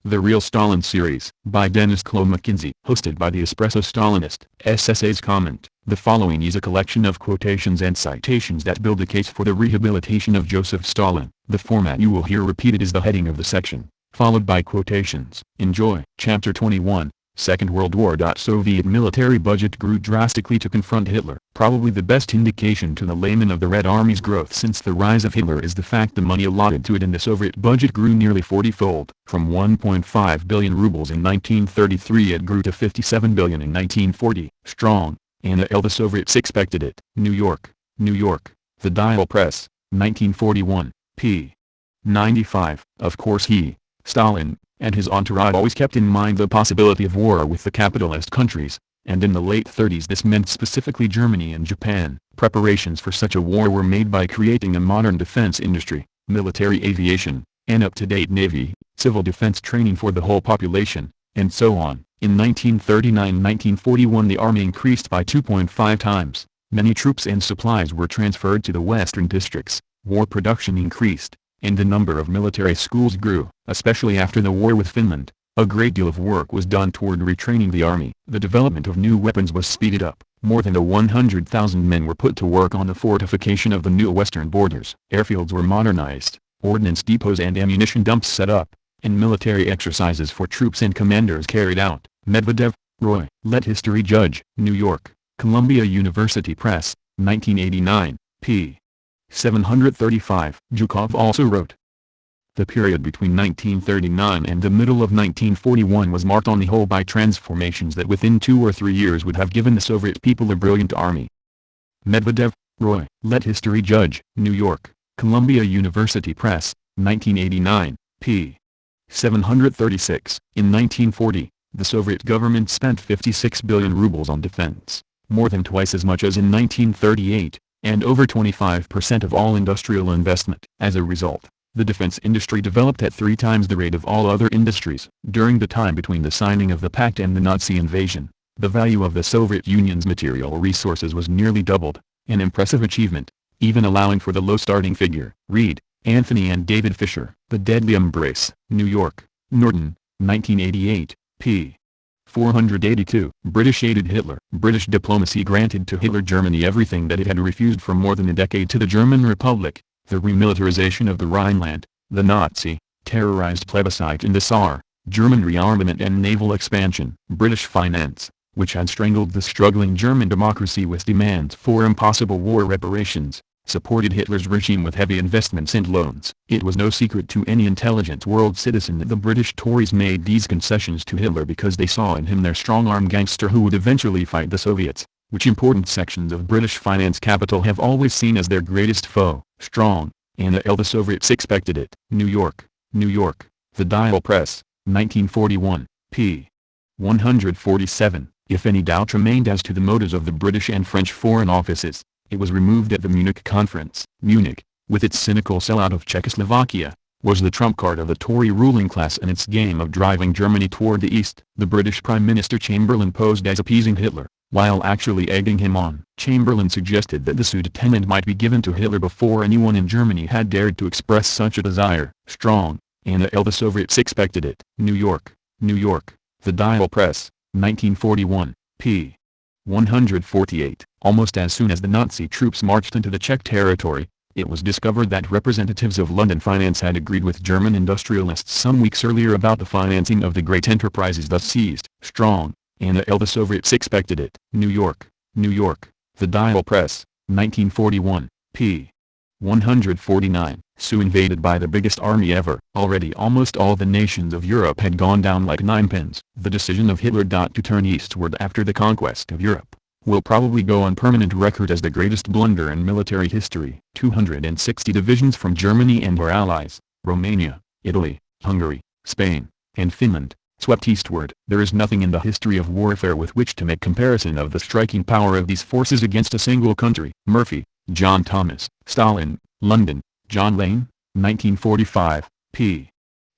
The Real Stalin Series, by Dennis Clow McKinsey, hosted by the Espresso Stalinist. SSA's comment. The following is a collection of quotations and citations that build a case for the rehabilitation of Joseph Stalin. The format you will hear repeated is the heading of the section, followed by quotations. Enjoy. Chapter 21. Second World War. Soviet military budget grew drastically to confront Hitler. Probably the best indication to the layman of the Red Army's growth since the rise of Hitler is the fact the money allotted to it in the Soviet budget grew nearly 40-fold. From 1.5 billion rubles in 1933 it grew to 57 billion in 1940. Strong. Anna L. The Soviets expected it. New York. New York. The Dial Press. 1941. p. 95. Of course Stalin, and his entourage always kept in mind the possibility of war with the capitalist countries, and in the late 30s this meant specifically Germany and Japan. Preparations for such a war were made by creating a modern defense industry, military aviation, an up-to-date navy, civil defense training for the whole population, and so on. In 1939-1941 the army increased by 2.5 times, many troops and supplies were transferred to the western districts, war production increased, and the number of military schools grew. Especially after the war with Finland, a great deal of work was done toward retraining the army. The development of new weapons was speeded up. More than 100,000 men were put to work on the fortification of the new western borders. Airfields were modernized, ordnance depots and ammunition dumps set up, and military exercises for troops and commanders carried out. Medvedev, Roy. Let History Judge. New York, Columbia University Press, 1989, p. 735. Zhukov also wrote, the period between 1939 and the middle of 1941 was marked on the whole by transformations that within 2 or 3 years would have given the Soviet people a brilliant army. Medvedev, Roy. Let History Judge. New York, Columbia University Press, 1989, p. 736. In 1940, the Soviet government spent 56 billion rubles on defense, more than twice as much as in 1938, and over 25% of all industrial investment. As a result, the defense industry developed at 3 times the rate of all other industries. During the time between the signing of the pact and the Nazi invasion, the value of the Soviet Union's material resources was nearly doubled, an impressive achievement, even allowing for the low starting figure. Reed, Anthony and David Fisher. The Deadly Embrace. New York, Norton, 1988, p. 482. British aided Hitler. British diplomacy granted to Hitler Germany everything that it had refused for more than a decade to the German Republic. The remilitarization of the Rhineland, the Nazi, terrorized plebiscite in the Saar, German rearmament and naval expansion. British finance, which had strangled the struggling German democracy with demands for impossible war reparations, supported Hitler's regime with heavy investments and loans. It was no secret to any intelligent world citizen that the British Tories made these concessions to Hitler because they saw in him their strong-arm gangster who would eventually fight the Soviets, which important sections of British finance capital have always seen as their greatest foe. Strong. Anna L. The Soviets expected it. New York, New York. The Dial Press, 1941, p. 147. If any doubt remained as to the motives of the British and French foreign offices, it was removed at the Munich Conference. Munich, with its cynical sellout of Czechoslovakia, was the trump card of the Tory ruling class in its game of driving Germany toward the east. The British Prime Minister Chamberlain posed as appeasing Hitler, while actually egging him on. Chamberlain suggested that the Sudetenland might be given to Hitler before anyone in Germany had dared to express such a desire. Strong. Anna L. The Soviets expected it. New York, New York. The Dial Press, 1941, p. 148. Almost as soon as the Nazi troops marched into the Czech territory, it was discovered that representatives of London finance had agreed with German industrialists some weeks earlier about the financing of the great enterprises thus seized. Strong. Anna L. The Soviets expected it. New York, New York. The Dial Press, 1941, p. 149. Soon invaded by the biggest army ever. Already almost all the nations of Europe had gone down like ninepins. The decision of Hitler to turn eastward after the conquest of Europe will probably go on permanent record as the greatest blunder in military history. 260 divisions from Germany and her allies, Romania, Italy, Hungary, Spain, and Finland, swept eastward. There is nothing in the history of warfare with which to make comparison of the striking power of these forces against a single country. Murphy, John Thomas. Stalin, London, John Lane, 1945, p.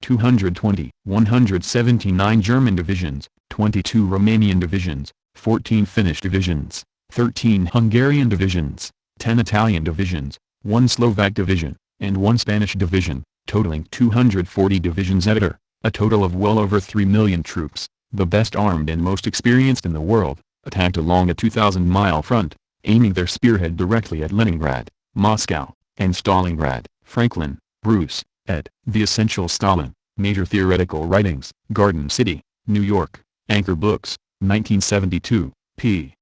220. 179 German divisions, 22 Romanian divisions, 14 Finnish divisions, 13 Hungarian divisions, 10 Italian divisions, 1 Slovak division, and 1 Spanish division, totaling 240 divisions. Editor. A total of well over 3 million troops, the best armed and most experienced in the world, attacked along a 2,000-mile front, aiming their spearhead directly at Leningrad, Moscow, and Stalingrad. Franklin, Bruce, ed. The Essential Stalin, Major Theoretical Writings, Garden City, New York, Anchor Books, 1972, p.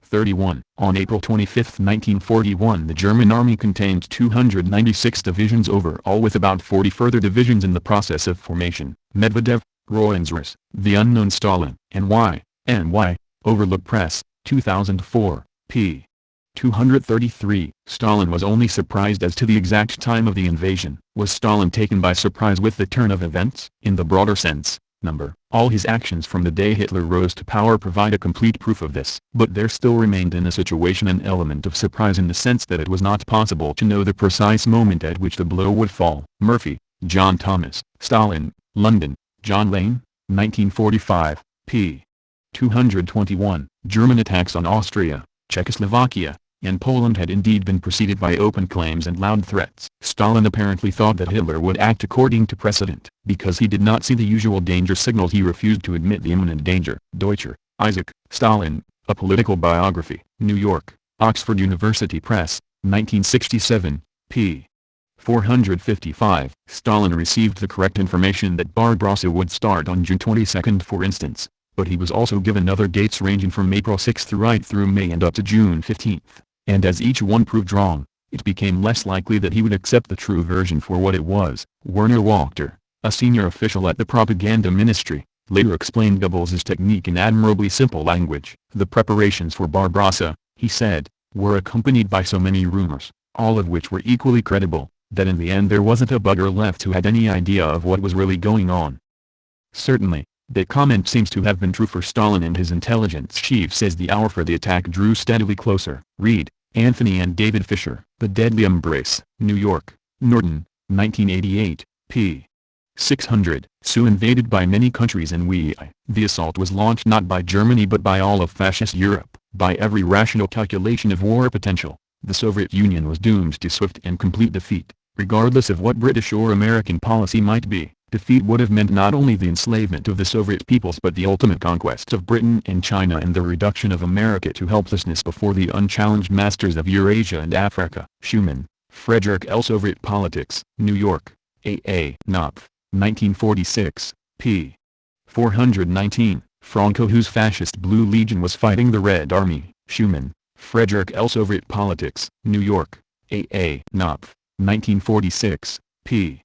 31. On April 25, 1941, the German army contained 296 divisions overall, with about 40 further divisions in the process of formation. Medvedev, Roensris, The Unknown Stalin, N.Y., Overlook Press, 2004, p. 233. Stalin was only surprised as to the exact time of the invasion. Was Stalin taken by surprise with the turn of events? In the broader sense, all his actions from the day Hitler rose to power provide a complete proof of this. But there still remained in the situation an element of surprise, in the sense that it was not possible to know the precise moment at which the blow would fall. Murphy, John Thomas. Stalin, London, John Lane, 1945, p. 221. German attacks on Austria, Czechoslovakia, and Poland had indeed been preceded by open claims and loud threats. Stalin apparently thought that Hitler would act according to precedent. Because he did not see the usual danger signals, he refused to admit the imminent danger. Deutscher, Isaac, Stalin, A Political Biography. New York, Oxford University Press, 1967, p. 455. Stalin received the correct information that Barbarossa would start on June 22, for instance, but he was also given other dates ranging from April 6 right through May and up to June 15. And as each one proved wrong, it became less likely that he would accept the true version for what it was. Werner Wachter, a senior official at the propaganda ministry, later explained Goebbels' technique in admirably simple language. The preparations for Barbarossa, he said, were accompanied by so many rumors, all of which were equally credible, that in the end there wasn't a bugger left who had any idea of what was really going on. Certainly, that comment seems to have been true for Stalin and his intelligence chiefs as the hour for the attack drew steadily closer. Reed, Anthony and David Fisher. The Deadly Embrace. New York, Norton, 1988, p. 600. So invaded by many countries and the assault was launched not by Germany but by all of fascist Europe. By every rational calculation of war potential, the Soviet Union was doomed to swift and complete defeat. Regardless of what British or American policy might be, defeat would have meant not only the enslavement of the Soviet peoples but the ultimate conquest of Britain and China and the reduction of America to helplessness before the unchallenged masters of Eurasia and Africa. Schumann, Frederick L. Soviet Politics. New York, A. Knopf, 1946, p. 419. Franco, whose fascist Blue Legion was fighting the Red Army. Schumann, Frederick L. Soviet Politics. New York, A. Knopf, 1946, p.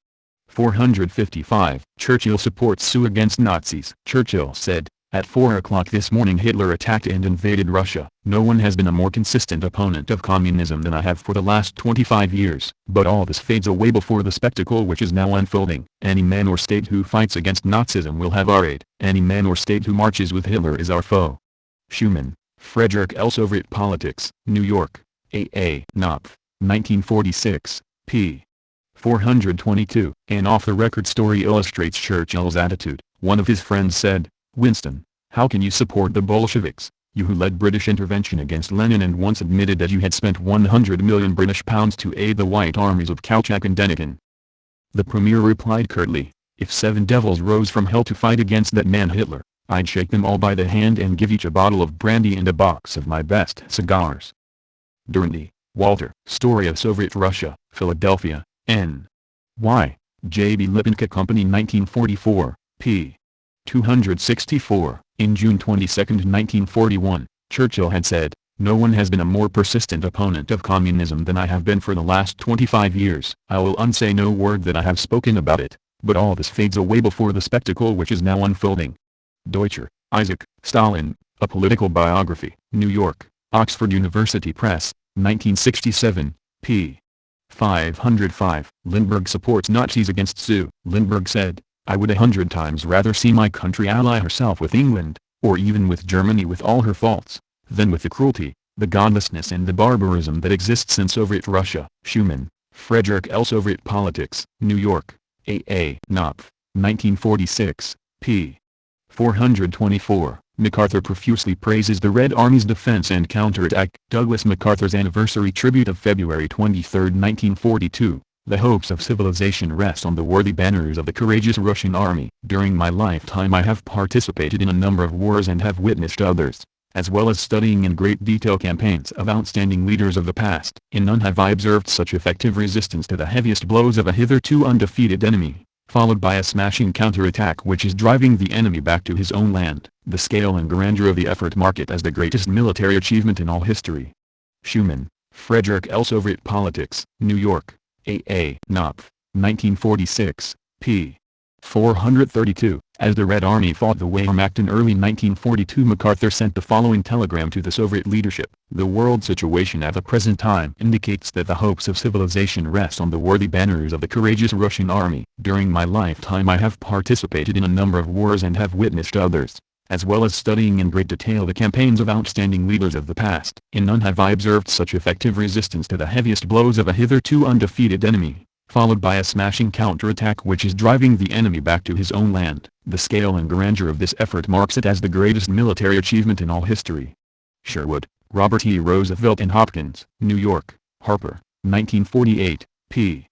455. Churchill supports coup against Nazis. Churchill said, "At 4 o'clock this morning Hitler attacked and invaded Russia. No one has been a more consistent opponent of communism than I have for the last 25 years. But all this fades away before the spectacle which is now unfolding. Any man or state who fights against Nazism will have our aid. Any man or state who marches with Hitler is our foe." Schumann, Frederick L. Soviet Politics. New York, A. Knopf, 1946, p. 422. An off-the-record story illustrates Churchill's attitude. One of his friends said, "Winston, how can you support the Bolsheviks, you who led British intervention against Lenin and once admitted that you had spent 100 million British pounds to aid the White Armies of Kolchak and Denikin?" The Premier replied curtly, "If 7 devils rose from hell to fight against that man Hitler, I'd shake them all by the hand and give each a bottle of brandy and a box of my best cigars." Durante, Walter. Story of Soviet Russia. Philadelphia, N.Y. J. B. Lipinka Company, 1944, p. 264. In June 22, 1941, Churchill had said, "No one has been a more persistent opponent of communism than I have been for the last 25 years. I will unsay no word that I have spoken about it, but all this fades away before the spectacle which is now unfolding." Deutscher, Isaac. Stalin, A Political Biography. New York, Oxford University Press, 1967, p. 505. Lindbergh supports Nazis against Sioux. Lindbergh said, "I would 100 times rather see my country ally herself with England, or even with Germany with all her faults, than with the cruelty, the godlessness and the barbarism that exists in Soviet Russia." Schumann, Frederick L. Soviet Politics. New York, A. Knopf, 1946, p. 424. MacArthur profusely praises the Red Army's defense and counterattack. Douglas MacArthur's anniversary tribute of February 23, 1942, The hopes of civilization rest on the worthy banners of the courageous Russian army. During my lifetime I have participated in a number of wars and have witnessed others, as well as studying in great detail campaigns of outstanding leaders of the past. In none have I observed such effective resistance to the heaviest blows of a hitherto undefeated enemy, followed by a smashing counterattack which is driving the enemy back to his own land. The scale and grandeur of the effort mark it as the greatest military achievement in all history. Schumann, Frederick L. Soviet Politics, New York, A.A. Knopf, 1946, p. 432. As the Red Army fought the Wehrmacht in early 1942, MacArthur sent the following telegram to the Soviet leadership. The world situation at the present time indicates that the hopes of civilization rest on the worthy banners of the courageous Russian army. During my lifetime I have participated in a number of wars and have witnessed others, as well as studying in great detail the campaigns of outstanding leaders of the past. In none have I observed such effective resistance to the heaviest blows of a hitherto undefeated enemy, followed by a smashing counterattack which is driving the enemy back to his own land. The scale and grandeur of this effort marks it as the greatest military achievement in all history. Sherwood, Robert E. Roosevelt and Hopkins, New York, Harper, 1948, p.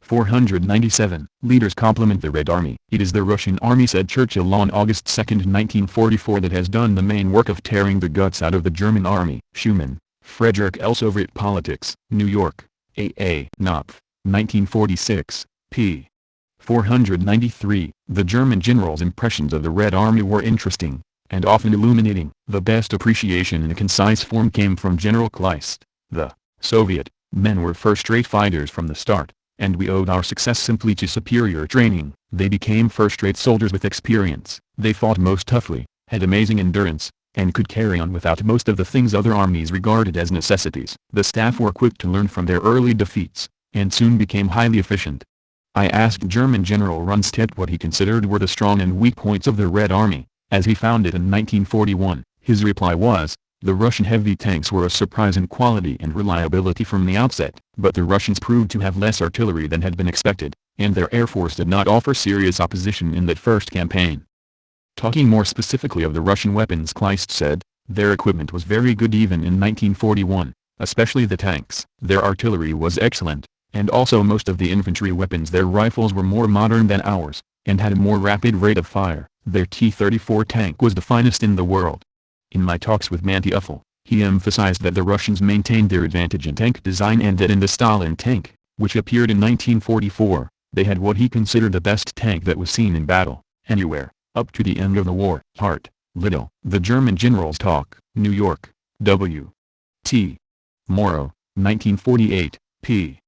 497. Leaders compliment the Red Army. It is the Russian army, said Churchill on August 2, 1944, that has done the main work of tearing the guts out of the German army. Schumann, Frederick L. Soviet Politics, New York, A.A. Knopf, 1946, p. 493. The German general's impressions of the Red Army were interesting, and often illuminating. The best appreciation in a concise form came from General Kleist. The Soviet men were first-rate fighters from the start, and we owed our success simply to superior training. They became first-rate soldiers with experience. They fought most toughly, had amazing endurance, and could carry on without most of the things other armies regarded as necessities. The staff were quick to learn from their early defeats, and soon became highly efficient. I asked German General Rundstedt what he considered were the strong and weak points of the Red Army, as he found it in 1941. His reply was, the Russian heavy tanks were a surprise in quality and reliability from the outset, but the Russians proved to have less artillery than had been expected, and their air force did not offer serious opposition in that first campaign. Talking more specifically of the Russian weapons, Kleist said, their equipment was very good even in 1941, especially the tanks. Their artillery was excellent, and also most of the infantry weapons. Their rifles were more modern than ours, and had a more rapid rate of fire. Their T-34 tank was the finest in the world. In my talks with Mantyuffel, he emphasized that the Russians maintained their advantage in tank design and that in the Stalin tank, which appeared in 1944, they had what he considered the best tank that was seen in battle, anywhere, up to the end of the war. Hart, Little. The German Generals Talk, New York, W. T. Morrow, 1948, p.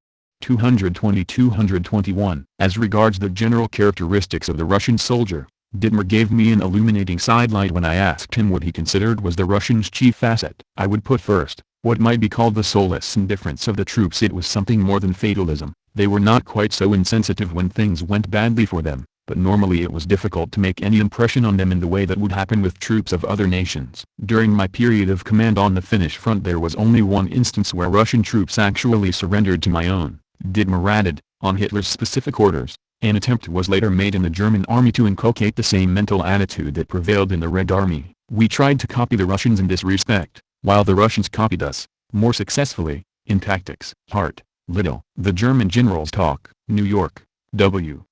220-221. As regards the general characteristics of the Russian soldier, Dittmer gave me an illuminating sidelight when I asked him what he considered was the Russians' chief asset. I would put first, what might be called the soulless indifference of the troops. It was something more than fatalism. They were not quite so insensitive when things went badly for them, but normally it was difficult to make any impression on them in the way that would happen with troops of other nations. During my period of command on the Finnish front there was only one instance where Russian troops actually surrendered to my own. Dittmer added, on Hitler's specific orders. An attempt was later made in the German army to inculcate the same mental attitude that prevailed in the Red Army. We tried to copy the Russians in this respect, while the Russians copied us, more successfully, in tactics. Hart, Little. The German Generals Talk, New York, W.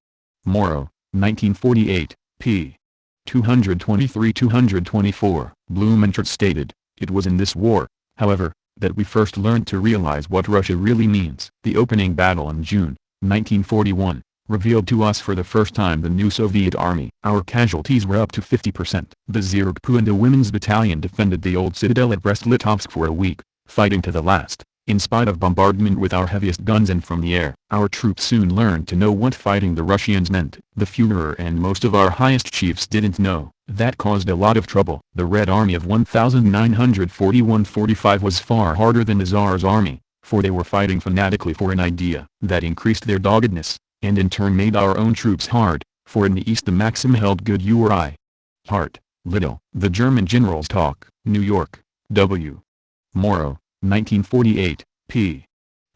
Morrow, 1948, p. 223-224. Blumentritt stated, it was in this war, however, that we first learned to realize what Russia really means. The opening battle in June, 1941. Revealed to us for the first time the new Soviet army. Our casualties were up to 50%. The Zirgpu and a women's battalion defended the old citadel at Brest-Litovsk for a week, fighting to the last, in spite of bombardment with our heaviest guns and from the air. Our troops soon learned to know what fighting the Russians meant. The Führer and most of our highest chiefs didn't know. That caused a lot of trouble. The Red Army of 1941-45 was far harder than the Tsar's army, for they were fighting fanatically for an idea. That increased their doggedness, and in turn made our own troops hard, for in the East the maxim held good you or I. Hart, Little. The German Generals Talk, New York, W. Morrow, 1948, p.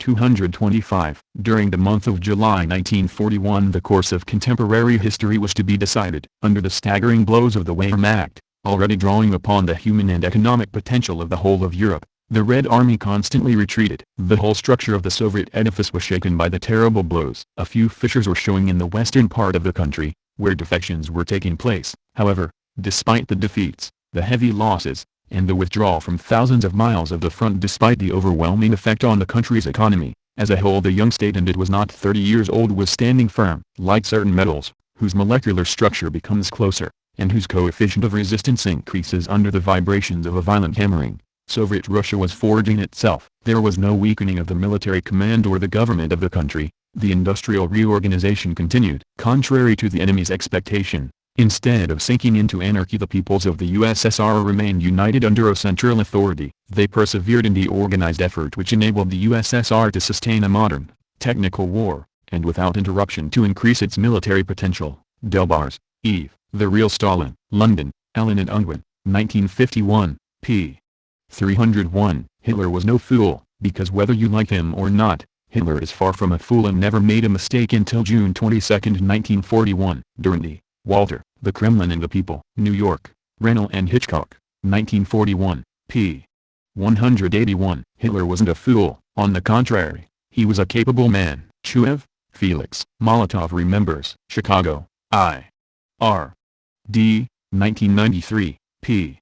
225. During the month of July 1941 the course of contemporary history was to be decided. Under the staggering blows of the Wehrmacht, already drawing upon the human and economic potential of the whole of Europe, The Red Army constantly retreated. The whole structure of the Soviet edifice was shaken by the terrible blows. A few fissures were showing in the western part of the country, where defections were taking place. However, despite the defeats, the heavy losses, and the withdrawal from thousands of miles of the front despite the overwhelming effect on the country's economy, as a whole the young state, and it was not 30 years old, was standing firm. Like certain metals, whose molecular structure becomes closer, and whose coefficient of resistance increases under the vibrations of a violent hammering, Soviet Russia was forging itself. There was no weakening of the military command or the government of the country. The industrial reorganization continued. Contrary to the enemy's expectation, instead of sinking into anarchy, the peoples of the USSR remained united under a central authority. They persevered in the organized effort which enabled the USSR to sustain a modern, technical war, and without interruption to increase its military potential. Delbars, Eve, The Real Stalin, London, Allen and Unwin, 1951, p. 301. Hitler was no fool, because whether you like him or not, Hitler is far from a fool and never made a mistake until June 22, 1941, during the Walter, The Kremlin and the People, New York, Rennell and Hitchcock, 1941, p. 181. Hitler wasn't a fool, on the contrary, he was a capable man. Chuev, Felix. Molotov remembers. Chicago, I. R. D. 1993, p.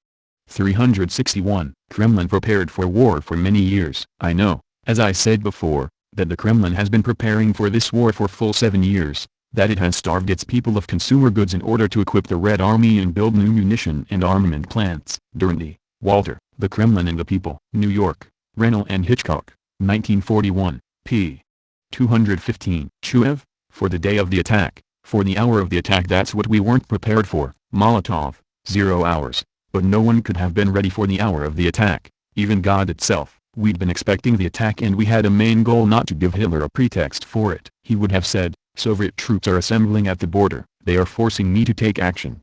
361. Kremlin prepared for war for many years. I know, as I said before, that the Kremlin has been preparing for this war for full 7 years, that it has starved its people of consumer goods in order to equip the Red Army and build new munition and armament plants. During the Walter, The Kremlin and the People, New York, Rennell and Hitchcock, 1941, p. 215. Chuev, for the day of the attack, for the hour of the attack, that's what we weren't prepared for. Molotov, 0 hours. But no one could have been ready for the hour of the attack, even God itself. We'd been expecting the attack and we had a main goal not to give Hitler a pretext for it. He would have said, Soviet troops are assembling at the border, they are forcing me to take action.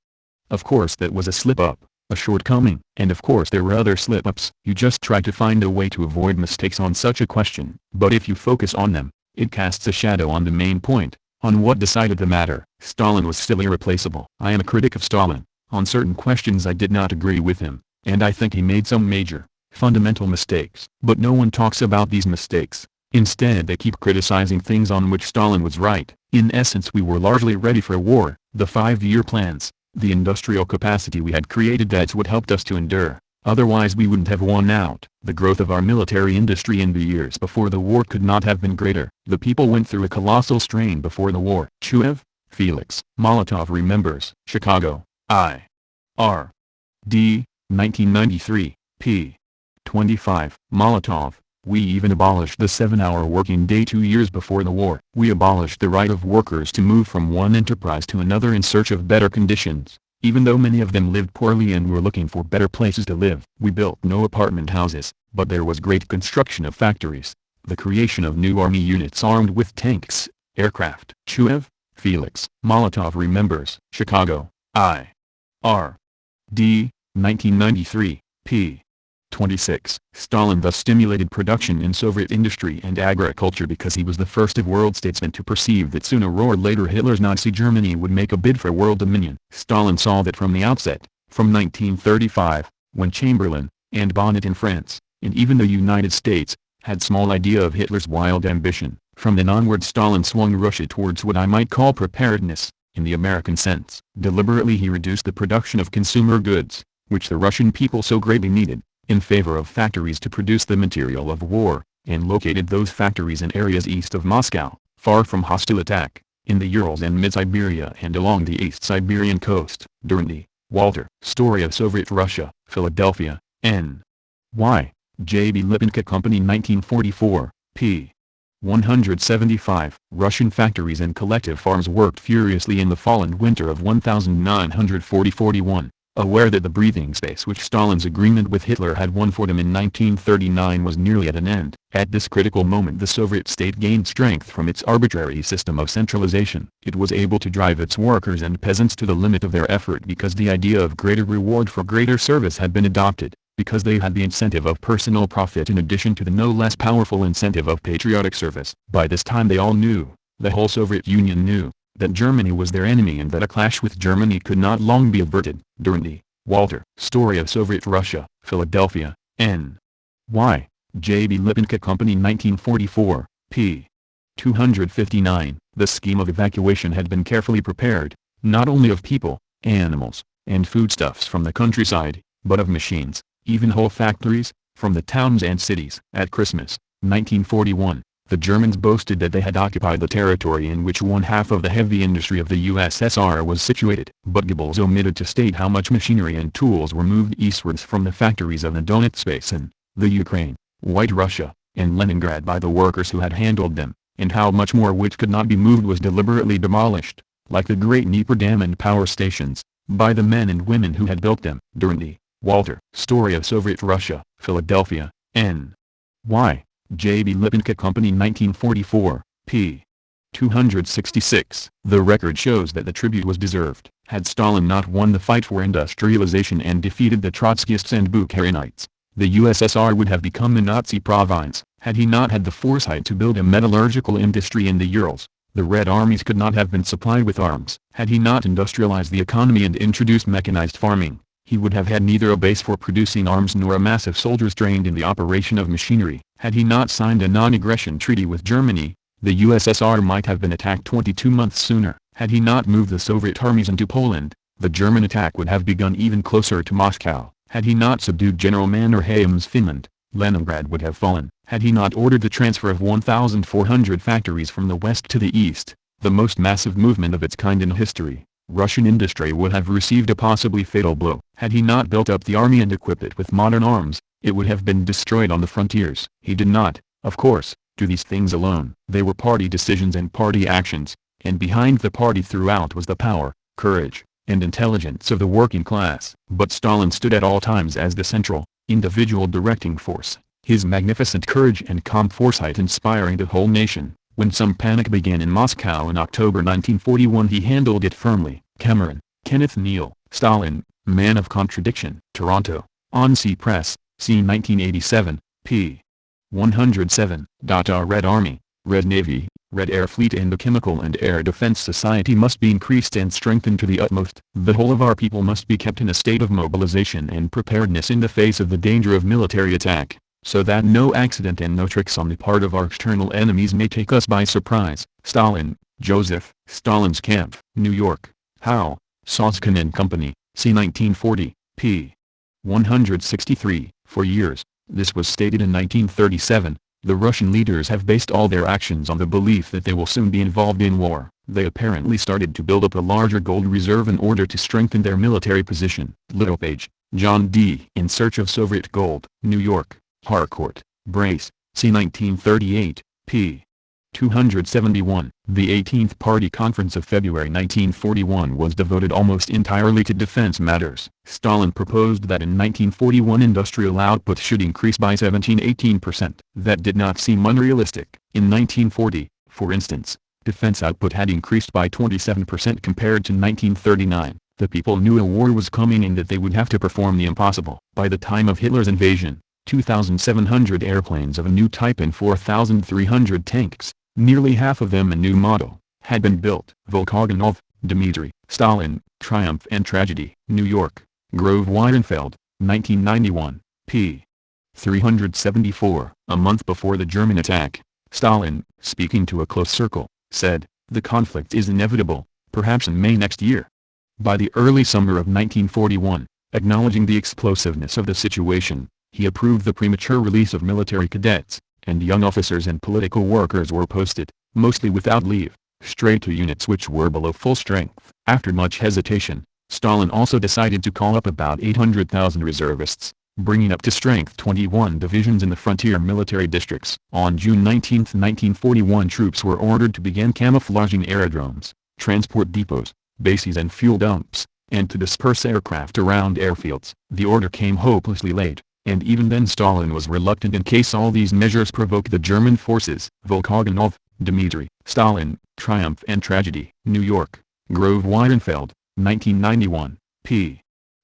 Of course that was a slip-up, a shortcoming, and of course there were other slip-ups. You just try to find a way to avoid mistakes on such a question. But if you focus on them, it casts a shadow on the main point, on what decided the matter. Stalin was still irreplaceable. I am a critic of Stalin. On certain questions I did not agree with him, and I think he made some major, fundamental mistakes. But no one talks about these mistakes. Instead they keep criticizing things on which Stalin was right. In essence, we were largely ready for war. The 5-year plans, the industrial capacity we had created, that's what helped us to endure. Otherwise we wouldn't have won out. The growth of our military industry in the years before the war could not have been greater. The people went through a colossal strain before the war. Chuev, Felix. Molotov remembers. Chicago, I. R. D. 1993, p. 25. Molotov, we even abolished the 7-hour working day 2 years before the war. We abolished the right of workers to move from one enterprise to another in search of better conditions, even though many of them lived poorly and were looking for better places to live. We built no apartment houses, but there was great construction of factories, the creation of new army units armed with tanks, aircraft. Chuev, Felix. Molotov remembers. Chicago, I. R. D. 1993, p. 26. Stalin thus stimulated production in Soviet industry and agriculture because he was the first of world statesmen to perceive that sooner or later Hitler's Nazi Germany would make a bid for world dominion. Stalin saw that from the outset, from 1935, when Chamberlain, and Bonnet in France, and even the United States, had small idea of Hitler's wild ambition. From then onward Stalin swung Russia towards what I might call preparedness, in the American sense. Deliberately he reduced the production of consumer goods, which the Russian people so greatly needed, in favor of factories to produce the material of war, and located those factories in areas east of Moscow, far from hostile attack, in the Urals and mid-Siberia and along the East Siberian coast. During the Walter, Story of Soviet Russia, Philadelphia, N. Y. J. B. Lipinka Company, 1944, p. 175. Russian factories and collective farms worked furiously in the fall and winter of 1940-41, aware that the breathing space which Stalin's agreement with Hitler had won for them in 1939 was nearly at an end. At this critical moment the Soviet state gained strength from its arbitrary system of centralization. It was able to drive its workers and peasants to the limit of their effort because the idea of greater reward for greater service had been adopted, because they had the incentive of personal profit in addition to the no less powerful incentive of patriotic service. By this time they all knew, the whole Soviet Union knew, that Germany was their enemy and that a clash with Germany could not long be averted. During the Walter, Story of Soviet Russia, Philadelphia, N. Y. J.B. Lipinka Company 1944, p. 259. The scheme of evacuation had been carefully prepared, not only of people, animals, and foodstuffs from the countryside, but of machines, even whole factories, from the towns and cities. At Christmas, 1941, the Germans boasted that they had occupied the territory in which one half of the heavy industry of the USSR was situated. But Goebbels omitted to state how much machinery and tools were moved eastwards from the factories of the Donetsk Basin, the Ukraine, White Russia, and Leningrad by the workers who had handled them, and how much more which could not be moved was deliberately demolished, like the great Dnieper Dam and power stations, by the men and women who had built them. During the Walter Story of Soviet Russia, Philadelphia, N. Y. J.B. Lipinka Company 1944, p. 266. The record shows that the tribute was deserved. Had Stalin not won the fight for industrialization and defeated the Trotskyists and Bukharinites, the USSR would have become a Nazi province. Had he not had the foresight to build a metallurgical industry in the Urals, the Red Armies could not have been supplied with arms. Had he not industrialized the economy and introduced mechanized farming, he would have had neither a base for producing arms nor a mass of soldiers trained in the operation of machinery. Had he not signed a non-aggression treaty with Germany, the USSR might have been attacked 22 months sooner. Had he not moved the Soviet armies into Poland, the German attack would have begun even closer to Moscow. Had he not subdued General Mannerheim's Finland, Leningrad would have fallen. Had he not ordered the transfer of 1,400 factories from the west to the east, the most massive movement of its kind in history, Russian industry would have received a possibly fatal blow. Had he not built up the army and equipped it with modern arms, it would have been destroyed on the frontiers. He did not, of course, do these things alone. They were party decisions and party actions, and behind the party throughout was the power, courage, and intelligence of the working class. But Stalin stood at all times as the central, individual directing force, his magnificent courage and calm foresight inspiring the whole nation. When some panic began in Moscow in October 1941, he handled it firmly. Cameron, Kenneth Neal, Stalin, Man of Contradiction. Toronto, On Sea Press, c. 1987, p. 107. Our Red Army, Red Navy, Red Air Fleet and the Chemical and Air Defense Society must be increased and strengthened to the utmost. The whole of our people must be kept in a state of mobilization and preparedness in the face of the danger of military attack, so that no accident and no tricks on the part of our external enemies may take us by surprise. Stalin, Joseph. Stalin's Camp. New York, Howe, Soskin and Company, c. 1940, p. 163. For years, this was stated in 1937, the Russian leaders have based all their actions on the belief that they will soon be involved in war. They apparently started to build up a larger gold reserve in order to strengthen their military position. Littlepage, John D. In Search of Soviet Gold. New York, Harcourt, Brace, c. 1938, p. 271. The 18th Party Conference of February 1941 was devoted almost entirely to defense matters. Stalin proposed that in 1941 industrial output should increase by 17–18%. That did not seem unrealistic. In 1940, for instance, defense output had increased by 27% compared to 1939. The people knew a war was coming and that they would have to perform the impossible. By the time of Hitler's invasion, 2,700 airplanes of a new type and 4,300 tanks, nearly half of them a new model, had been built. Volkogonov, Dmitry. Stalin, Triumph and Tragedy. New York, Grove Weidenfeld, 1991, p. 374. A month before the German attack, Stalin, speaking to a close circle, said, "The conflict is inevitable, perhaps in May next year." By the early summer of 1941, acknowledging the explosiveness of the situation, he approved the premature release of military cadets, and young officers and political workers were posted, mostly without leave, straight to units which were below full strength. After much hesitation, Stalin also decided to call up about 800,000 reservists, bringing up to strength 21 divisions in the frontier military districts. On June 19, 1941, troops were ordered to begin camouflaging aerodromes, transport depots, bases and fuel dumps, and to disperse aircraft around airfields. The order came hopelessly late, and even then Stalin was reluctant in case all these measures provoked the German forces. Volkogonov, Dmitry. Stalin, Triumph and Tragedy. New York, Grove Weidenfeld, 1991, p.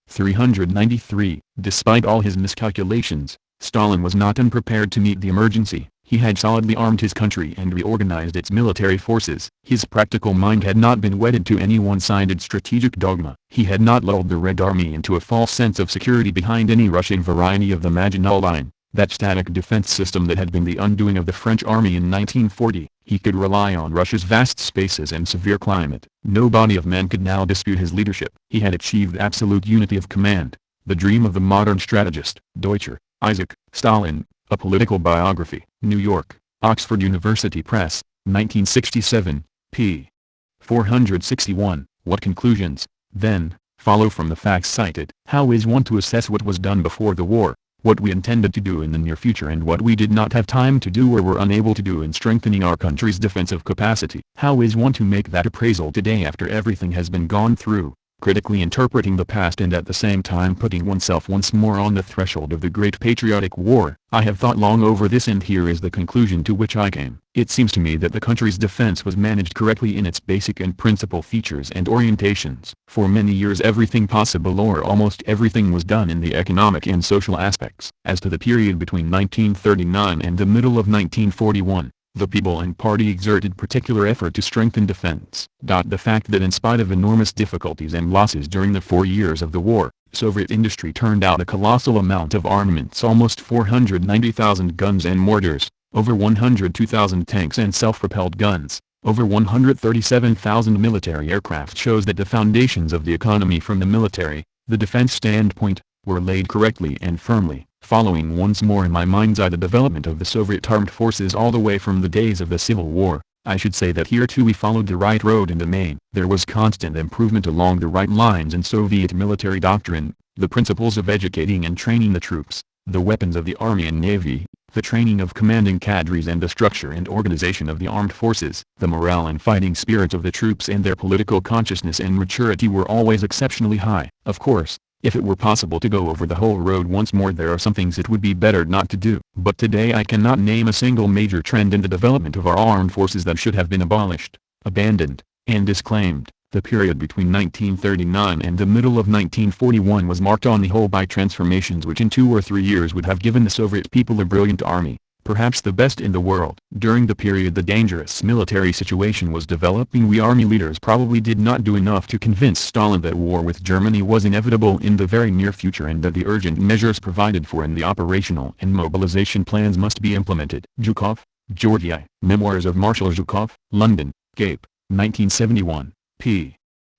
393. Despite all his miscalculations, Stalin was not unprepared to meet the emergency. He had solidly armed his country and reorganized its military forces. His practical mind had not been wedded to any one-sided strategic dogma. He had not lulled the Red Army into a false sense of security behind any Russian variety of the Maginot Line, That static defense system that had been the undoing of the French army in 1940, he could rely on Russia's vast spaces and severe climate. No body of men could now dispute his leadership. He had achieved absolute unity of command, the dream of the modern strategist. Deutscher, Isaac, Stalin, A Political Biography. New York, Oxford University Press, 1967, p. 461. What conclusions, then, follow from the facts cited? How is one to assess what was done before the war, what we intended to do in the near future, and what we did not have time to do or were unable to do in strengthening our country's defensive capacity? How is one to make that appraisal today after everything has been gone through, critically interpreting the past and at the same time putting oneself once more on the threshold of the great patriotic war? I have thought long over this, and here is the conclusion to which I came. It seems to me that the country's defense was managed correctly in its basic and principal features and orientations. For many years everything possible or almost everything was done in the economic and social aspects. As to the period between 1939 and the middle of 1941, the people and party exerted particular effort to strengthen defense. The fact that in spite of enormous difficulties and losses during the 4 years of the war, Soviet industry turned out a colossal amount of armaments, almost 490,000 guns and mortars, over 102,000 tanks and self-propelled guns, over 137,000 military aircraft, shows that the foundations of the economy from the military, the defense standpoint, were laid correctly and firmly. Following once more in my mind's eye the development of the Soviet armed forces all the way from the days of the Civil War, I should say that here too we followed the right road in the main. There was constant improvement along the right lines in Soviet military doctrine, the principles of educating and training the troops, the weapons of the army and navy, the training of commanding cadres and the structure and organization of the armed forces. The morale and fighting spirit of the troops and their political consciousness and maturity were always exceptionally high. Of course, if it were possible to go over the whole road once more, there are some things it would be better not to do. But today I cannot name a single major trend in the development of our armed forces that should have been abolished, abandoned, and disclaimed. The period between 1939 and the middle of 1941 was marked on the whole by transformations which in 2 or 3 years would have given the Soviet people a brilliant army, perhaps the best in the world. During the period the dangerous military situation was developing. We army leaders probably did not do enough to convince Stalin that war with Germany was inevitable in the very near future and that the urgent measures provided for in the operational and mobilization plans must be implemented. Zhukov, Georgy, Memoirs of Marshal Zhukov, London, Cape, 1971, p.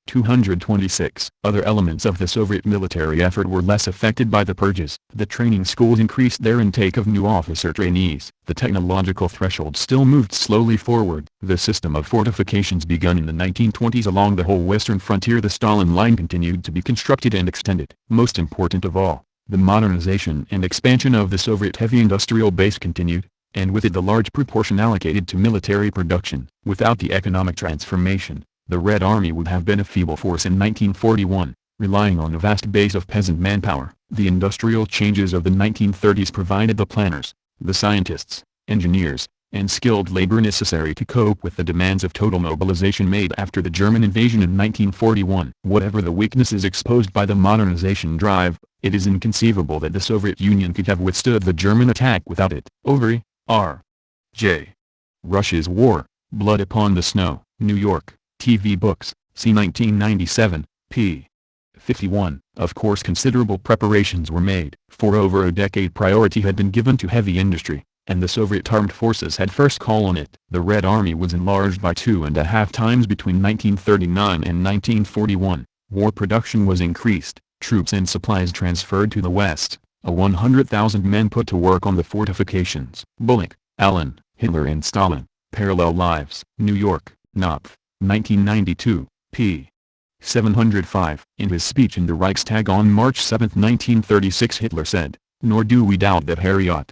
226. Other elements of the Soviet military effort were less affected by the purges. The training schools increased their intake of new officer trainees. The technological threshold still moved slowly forward. The system of fortifications begun in the 1920s along the whole western frontier, the Stalin Line, continued to be constructed and extended. Most important of all, the modernization and expansion of the Soviet heavy industrial base continued, and with it the large proportion allocated to military production. Without the economic transformation, the Red Army would have been a feeble force in 1941, relying on a vast base of peasant manpower. The industrial changes of the 1930s provided the planners, the scientists, engineers, and skilled labor necessary to cope with the demands of total mobilization made after the German invasion in 1941. Whatever the weaknesses exposed by the modernization drive, it is inconceivable that the Soviet Union could have withstood the German attack without it. Overy, R. J. Russia's War, Blood Upon the Snow, New York. TV Books, C. 1997, p. 51. Of course considerable preparations were made. For over a decade priority had been given to heavy industry, and the Soviet armed forces had first call on it. The Red Army was enlarged by 2.5 times between 1939 and 1941. War production was increased, troops and supplies transferred to the West, 100,000 men put to work on the fortifications. Bullock, Alan, Hitler and Stalin, Parallel Lives. New York, Knopf. 1992, p. 705. In his speech in the Reichstag on March 7, 1936, Hitler said, "Nor do we doubt that Herriot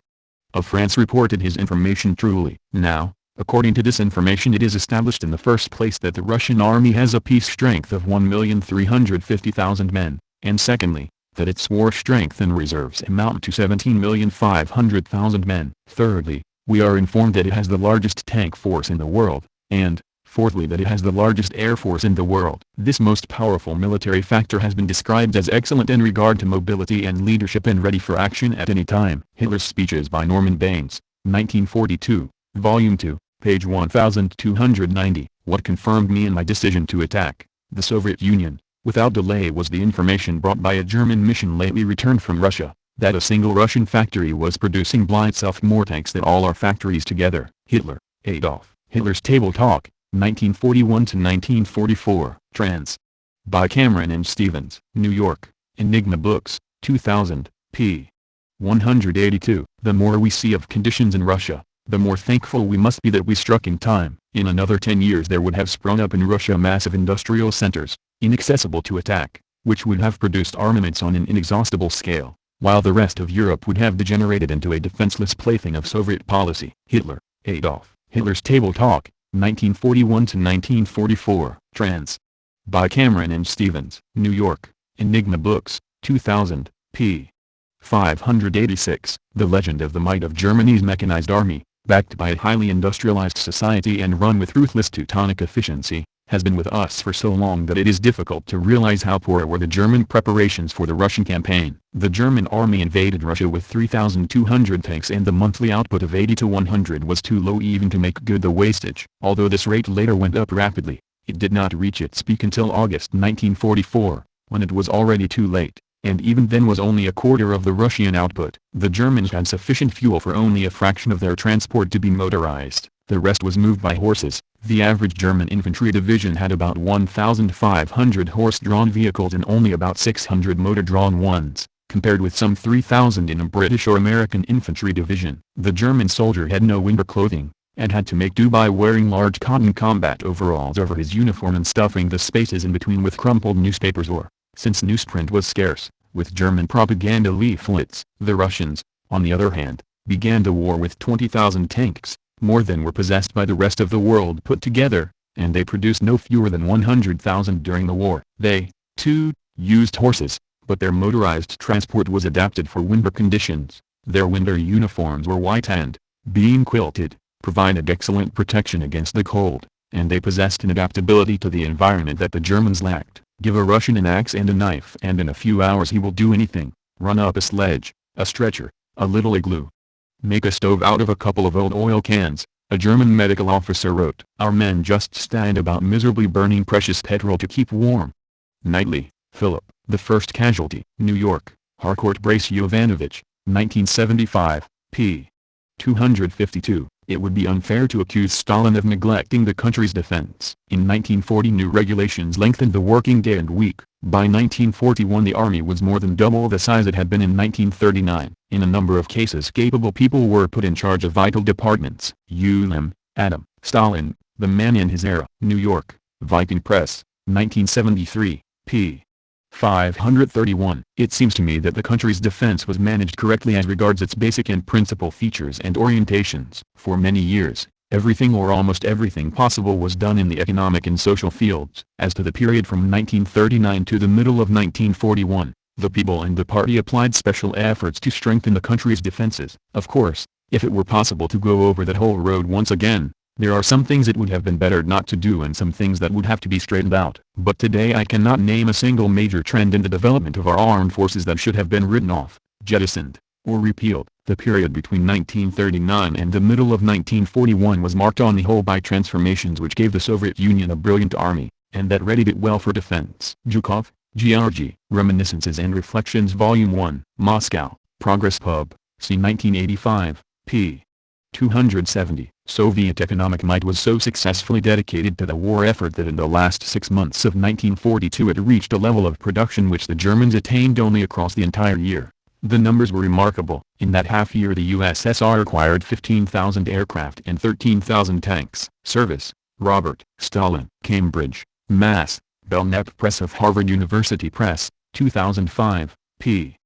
of France reported his information truly. Now, according to this information, it is established in the first place that the Russian army has a peace strength of 1,350,000 men, and secondly, that its war strength and reserves amount to 17,500,000 men. Thirdly, we are informed that it has the largest tank force in the world, and, fourthly, that it has the largest air force in the world. This most powerful military factor has been described as excellent in regard to mobility and leadership and ready for action at any time." Hitler's Speeches by Norman Baines, 1942, Volume 2, page 1290. What confirmed me in my decision to attack the Soviet Union, without delay, was the information brought by a German mission lately returned from Russia, that a single Russian factory was producing by itself more tanks than all our factories together. Hitler, Adolf Hitler's Table Talk, 1941–1944, trans. By Cameron and Stevens, New York, Enigma Books, 2000, p. 182. The more we see of conditions in Russia, the more thankful we must be that we struck in time. In another 10 years there would have sprung up in Russia massive industrial centers, inaccessible to attack, which would have produced armaments on an inexhaustible scale, while the rest of Europe would have degenerated into a defenseless plaything of Soviet policy. Hitler, Adolf Hitler's Table Talk, 1941–1944, trans. By Cameron and Stevens, New York, Enigma Books, 2000, p. 586. The legend of the might of Germany's mechanized army, backed by a highly industrialized society and run with ruthless Teutonic efficiency, has been with us for so long that it is difficult to realize how poor were the German preparations for the Russian campaign. The German army invaded Russia with 3,200 tanks and the monthly output of 80 to 100 was too low even to make good the wastage. Although this rate later went up rapidly, it did not reach its peak until August 1944, when it was already too late, and even then was only a quarter of the Russian output. The Germans had sufficient fuel for only a fraction of their transport to be motorized. The rest was moved by horses. The average German infantry division had about 1,500 horse-drawn vehicles and only about 600 motor-drawn ones, compared with some 3,000 in a British or American infantry division. The German soldier had no winter clothing, and had to make do by wearing large cotton combat overalls over his uniform and stuffing the spaces in between with crumpled newspapers or, since newsprint was scarce, with German propaganda leaflets. The Russians, on the other hand, began the war with 20,000 tanks, more than were possessed by the rest of the world put together, and they produced no fewer than 100,000 during the war. They, too, used horses, but their motorized transport was adapted for winter conditions. Their winter uniforms were white and, being quilted, provided excellent protection against the cold, and they possessed an adaptability to the environment that the Germans lacked. Give a Russian an axe and a knife and in a few hours he will do anything: run up a sledge, a stretcher, a little igloo. Make a stove out of a couple of old oil cans, a German medical officer wrote. Our men just stand about miserably burning precious petrol to keep warm. Knightley, Philip, the first casualty. New York, Harcourt Brace Jovanovich, 1975, p. 252. It would be unfair to accuse Stalin of neglecting the country's defense. In 1940 new regulations lengthened the working day and week. By 1941 the army was more than double the size it had been in 1939. In a number of cases capable people were put in charge of vital departments. Ulam, Adam, Stalin, the man in his era. New York, Viking Press, 1973, p. 531. It seems to me that the country's defense was managed correctly as regards its basic and principal features and orientations. For many years, everything or almost everything possible was done in the economic and social fields. As to the period from 1939 to the middle of 1941, the people and the party applied special efforts to strengthen the country's defenses. Of course, if it were possible to go over that whole road once again, there are some things it would have been better not to do and some things that would have to be straightened out. But today I cannot name a single major trend in the development of our armed forces that should have been written off, jettisoned, or repealed. The period between 1939 and the middle of 1941 was marked on the whole by transformations which gave the Soviet Union a brilliant army, and that readied it well for defense. Zhukov, Georgy, Reminiscences and Reflections Volume 1, Moscow, Progress Pub, c. 1985, p. 270. Soviet economic might was so successfully dedicated to the war effort that in the last 6 months of 1942 it reached a level of production which the Germans attained only across the entire year. The numbers were remarkable. In that half year the USSR acquired 15,000 aircraft and 13,000 tanks. Service, Robert. Stalin. Cambridge, Mass. Belknap Press of Harvard University Press, 2005, p.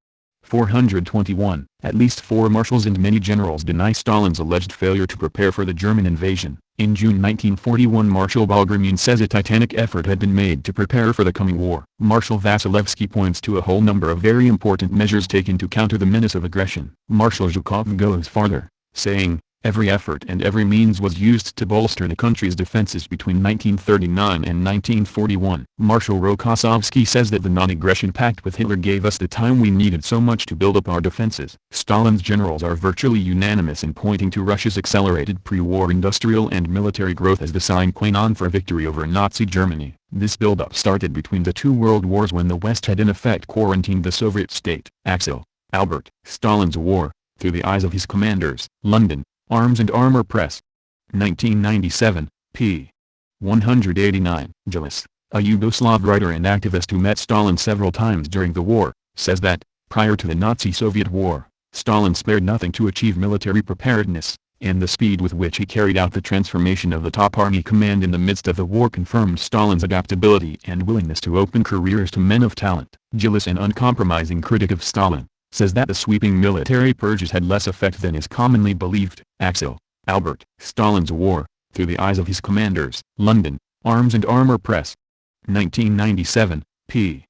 421. At least 4 marshals and many generals deny Stalin's alleged failure to prepare for the German invasion. In June 1941 Marshal Balgramin says a titanic effort had been made to prepare for the coming war. Marshal Vasilevsky points to a whole number of very important measures taken to counter the menace of aggression. Marshal Zhukov goes farther, saying, every effort and every means was used to bolster the country's defenses between 1939 and 1941. Marshal Rokossovsky says that the non-aggression pact with Hitler gave us the time we needed so much to build up our defenses. Stalin's generals are virtually unanimous in pointing to Russia's accelerated pre-war industrial and military growth as the sine qua non for victory over Nazi Germany. This build-up started between the two world wars when the West had in effect quarantined the Soviet state. Axel, Albert, Stalin's War, Through the Eyes of His Commanders, London, Arms and Armor Press. 1997, p. 189. Gillis, a Yugoslav writer and activist who met Stalin several times during the war, says that, prior to the Nazi-Soviet war, Stalin spared nothing to achieve military preparedness, and the speed with which he carried out the transformation of the top army command in the midst of the war confirmed Stalin's adaptability and willingness to open careers to men of talent. Gillis, an uncompromising critic of Stalin, says that the sweeping military purges had less effect than is commonly believed. Axel, Albert, Stalin's War, Through the Eyes of His Commanders, London, Arms and Armor Press. 1997, p.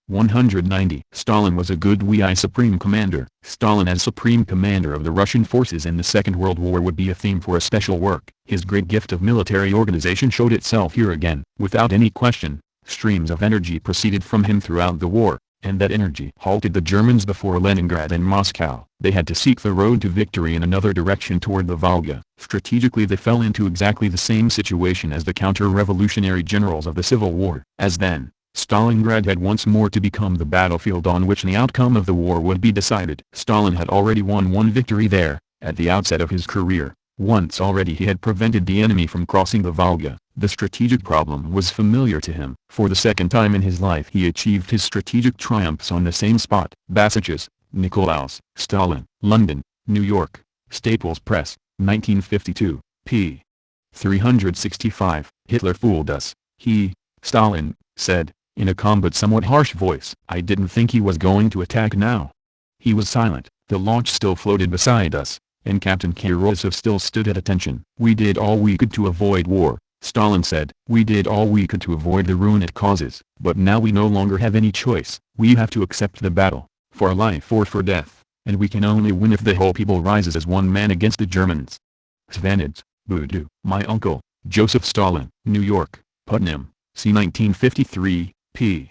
190. Stalin was a good supreme commander. Stalin as supreme commander of the Russian forces in the Second World War would be a theme for a special work. His great gift of military organization showed itself here again. Without any question, streams of energy proceeded from him throughout the war, and that energy halted the Germans before Leningrad and Moscow. They had to seek the road to victory in another direction toward the Volga. Strategically they fell into exactly the same situation as the counter-revolutionary generals of the Civil War. As then, Stalingrad had once more to become the battlefield on which the outcome of the war would be decided. Stalin had already won one victory there, at the outset of his career. Once already he had prevented the enemy from crossing the Volga. The strategic problem was familiar to him. For the second time in his life he achieved his strategic triumphs on the same spot. Basaches, Nicolaus, Stalin, London, New York, Staples Press, 1952, p. 365. Hitler fooled us, he, Stalin, said, in a calm but somewhat harsh voice. I didn't think he was going to attack now. He was silent. The launch still floated beside us, and Captain Kherosov still stood at attention. We did all we could to avoid war, Stalin said. We did all we could to avoid the ruin it causes. But now we no longer have any choice. We have to accept the battle, for life or for death, and we can only win if the whole people rises as one man against the Germans. Svanets, Budu. My uncle, Joseph Stalin. New York, Putnam, c. 1953, p.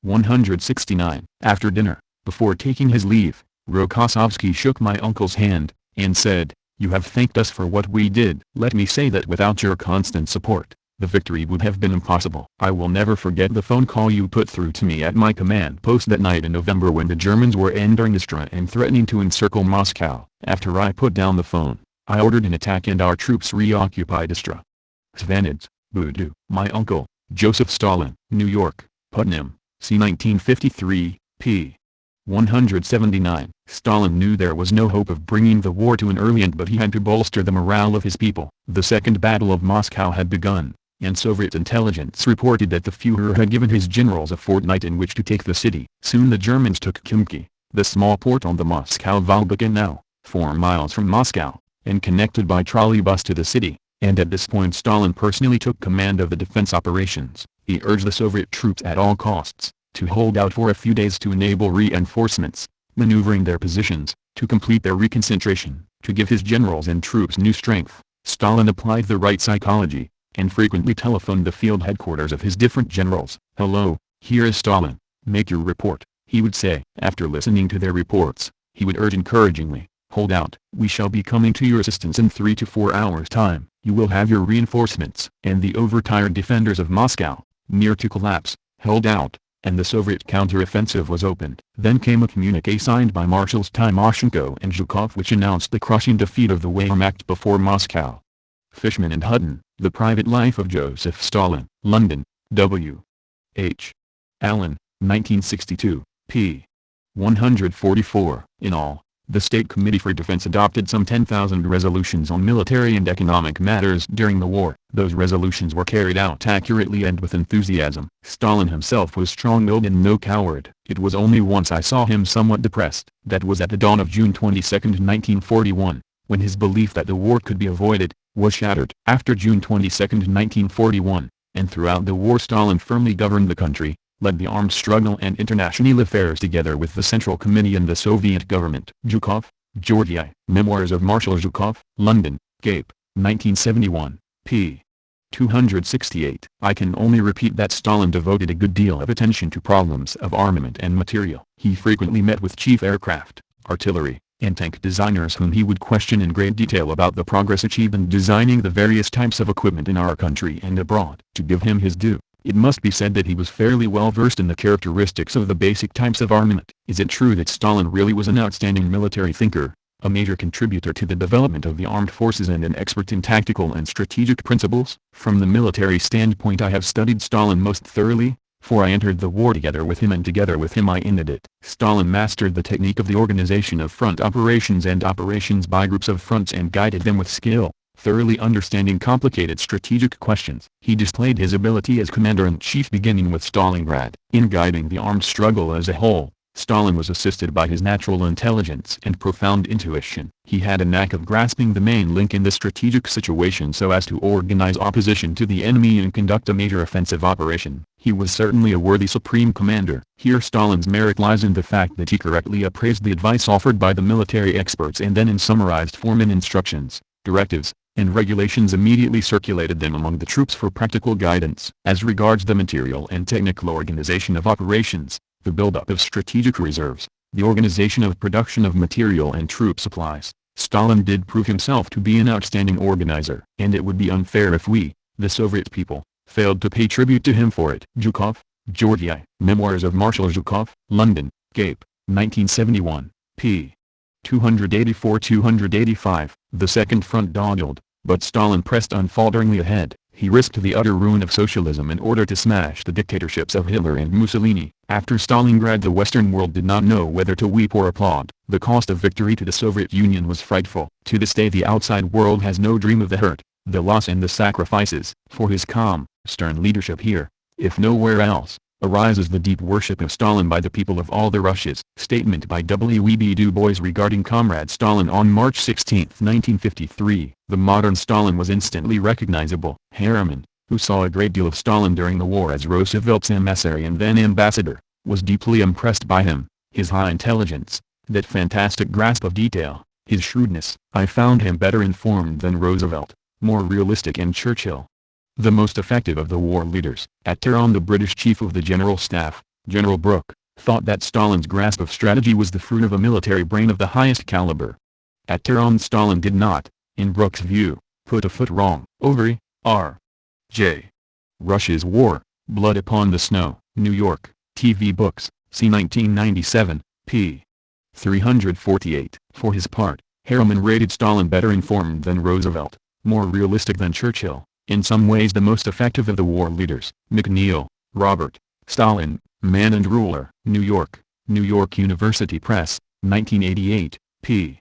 169. After dinner, before taking his leave, Rokossovsky shook my uncle's hand, and said, "You have thanked us for what we did. Let me say that without your constant support, the victory would have been impossible." I will never forget the phone call you put through to me at my command post that night in November when the Germans were entering Istra and threatening to encircle Moscow. After I put down the phone, I ordered an attack and our troops reoccupied Istra. Svanets, Budu. My uncle, Joseph Stalin. New York, Putnam, c. 1953, p. 179. Stalin knew there was no hope of bringing the war to an early end, but he had to bolster the morale of his people. The Second Battle of Moscow had begun, and Soviet intelligence reported that the Führer had given his generals a fortnight in which to take the city. Soon the Germans took Khimki, the small port on the Moscow-Volga Canal, 4 miles from Moscow, and connected by trolleybus to the city, and at this point Stalin personally took command of the defense operations. He urged the Soviet troops at all costs to hold out for a few days to enable reinforcements, maneuvering their positions, to complete their reconcentration, to give his generals and troops new strength. Stalin applied the right psychology, and frequently telephoned the field headquarters of his different generals. "Hello, here is Stalin. Make your report," he would say. After listening to their reports, he would urge encouragingly, "Hold out. We shall be coming to your assistance in 3 to 4 hours' time. You will have your reinforcements." And the overtired defenders of Moscow, near to collapse, held out, and the Soviet counter-offensive was opened. Then came a communique signed by Marshals Timoshenko and Zhukov which announced the crushing defeat of the Wehrmacht before Moscow. Fishman and Hutton, The Private Life of Joseph Stalin. London, W. H. Allen, 1962, p. 144. In all, the State Committee for Defense adopted some 10,000 resolutions on military and economic matters during the war. Those resolutions were carried out accurately and with enthusiasm. Stalin himself was strong-willed and no coward. It was only once I saw him somewhat depressed. That was at the dawn of June 22, 1941, when his belief that the war could be avoided was shattered. After June 22, 1941, and throughout the war Stalin firmly governed the country, led the armed struggle and international affairs together with the Central Committee and the Soviet government. Zhukov, Georgy. Memoirs of Marshal Zhukov. London, Cape, 1971, p. 268. I can only repeat that Stalin devoted a good deal of attention to problems of armament and material. He frequently met with chief aircraft, artillery, and tank designers whom he would question in great detail about the progress achieved in designing the various types of equipment in our country and abroad. To give him his due, It must be said that he was fairly well versed in the characteristics of the basic types of armament. Is it true that Stalin really was an outstanding military thinker, a major contributor to the development of the armed forces and an expert in tactical and strategic principles? From the military standpoint, I have studied Stalin most thoroughly, for I entered the war together with him and together with him I ended it. Stalin mastered the technique of the organization of front operations and operations by groups of fronts and guided them with skill, thoroughly understanding complicated strategic questions. He displayed his ability as commander-in-chief beginning with Stalingrad. In guiding the armed struggle as a whole, Stalin was assisted by his natural intelligence and profound intuition. He had a knack of grasping the main link in the strategic situation so as to organize opposition to the enemy and conduct a major offensive operation. He was certainly a worthy supreme commander. Here Stalin's merit lies in the fact that he correctly appraised the advice offered by the military experts and then in summarized form in instructions, directives, and regulations immediately circulated them among the troops for practical guidance. As regards the material and technical organization of operations, the buildup of strategic reserves, the organization of production of material and troop supplies, Stalin did prove himself to be an outstanding organizer. And it would be unfair if we, the Soviet people, failed to pay tribute to him for it. Zhukov, Georgy. Memoirs of Marshal Zhukov, London, Cape, 1971, p. 284-285. The Second Front dawdled, but Stalin pressed unfalteringly ahead. He risked the utter ruin of socialism in order to smash the dictatorships of Hitler and Mussolini. After Stalingrad, the Western world did not know whether to weep or applaud. The cost of victory to the Soviet Union was frightful. To this day the outside world has no dream of the hurt, the loss and the sacrifices. For his calm, stern leadership here, if nowhere else, arises the deep worship of Stalin by the people of all the Russias. Statement by W.E.B. Du Bois regarding Comrade Stalin on March 16, 1953. The modern Stalin was instantly recognizable. Harriman, who saw a great deal of Stalin during the war as Roosevelt's emissary and then ambassador, was deeply impressed by him, his high intelligence, that fantastic grasp of detail, his shrewdness. I found him better informed than Roosevelt, more realistic and Churchill. The most effective of the war leaders. At Tehran, the British Chief of the General Staff, General Brooke, thought that Stalin's grasp of strategy was the fruit of a military brain of the highest caliber. At Tehran, Stalin did not, in Brooke's view, put a foot wrong. Overy, R. J. Russia's War, Blood Upon the Snow, New York, TV Books, c. 1997, p. 348. For his part, Harriman rated Stalin better informed than Roosevelt, more realistic than Churchill, in some ways the most effective of the war leaders. McNeill, Robert, Stalin, Man and Ruler. New York, New York University Press, 1988, p.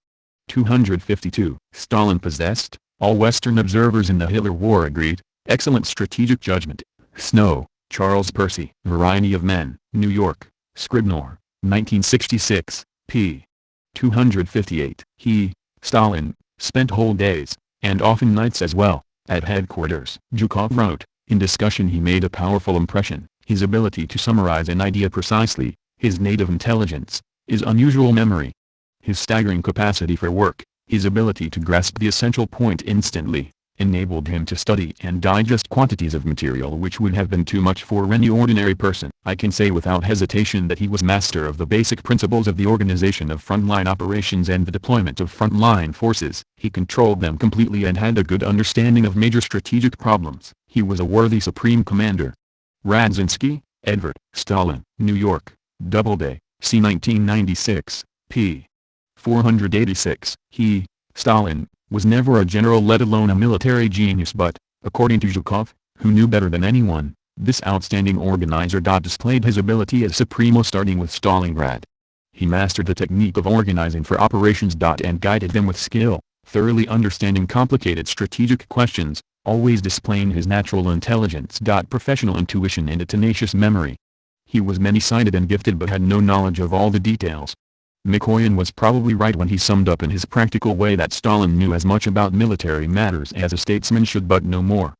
252. Stalin possessed, all Western observers in the Hitler War agreed, excellent strategic judgment. Snow, Charles Percy. Variety of Men. New York, Scribner, 1966, p. 258. He, Stalin, spent whole days, and often nights as well, at headquarters. Zhukov wrote, in discussion he made a powerful impression. His ability to summarize an idea precisely, his native intelligence, his unusual memory, his staggering capacity for work, his ability to grasp the essential point instantly, enabled him to study and digest quantities of material which would have been too much for any ordinary person. I can say without hesitation that he was master of the basic principles of the organization of frontline operations and the deployment of frontline forces. He controlled them completely and had a good understanding of major strategic problems. He was a worthy supreme commander. Radzinski, Edward. Stalin. New York, Doubleday, c. 1996, p. 486. He, Stalin, was never a general let alone a military genius but, according to Zhukov, who knew better than anyone, this outstanding organizer displayed his ability as supremo starting with Stalingrad. He mastered the technique of organizing for operations and guided them with skill, thoroughly understanding complicated strategic questions, always displaying his natural intelligence. Professional intuition and a tenacious memory. He was many-sided and gifted but had no knowledge of all the details. Mikoyan was probably right when he summed up in his practical way that Stalin knew as much about military matters as a statesman should but no more.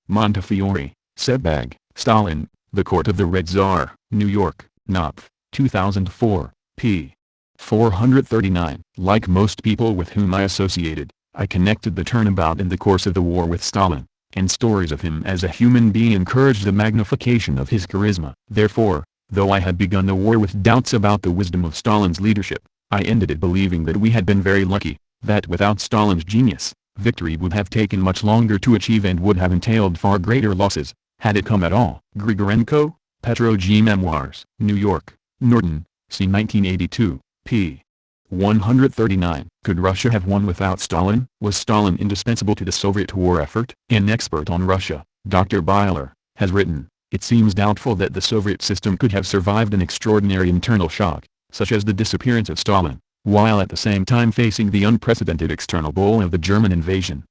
Montefiore, Sebag, Stalin, The Court of the Red Tsar. New York, Knopf, 2004, p. 439. Like most people with whom I associated, I connected the turnabout in the course of the war with Stalin, and stories of him as a human being encouraged the magnification of his charisma. Therefore, though I had begun the war with doubts about the wisdom of Stalin's leadership, I ended it believing that we had been very lucky, that without Stalin's genius, victory would have taken much longer to achieve and would have entailed far greater losses. had it come at all. Grigorenko, Petro G. Memoirs, New York, Norton, c. 1982, p. 139. Could Russia have won without Stalin? Was Stalin indispensable to the Soviet war effort? An expert on Russia, Dr. Byler, has written, "It seems doubtful that the Soviet system could have survived an extraordinary internal shock, such as the disappearance of Stalin, while at the same time facing the unprecedented external blow of the German invasion."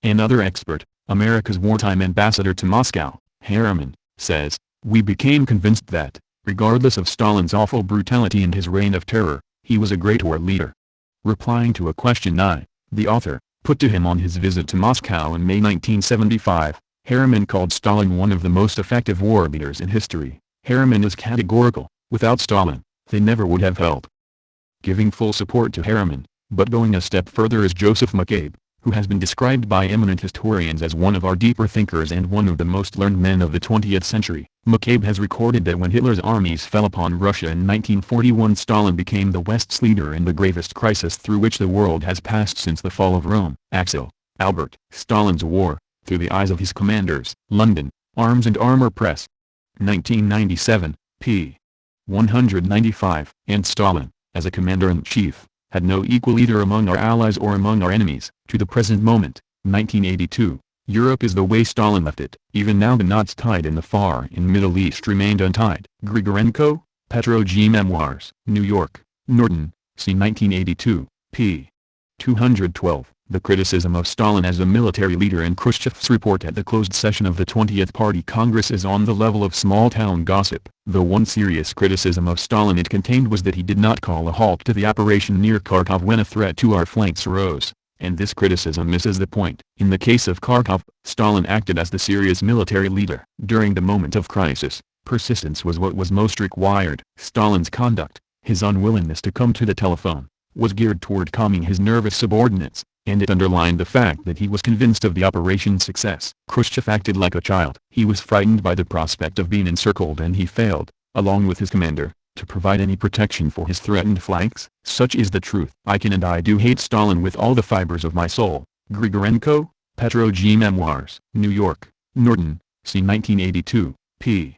Another expert, America's wartime ambassador to Moscow, Harriman, says, "We became convinced that, regardless of Stalin's awful brutality and his reign of terror, he was a great war leader." Replying to a question the author, put to him on his visit to Moscow in May 1975, Harriman called Stalin one of the most effective war leaders in history. Harriman is categorical: without Stalin, they never would have held. Giving full support to Harriman, but going a step further, is Joseph McCabe, who has been described by eminent historians as one of our deeper thinkers and one of the most learned men of the 20th century. McCabe has recorded that when Hitler's armies fell upon Russia in 1941, Stalin became the West's leader in the gravest crisis through which the world has passed since the fall of Rome. Axel, Albert. Stalin's War, Through the Eyes of His Commanders. London, Arms and Armour Press. 1997, p. 195. And Stalin, as a commander-in-chief, had no equal either among our allies or among our enemies. To the present moment, 1982, Europe is the way Stalin left it. Even now the knots tied in the Far and Middle East remained untied. Grigorenko, Petro G. Memoirs, New York, Norton, c. 1982, p. 212. The criticism of Stalin as a military leader in Khrushchev's report at the closed session of the 20th Party Congress is on the level of small-town gossip. The one serious criticism of Stalin it contained was that he did not call a halt to the operation near Kharkov when a threat to our flanks arose, and this criticism misses the point. In the case of Kharkov, Stalin acted as the serious military leader. During the moment of crisis, persistence was what was most required. Stalin's conduct, his unwillingness to come to the telephone, was geared toward calming his nervous subordinates, and it underlined the fact that he was convinced of the operation's success. Khrushchev acted like a child. He was frightened by the prospect of being encircled, and he failed, along with his commander, to provide any protection for his threatened flanks. Such is the truth. I can and I do hate Stalin with all the fibers of my soul. Grigorenko, Petro G. Memoirs, New York, Norton, c. 1982, p.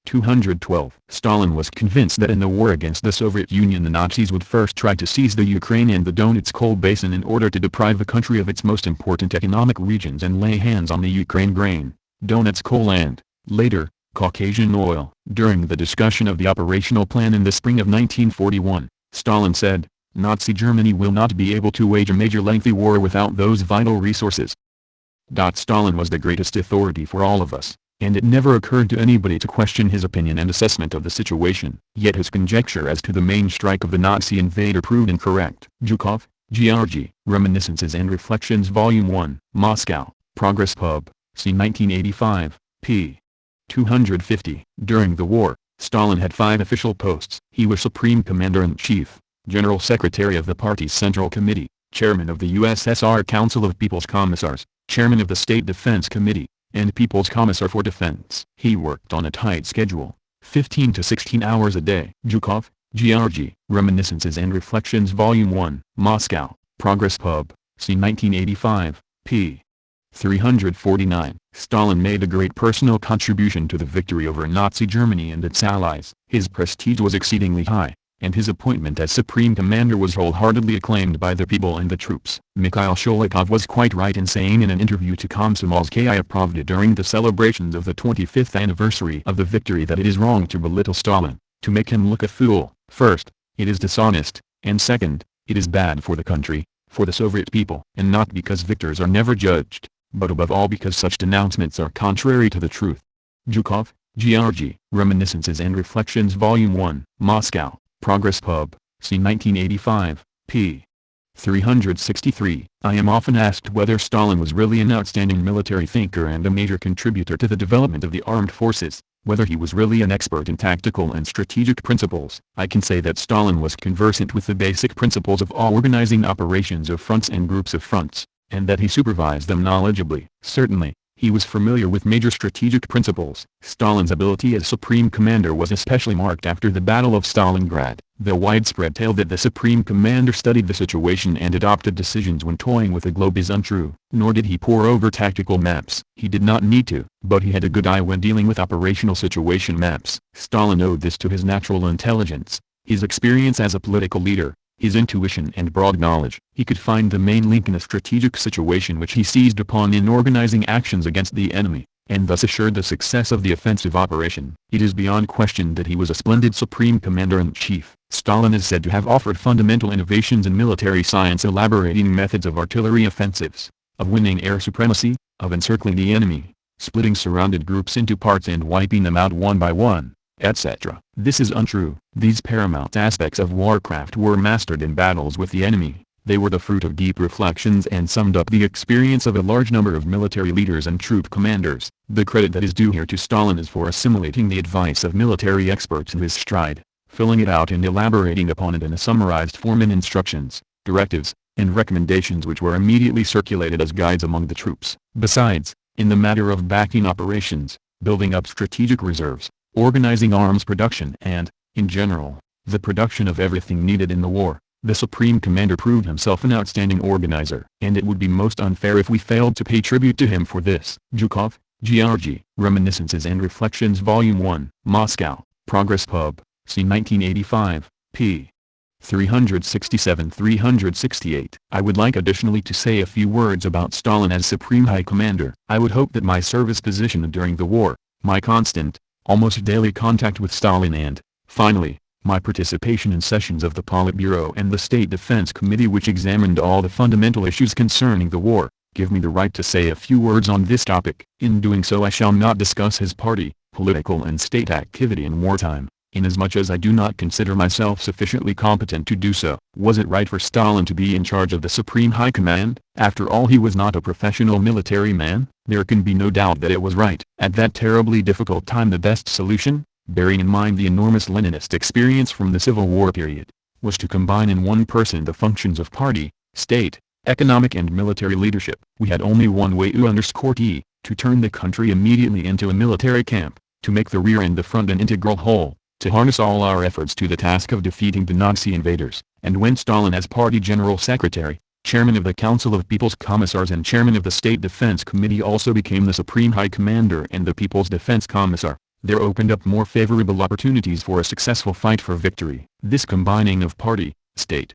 212. Stalin was convinced that in the war against the Soviet Union the Nazis would first try to seize the Ukraine and the Donetsk coal basin in order to deprive the country of its most important economic regions and lay hands on the Ukraine grain, Donetsk coal and, later, Caucasian oil. During the discussion of the operational plan in the spring of 1941, Stalin said, "Nazi Germany will not be able to wage a major lengthy war without those vital resources." Stalin was the greatest authority for all of us, and it never occurred to anybody to question his opinion and assessment of the situation. Yet his conjecture as to the main strike of the Nazi invader proved incorrect. Zhukov, Georgy. Reminiscences and Reflections Volume 1. Moscow, Progress Pub. C. 1985, p. 250. During the war, Stalin had 5 official posts. He was Supreme Commander-in-Chief, General Secretary of the party's Central Committee, Chairman of the USSR Council of People's Commissars, Chairman of the State Defense Committee, and People's Commissar for Defense. He worked on a tight schedule, 15 to 16 hours a day. Zhukov, Georgy. Reminiscences and Reflections Volume 1. Moscow, Progress Pub. C. 1985, p. 349. Stalin made a great personal contribution to the victory over Nazi Germany and its allies. His prestige was exceedingly high, and his appointment as Supreme Commander was wholeheartedly acclaimed by the people and the troops. Mikhail Sholikov was quite right in saying in an interview to Komsomolskaya Pravda during the celebrations of the 25th anniversary of the victory that it is wrong to belittle Stalin, to make him look a fool. First, it is dishonest, and second, it is bad for the country, for the Soviet people. And not because victors are never judged, but above all because such denouncements are contrary to the truth. Zhukov, Georgy. Reminiscences and Reflections Volume 1. Moscow, Progress Pub. C. 1985, p. 363. I am often asked whether Stalin was really an outstanding military thinker and a major contributor to the development of the armed forces, whether he was really an expert in tactical and strategic principles. I can say that Stalin was conversant with the basic principles of all organizing operations of fronts and groups of fronts, and that he supervised them knowledgeably. Certainly, He was familiar with major strategic principles. Stalin's ability as Supreme Commander was especially marked after the Battle of Stalingrad. The widespread tale that the Supreme Commander studied the situation and adopted decisions when toying with the globe is untrue. Nor did he pore over tactical maps. He did not need to, but he had a good eye when dealing with operational situation maps. Stalin owed this to his natural intelligence, his experience as a political leader, his intuition and broad knowledge. He could find the main link in a strategic situation which he seized upon in organizing actions against the enemy, and thus assured the success of the offensive operation. It is beyond question that he was a splendid Supreme Commander-in-Chief. Stalin is said to have offered fundamental innovations in military science, elaborating methods of artillery offensives, of winning air supremacy, of encircling the enemy, splitting surrounded groups into parts and wiping them out one by one, etc. This is untrue. These paramount aspects of warcraft were mastered in battles with the enemy. They were the fruit of deep reflections and summed up the experience of a large number of military leaders and troop commanders. The credit that is due here to Stalin is for assimilating the advice of military experts in his stride, filling it out and elaborating upon it in a summarized form in instructions, directives, and recommendations which were immediately circulated as guides among the troops. Besides, in the matter of backing operations, building up strategic reserves, organizing arms production and, in general, the production of everything needed in the war, the Supreme Commander proved himself an outstanding organizer. And it would be most unfair if we failed to pay tribute to him for this. Zhukov, Georgy, Reminiscences and Reflections Volume 1, Moscow, Progress Pub, c. 1985, p. 367-368. I would like additionally to say a few words about Stalin as Supreme High Commander. I would hope that my service position during the war, my constant, almost daily contact with Stalin and, finally, my participation in sessions of the Politburo and the State Defense Committee which examined all the fundamental issues concerning the war, give me the right to say a few words on this topic. In doing so I shall not discuss his party, political and state activity in wartime, inasmuch as I do not consider myself sufficiently competent to do so. Was it right for Stalin to be in charge of the Supreme High Command? After all, he was not a professional military man. There can be no doubt that it was right. At that terribly difficult time the best solution, bearing in mind the enormous Leninist experience from the Civil War period, was to combine in one person the functions of party, state, economic and military leadership. We had only one way to turn the country immediately into a military camp, to make the rear and the front an integral whole, to harness all our efforts to the task of defeating the Nazi invaders. And when Stalin as Party General Secretary, Chairman of the Council of People's Commissars and Chairman of the State Defense Committee also became the Supreme High Commander and the People's Defense Commissar, there opened up more favorable opportunities for a successful fight for victory. This combining of party, state,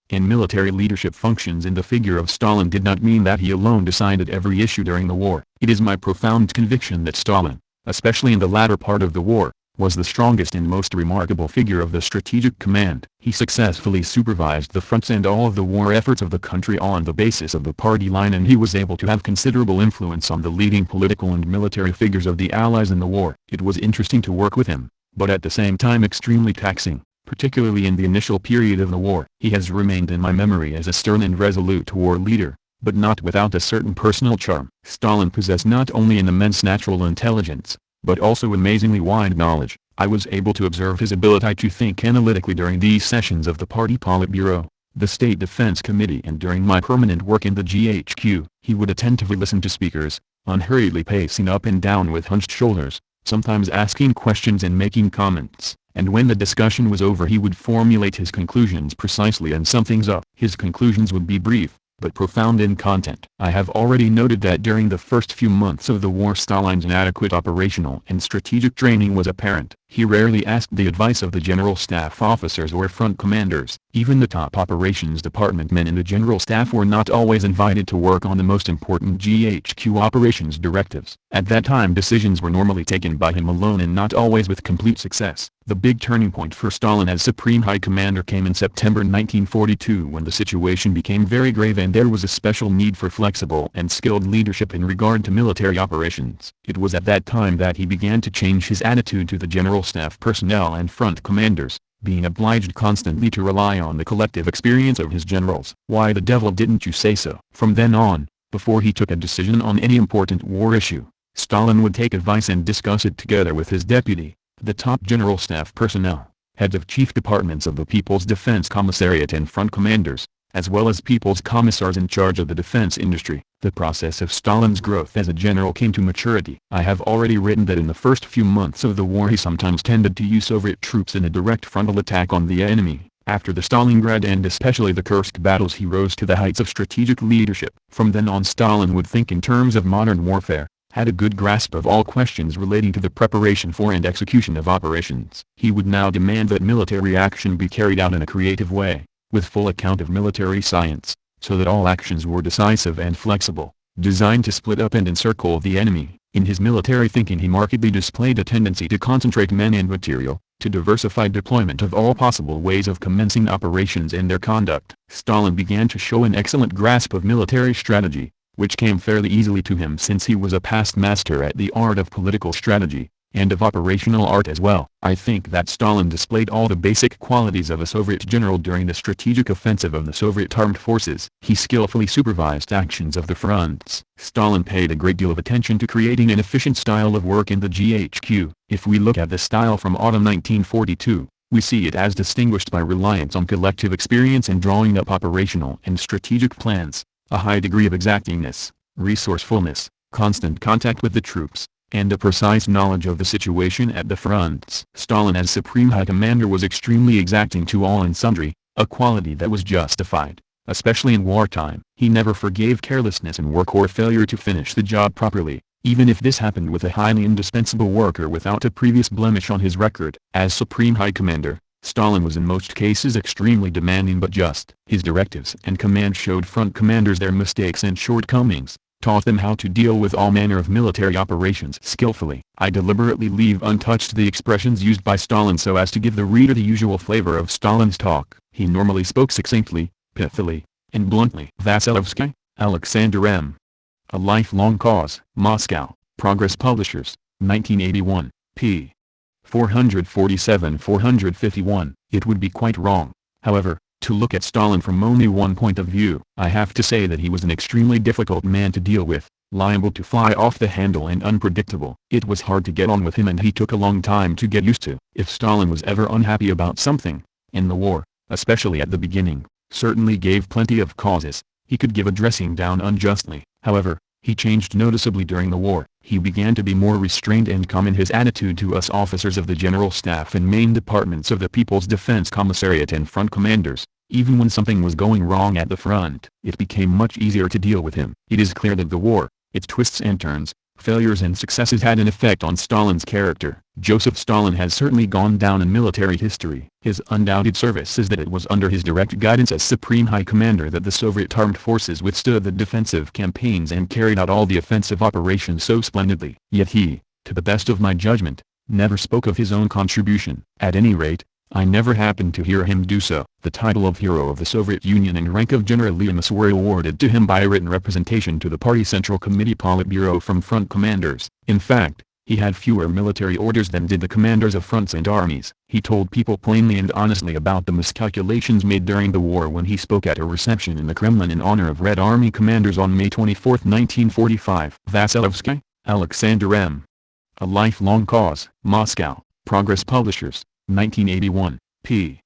and military leadership functions in the figure of Stalin did not mean that he alone decided every issue during the war. It is my profound conviction that Stalin, especially in the latter part of the war, was the strongest and most remarkable figure of the strategic command. He successfully supervised the fronts and all of the war efforts of the country on the basis of the party line, and he was able to have considerable influence on the leading political and military figures of the Allies in the war. It was interesting to work with him, but at the same time extremely taxing, particularly in the initial period of the war. He has remained in my memory as a stern and resolute war leader, but not without a certain personal charm. Stalin possessed not only an immense natural intelligence, but also amazingly wide knowledge. I was able to observe his ability to think analytically during these sessions of the Party Politburo, the State Defense Committee, and during my permanent work in the GHQ. He would attentively listen to speakers, unhurriedly pacing up and down with hunched shoulders, sometimes asking questions and making comments, and when the discussion was over he would formulate his conclusions precisely and sum things up. His conclusions would be brief, but profound in content. I have already noted that during the first few months of the war Stalin's inadequate operational and strategic training was apparent. He rarely asked the advice of the general staff officers or front commanders. Even the top operations department men in the general staff were not always invited to work on the most important GHQ operations directives. At that time decisions were normally taken by him alone and not always with complete success. The big turning point for Stalin as Supreme High Commander came in September 1942 when the situation became very grave and there was a special need for flexible and skilled leadership in regard to military operations. It was at that time that he began to change his attitude to the general staff personnel and front commanders, being obliged constantly to rely on the collective experience of his generals. Why the devil didn't you say so? From then on, before he took a decision on any important war issue, Stalin would take advice and discuss it together with his deputy, the top general staff personnel, heads of chief departments of the People's Defense Commissariat and front commanders, as well as People's Commissars in charge of the defense industry. The process of Stalin's growth as a general came to maturity. I have already written that in the first few months of the war he sometimes tended to use Soviet troops in a direct frontal attack on the enemy. After the Stalingrad and especially the Kursk battles he rose to the heights of strategic leadership. From then on Stalin would think in terms of modern warfare, had a good grasp of all questions relating to the preparation for and execution of operations. He would now demand that military action be carried out in a creative way, with full account of military science, so that all actions were decisive and flexible, designed to split up and encircle the enemy. In his military thinking he markedly displayed a tendency to concentrate men and material, to diversify deployment of all possible ways of commencing operations and their conduct. Stalin began to show an excellent grasp of military strategy, which came fairly easily to him since he was a past master at the art of political strategy, and of operational art as well. I think that Stalin displayed all the basic qualities of a Soviet general during the strategic offensive of the Soviet armed forces. He skillfully supervised actions of the fronts. Stalin paid a great deal of attention to creating an efficient style of work in the GHQ. If we look at the style from autumn 1942, we see it as distinguished by reliance on collective experience in drawing up operational and strategic plans, a high degree of exactingness, resourcefulness, constant contact with the troops, and a precise knowledge of the situation at the fronts. Stalin as Supreme High Commander was extremely exacting to all and sundry, a quality that was justified, especially in wartime. He never forgave carelessness in work or failure to finish the job properly, even if this happened with a highly indispensable worker without a previous blemish on his record. As Supreme High Commander, Stalin was in most cases extremely demanding but just. His directives and command showed front commanders their mistakes and shortcomings, taught them how to deal with all manner of military operations skillfully. I deliberately leave untouched the expressions used by Stalin so as to give the reader the usual flavor of Stalin's talk. He normally spoke succinctly, pithily, and bluntly. Vasilevsky, Alexander M. A Lifelong Cause. Moscow, Progress Publishers, 1981, p. 447-451. It would be quite wrong, however, to look at Stalin from only one point of view. I have to say that he was an extremely difficult man to deal with, liable to fly off the handle and unpredictable. It was hard to get on with him and he took a long time to get used to. If Stalin was ever unhappy about something, in the war, especially at the beginning, certainly gave plenty of causes. He could give a dressing down unjustly. However, he changed noticeably during the war. He began to be more restrained and calm in his attitude to us officers of the General Staff and main departments of the People's Defense Commissariat and front commanders. Even when something was going wrong at the front, it became much easier to deal with him. It is clear that the war, its twists and turns, failures and successes had an effect on Stalin's character. Joseph Stalin has certainly gone down in military history. His undoubted service is that it was under his direct guidance as Supreme High Commander that the Soviet armed forces withstood the defensive campaigns and carried out all the offensive operations so splendidly. Yet he, to the best of my judgment, never spoke of his own contribution. At any rate, I never happened to hear him do so. The title of Hero of the Soviet Union and rank of General Lemus were awarded to him by a written representation to the Party Central Committee Politburo from front commanders. In fact, he had fewer military orders than did the commanders of fronts and armies. He told people plainly and honestly about the miscalculations made during the war when he spoke at a reception in the Kremlin in honor of Red Army commanders on May 24, 1945. Vasilevsky, Alexander M. A Lifelong Cause. Moscow, Progress Publishers, 1981, p.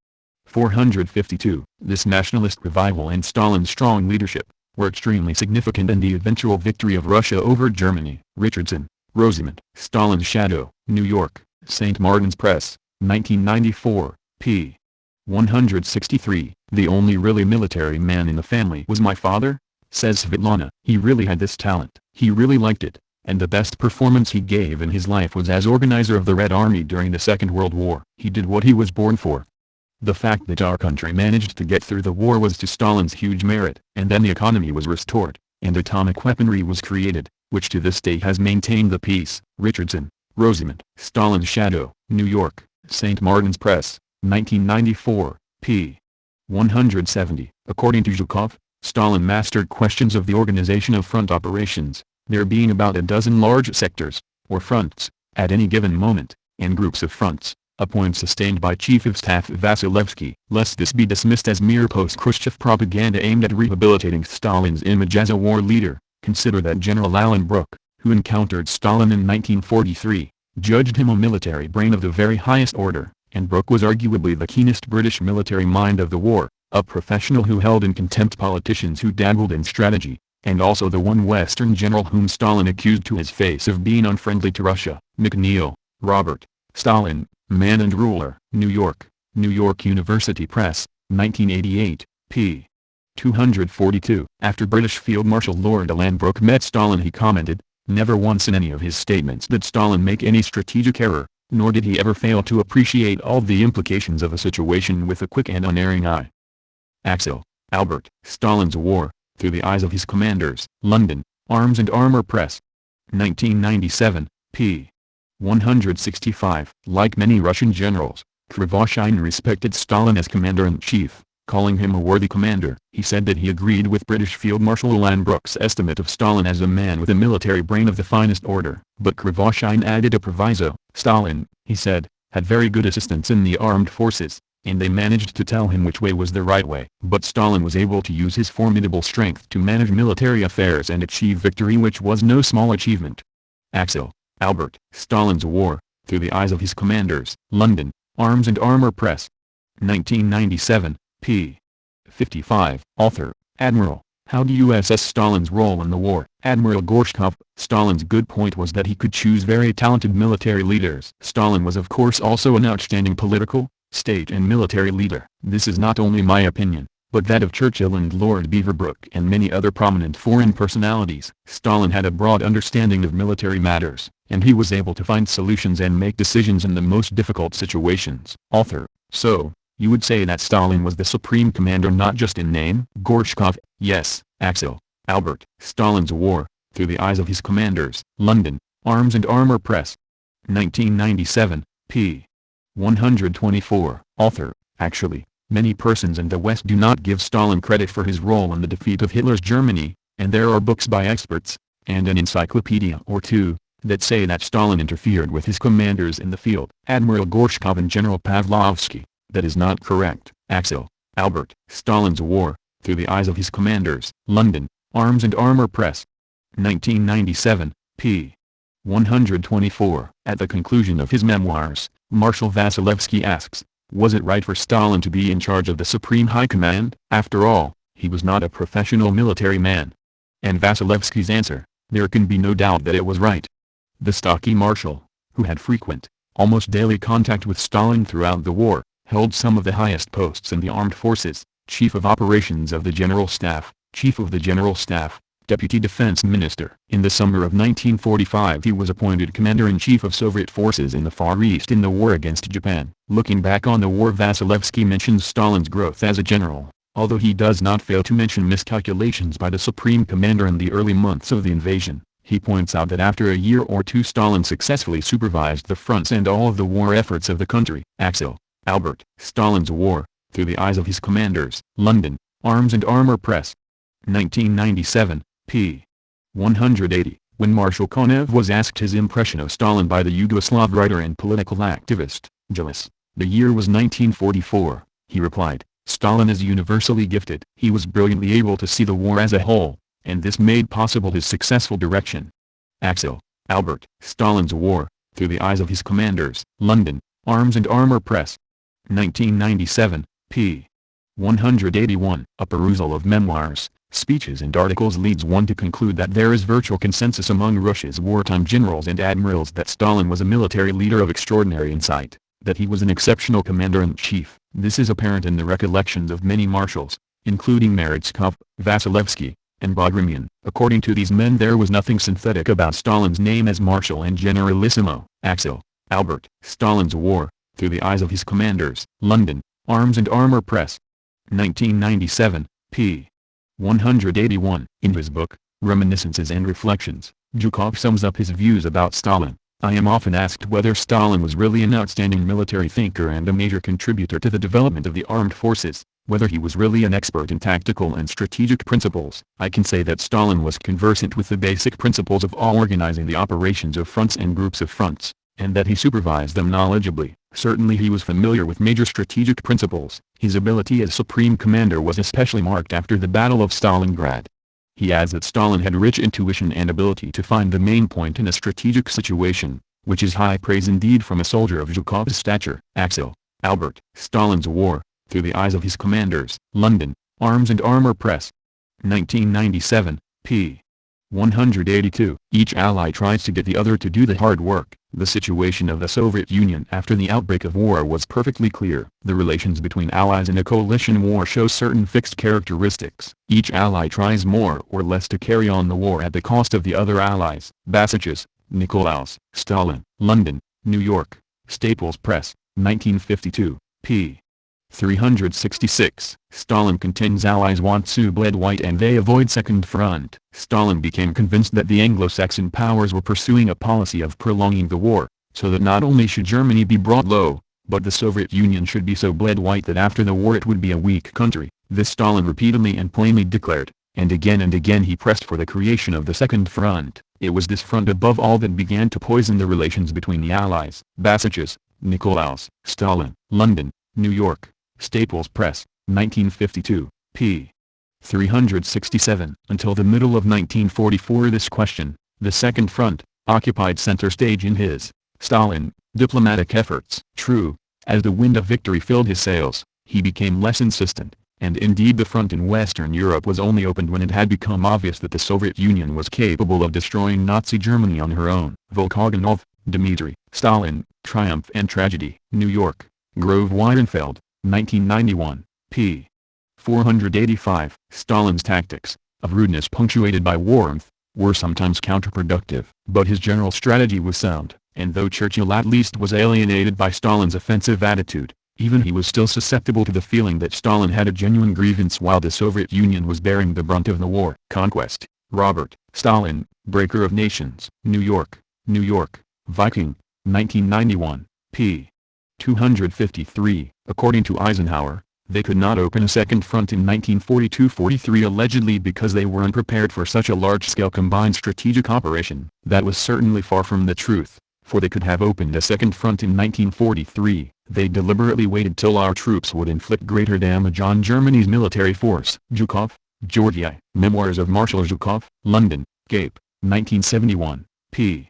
452. This nationalist revival and Stalin's strong leadership were extremely significant in the eventual victory of Russia over Germany. Richardson, Rosamond. Stalin's Shadow. New York, St. Martin's Press, 1994, p. 163. The only really military man in the family was my father, says Svetlana. He really had this talent. He really liked it. And the best performance he gave in his life was as organizer of the Red Army during the Second World War. He did what he was born for. The fact that our country managed to get through the war was to Stalin's huge merit. And then the economy was restored, and atomic weaponry was created, which to this day has maintained the peace. Richardson, Rosamond. Stalin's Shadow. New York, St. Martin's Press, 1994, p. 170. According to Zhukov, Stalin mastered questions of the organization of front operations, there being about a dozen large sectors, or fronts, at any given moment, and groups of fronts, a point sustained by Chief of Staff Vasilevsky. Lest this be dismissed as mere post-Khrushchev propaganda aimed at rehabilitating Stalin's image as a war leader, consider that General Alan Brooke, who encountered Stalin in 1943, judged him a military brain of the very highest order, and Brooke was arguably the keenest British military mind of the war, a professional who held in contempt politicians who dabbled in strategy, and also the one Western general whom Stalin accused to his face of being unfriendly to Russia. McNeill, Robert. Stalin, Man and Ruler. New York, New York University Press, 1988, p. 242. After British Field Marshal Lord Ellenbrook met Stalin, he commented, "Never once in any of his statements did Stalin make any strategic error, nor did he ever fail to appreciate all the implications of a situation with a quick and unerring eye." Axel, Albert. Stalin's War, Through the Eyes of His Commanders. London, Arms and Armour Press. 1997, p. 165. Like many Russian generals, Krivoshein respected Stalin as commander-in-chief, calling him a worthy commander. He said that he agreed with British Field Marshal Ellenbrook's estimate of Stalin as a man with a military brain of the finest order. But Krivoshein added a proviso. Stalin, he said, had very good assistants in the armed forces, and they managed to tell him which way was the right way. But Stalin was able to use his formidable strength to manage military affairs and achieve victory, which was no small achievement. Axel, Albert. Stalin's War, Through the Eyes of His Commanders. London, Arms and Armour Press. 1997, p. 55. Author, Admiral. How do you assess Stalin's role in the war? Admiral Gorshkov. Stalin's good point was that he could choose very talented military leaders. Stalin was of course also an outstanding political, state and military leader. This is not only my opinion, but that of Churchill and Lord Beaverbrook and many other prominent foreign personalities. Stalin had a broad understanding of military matters, and he was able to find solutions and make decisions in the most difficult situations. Author. So, you would say that Stalin was the supreme commander not just in name? Gorshkov. Yes. Axel, Albert. Stalin's War, Through the Eyes of His Commanders. London, Arms and Armour Press. 1997, p. 124. Author. Actually, many persons in the West do not give Stalin credit for his role in the defeat of Hitler's Germany, and there are books by experts, and an encyclopedia or two, that say that Stalin interfered with his commanders in the field. Admiral Gorshkov and General Pavlovsky. That is not correct. Axel, Albert. Stalin's War, Through the Eyes of His Commanders. London, Arms and Armour Press. 1997, p. 124. At the conclusion of his memoirs, Marshal Vasilevsky asks, was it right for Stalin to be in charge of the Supreme High Command? After all, he was not a professional military man. And Vasilevsky's answer, there can be no doubt that it was right. The stocky marshal, who had frequent, almost daily contact with Stalin throughout the war, held some of the highest posts in the armed forces: Chief of Operations of the General Staff, Chief of the General Staff, Deputy Defense Minister. In the summer of 1945 he was appointed Commander-in-Chief of Soviet forces in the Far East in the war against Japan. Looking back on the war, Vasilevsky mentions Stalin's growth as a general, although he does not fail to mention miscalculations by the Supreme Commander in the early months of the invasion. He points out that after a year or two Stalin successfully supervised the fronts and all of the war efforts of the country. Axel, Albert. Stalin's War, Through the Eyes of His Commanders. London, Arms and Armour Press. 1997, p. 180. When Marshal Konev was asked his impression of Stalin by the Yugoslav writer and political activist, Julius, the year was 1944, he replied, Stalin is universally gifted. He was brilliantly able to see the war as a whole, and this made possible his successful direction. Axel, Albert. Stalin's War, Through the Eyes of His Commanders. London, Arms and Armour Press. 1997, p. 181. A perusal of memoirs, speeches and articles leads one to conclude that there is virtual consensus among Russia's wartime generals and admirals that Stalin was a military leader of extraordinary insight, that he was an exceptional commander-in-chief. This is apparent in the recollections of many marshals, including Meretskov, Vasilevsky, and Bagramian. According to these men, there was nothing synthetic about Stalin's name as Marshal and Generalissimo. Axel, Albert. Stalin's War, Through the Eyes of His Commanders. London, Arms and Armour Press. 1997, p. 181. In his book, Reminiscences and Reflections, Zhukov sums up his views about Stalin. I am often asked whether Stalin was really an outstanding military thinker and a major contributor to the development of the armed forces, whether he was really an expert in tactical and strategic principles. I can say that Stalin was conversant with the basic principles of all organizing the operations of fronts and groups of fronts, and that he supervised them knowledgeably. Certainly he was familiar with major strategic principles. His ability as supreme commander was especially marked after the Battle of Stalingrad. He adds that Stalin had rich intuition and ability to find the main point in a strategic situation, which is high praise indeed from a soldier of Zhukov's stature. Axel, Albert. Stalin's War, Through the Eyes of His Commanders. London, Arms and Armour Press. 1997, p. 182. Each ally tries to get the other to do the hard work. The situation of the Soviet Union after the outbreak of war was perfectly clear. The relations between allies in a coalition war show certain fixed characteristics. Each ally tries more or less to carry on the war at the cost of the other allies. Passages, Nicolaus, Stalin, London, New York, Staples Press, 1952, p. 366. Stalin contends allies want to bleed white and they avoid second front. Stalin became convinced that the Anglo-Saxon powers were pursuing a policy of prolonging the war, so that not only should Germany be brought low, but the Soviet Union should be so bled white that after the war it would be a weak country. This Stalin repeatedly and plainly declared, and again he pressed for the creation of the second front. It was this front above all that began to poison the relations between the allies. Passages, Nicolaus, Stalin, London, New York, Staples Press, 1952, p. 367. Until the middle of 1944 this question, the Second Front, occupied center stage in his, Stalin, diplomatic efforts. True, as the wind of victory filled his sails, he became less insistent, and indeed the front in Western Europe was only opened when it had become obvious that the Soviet Union was capable of destroying Nazi Germany on her own. Volkogonov, Dmitry, Stalin, Triumph and Tragedy. New York, Grove Weidenfeld, 1991, p. 485. Stalin's tactics, of rudeness punctuated by warmth, were sometimes counterproductive. But his general strategy was sound, and though Churchill at least was alienated by Stalin's offensive attitude, even he was still susceptible to the feeling that Stalin had a genuine grievance while the Soviet Union was bearing the brunt of the war. Conquest, Robert, Stalin, Breaker of Nations. New York, Viking, 1991, p. 253. According to Eisenhower, they could not open a second front in 1942-43 allegedly because they were unprepared for such a large-scale combined strategic operation. That was certainly far from the truth, for they could have opened a second front in 1943. They deliberately waited till our troops would inflict greater damage on Germany's military force. Zhukov, Georgy, Memoirs of Marshal Zhukov, London, Cape, 1971, p.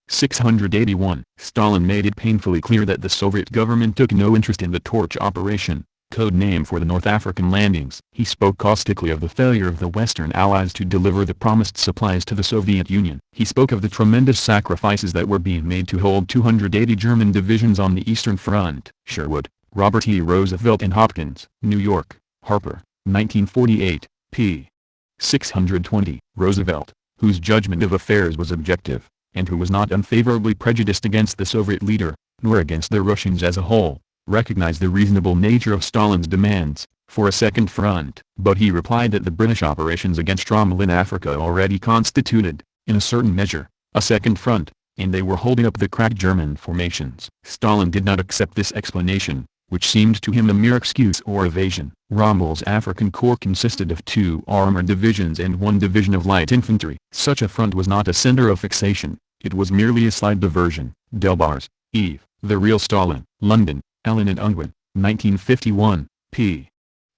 681. Stalin made it painfully clear that the Soviet government took no interest in the Torch operation, code name for the North African landings. He spoke caustically of the failure of the Western Allies to deliver the promised supplies to the Soviet Union. He spoke of the tremendous sacrifices that were being made to hold 280 German divisions on the Eastern Front. Sherwood, Robert E. Roosevelt and Hopkins. New York, Harper, 1948, p. 620. Roosevelt, whose judgment of affairs was objective, and who was not unfavorably prejudiced against the Soviet leader, nor against the Russians as a whole, recognized the reasonable nature of Stalin's demands for a second front. But he replied that the British operations against Rommel in Africa already constituted, in a certain measure, a second front, and they were holding up the cracked German formations. Stalin did not accept this explanation, which seemed to him a mere excuse or evasion. Rommel's African Corps consisted of 2 armored divisions and 1 division of light infantry. Such a front was not a center of fixation. It was merely a slight diversion. Delbars, Eve, The Real Stalin. London, Allen and Unwin, 1951, p.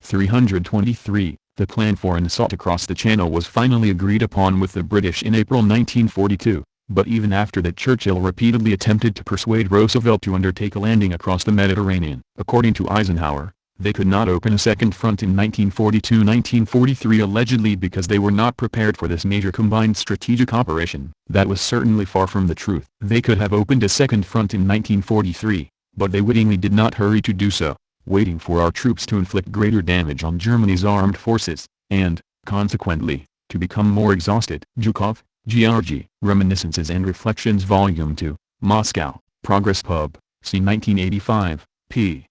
323. The plan for an assault across the Channel was finally agreed upon with the British in April 1942, but even after that Churchill repeatedly attempted to persuade Roosevelt to undertake a landing across the Mediterranean. According to Eisenhower, they could not open a second front in 1942-1943 allegedly because they were not prepared for this major combined strategic operation. That was certainly far from the truth. They could have opened a second front in 1943, but they wittingly did not hurry to do so, waiting for our troops to inflict greater damage on Germany's armed forces, and, consequently, to become more exhausted. Zhukov, Georgy, Reminiscences and Reflections Volume 2, Moscow, Progress Pub, c. 1985, p.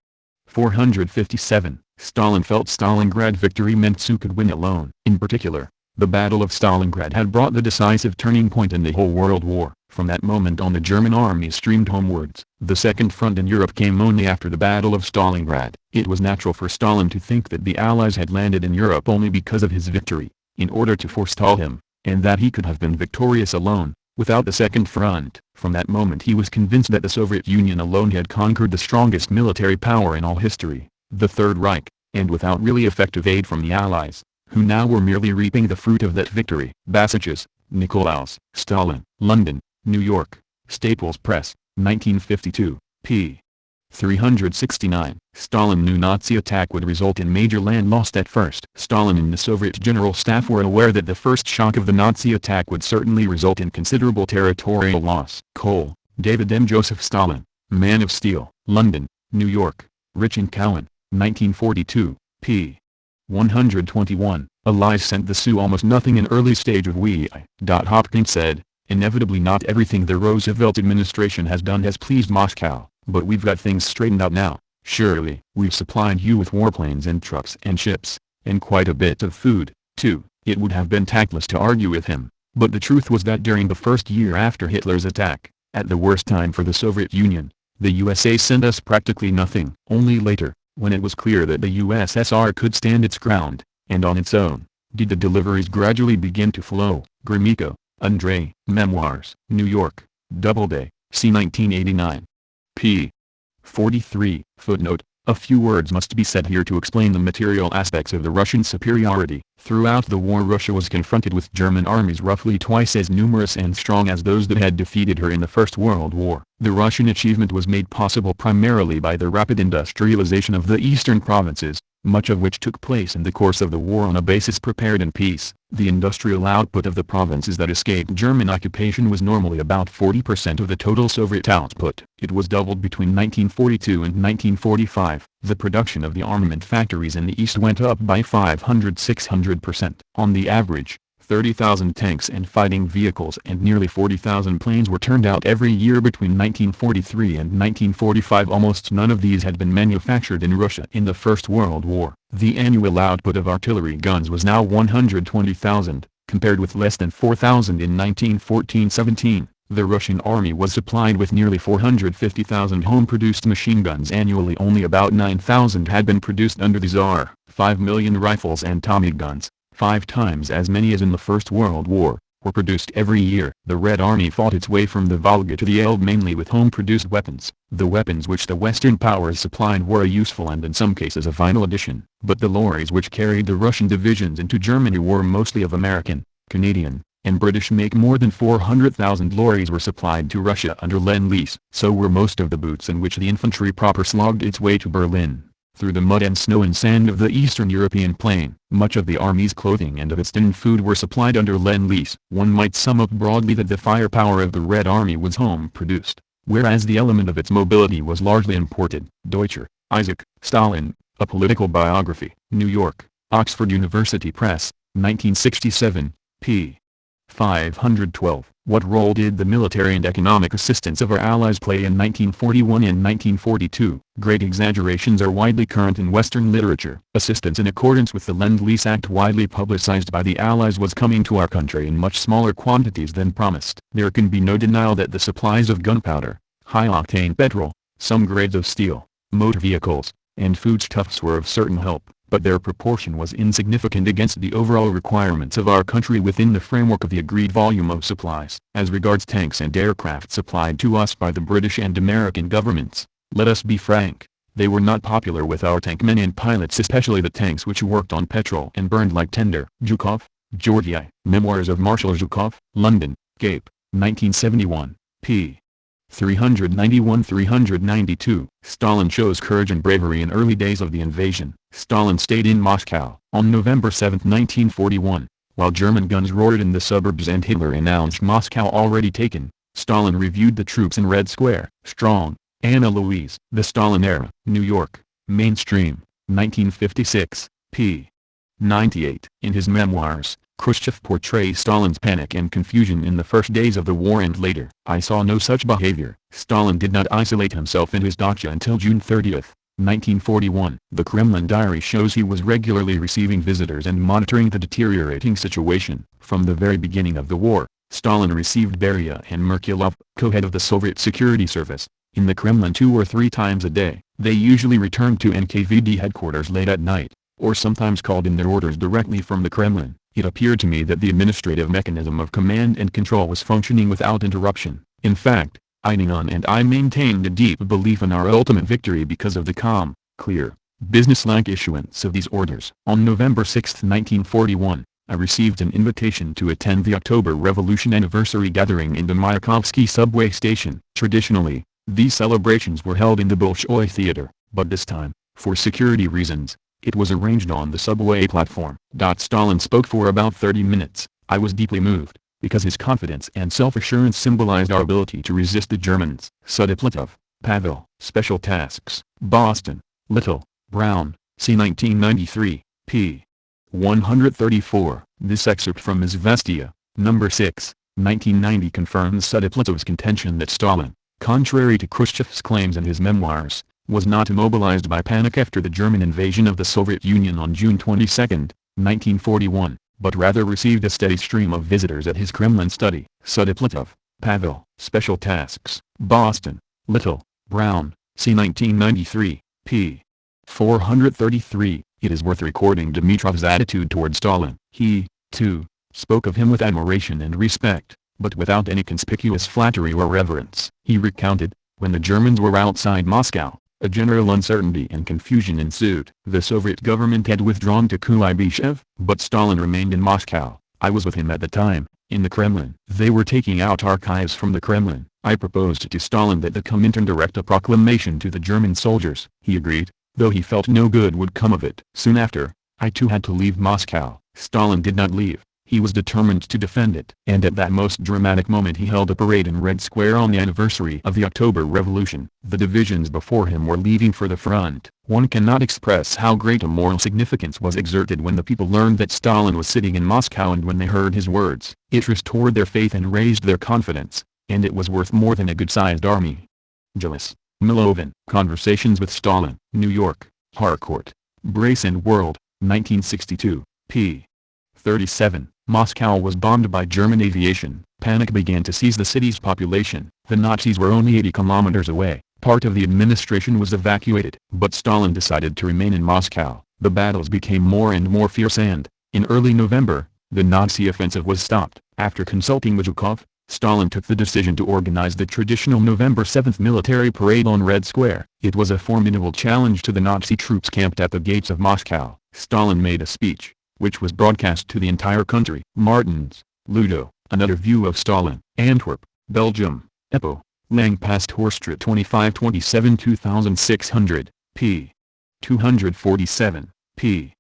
457. Stalin felt Stalingrad victory meant Su could win alone. In particular, the Battle of Stalingrad had brought the decisive turning point in the whole World War. From that moment on the German army streamed homewards. The second front in Europe came only after the Battle of Stalingrad. It was natural for Stalin to think that the Allies had landed in Europe only because of his victory, in order to forestall him, and that he could have been victorious alone, without the second front. From that moment he was convinced that the Soviet Union alone had conquered the strongest military power in all history, the Third Reich, and without really effective aid from the Allies, who now were merely reaping the fruit of that victory. Passages, Nicolaus, Stalin, London, New York, Staples Press, 1952, p. 369. Stalin knew Nazi attack would result in major land loss at first. Stalin and the Soviet General Staff were aware that the first shock of the Nazi attack would certainly result in considerable territorial loss. Cole, David M. Joseph Stalin, Man of Steel, London, New York, Rich and Cowan, 1942, p. 121. Allies sent the Sioux almost nothing in early stage of WEI. Hopkins said, inevitably not everything the Roosevelt administration has done has pleased Moscow, but we've got things straightened out now. Surely, we've supplied you with warplanes and trucks and ships, and quite a bit of food, too. It would have been tactless to argue with him, but the truth was that during the first year after Hitler's attack, at the worst time for the Soviet Union, the USA sent us practically nothing. Only later, when it was clear that the USSR could stand its ground, and on its own, did the deliveries gradually begin to flow. Gromyko, Andrei, Memoirs, New York, Doubleday, c. 1989. p. 43. Footnote: a few words must be said here to explain the material aspects of the Russian superiority. Throughout the war, Russia was confronted with German armies roughly twice as numerous and strong as those that had defeated her in the First World War. The Russian achievement was made possible primarily by the rapid industrialization of the eastern provinces, much of which took place in the course of the war on a basis prepared in peace. The industrial output of the provinces that escaped German occupation was normally about 40% of the total Soviet output. It was doubled between 1942 and 1945. The production of the armament factories in the East went up by 500–600%. On the average, 30,000 tanks and fighting vehicles and nearly 40,000 planes were turned out every year between 1943 and 1945. Almost none of these had been manufactured in Russia. In the First World War, the annual output of artillery guns was now 120,000, compared with less than 4,000 in 1914–17. The Russian army was supplied with nearly 450,000 home-produced machine guns annually. Only about 9,000 had been produced under the Tsar. 5 million rifles and Tommy guns, 5 times as many as in the First World War, were produced every year. The Red Army fought its way from the Volga to the Elbe mainly with home-produced weapons. The weapons which the Western powers supplied were a useful and in some cases a vital addition. But the lorries which carried the Russian divisions into Germany were mostly of American, Canadian, and British make. More than 400,000 lorries were supplied to Russia under Lend-Lease. So were most of the boots in which the infantry proper slogged its way to Berlin, through the mud and snow and sand of the Eastern European plain. Much of the army's clothing and of its tinned food were supplied under Lend-Lease. One might sum up broadly that the firepower of the Red Army was home-produced, whereas the element of its mobility was largely imported. Deutscher, Isaac, Stalin, A Political Biography, New York, Oxford University Press, 1967, p. 512. What role did the military and economic assistance of our allies play in 1941 and 1942? Great exaggerations are widely current in Western literature. Assistance in accordance with the Lend-Lease Act, widely publicized by the Allies, was coming to our country in much smaller quantities than promised. There can be no denial that the supplies of gunpowder, high-octane petrol, some grades of steel, motor vehicles, and foodstuffs were of certain help, but their proportion was insignificant against the overall requirements of our country within the framework of the agreed volume of supplies. As regards tanks and aircraft supplied to us by the British and American governments, let us be frank, they were not popular with our tankmen and pilots, especially the tanks which worked on petrol and burned like tinder. Zhukov, Georgy, Memoirs of Marshal Zhukov, London, Cape, 1971, p. 391–392. Stalin shows courage and bravery in early days of the invasion. Stalin stayed in Moscow. On November 7, 1941, while German guns roared in the suburbs and Hitler announced Moscow already taken, Stalin reviewed the troops in Red Square. Strong, Anna Louise. The Stalin Era. New York, Mainstream, 1956, p. 98. In his memoirs, Khrushchev portrays Stalin's panic and confusion in the first days of the war and later. I saw no such behavior. Stalin did not isolate himself in his dacha until June 30, 1941. The Kremlin diary shows he was regularly receiving visitors and monitoring the deteriorating situation. From the very beginning of the war, Stalin received Beria and Merkulov, co-head of the Soviet Security Service, in the Kremlin 2 or 3 times a day. They usually returned to NKVD headquarters late at night, or sometimes called in their orders directly from the Kremlin. It appeared to me that the administrative mechanism of command and control was functioning without interruption. In fact, Eidinger and I maintained a deep belief in our ultimate victory because of the calm, clear, businesslike issuance of these orders. On November 6, 1941, I received an invitation to attend the October Revolution anniversary gathering in the Mayakovsky subway station. Traditionally, These celebrations were held in the Bolshoi Theater, but this time, for security reasons, it was arranged on the subway platform. Stalin spoke for about 30 minutes. I was deeply moved, because his confidence and self-assurance symbolized our ability to resist the Germans. Sudiplatov, Pavel. Special Tasks, Boston, Little, Brown, C. 1993, p. 134. This excerpt from Izvestia, No. 6, 1990 confirms Sudiplatov's contention that Stalin, contrary to Khrushchev's claims in his memoirs, was not immobilized by panic after the German invasion of the Soviet Union on June 22, 1941, but rather received a steady stream of visitors at his Kremlin study. Sudiplatov, Pavel. Special Tasks, Boston, Little, Brown, C. 1993, p. 433. It is worth recording Dimitrov's attitude toward Stalin. He, too, spoke of him with admiration and respect, but without any conspicuous flattery or reverence. He recounted, when the Germans were outside Moscow, a general uncertainty and confusion ensued. The Soviet government had withdrawn to Kuibyshev, but Stalin remained in Moscow. I was with him at the time, in the Kremlin. They were taking out archives from the Kremlin. I proposed to Stalin that the Comintern direct a proclamation to the German soldiers. He agreed, though he felt no good would come of it. Soon after, I too had to leave Moscow. Stalin did not leave. He was determined to defend it. And at that most dramatic moment he held a parade in Red Square on the anniversary of the October Revolution. The divisions before him were leaving for the front. One cannot express how great a moral significance was exerted when the people learned that Stalin was sitting in Moscow, and when they heard his words. It restored their faith and raised their confidence, and it was worth more than a good-sized army. Gillis, Milovin. Conversations with Stalin. New York, Harcourt, Brace and World, 1962, p. 37. Moscow was bombed by German aviation. Panic began to seize the city's population. The Nazis were only 80 kilometers away. Part of the administration was evacuated, but Stalin decided to remain in Moscow. The battles became more and more fierce, and, in early November, the Nazi offensive was stopped. After consulting with Zhukov, Stalin took the decision to organize the traditional November 7th military parade on Red Square. It was a formidable challenge to the Nazi troops camped at the gates of Moscow. Stalin made a speech, which was broadcast to the entire country. Martins, Ludo, Another View of Stalin. Antwerp, Belgium, Epo, Lang Pastorstraat 2527 2600, p. 247, p.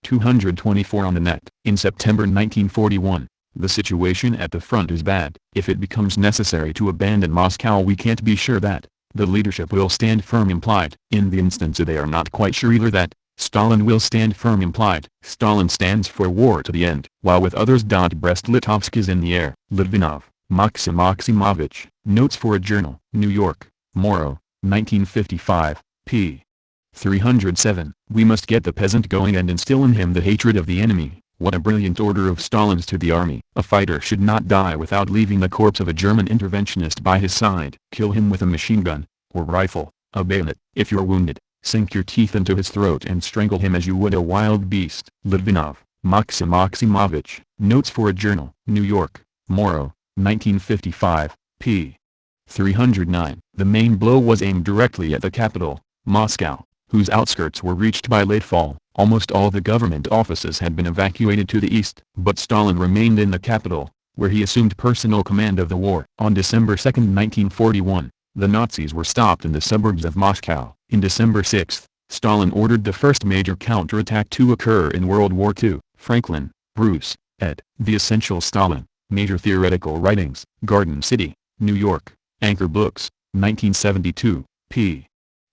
224 on the net. In September 1941, the situation at the front is bad. If it becomes necessary to abandon Moscow, we can't be sure that the leadership will stand firm. Implied. In the instance they are not quite sure either that Stalin will stand firm. Implied. Stalin stands for war to the end, while with others. Brest-Litovsk is in the air. Litvinov, Maxim Maximovich. Notes for a Journal. New York, Morrow, 1955, p. 307. We must get the peasant going and instill in him the hatred of the enemy. What a brilliant order of Stalin's to the army. A fighter should not die without leaving the corpse of a German interventionist by his side. Kill him with a machine gun, or rifle, a bayonet. If you're wounded, sink your teeth into his throat and strangle him as you would a wild beast. Litvinov, Maxim Maximovich. Notes for a Journal. New York, Morrow, 1955, p. 309. The main blow was aimed directly at the capital, Moscow, whose outskirts were reached by late fall. Almost all the government offices had been evacuated to the east, but Stalin remained in the capital, where he assumed personal command of the war. On December 2, 1941, the Nazis were stopped in the suburbs of Moscow. In December 6, Stalin ordered the first major counterattack to occur in World War II. Franklin, Bruce, ed. The Essential Stalin, Major Theoretical Writings. Garden City, New York, Anchor Books, 1972, p.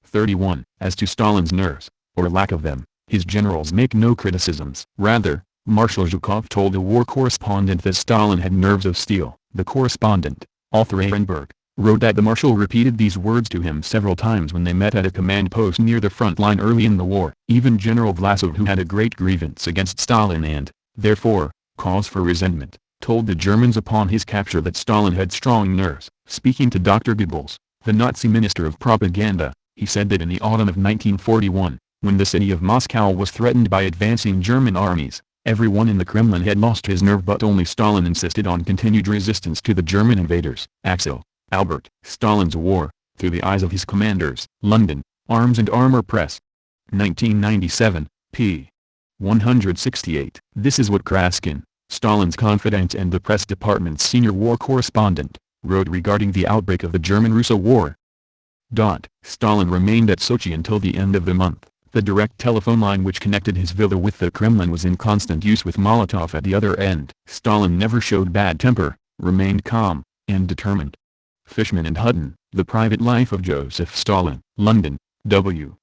31. As to Stalin's nerves, or lack of them, his generals make no criticisms. Rather, Marshal Zhukov told a war correspondent that Stalin had nerves of steel. The correspondent, Arthur Ehrenberg, wrote that the marshal repeated these words to him several times when they met at a command post near the front line early in the war. Even General Vlasov, who had a great grievance against Stalin and, therefore, cause for resentment, told the Germans upon his capture that Stalin had strong nerves. Speaking to Dr. Goebbels, the Nazi minister of propaganda, he said that in the autumn of 1941, when the city of Moscow was threatened by advancing German armies, everyone in the Kremlin had lost his nerve, but only Stalin insisted on continued resistance to the German invaders. Axel, Albert. Stalin's War, Through the Eyes of His Commanders. London, Arms and Armor Press. 1997, p. 168. This is what Kraskin, Stalin's confidant and the press department's senior war correspondent, wrote regarding the outbreak of the German-Russo War. Stalin remained at Sochi until the end of the month. The direct telephone line which connected his villa with the Kremlin was in constant use with Molotov at the other end. Stalin never showed bad temper, remained calm, and determined. Fishman and Hutton, The Private Life of Joseph Stalin, London, W.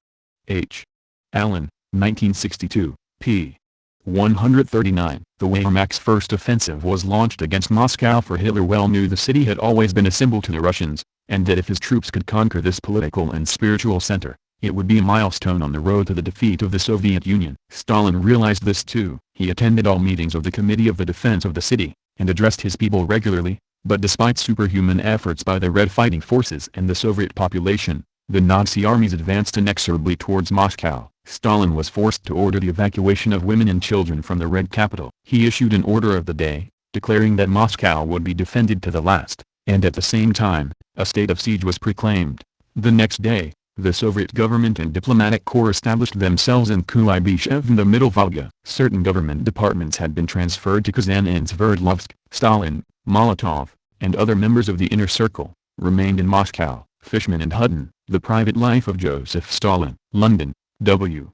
H. Allen, 1962, p. 139. The Wehrmacht's first offensive was launched against Moscow, for Hitler well knew the city had always been a symbol to the Russians, and that if his troops could conquer this political and spiritual center, it would be a milestone on the road to the defeat of the Soviet Union. Stalin realized this too. He attended all meetings of the Committee of the Defense of the City, and addressed his people regularly, but despite superhuman efforts by the Red fighting forces and the Soviet population, the Nazi armies advanced inexorably towards Moscow. Stalin was forced to order the evacuation of women and children from the Red capital. He issued an order of the day, declaring that Moscow would be defended to the last, and at the same time, a state of siege was proclaimed. The next day, the Soviet government and diplomatic corps established themselves in Kuibyshev in the Middle Volga. Certain government departments had been transferred to Kazan and Sverdlovsk. Stalin, Molotov, and other members of the inner circle, remained in Moscow. Fishman and Hutton, The Private Life of Joseph Stalin, London, W.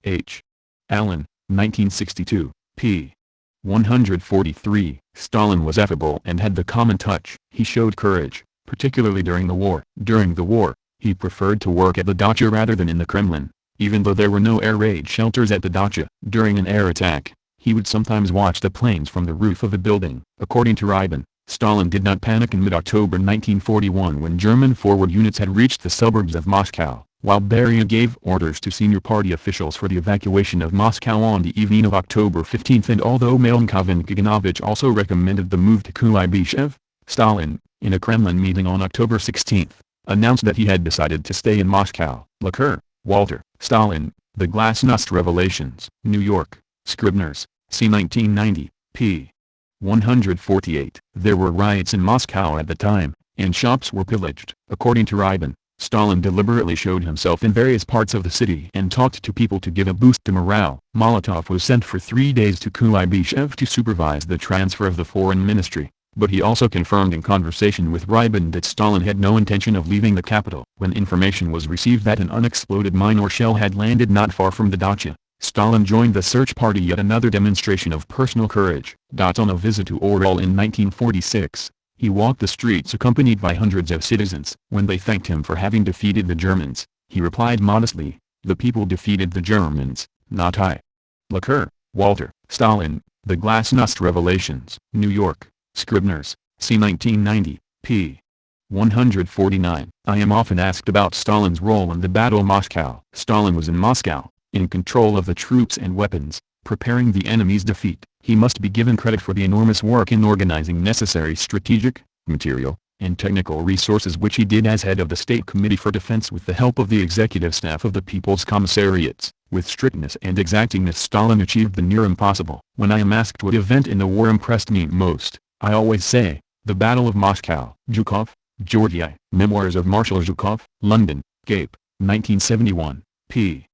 H. Allen, 1962, p. 143. Stalin was affable and had the common touch. He showed courage, particularly during the war. During the war, he preferred to work at the dacha rather than in the Kremlin, even though there were no air raid shelters at the dacha. During an air attack, he would sometimes watch the planes from the roof of a building. According to Rybin, Stalin did not panic in mid-October 1941 when German forward units had reached the suburbs of Moscow, while Beria gave orders to senior party officials for the evacuation of Moscow on the evening of October 15, and although Malenkov and Kaganovich also recommended the move to Kuibyshev, Stalin, in a Kremlin meeting on October 16, announced that he had decided to stay in Moscow. Laqueur, Walter, Stalin, The Glasnost Revelations, New York, Scribners, c. 1990, p. 148. There were riots in Moscow at the time, and shops were pillaged. According to Rybin, Stalin deliberately showed himself in various parts of the city and talked to people to give a boost to morale. Molotov was sent for 3 days to Kuibyshev to supervise the transfer of the foreign ministry, but he also confirmed in conversation with Rybin that Stalin had no intention of leaving the capital. When information was received that an unexploded mine or shell had landed not far from the dacha, Stalin joined the search party, yet another demonstration of personal courage. On a visit to Oryol in 1946, he walked the streets accompanied by hundreds of citizens. When they thanked him for having defeated the Germans, he replied modestly, "The people defeated the Germans, not I." Laqueur, Walter, Stalin, The Glasnost Revelations, New York, Scribners, c. 1990, p. 149. I am often asked about Stalin's role in the Battle of Moscow. Stalin was in Moscow, in control of the troops and weapons, preparing the enemy's defeat. He must be given credit for the enormous work in organizing necessary strategic, material, and technical resources which he did as head of the State Committee for Defense with the help of the executive staff of the People's Commissariats. With strictness and exactingness Stalin achieved the near impossible. When I am asked what event in the war impressed me most, I always say, the Battle of Moscow. Zhukov, Georgy. Memoirs of Marshal Zhukov, London, Cape, 1971, p.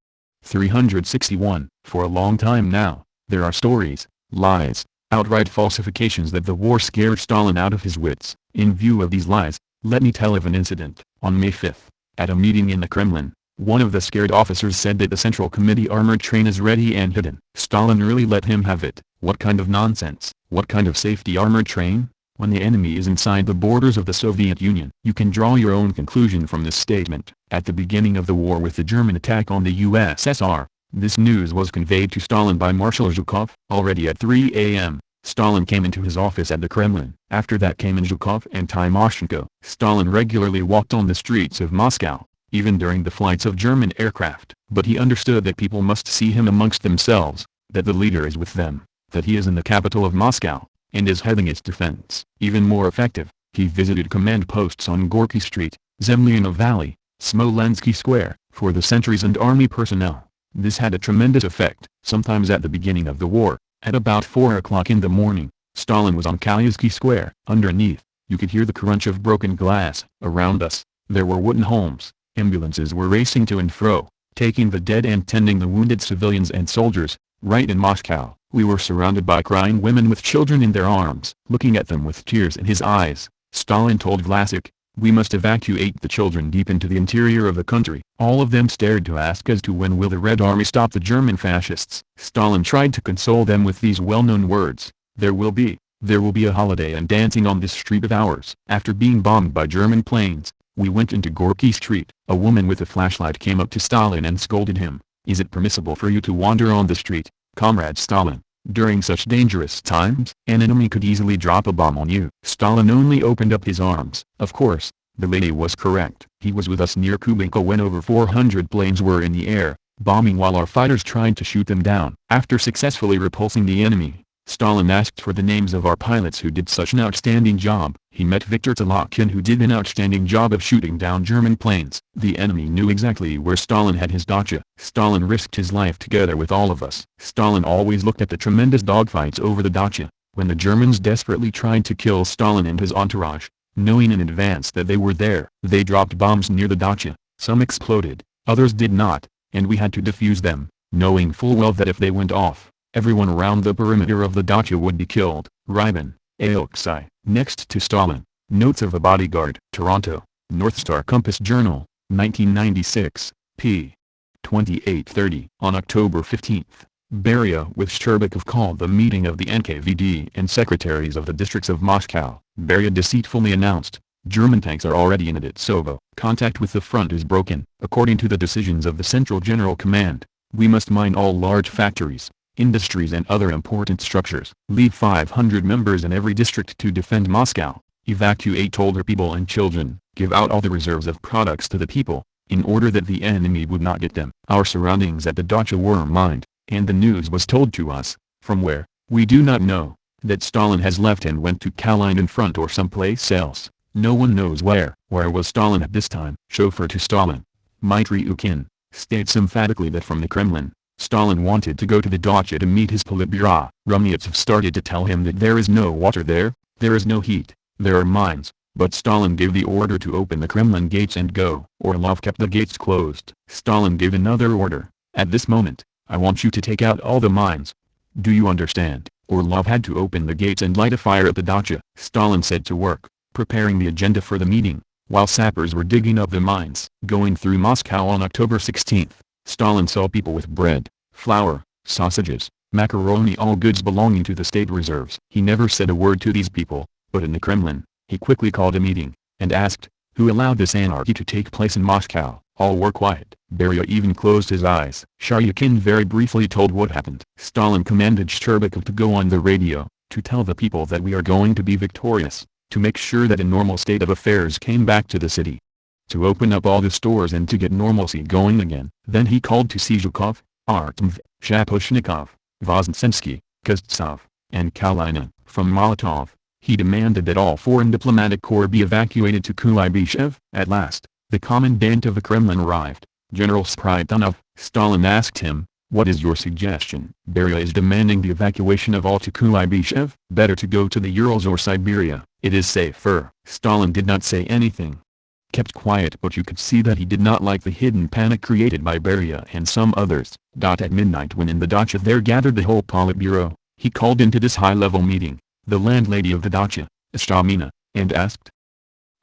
361. For a long time now, there are stories, lies, outright falsifications that the war scared Stalin out of his wits. In view of these lies, let me tell of an incident. On May 5, at a meeting in the Kremlin, one of the scared officers said that the Central Committee armored train is ready and hidden. Stalin really let him have it. What kind of nonsense? What kind of safety armored train? When the enemy is inside the borders of the Soviet Union. You can draw your own conclusion from this statement. At the beginning of the war with the German attack on the USSR, this news was conveyed to Stalin by Marshal Zhukov. Already at 3 a.m., Stalin came into his office at the Kremlin. After that came in Zhukov and Timoshenko. Stalin regularly walked on the streets of Moscow, even during the flights of German aircraft. But he understood that people must see him amongst themselves, that the leader is with them, that he is in the capital of Moscow, and is heading its defense. Even more effective, he visited command posts on Gorky Street, Zemliano Valley, Smolensky Square, for the sentries and army personnel. This had a tremendous effect. Sometimes at the beginning of the war, at about 4 o'clock in the morning, Stalin was on Kalyazky Square. Underneath, you could hear the crunch of broken glass. Around us, there were wooden homes. Ambulances were racing to and fro, taking the dead and tending the wounded civilians and soldiers. Right in Moscow, we were surrounded by crying women with children in their arms. Looking at them with tears in his eyes, Stalin told Vlasic, We must evacuate the children deep into the interior of the country. All of them stared to ask as to when will the Red Army stop the German fascists. Stalin tried to console them with these well-known words: There will be a holiday and dancing on this street of ours. After being bombed by German planes, we went into Gorky Street. A woman with a flashlight came up to Stalin and scolded him. Is it permissible for you to wander on the street, Comrade Stalin? During such dangerous times, an enemy could easily drop a bomb on you. Stalin only opened up his arms. Of course, the lady was correct. He was with us near Kubinka when over 400 planes were in the air, bombing while our fighters tried to shoot them down. After successfully repulsing the enemy, Stalin asked for the names of our pilots who did such an outstanding job. He met Viktor Talakin, who did an outstanding job of shooting down German planes. The enemy knew exactly where Stalin had his dacha. Stalin risked his life together with all of us. Stalin always looked at the tremendous dogfights over the dacha. When the Germans desperately tried to kill Stalin and his entourage, knowing in advance that they were there, they dropped bombs near the dacha. Some exploded, others did not, and we had to defuse them, knowing full well that if they went off, everyone around the perimeter of the dacha would be killed. Ribon, Alexei. Next to Stalin. Notes of a Bodyguard. Toronto, North Star Compass Journal, 1996, p. 2830. On October 15, Beria with Shcherbakov called the meeting of the NKVD and secretaries of the districts of Moscow. Beria deceitfully announced, German tanks are already in Aditsovo. Contact with the front is broken. According to the decisions of the Central General Command, we must mine all large factories, industries and other important structures. Leave 500 members in every district to defend Moscow. Evacuate older people and children. Give out all the reserves of products to the people, in order that the enemy would not get them. Our surroundings at the dacha were mined, and the news was told to us, from where, we do not know, that Stalin has left and went to Kalinin front or someplace else. No one knows where. Where was Stalin at this time? Chauffeur to Stalin, Dmitry Ukin, states emphatically that from the Kremlin, Stalin wanted to go to the dacha to meet his Politburo. Rumyantsev started to tell him that there is no water there is no heat, there are mines, but Stalin gave the order to open the Kremlin gates and go. Orlov kept the gates closed. Stalin gave another order, at this moment, I want you to take out all the mines. Do you understand? Orlov had to open the gates and light a fire at the dacha. Stalin set to work, preparing the agenda for the meeting, while sappers were digging up the mines. Going through Moscow on October 16, Stalin saw people with bread, flour, sausages, macaroni, all goods belonging to the state reserves. He never said a word to these people, but in the Kremlin, he quickly called a meeting, and asked, who allowed this anarchy to take place in Moscow? All were quiet. Beria even closed his eyes. Sharyukin very briefly told what happened. Stalin commanded Shcherbakov to go on the radio, to tell the people that we are going to be victorious, to make sure that a normal state of affairs came back to the city, to open up all the stores and to get normalcy going again. Then he called to Sizhukov, Artemyev, Shaposhnikov, Voznetsensky, Kuztsov, and Kalinin. From Molotov, he demanded that all foreign diplomatic corps be evacuated to Kuibyshev. At last, the commandant of the Kremlin arrived, General Sprytanov. Stalin asked him, what is your suggestion? Beria is demanding the evacuation of all to Kuibyshev. Better to go to the Urals or Siberia, it is safer. Stalin did not say anything, kept quiet, but you could see that he did not like the hidden panic created by Beria and some others. At midnight, when in the dacha there gathered the whole Politburo, he called into this high-level meeting the landlady of the dacha, Istamina, and asked,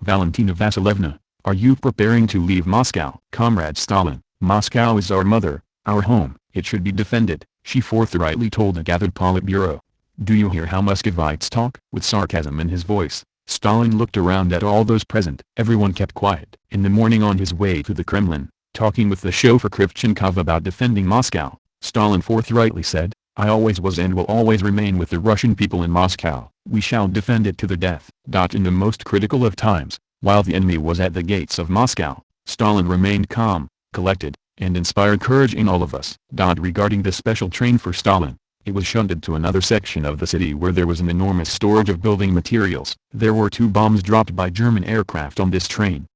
Valentina Vasilievna, are you preparing to leave Moscow? Comrade Stalin, Moscow is our mother, our home, it should be defended, she forthrightly told the gathered Politburo. Do you hear how Muscovites talk? With sarcasm in his voice, Stalin looked around at all those present. Everyone kept quiet. In the morning, on his way to the Kremlin, talking with the chauffeur Krivchenkov about defending Moscow, Stalin forthrightly said, I always was and will always remain with the Russian people in Moscow. We shall defend it to the death. In the most critical of times, while the enemy was at the gates of Moscow, Stalin remained calm, collected, and inspired courage in all of us. Regarding the special train for Stalin, it was shunted to another section of the city where there was an enormous storage of building materials. There were 2 bombs dropped by German aircraft on this train.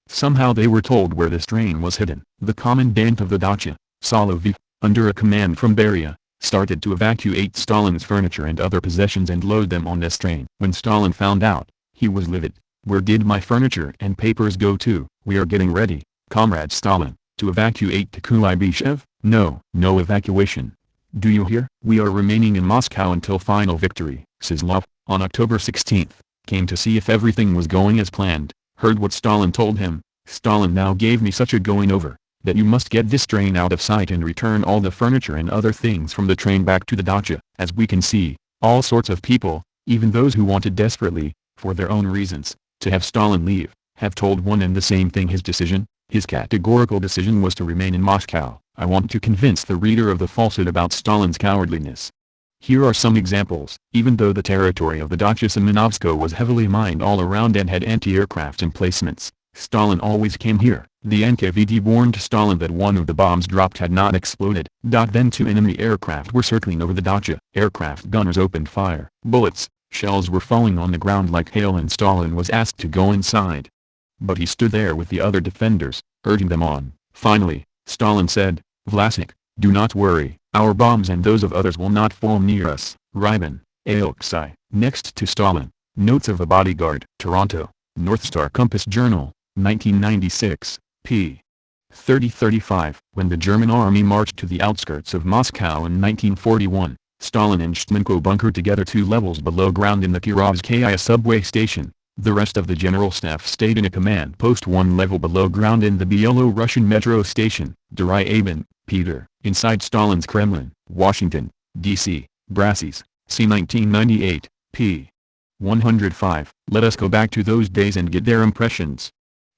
Somehow they were told where this train was hidden. The commandant of the dacha, Soloviev, under a command from Beria, started to evacuate Stalin's furniture and other possessions and load them on this train. When Stalin found out, he was livid. Where did my furniture and papers go to? We are getting ready, Comrade Stalin, to evacuate to Kuibyshev. No evacuation. Do you hear? We are remaining in Moscow until final victory. Sizlov, on October 16, came to see if everything was going as planned. heard what Stalin told him. Stalin now gave me such a going over, that you must get this train out of sight and return all the furniture and other things from the train back to the dacha. As we can see, all sorts of people, even those who wanted desperately, for their own reasons, to have Stalin leave, have told one and the same thing. His categorical decision was to remain in Moscow. I want to convince the reader of the falsehood about Stalin's cowardliness. Here are some examples. Even though the territory of the dacha Semenovsko was heavily mined all around and had anti-aircraft emplacements, Stalin always came here. The NKVD warned Stalin that one of the bombs dropped had not exploded. Then two enemy aircraft were circling over the dacha. Aircraft gunners opened fire. Bullets, shells were falling on the ground like hail and Stalin was asked to go inside. But he stood there with the other defenders, urging them on. Finally, Stalin said, "Vlasic, do not worry, our bombs and those of others will not fall near us." Rybin, Alexei. Next to Stalin, Notes of a Bodyguard. Toronto, North Star Compass Journal, 1996, p. 30-35. When the German army marched to the outskirts of Moscow in 1941, Stalin and Shchmenko bunkered together 2 levels below ground in the Kirovskaya subway station. The rest of the general staff stayed in a command post 1 level below ground in the Byelorussian metro station. Dryabin, Peter. Inside Stalin's Kremlin, Washington, D.C., Brasses, c. 1998, p. 105. Let us go back to those days and get their impressions.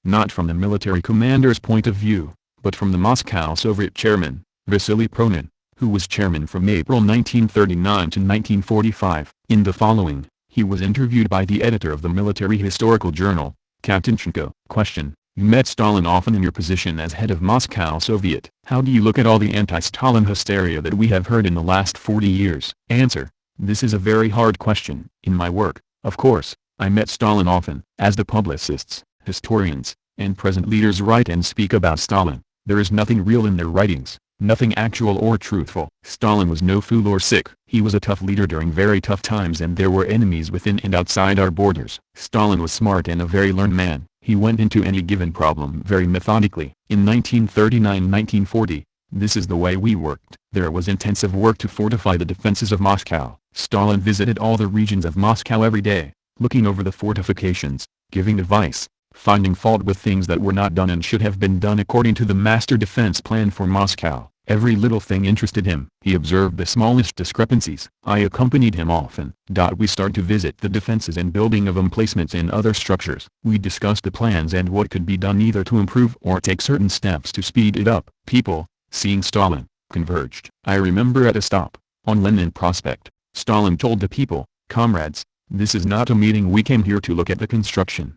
Not from the military commander's point of view, but from the Moscow Soviet chairman, Vasily Pronin, who was chairman from April 1939 to 1945. In the following, he was interviewed by the editor of the Military Historical Journal, Kaptinchenko. Question: You met Stalin often in your position as head of Moscow Soviet. How do you look at all the anti-Stalin hysteria that we have heard in the last 40 years? Answer: This is a very hard question. In my work, of course, I met Stalin often. As the publicists, historians, and present leaders write and speak about Stalin, there is nothing real in their writings, nothing actual or truthful. Stalin was no fool or sick. He was a tough leader during very tough times, and there were enemies within and outside our borders. Stalin was smart and a very learned man. He went into any given problem very methodically. In 1939-1940, this is the way we worked. There was intensive work to fortify the defenses of Moscow. Stalin visited all the regions of Moscow every day, looking over the fortifications, giving advice, finding fault with things that were not done and should have been done according to the master defense plan for Moscow. Every little thing interested him. He observed the smallest discrepancies. I accompanied him often. We start to visit the defenses and building of emplacements and other structures. We discussed the plans and what could be done either to improve or take certain steps to speed it up. People, seeing Stalin, converged. I remember at a stop, on Lenin Prospect, Stalin told the people, "Comrades, this is not a meeting, we came here to look at the construction."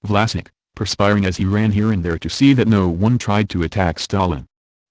Vlasic, perspiring as he ran here and there to see that no one tried to attack Stalin.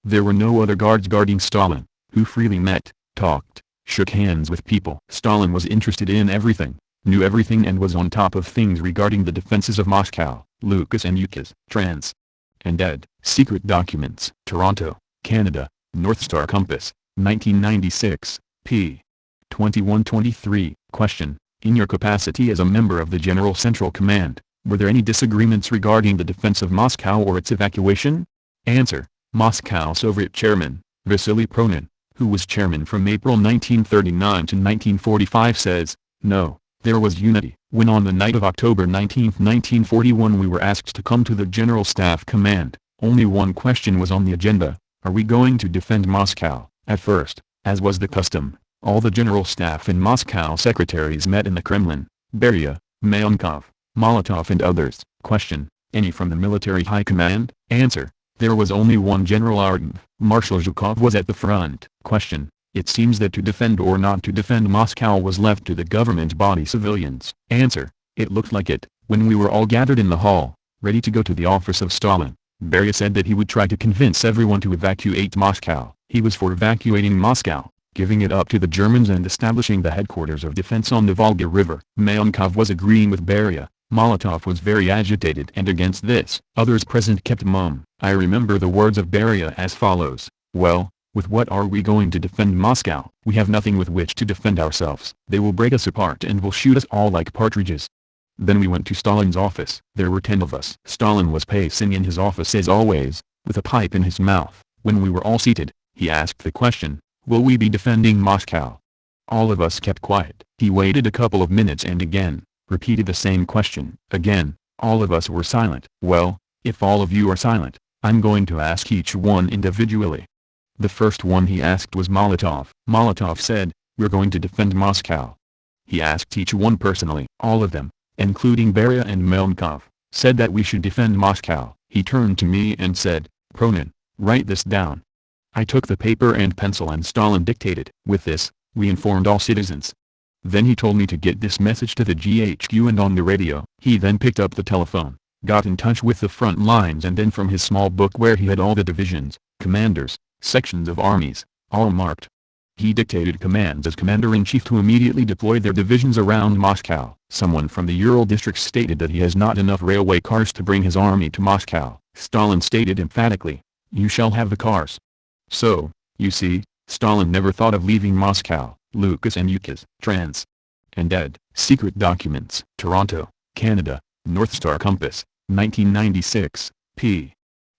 There were no other guards guarding Stalin, who freely met, talked, shook hands with people. Stalin was interested in everything, knew everything, and was on top of things regarding the defenses of Moscow. Lucas and Yukis. Trans. And ed. Secret Documents. Toronto, Canada, North Star Compass, 1996, p. 21-23. Question: In your capacity as a member of the General Central Command, were there any disagreements regarding the defense of Moscow or its evacuation? Answer: Moscow Soviet Chairman, Vasily Pronin, who was chairman from April 1939 to 1945, says, "No, there was unity." When on the night of October 19, 1941 we were asked to come to the General Staff Command, only one question was on the agenda: are we going to defend Moscow? At first, as was the custom, all the General Staff and Moscow secretaries met in the Kremlin: Beria, Malenkov, Molotov and others. Question: Any from the military high command? Answer: There was only one General Arden. Marshal Zhukov was at the front. Question: It seems that to defend or not to defend Moscow was left to the government body civilians. Answer: It looked like it. When we were all gathered in the hall, ready to go to the office of Stalin, Beria said that he would try to convince everyone to evacuate Moscow. He was for evacuating Moscow, giving it up to the Germans and establishing the headquarters of defense on the Volga River. Malenkov was agreeing with Beria. Molotov was very agitated and against this. Others present kept mum. I remember the words of Beria as follows: "Well, with what are we going to defend Moscow? We have nothing with which to defend ourselves. They will break us apart and will shoot us all like partridges." Then we went to Stalin's office. There were 10 of us. Stalin was pacing in his office as always, with a pipe in his mouth. When we were all seated, he asked the question: "Will we be defending Moscow?" All of us kept quiet. He waited a couple of minutes and again repeated the same question. Again, All of us were silent. Well, if all of you are silent, I'm going to ask each one individually. The first one he asked was Molotov. Molotov said, "We're going to defend Moscow." He asked each one personally. All of them, including Beria and Melnikov, said that we should defend Moscow. He turned to me and said, "Pronin, write this down." I took the paper and pencil and Stalin dictated. With this, we informed all citizens. Then he told me to get this message to the GHQ and on the radio. He then picked up the telephone, got in touch with the front lines, and then from his small book where he had all the divisions, commanders, sections of armies, all marked, he dictated commands as commander-in-chief to immediately deploy their divisions around Moscow. Someone from the Ural district stated that he has not enough railway cars to bring his army to Moscow. Stalin stated emphatically, "You shall have the cars." So, you see, Stalin never thought of leaving Moscow. Lucas and Yukaz. Trans. And ed. Secret Documents. Toronto, Canada. North Star Compass. 1996. p.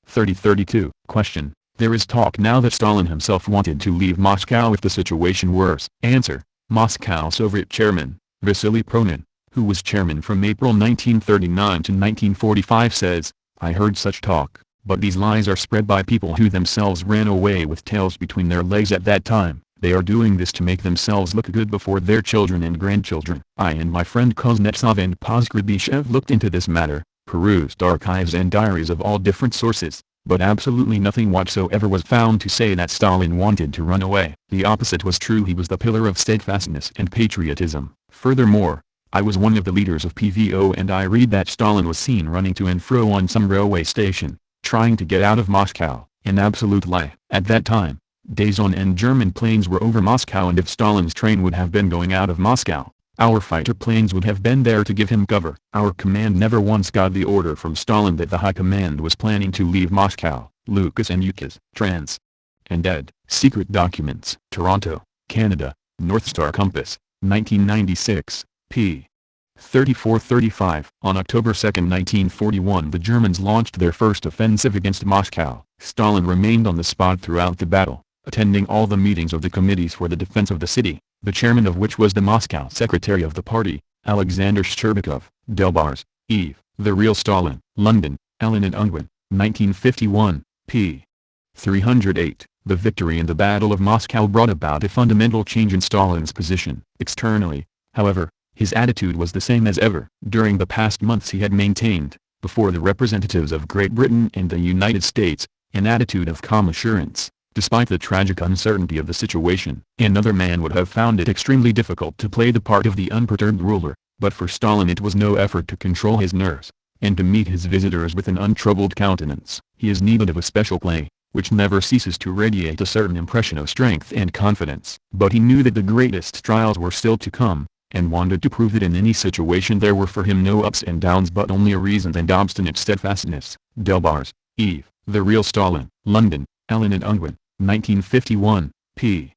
3032. Question. There is talk now that Stalin himself wanted to leave Moscow if the situation worse. Answer. Moscow Soviet Chairman, Vasily Pronin, who was chairman from April 1939 to 1945 says, "I heard such talk, but these lies are spread by people who themselves ran away with tails between their legs at that time. They are doing this to make themselves look good before their children and grandchildren." I and my friend Kuznetsov and Poskrebyshev looked into this matter, perused archives and diaries of all different sources, but absolutely nothing whatsoever was found to say that Stalin wanted to run away. The opposite was true. He was the pillar of steadfastness and patriotism. Furthermore, I was one of the leaders of PVO, and I read that Stalin was seen running to and fro on some railway station, trying to get out of Moscow. An absolute lie. At that time, days on end German planes were over Moscow, and if Stalin's train would have been going out of Moscow, our fighter planes would have been there to give him cover. Our command never once got the order from Stalin that the high command was planning to leave Moscow. Lucas and Yukaz. Trans. And ed. Secret Documents. Toronto, Canada. North Star Compass. 1996. p. 3435. On October 2, 1941, the Germans launched their first offensive against Moscow. Stalin remained on the spot throughout the battle, attending all the meetings of the committees for the defense of the city, the chairman of which was the Moscow secretary of the party, Alexander Shcherbakov. Delbars, Eve. The Real Stalin. London, Ellen and Unwin. 1951. p. 308. The victory in the Battle of Moscow brought about a fundamental change in Stalin's position. Externally, however, his attitude was the same as ever. During the past months he had maintained, before the representatives of Great Britain and the United States, an attitude of calm assurance, despite the tragic uncertainty of the situation. Another man would have found it extremely difficult to play the part of the unperturbed ruler, but for Stalin it was no effort to control his nerves, and to meet his visitors with an untroubled countenance. He is needed of a special clay, which never ceases to radiate a certain impression of strength and confidence. But he knew that the greatest trials were still to come, and wanted to prove that in any situation there were for him no ups and downs but only a reasoned and obstinate steadfastness. Delbars, Eve. The Real Stalin. London, Ellen and Unwin. 1951. p.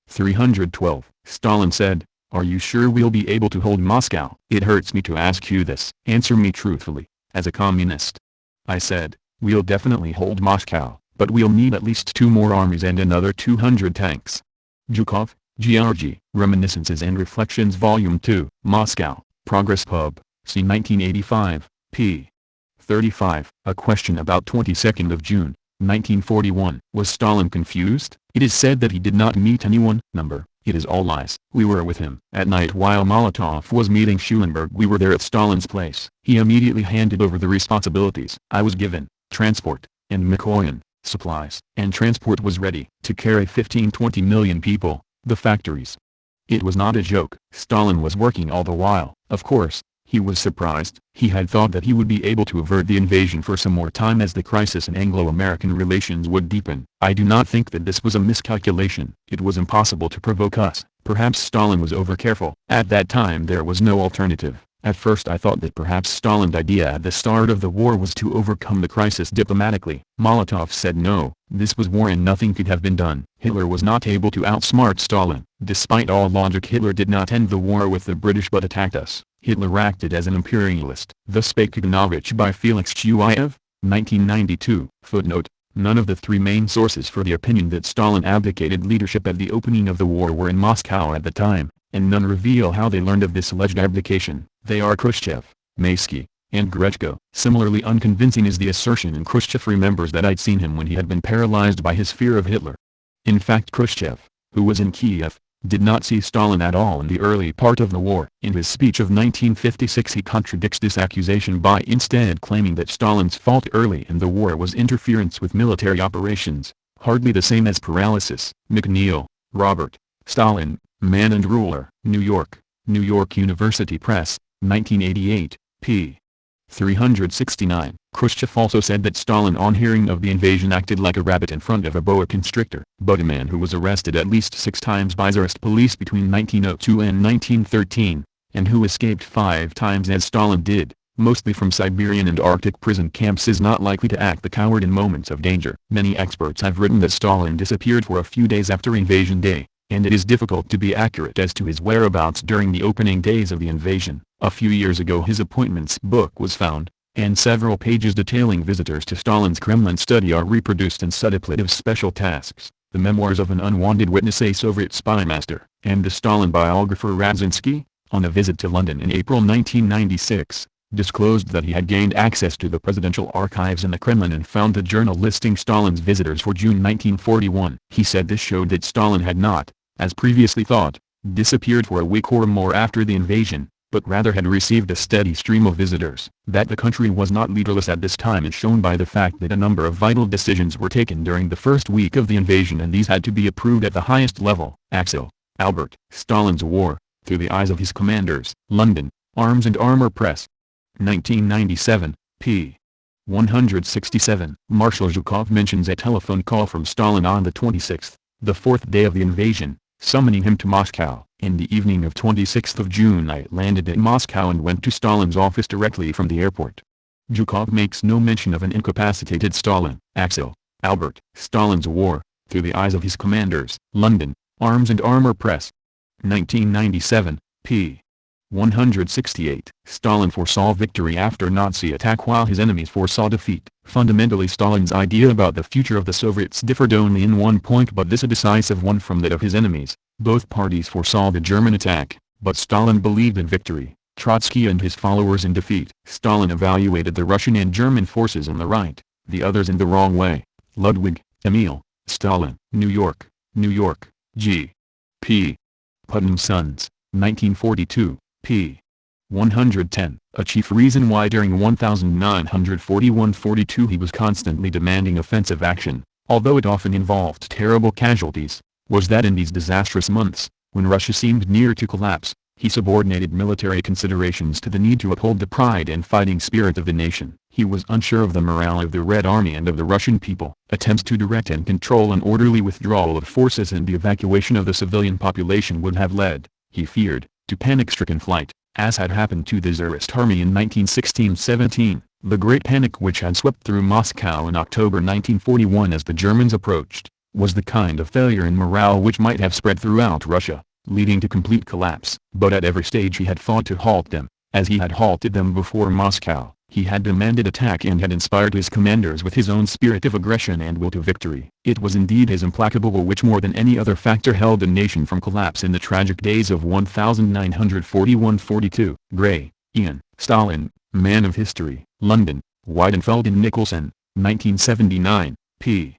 312. Stalin said, "Are you sure we'll be able to hold Moscow?" "It hurts me to ask you this. Answer me truthfully, as a communist." I said, "We'll definitely hold Moscow, but we'll need at least 2 more armies and another 200 tanks." Zhukov, Georgy. Reminiscences and Reflections Volume 2. Moscow, Progress Pub. C. 1985. p. 35. A question about 22nd of June, 1941. Was Stalin confused? It is said that he did not meet anyone. Number. It is all lies. We were with him. At night while Molotov was meeting Schulenberg, we were there at Stalin's place. He immediately handed over the responsibilities. I was given transport, and Mikoyan, supplies. And transport was ready to carry 15-20 million people, the factories. It was not a joke. Stalin was working all the while. Of course, he was surprised. He had thought that he would be able to avert the invasion for some more time as the crisis in Anglo-American relations would deepen. I do not think that this was a miscalculation. It was impossible to provoke us. Perhaps Stalin was over-careful. At that time there was no alternative. At first I thought that perhaps Stalin's idea at the start of the war was to overcome the crisis diplomatically. Molotov said no, this was war and nothing could have been done. Hitler was not able to outsmart Stalin. Despite all logic, Hitler did not end the war with the British but attacked us. Hitler acted as an imperialist. Thus spake Kaganovich by Felix Chuyev, 1992. Footnote. None of the 3 main sources for the opinion that Stalin abdicated leadership at the opening of the war were in Moscow at the time, and none reveal how they learned of this alleged abdication. They are Khrushchev, Maysky, and Grechko. Similarly unconvincing is the assertion, and Khrushchev remembers that I'd seen him when he had been paralyzed by his fear of Hitler. In fact, Khrushchev, who was in Kiev, did not see Stalin at all in the early part of the war. In his speech of 1956 he contradicts this accusation by instead claiming that Stalin's fault early in the war was interference with military operations, hardly the same as paralysis. McNeil, Robert, Stalin, Man and Ruler. New York, New York University Press, 1988, p. 369. Khrushchev also said that Stalin on hearing of the invasion acted like a rabbit in front of a boa constrictor. But a man who was arrested at least 6 times by Tsarist police between 1902 and 1913, and who escaped 5 times as Stalin did, mostly from Siberian and Arctic prison camps, is not likely to act the coward in moments of danger. Many experts have written that Stalin disappeared for a few days after invasion day, and it is difficult to be accurate as to his whereabouts during the opening days of the invasion. A few years ago his appointments book was found, and several pages detailing visitors to Stalin's Kremlin study are reproduced in Sudiplatov's Special Tasks, The Memoirs of an Unwanted Witness, a Soviet Spymaster, and the Stalin biographer Radzinsky, on a visit to London in April 1996, disclosed that he had gained access to the presidential archives in the Kremlin and found the journal listing Stalin's visitors for June 1941. He said this showed that Stalin had not, as previously thought, disappeared for a week or more after the invasion, but rather had received a steady stream of visitors. That the country was not leaderless at this time is shown by the fact that a number of vital decisions were taken during the first week of the invasion, and these had to be approved at the highest level. Axel, Albert. Stalin's War, Through the Eyes of His Commanders. London, Arms and Armor Press. 1997, p. 167. Marshal Zhukov mentions a telephone call from Stalin on the 26th, the 4th day of the invasion, summoning him to Moscow. In the evening of 26th of June I landed at Moscow and went to Stalin's office directly from the airport. Zhukov makes no mention of an incapacitated Stalin. Axel, Albert. Stalin's War, Through the Eyes of His Commanders. London, Arms and Armor Press. 1997, p. 168. Stalin foresaw victory after Nazi attack while his enemies foresaw defeat. Fundamentally Stalin's idea about the future of the Soviets differed only in one point, but this a decisive one, from that of his enemies. Both parties foresaw the German attack, but Stalin believed in victory, Trotsky and his followers in defeat. Stalin evaluated the Russian and German forces in the right, the others in the wrong way. Ludwig, Emil, Stalin. New York, New York, G. P. Putnam Sons, 1942, p. 110. A chief reason why during 1941-42 he was constantly demanding offensive action, although it often involved terrible casualties, was that in these disastrous months, when Russia seemed near to collapse, he subordinated military considerations to the need to uphold the pride and fighting spirit of the nation. He was unsure of the morale of the Red Army and of the Russian people. Attempts to direct and control an orderly withdrawal of forces and the evacuation of the civilian population would have led, he feared, to panic-stricken flight, as had happened to the Tsarist army in 1916-17. The Great Panic, which had swept through Moscow in October 1941 as the Germans approached, was the kind of failure in morale which might have spread throughout Russia, leading to complete collapse. But at every stage he had fought to halt them, as he had halted them before Moscow. He had demanded attack and had inspired his commanders with his own spirit of aggression and will to victory. It was indeed his implacable will which more than any other factor held the nation from collapse in the tragic days of 1941-42. Gray, Ian. Stalin, Man of History. London, Weidenfeld and Nicholson, 1979, p.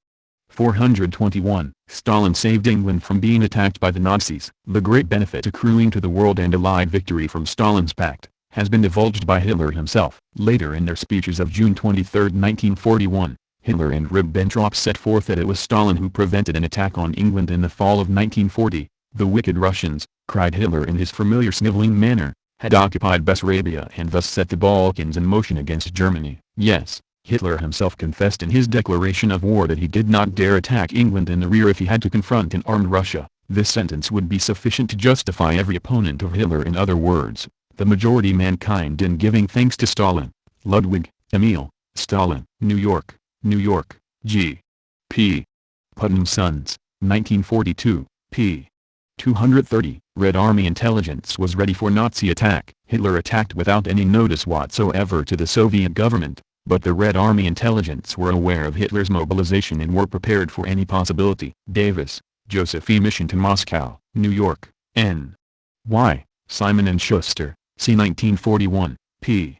421. Stalin saved England from being attacked by the Nazis. The great benefit accruing to the world and Allied victory from Stalin's pact has been divulged by Hitler himself. Later in their speeches of June 23, 1941, Hitler and Ribbentrop set forth that it was Stalin who prevented an attack on England in the fall of 1940. The wicked Russians, cried Hitler in his familiar sniveling manner, had occupied Bessarabia and thus set the Balkans in motion against Germany. Yes, Hitler himself confessed in his declaration of war that he did not dare attack England in the rear if he had to confront an armed Russia. This sentence would be sufficient to justify every opponent of Hitler. In other words, the majority mankind in giving thanks to Stalin. Ludwig, Emil, Stalin. New York, New York, G. P. Putnam Sons, 1942, p. 230. Red Army intelligence was ready for Nazi attack. Hitler attacked without any notice whatsoever to the Soviet government, but the Red Army intelligence were aware of Hitler's mobilization and were prepared for any possibility. Davis, Joseph E. Mission to Moscow, New York, N. Y. Simon and Schuster, C. 1941, p.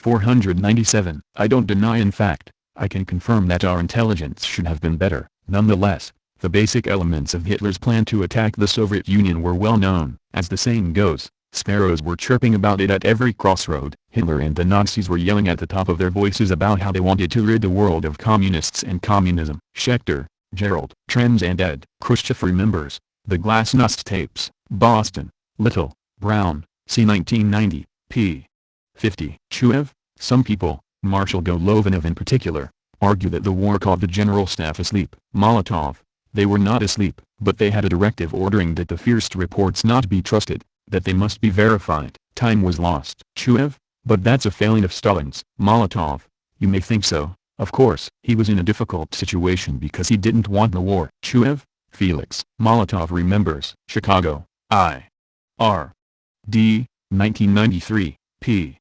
497. I don't deny, in fact, I can confirm that our intelligence should have been better. Nonetheless, the basic elements of Hitler's plan to attack the Soviet Union were well known. As the saying goes, sparrows were chirping about it at every crossroad. Hitler and the Nazis were yelling at the top of their voices about how they wanted to rid the world of communists and communism. Schechter, Gerald, Trends and ed. Khrushchev remembers. The Glasnost tapes. Boston. Little, Brown, C. 1990, p. 50. Chuev. Some people, Marshal Golovanov in particular, argue that the war caught the General Staff asleep. Molotov. They were not asleep, but they had a directive ordering that the first reports not be trusted, that they must be verified. Time was lost. Chuev. But that's a failing of Stalin's. Molotov. You may think so, of course. He was in a difficult situation because he didn't want the war. Chuev. Felix. Molotov remembers. Chicago. I. R. D. 1993, p.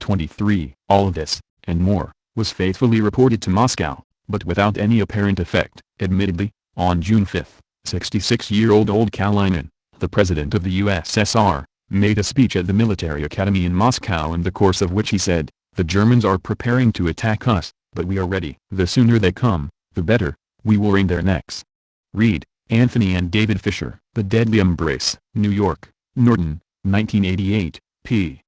23. All of this, and more, was faithfully reported to Moscow, but without any apparent effect. Admittedly, on June 5, 66-year-old Kalinin, the president of the USSR, made a speech at the military academy in Moscow in the course of which he said, "The Germans are preparing to attack us, but we are ready. The sooner they come, the better. We will wring their necks." Read, Anthony and David Fisher. The Deadly Embrace. New York, Norton, 1988, p.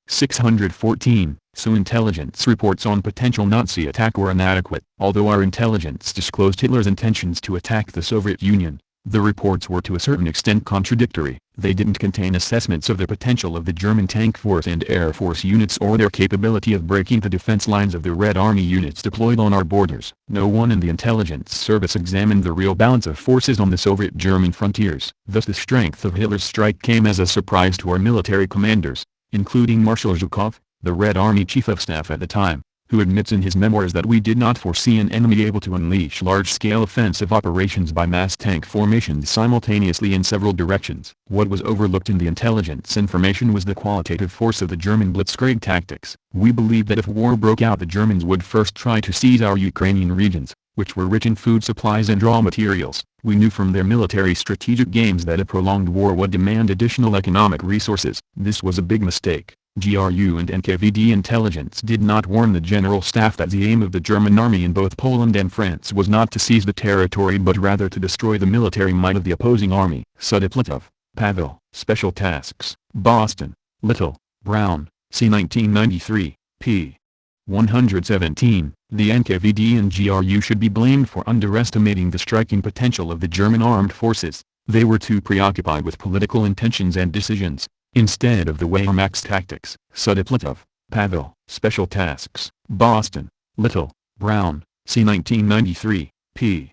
614. So intelligence reports on potential Nazi attack were inadequate. Although our intelligence disclosed Hitler's intentions to attack the Soviet Union, the reports were to a certain extent contradictory. They didn't contain assessments of the potential of the German tank force and air force units or their capability of breaking the defense lines of the Red Army units deployed on our borders. No one in the intelligence service examined the real balance of forces on the Soviet-German frontiers. Thus the strength of Hitler's strike came as a surprise to our military commanders, including Marshal Zhukov, the Red Army Chief of Staff at the time, who admits in his memoirs that we did not foresee an enemy able to unleash large-scale offensive operations by mass tank formations simultaneously in several directions. What was overlooked in the intelligence information was the qualitative force of the German blitzkrieg tactics. We believed that if war broke out the Germans would first try to seize our Ukrainian regions, which were rich in food supplies and raw materials. We knew from their military strategic games that a prolonged war would demand additional economic resources. This was a big mistake. GRU and NKVD intelligence did not warn the General Staff that the aim of the German army in both Poland and France was not to seize the territory but rather to destroy the military might of the opposing army. Sudipletov, Pavel. Special Tasks. Boston. Little, Brown, C. 1993, p. 117. The NKVD and GRU should be blamed for underestimating the striking potential of the German armed forces. They were too preoccupied with political intentions and decisions, instead of the Wehrmacht's tactics. Sudipletov, Pavel. Special Tasks. Boston. Little, Brown, C. 1993, p.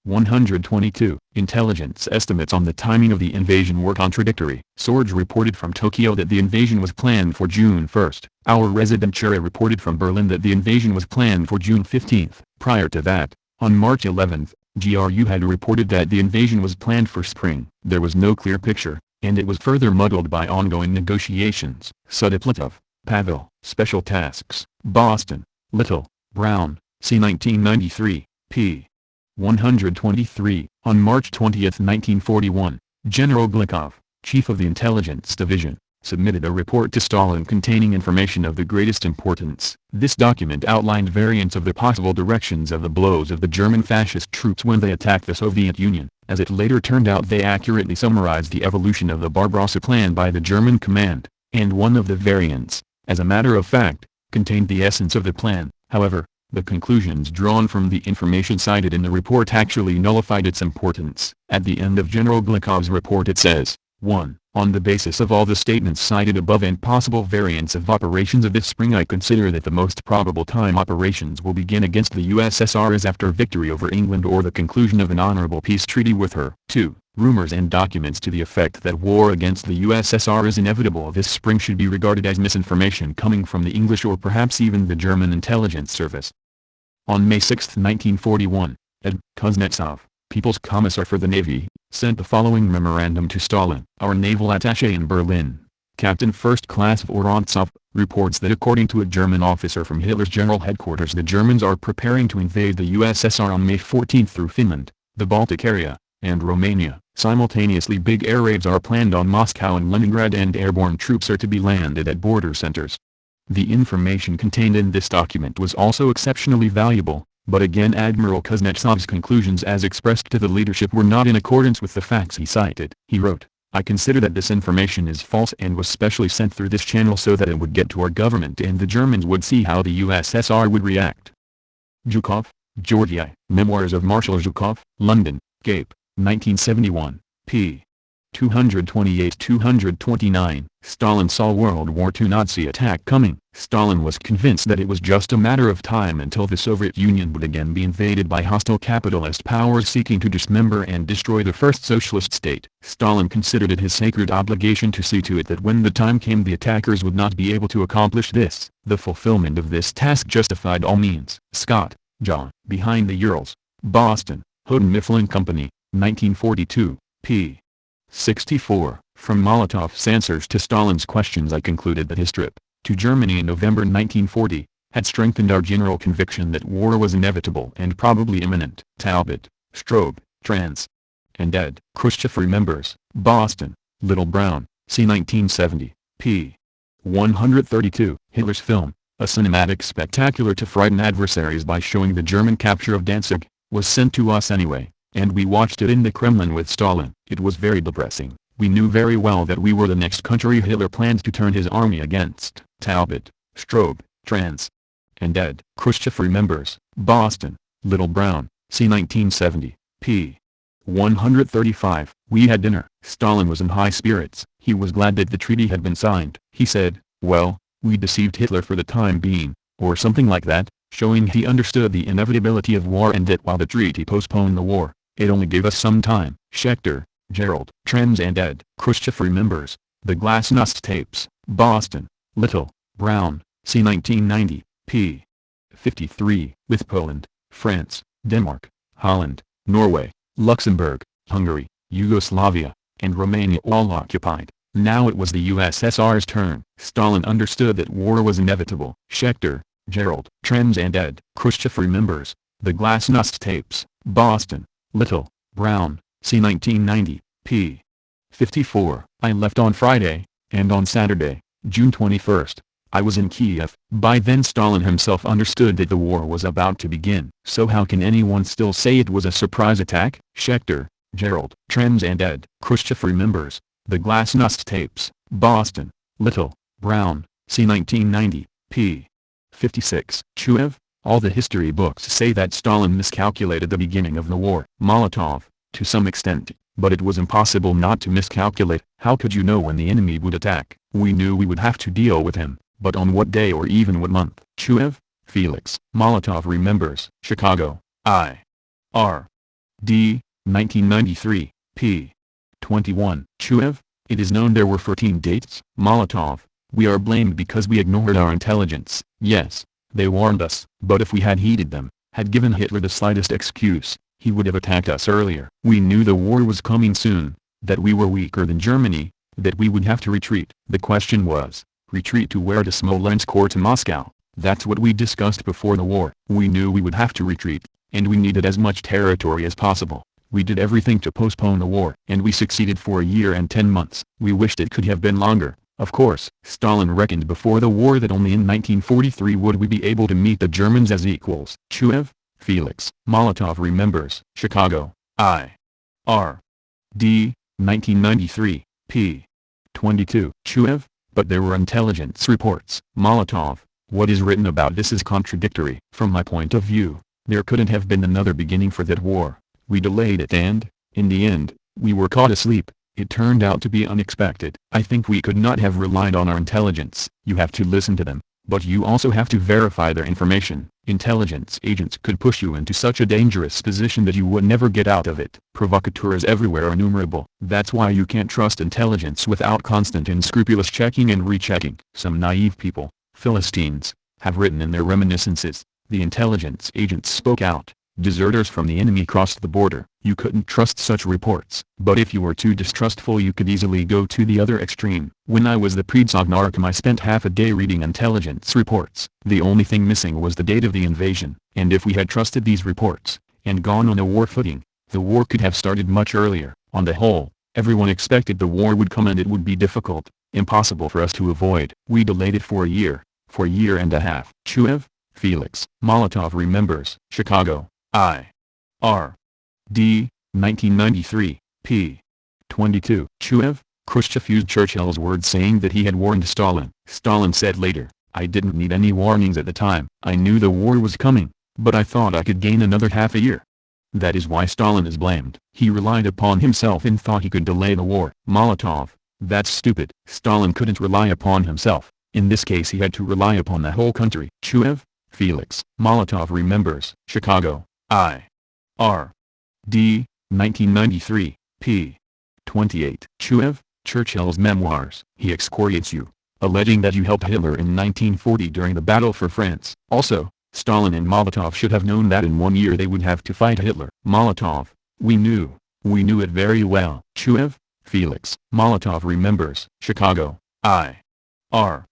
122. Intelligence estimates on the timing of the invasion were contradictory. Sorge reported from Tokyo that the invasion was planned for June 1. Our resident Chure reported from Berlin that the invasion was planned for June 15. Prior to that, on March 11, GRU had reported that the invasion was planned for spring. There was no clear picture, and it was further muddled by ongoing negotiations. Sudipletov, Pavel. Special Tasks. Boston. Little, Brown, C. 1993, p. 123. On March 20, 1941, General Glikov, chief of the Intelligence Division, submitted a report to Stalin containing information of the greatest importance. This document outlined variants of the possible directions of the blows of the German fascist troops when they attacked the Soviet Union. As it later turned out, they accurately summarized the evolution of the Barbarossa plan by the German command, and one of the variants, as a matter of fact, contained the essence of the plan. However, the conclusions drawn from the information cited in the report actually nullified its importance. At the end of General Glikov's report it says, 1. On the basis of all the statements cited above and possible variants of operations of this spring, I consider that the most probable time operations will begin against the USSR is after victory over England or the conclusion of an honorable peace treaty with her. 2. Rumors and documents to the effect that war against the USSR is inevitable this spring should be regarded as misinformation coming from the English or perhaps even the German intelligence service. On May 6, 1941, Ed. Kuznetsov, People's Commissar for the Navy, sent the following memorandum to Stalin. Our naval attaché in Berlin, Captain First Class Vorontsov, reports that according to a German officer from Hitler's general headquarters the Germans are preparing to invade the USSR on May 14 through Finland, the Baltic area, and Romania. Simultaneously big air raids are planned on Moscow and Leningrad and airborne troops are to be landed at border centers. The information contained in this document was also exceptionally valuable, but again Admiral Kuznetsov's conclusions as expressed to the leadership were not in accordance with the facts he cited. He wrote, "I consider that this information is false and was specially sent through this channel so that it would get to our government and the Germans would see how the USSR would react." Zhukov, Georgy, Memoirs of Marshal Zhukov, London, Gape, 1971, p. 228-229. Stalin saw World War II Nazi attack coming. Stalin was convinced that it was just a matter of time until the Soviet Union would again be invaded by hostile capitalist powers seeking to dismember and destroy the first socialist state. Stalin considered it his sacred obligation to see to it that when the time came the attackers would not be able to accomplish this. The fulfillment of this task justified all means. Scott, John. Behind the Urals, Boston, Houghton Mifflin Company, 1942, p. 64. From Molotov's answers to Stalin's questions I concluded that his trip to Germany in November 1940 had strengthened our general conviction that war was inevitable and probably imminent. Talbot, Strobe, trans. And ed. Khrushchev remembers. Boston, Little Brown, c. 1970, p. 132. Hitler's film, a cinematic spectacular to frighten adversaries by showing the German capture of Danzig, was sent to us anyway, and we watched it in the Kremlin with Stalin. It was very depressing. We knew very well that we were the next country Hitler planned to turn his army against. Talbot, Strobe, trans. And ed. Khrushchev remembers. Boston, Little Brown, c. 1970, p. 135. We had dinner. Stalin was in high spirits. He was glad that the treaty had been signed. He said, "Well, we deceived Hitler for the time being," or something like that, showing he understood the inevitability of war and that while the treaty postponed the war, it only gave us some time. Schechter, Gerald. Trans and ed. Khrushchev remembers. The Glasnost tapes. Boston, Little, Brown, c. 1990, p. 53. With Poland, France, Denmark, Holland, Norway, Luxembourg, Hungary, Yugoslavia, and Romania all occupied, now it was the USSR's turn. Stalin understood that war was inevitable. Schechter, Gerald. Trans and ed. Khrushchev remembers. The Glasnost tapes. Boston, Little, Brown, c. 1990, p. 54. I left on Friday, and on Saturday, June 21st, I was in Kiev. By then Stalin himself understood that the war was about to begin. So how can anyone still say it was a surprise attack? Schechter, Gerald. Trans and ed. Khrushchev remembers. The Glasnost tapes. Boston, Little, Brown, c. 1990, p. 56. Chuev, all the history books say that Stalin miscalculated the beginning of the war. Molotov, to some extent, but it was impossible not to miscalculate. How could you know when the enemy would attack? We knew we would have to deal with him, but on what day or even what month? Chuev, Felix. Molotov remembers. Chicago, I. R. D. 1993, p. 21. Chuev, it is known there were 14 dates. Molotov, we are blamed because we ignored our intelligence. Yes, they warned us, but if we had heeded them, had given Hitler the slightest excuse, he would have attacked us earlier. We knew the war was coming soon, that we were weaker than Germany, that we would have to retreat. The question was, retreat to where? To Smolensk or to Moscow? That's what we discussed before the war. We knew we would have to retreat, and we needed as much territory as possible. We did everything to postpone the war, and we succeeded for a year and 10 months. We wished it could have been longer. Of course, Stalin reckoned before the war that only in 1943 would we be able to meet the Germans as equals. Chuev, Felix. Molotov remembers. Chicago, I. R. D. 1993, p. 22. Chuev, but there were intelligence reports. Molotov, what is written about this is contradictory. From my point of view, there couldn't have been another beginning for that war. We delayed it and, in the end, we were caught asleep. It turned out to be unexpected. I think we could not have relied on our intelligence. You have to listen to them, but you also have to verify their information. Intelligence agents could push you into such a dangerous position that you would never get out of it. Provocateurs everywhere are innumerable. That's why you can't trust intelligence without constant and scrupulous checking and rechecking. Some naive people, Philistines, have written in their reminiscences, the intelligence agents spoke out. Deserters from the enemy crossed the border. You couldn't trust such reports. But if you were too distrustful you could easily go to the other extreme. When I was the Predzognarskim I spent half a day reading intelligence reports. The only thing missing was the date of the invasion. And if we had trusted these reports, and gone on a war footing, the war could have started much earlier. On the whole, everyone expected the war would come and it would be difficult, impossible for us to avoid. We delayed it for a year, for a year and a half. Chuev, Felix. Molotov remembers. Chicago, I.R. D. 1993, p. 22. Chuev, Khrushchev used Churchill's words saying that he had warned Stalin. Stalin said later, "I didn't need any warnings at the time. I knew the war was coming, but I thought I could gain another half a year." That is why Stalin is blamed. He relied upon himself and thought he could delay the war. Molotov, that's stupid. Stalin couldn't rely upon himself. In this case he had to rely upon the whole country. Chuev, Felix. Molotov remembers. Chicago, I.R. D. 1993, p. 28. Chuev, Churchill's memoirs. He excoriates you, alleging that you helped Hitler in 1940 during the battle for France. Also, Stalin and Molotov should have known that in 1 year they would have to fight Hitler. Molotov, we knew it very well. Chuev, Felix. Molotov remembers. Chicago, I.R.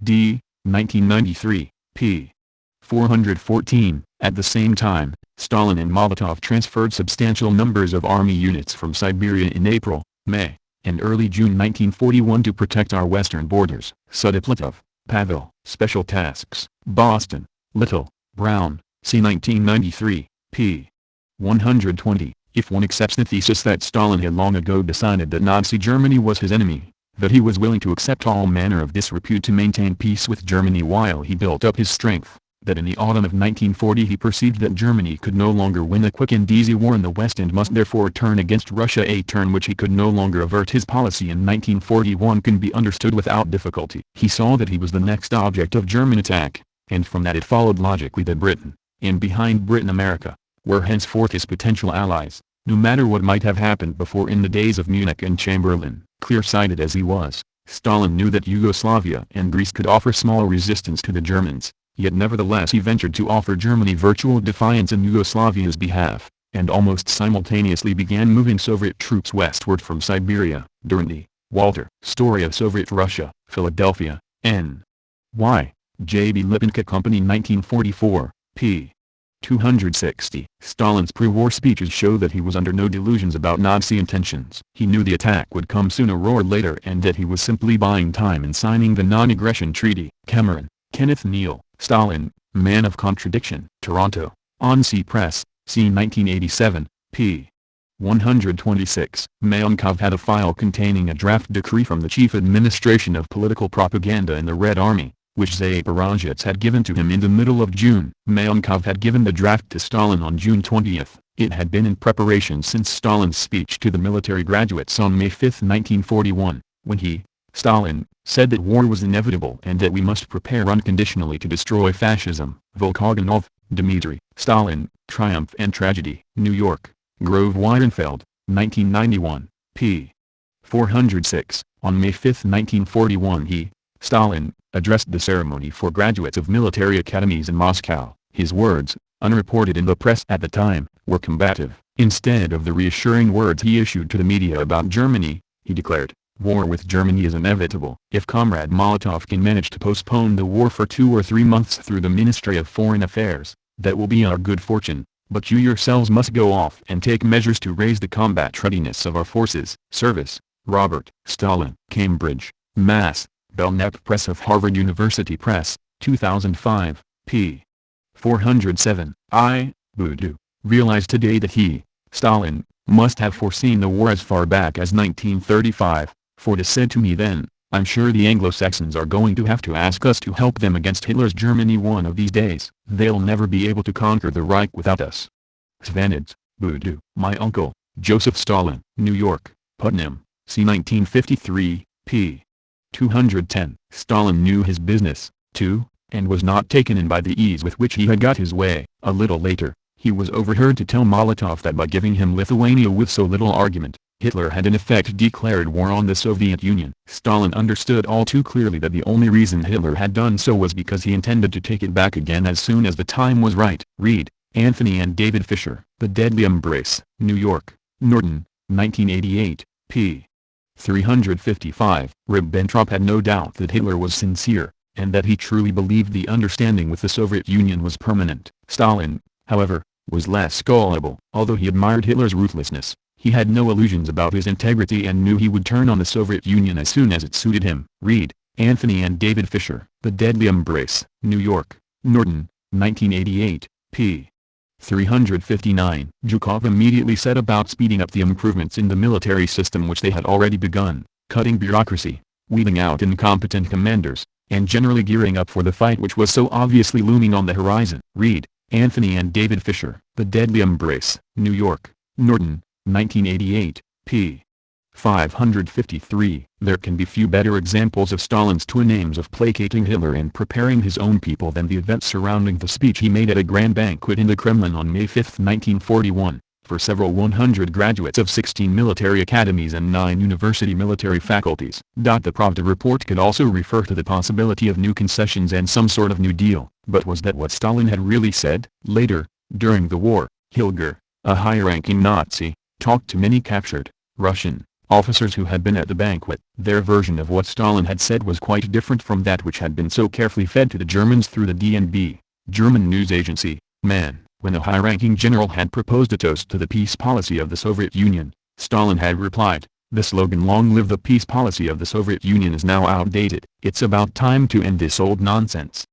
D. 1993, p. 414. At the same time, Stalin and Molotov transferred substantial numbers of army units from Siberia in April, May, and early June 1941 to protect our western borders. Sudiplatov, Pavel. Special Tasks, Boston, Little, Brown, c. 1993, p. 120. If one accepts the thesis that Stalin had long ago decided that Nazi Germany was his enemy, that he was willing to accept all manner of disrepute to maintain peace with Germany while he built up his strength, that in the autumn of 1940 he perceived that Germany could no longer win a quick and easy war in the West and must therefore turn against Russia, a turn which he could no longer avert, his policy in 1941 can be understood without difficulty. He saw that he was the next object of German attack, and from that it followed logically that Britain, and behind Britain America, were henceforth his potential allies, no matter what might have happened before in the days of Munich and Chamberlain. Clear-sighted as he was, Stalin knew that Yugoslavia and Greece could offer small resistance to the Germans. Yet nevertheless he ventured to offer Germany virtual defiance in Yugoslavia's behalf, and almost simultaneously began moving Soviet troops westward from Siberia. Durante, Walter. Story of Soviet Russia, Philadelphia, N. Y. J. B. Lipinka Company 1944, p. 260. Stalin's pre-war speeches show that he was under no delusions about Nazi intentions. He knew the attack would come sooner or later and that he was simply buying time in signing the non-aggression treaty. Cameron, Kenneth Neal. Stalin, Man of Contradiction. Toronto, On-Sea Press, c. 1987, p. 126. Mayonkov had a file containing a draft decree from the Chief Administration of Political Propaganda in the Red Army, which Zaporozhets had given to him in the middle of June. Mayonkov had given the draft to Stalin on June 20. It had been in preparation since Stalin's speech to the military graduates on May 5, 1941, when he, Stalin, said that war was inevitable and that we must prepare unconditionally to destroy fascism. Volkogonov, Dmitry. Stalin, Triumph and Tragedy. New York, Grove Weidenfeld, 1991, p. 406. On May 5, 1941 he, Stalin, addressed the ceremony for graduates of military academies in Moscow. His words, unreported in the press at the time, were combative. Instead of the reassuring words he issued to the media about Germany, he declared, "War with Germany is inevitable. If Comrade Molotov can manage to postpone the war for 2 or 3 months through the Ministry of Foreign Affairs, that will be our good fortune, but you yourselves must go off and take measures to raise the combat readiness of our forces." Service, Robert. Stalin. Cambridge, Mass. Belknap Press of Harvard University Press, 2005, p. 407. I, Boudou, realize today that he, Stalin, must have foreseen the war as far back as 1935, for it said to me then, "I'm sure the Anglo-Saxons are going to have to ask us to help them against Hitler's Germany one of these days. They'll never be able to conquer the Reich without us." Svanitz, Boudou. My uncle, Joseph Stalin. New York, Putnam, c. 1953, p. 210. Stalin knew his business, too, and was not taken in by the ease with which he had got his way. A little later, he was overheard to tell Molotov that by giving him Lithuania with so little argument, Hitler had in effect declared war on the Soviet Union. Stalin understood all too clearly that the only reason Hitler had done so was because he intended to take it back again as soon as the time was right. Reed, Anthony and David Fisher. The Deadly Embrace. New York, Norton, 1988, p. 355. Ribbentrop had no doubt that Hitler was sincere, and that he truly believed the understanding with the Soviet Union was permanent. Stalin, however, was less gullible. Although he admired Hitler's ruthlessness, he had no illusions about his integrity and knew he would turn on the Soviet Union as soon as it suited him. Reed, Anthony and David Fisher. The Deadly Embrace. New York, Norton, 1988, p. 359. Zhukov immediately set about speeding up the improvements in the military system which they had already begun, cutting bureaucracy, weeding out incompetent commanders, and generally gearing up for the fight which was so obviously looming on the horizon. Read, Anthony and David Fisher. The Deadly Embrace. New York, Norton, 1988, p. 553. There can be few better examples of Stalin's twin aims of placating Hitler and preparing his own people than the events surrounding the speech he made at a grand banquet in the Kremlin on May 5, 1941, for several 100 graduates of 16 military academies and 9 university military faculties. The Pravda report could also refer to the possibility of new concessions and some sort of New Deal, but was that what Stalin had really said? Later, during the war, Hilger, a high-ranking Nazi, talked to many captured Russian officers who had been at the banquet. Their version of what Stalin had said was quite different from that which had been so carefully fed to the Germans through the DNB, German news agency. When a high-ranking general had proposed a toast to the peace policy of the Soviet Union, Stalin had replied, "The slogan 'Long live the peace policy of the Soviet Union' is now outdated. It's about time to end this old nonsense."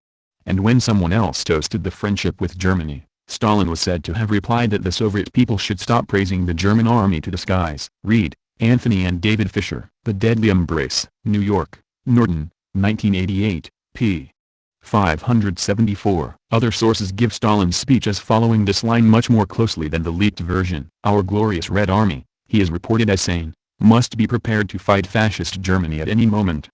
And when someone else toasted the friendship with Germany, Stalin was said to have replied that the Soviet people should stop praising the German army to the skies. Read, Anthony and David Fisher. The Deadly Embrace. New York, Norton, 1988, p. 574. Other sources give Stalin's speech as following this line much more closely than the leaked version. "Our glorious Red Army," he is reported as saying, "must be prepared to fight fascist Germany at any moment."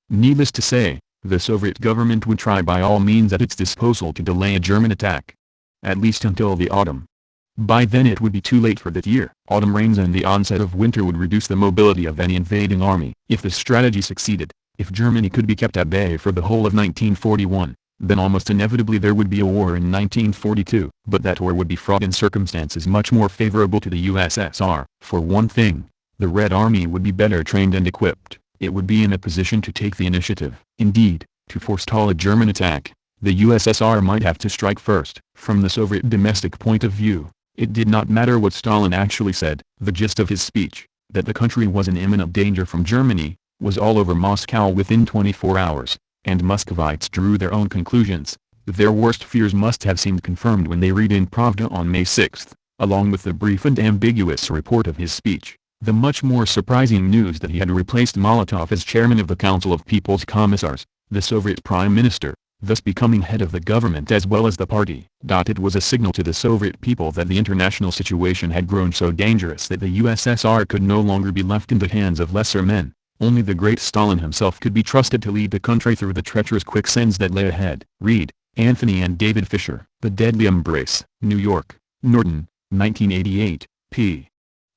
Needless to say, the Soviet government would try by all means at its disposal to delay a German attack, at least until the autumn. By then it would be too late for that year. Autumn rains and the onset of winter would reduce the mobility of any invading army. If the strategy succeeded, if Germany could be kept at bay for the whole of 1941, then almost inevitably there would be a war in 1942. But that war would be fraught in circumstances much more favorable to the USSR. For one thing, the Red Army would be better trained and equipped. It would be in a position to take the initiative. Indeed, to forestall a German attack, the USSR might have to strike first. From the Soviet domestic point of view, it did not matter what Stalin actually said. The gist of his speech, that the country was in imminent danger from Germany, was all over Moscow within 24 hours, and Muscovites drew their own conclusions. Their worst fears must have seemed confirmed when they read in Pravda on May 6, along with the brief and ambiguous report of his speech, the much more surprising news that he had replaced Molotov as chairman of the Council of People's Commissars, the Soviet Prime Minister, thus becoming head of the government as well as the party. It was a signal to the Soviet people that the international situation had grown so dangerous that the USSR could no longer be left in the hands of lesser men. Only the great Stalin himself could be trusted to lead the country through the treacherous quicksands that lay ahead. Read, Anthony and David Fisher. The Deadly Embrace. New York, Norton, 1988, p.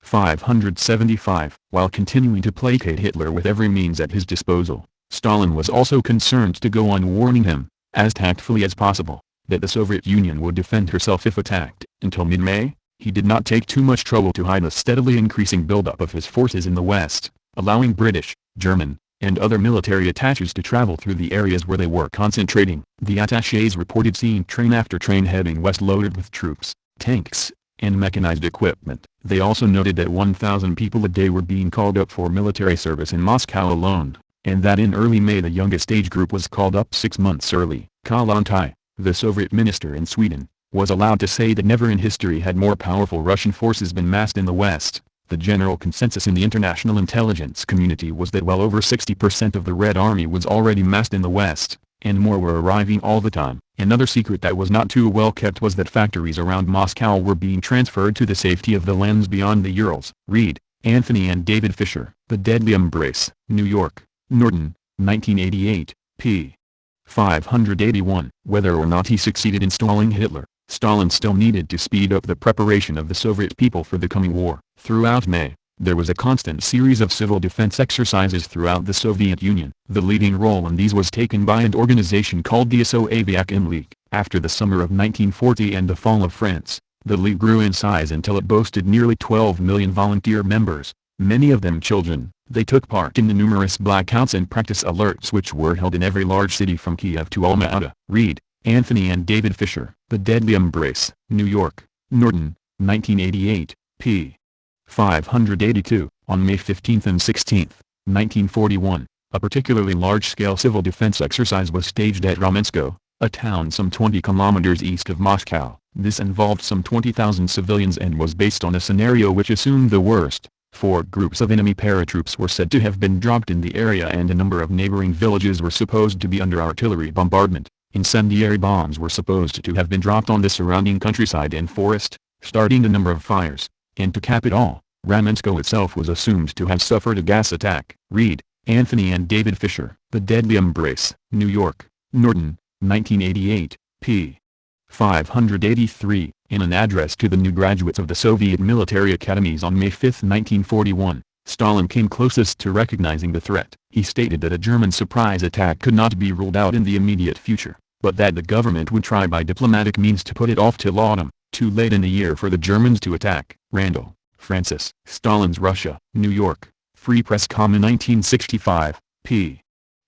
575. While continuing to placate Hitler with every means at his disposal, Stalin was also concerned to go on warning him, as tactfully as possible, that the Soviet Union would defend herself if attacked. Until mid-May, he did not take too much trouble to hide the steadily increasing buildup of his forces in the West, allowing British, German, and other military attaches to travel through the areas where they were concentrating. The attachés reported seeing train after train heading west loaded with troops, tanks, and mechanized equipment. They also noted that 1,000 people a day were being called up for military service in Moscow alone, and that in early May the youngest age group was called up 6 months early. Kollontai, the Soviet minister in Sweden, was allowed to say that never in history had more powerful Russian forces been massed in the West. The general consensus in the international intelligence community was that well over 60% of the Red Army was already massed in the West, and more were arriving all the time. Another secret that was not too well kept was that factories around Moscow were being transferred to the safety of the lands beyond the Urals. Read, Anthony and David Fisher. The Deadly Embrace. New York, Norton, 1988, p. 581. Whether or not he succeeded in stalling Hitler, Stalin still needed to speed up the preparation of the Soviet people for the coming war. Throughout May, there was a constant series of civil defense exercises throughout the Soviet Union. The leading role in these was taken by an organization called the Soviet League. After the summer of 1940 and the fall of France, the League grew in size until it boasted nearly 12 million volunteer members, many of them children. They took part in the numerous blackouts and practice alerts which were held in every large city from Kiev to Alma-Ata. Read, Anthony and David Fisher. The Deadly Embrace. New York, Norton, 1988, p. 582. On May 15 and 16, 1941, A particularly large-scale civil defense exercise was staged at Ramensko, a town some 20 kilometers east of Moscow. This involved some 20,000 civilians and was based on a scenario which assumed the worst. 4 groups of enemy paratroops were said to have been dropped in the area and a number of neighboring villages were supposed to be under artillery bombardment. Incendiary bombs were supposed to have been dropped on the surrounding countryside and forest, starting a number of fires. And to cap it all, Ramensko itself was assumed to have suffered a gas attack. Reed, Anthony and David Fisher. The Deadly Embrace. New York, Norton, 1988, p. 583, in an address to the new graduates of the Soviet military academies on May 5, 1941, Stalin came closest to recognizing the threat. He stated that a German surprise attack could not be ruled out in the immediate future, but that the government would try by diplomatic means to put it off till autumn, too late in the year for the Germans to attack. Randall, Francis. Stalin's Russia, New York, Free Press, 1965, p.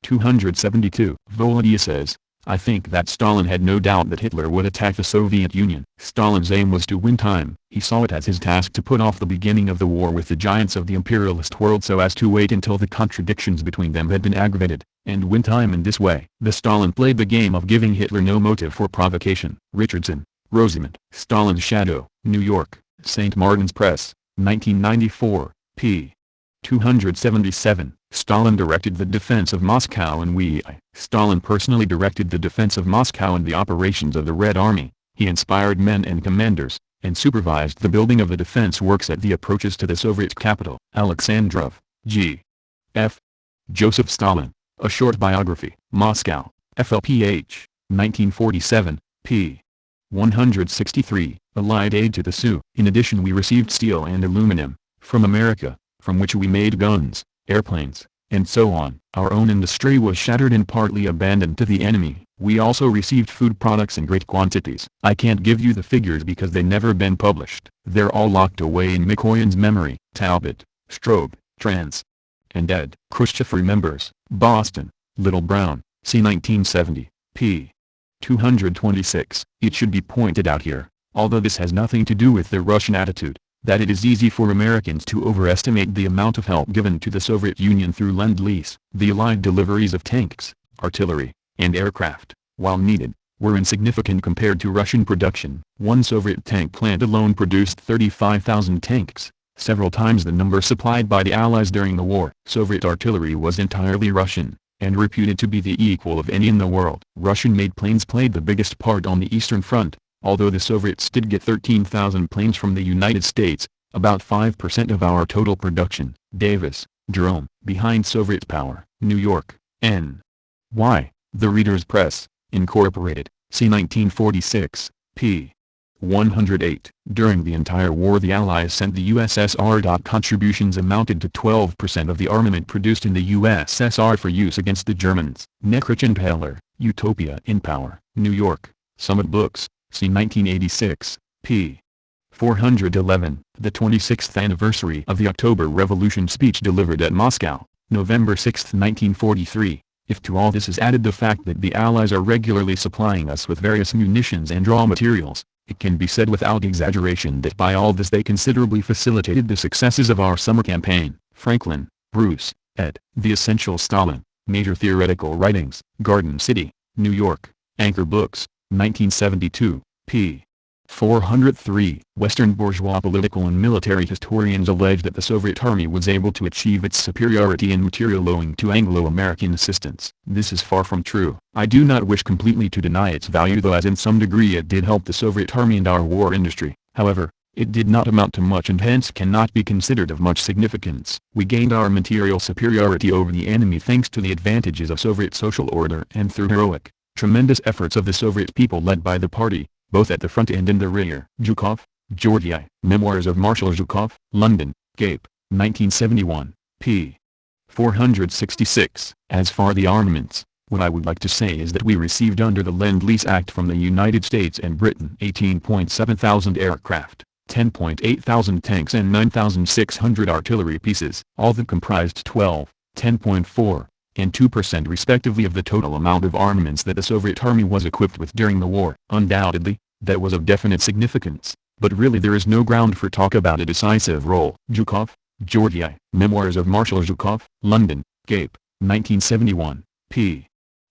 272. Volodia says, I think that Stalin had no doubt that Hitler would attack the Soviet Union. Stalin's aim was to win time. He saw it as his task to put off the beginning of the war with the giants of the imperialist world so as to wait until the contradictions between them had been aggravated, and win time in this way. The Stalin played the game of giving Hitler no motive for provocation. Richardson, Rosamond. Stalin's Shadow, New York, St. Martin's Press, 1994, p. 277. Stalin directed the defense of Moscow and Stalin personally directed the defense of Moscow and the operations of the Red Army. He inspired men and commanders, and supervised the building of the defense works at the approaches to the Soviet capital. Alexandrov, G. F. Joseph Stalin, A Short Biography. Moscow, FLPH, 1947, p. 163, Allied aid to the Sioux. In addition, we received steel and aluminum from America, from which we made guns, airplanes, and so on. Our own industry was shattered and partly abandoned to the enemy. We also received food products in great quantities. I can't give you the figures because they never been published. They're all locked away in Mikoyan's memory. Talbot, Strobe, Trans. And Ed. Khrushchev remembers. Boston, Little Brown, c. 1970, p. 226. It should be pointed out here, although this has nothing to do with the Russian attitude, that it is easy for Americans to overestimate the amount of help given to the Soviet Union through Lend-Lease. The Allied deliveries of tanks, artillery, and aircraft, while needed, were insignificant compared to Russian production. One Soviet tank plant alone produced 35,000 tanks, several times the number supplied by the Allies during the war. Soviet artillery was entirely Russian, and reputed to be the equal of any in the world. Russian-made planes played the biggest part on the Eastern Front, although the Soviets did get 13,000 planes from the United States, about 5% of our total production. Davis, Jerome. Behind Soviet Power. New York, N. Y. The Reader's Press, Incorporated, c. 1946, p. 108. During the entire war the Allies sent the USSR. Contributions amounted to 12% of the armament produced in the USSR for use against the Germans. Nekrichin-Peller, Utopia in Power. New York, Summit Books, c. 1986, p. 411. The 26th anniversary of the October Revolution speech delivered at Moscow, November 6, 1943. If to all this is added the fact that the Allies are regularly supplying us with various munitions and raw materials, it can be said without exaggeration that by all this they considerably facilitated the successes of our summer campaign. Franklin, Bruce, ed. The Essential Stalin, Major Theoretical Writings. Garden City, New York, Anchor Books, 1972, p. 403. Western bourgeois political and military historians allege that the Soviet Army was able to achieve its superiority in material owing to Anglo-American assistance. This is far from true. I do not wish completely to deny its value, though as in some degree it did help the Soviet Army and our war industry. However, it did not amount to much and hence cannot be considered of much significance. We gained our material superiority over the enemy thanks to the advantages of Soviet social order and through heroic, tremendous efforts of the Soviet people led by the party, both at the front and in the rear. Zhukov, Georgy. Memoirs of Marshal Zhukov. London, Cape, 1971, p. 466. As for the armaments, what I would like to say is that we received under the Lend-Lease Act from the United States and Britain 18.7 thousand aircraft, 10.8 thousand tanks and 9,600 artillery pieces, all that comprised 12, 10.4, and 2% respectively of the total amount of armaments that the Soviet Army was equipped with during the war. Undoubtedly, that was of definite significance, but really there is no ground for talk about a decisive role. Zhukov, Georgy. Memoirs of Marshal Zhukov. London, Cape, 1971, p.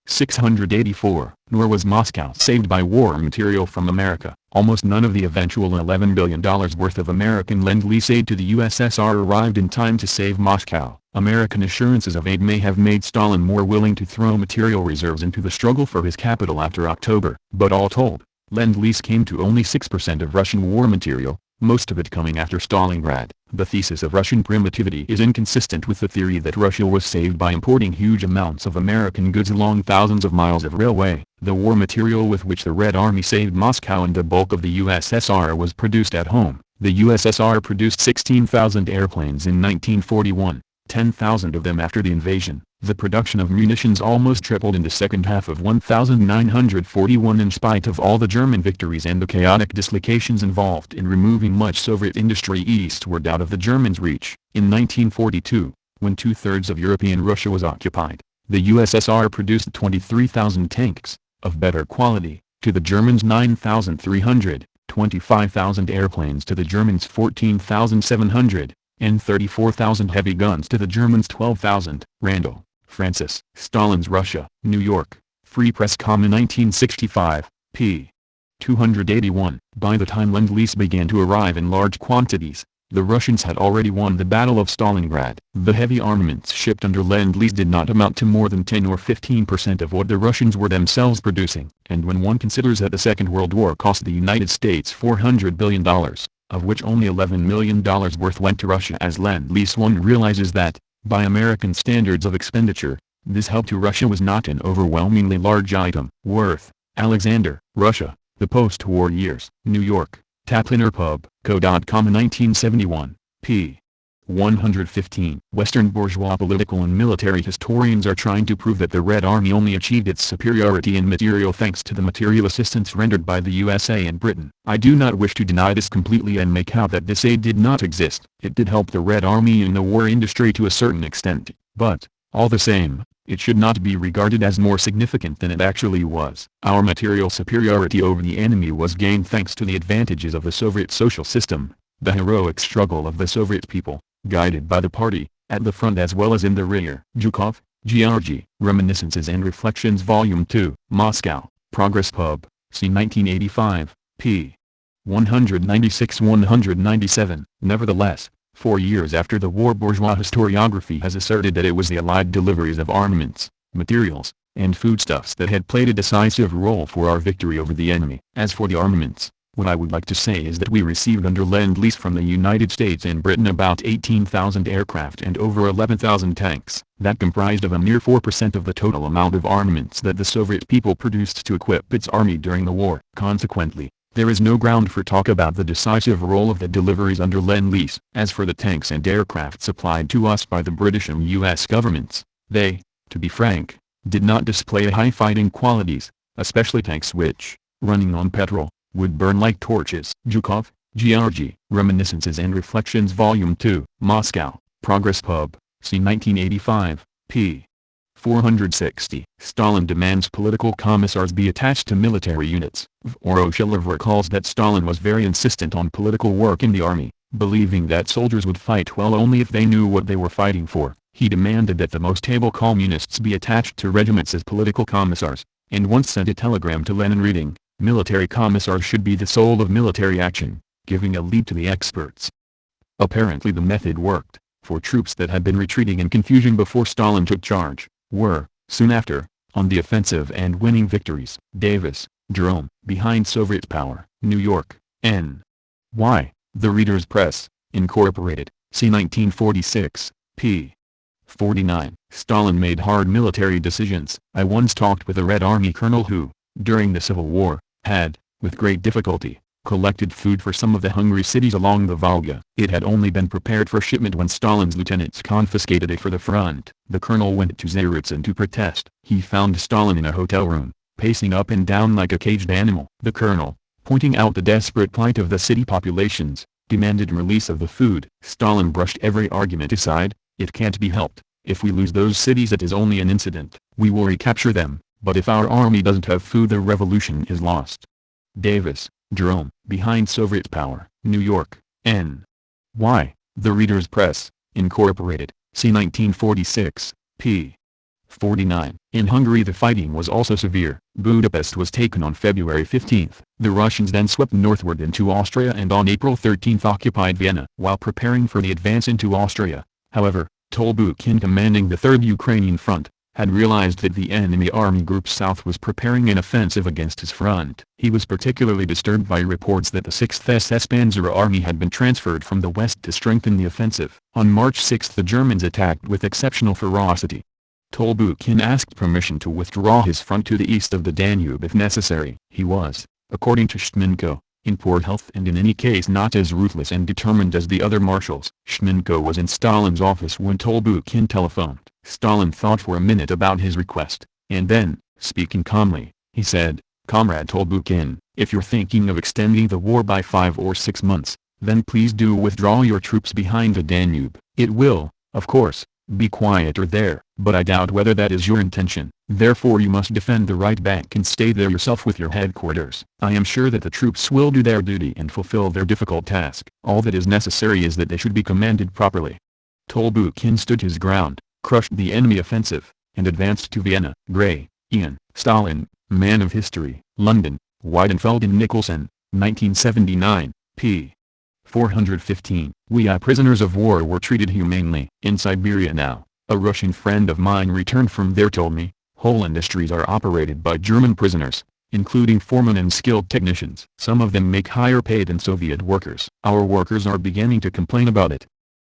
684. Nor was Moscow saved by war material from America. Almost none of the eventual $11 billion worth of American Lend-Lease aid to the USSR arrived in time to save Moscow. American assurances of aid may have made Stalin more willing to throw material reserves into the struggle for his capital after October. But all told, Lend-Lease came to only 6% of Russian war material, most of it coming after Stalingrad. The thesis of Russian primitivity is inconsistent with the theory that Russia was saved by importing huge amounts of American goods along thousands of miles of railway. The war material with which the Red Army saved Moscow and the bulk of the USSR was produced at home. The USSR produced 16,000 airplanes in 1941, 10,000 of them after the invasion. The production of munitions almost tripled in the second half of 1941 in spite of all the German victories and the chaotic dislocations involved in removing much Soviet industry eastward out of the Germans' reach. In 1942, when two-thirds of European Russia was occupied, the USSR produced 23,000 tanks, of better quality, to the Germans 9,300, 25,000 airplanes to the Germans 14,700, and 34,000 heavy guns to the Germans 12,000. Randall, Francis. Stalin's Russia. New York, Free Press, 1965, p. 281. By the time Lend-Lease began to arrive in large quantities, the Russians had already won the Battle of Stalingrad. The heavy armaments shipped under Lend-Lease did not amount to more than 10 or 15% of what the Russians were themselves producing. And when one considers that the Second World War cost the United States $400 billion, of which only $11 million worth went to Russia as Lend-Lease, one realizes that, by American standards of expenditure, this help to Russia was not an overwhelmingly large item. Worth, Alexander, Russia, the Post-War Years. New York, Tapliner Pub. Co.com, 1971, p. 115. Western bourgeois political and military historians are trying to prove that the Red Army only achieved its superiority in material thanks to the material assistance rendered by the USA and Britain. I do not wish to deny this completely and make out that this aid did not exist. It did help the Red Army in the war industry to a certain extent, but, all the same, it should not be regarded as more significant than it actually was. Our material superiority over the enemy was gained thanks to the advantages of the Soviet social system, the heroic struggle of the Soviet people, guided by the party, at the front as well as in the rear. Zhukov, Georgy. Reminiscences and Reflections, Volume 2. Moscow, Progress Pub. C. 1985, p. 196-197. Nevertheless, 4 years after the war, bourgeois historiography has asserted that it was the Allied deliveries of armaments, materials, and foodstuffs that had played a decisive role for our victory over the enemy. As for the armaments, what I would like to say is that we received under Lend-Lease from the United States and Britain about 18,000 aircraft and over 11,000 tanks. That comprised of a mere 4% of the total amount of armaments that the Soviet people produced to equip its army during the war. Consequently, there is no ground for talk about the decisive role of the deliveries under Lend-Lease. As for the tanks and aircraft supplied to us by the British and U.S. governments, they, to be frank, did not display high fighting qualities, especially tanks which, running on petrol, would burn like torches. Zhukov, Georgy. Reminiscences and Reflections, Volume 2. Moscow, Progress Pub. C. 1985, p. 460. Stalin demands political commissars be attached to military units. Voroshilov recalls that Stalin was very insistent on political work in the army, believing that soldiers would fight well only if they knew what they were fighting for. He demanded that the most able communists be attached to regiments as political commissars, and once sent a telegram to Lenin reading, "Military commissars should be the soul of military action," giving a lead to the experts. Apparently the method worked, for troops that had been retreating in confusion before Stalin took charge, were, soon after, on the offensive and winning victories. Davis, Jerome. Behind Soviet Power. New York, N. Y. The Reader's Press, Incorporated. C. 1946, p. 49. Stalin made hard military decisions. I once talked with a Red Army colonel who, during the Civil War, had, with great difficulty, collected food for some of the hungry cities along the Volga. It had only been prepared for shipment when Stalin's lieutenants confiscated it for the front. The colonel went to Tsaritsyn to protest. He found Stalin in a hotel room, pacing up and down like a caged animal. The colonel, pointing out the desperate plight of the city populations, demanded release of the food. Stalin brushed every argument aside. "It can't be helped. If we lose those cities it is only an incident. We will recapture them, but if our army doesn't have food the revolution is lost." Davis, Jerome. Behind Soviet Power. New York, N. Y. The Reader's Press, Incorporated. C. 1946, p. 49. In Hungary the fighting was also severe. Budapest was taken on February 15. The Russians then swept northward into Austria and on April 13 occupied Vienna. While preparing for the advance into Austria, however, Tolbukin, commanding the 3rd Ukrainian Front, had realized that the enemy army group south was preparing an offensive against his front. He was particularly disturbed by reports that the 6th SS Panzer Army had been transferred from the west to strengthen the offensive. On March 6 the Germans attacked with exceptional ferocity. Tolbukin asked permission to withdraw his front to the east of the Danube if necessary. He was, according to Schminko, in poor health and in any case not as ruthless and determined as the other marshals. Schminko was in Stalin's office when Tolbukin telephoned. Stalin thought for a minute about his request, and then, speaking calmly, he said, "Comrade Tolbukin, if you're thinking of extending the war by 5 or 6 months, then please do withdraw your troops behind the Danube. It will, of course, be quieter there, but I doubt whether that is your intention. Therefore you must defend the right bank and stay there yourself with your headquarters. I am sure that the troops will do their duty and fulfill their difficult task. All that is necessary is that they should be commanded properly." Tolbukin stood his ground, crushed the enemy offensive, and advanced to Vienna. Gray, Ian. Stalin, Man of History. London, Weidenfeld and Nicholson, 1979, p. 415. We prisoners of war were treated humanely. In Siberia now, a Russian friend of mine returned from there told me, whole industries are operated by German prisoners, including foremen and skilled technicians. Some of them make higher pay than Soviet workers. Our workers are beginning to complain about it.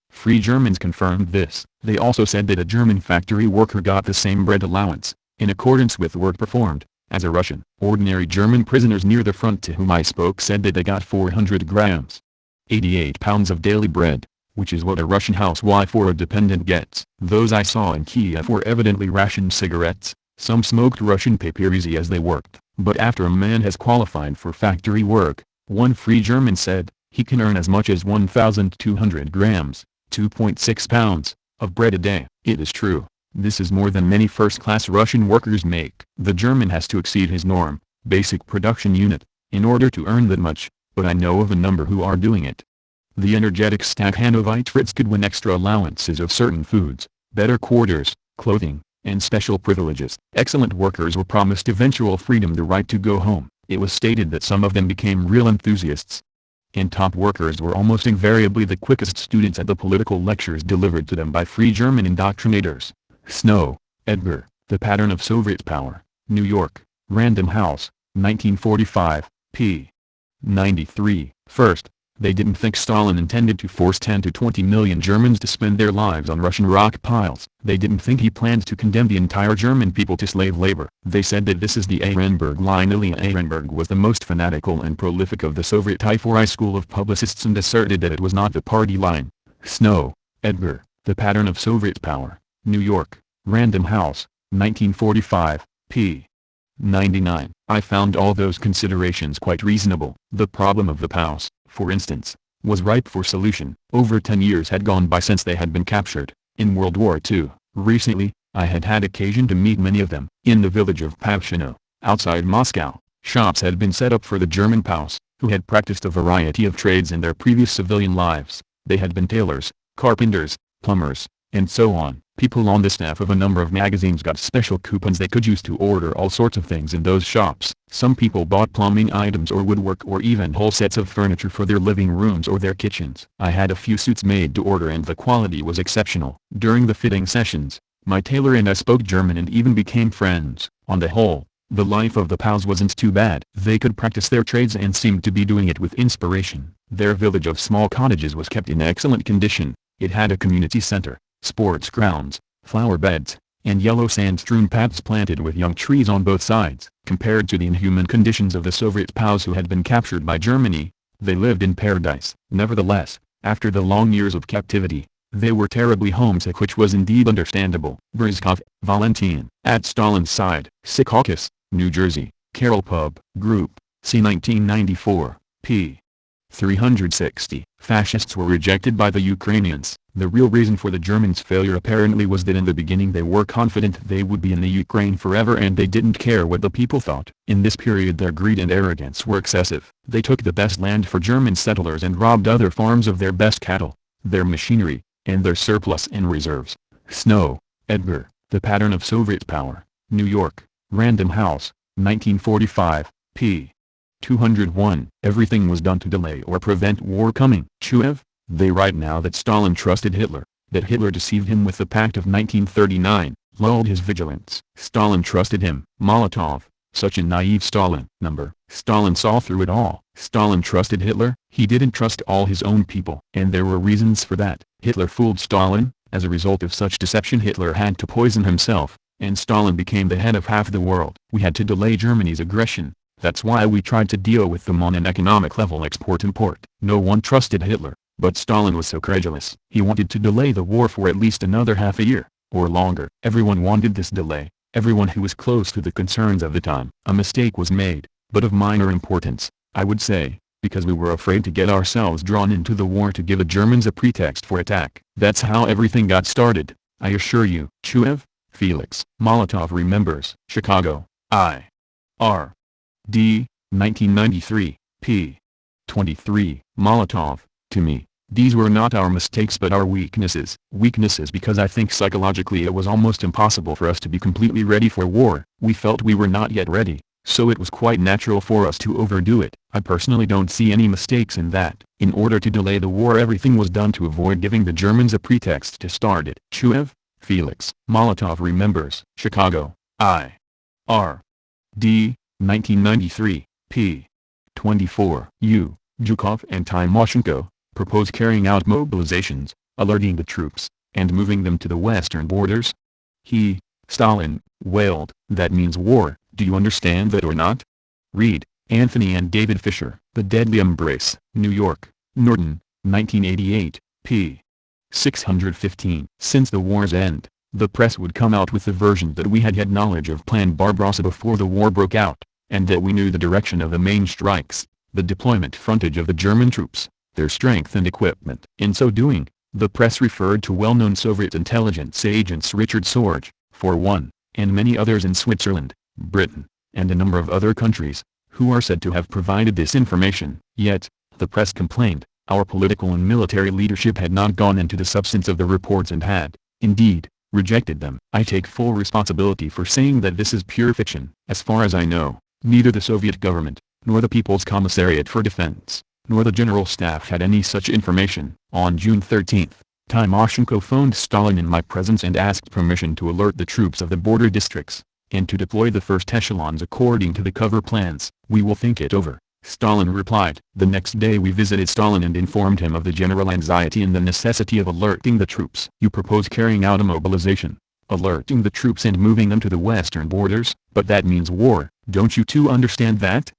Free Germans confirmed this. They also said that a German factory worker got the same bread allowance, in accordance with work performed, as a Russian. Ordinary German prisoners near the front to whom I spoke said that they got 400 grams. 88 pounds of daily bread, which is what a Russian housewife or a dependent gets. Those I saw in Kiev were evidently rationed cigarettes. Some smoked Russian papyri as they worked. But after a man has qualified for factory work, one Free German said, he can earn as much as 1,200 grams. 2.6 pounds, of bread a day. It is true, this is more than many first-class Russian workers make. The German has to exceed his norm, basic production unit, in order to earn that much, but I know of a number who are doing it. The energetic Stakhanovite Fritz could win extra allowances of certain foods, better quarters, clothing, and special privileges. Excellent workers were promised eventual freedom, the right to go home. It was stated that some of them became real enthusiasts. And top workers were almost invariably the quickest students at the political lectures delivered to them by Free German indoctrinators. Snow, Edgar, The Pattern of Soviet Power, New York, Random House, 1945, p. 93. First, they didn't think Stalin intended to force 10 to 20 million Germans to spend their lives on Russian rock piles. They didn't think he planned to condemn the entire German people to slave labor. They said that this is the Ehrenberg line. Ilya Ehrenberg was the most fanatical and prolific of the Soviet Typhori school of publicists and asserted that it was not the party line. Snow, Edgar, The Pattern of Soviet Power, New York, Random House, 1945, p. 99. I found all those considerations quite reasonable. The problem of the POWs, for instance, was ripe for solution. Over 10 years had gone by since they had been captured, in World War II. Recently, I had had occasion to meet many of them. In the village of Pavshino, outside Moscow, shops had been set up for the German POWs, who had practiced a variety of trades in their previous civilian lives. They had been tailors, carpenters, plumbers, and so on. People on the staff of a number of magazines got special coupons they could use to order all sorts of things in those shops. Some people bought plumbing items or woodwork or even whole sets of furniture for their living rooms or their kitchens. I had a few suits made to order and the quality was exceptional. During the fitting sessions, my tailor and I spoke German and even became friends. On the whole, the life of the POWs wasn't too bad. They could practice their trades and seemed to be doing it with inspiration. Their village of small cottages was kept in excellent condition. It had a community center, sports grounds, flower beds, and yellow sand-strewn paths planted with young trees on both sides. Compared to the inhuman conditions of the Soviet POWs who had been captured by Germany, they lived in paradise. Nevertheless, after the long years of captivity, they were terribly homesick, which was indeed understandable. Bryzkov, Valentin. At Stalin's side. Secaucus, New Jersey, Carroll Pub. Group, c. 1994, p. 360. Fascists were rejected by the Ukrainians. The real reason for the Germans' failure apparently was that in the beginning they were confident they would be in the Ukraine forever and they didn't care what the people thought. In this period their greed and arrogance were excessive. They took the best land for German settlers and robbed other farms of their best cattle, their machinery, and their surplus and reserves. Snow, Edgar, The Pattern of Soviet Power, New York, Random House, 1945, p. 201. Everything was done to delay or prevent war coming. Chuev, they write now that Stalin trusted Hitler, that Hitler deceived him with the Pact of 1939, lulled his vigilance. Stalin trusted him. Molotov, such a naive Stalin. Stalin saw through it all. Stalin trusted Hitler, he didn't trust all his own people. And there were reasons for that. Hitler fooled Stalin. As a result of such deception, Hitler had to poison himself, and Stalin became the head of half the world. We had to delay Germany's aggression. That's why we tried to deal with them on an economic level, export-import. No one trusted Hitler, but Stalin was so credulous. He wanted to delay the war for at least another half a year, or longer. Everyone wanted this delay, everyone who was close to the concerns of the time. A mistake was made, but of minor importance, I would say, because we were afraid to get ourselves drawn into the war to give the Germans a pretext for attack. That's how everything got started, I assure you. Chuev, Felix. Molotov remembers. Chicago, I.R. D. 1993, p. 23. Molotov, to me, these were not our mistakes but our weaknesses. Weaknesses because I think psychologically it was almost impossible for us to be completely ready for war. We felt we were not yet ready, so it was quite natural for us to overdo it. I personally don't see any mistakes in that. In order to delay the war, everything was done to avoid giving the Germans a pretext to start it. Chuev, Felix. Molotov remembers. Chicago, I.R. D. 1993, p. 24. U. Zhukov and Timoshenko proposed carrying out mobilizations, alerting the troops, and moving them to the western borders. He, Stalin, wailed, "That means war, do you understand that or not?" Read, Anthony and David Fisher. The Deadly Embrace. New York, Norton, 1988, p. 615. Since the war's end, the press would come out with the version that we had knowledge of Plan Barbarossa before the war broke out, and that we knew the direction of the main strikes, the deployment frontage of the German troops, their strength and equipment. In so doing, the press referred to well-known Soviet intelligence agents Richard Sorge, for one, and many others in Switzerland, Britain, and a number of other countries, who are said to have provided this information. Yet, the press complained, our political and military leadership had not gone into the substance of the reports and had, indeed, rejected them. I take full responsibility for saying that this is pure fiction. As far as I know, neither the Soviet government, nor the People's Commissariat for Defense, nor the General Staff had any such information. On June 13, Timoshenko phoned Stalin in my presence and asked permission to alert the troops of the border districts, and to deploy the first echelons according to the cover plans. "We will think it over," Stalin replied. The next day we visited Stalin and informed him of the general anxiety and the necessity of alerting the troops. "You propose carrying out a mobilization, alerting the troops and moving them to the western borders, but that means war, don't you two understand that?"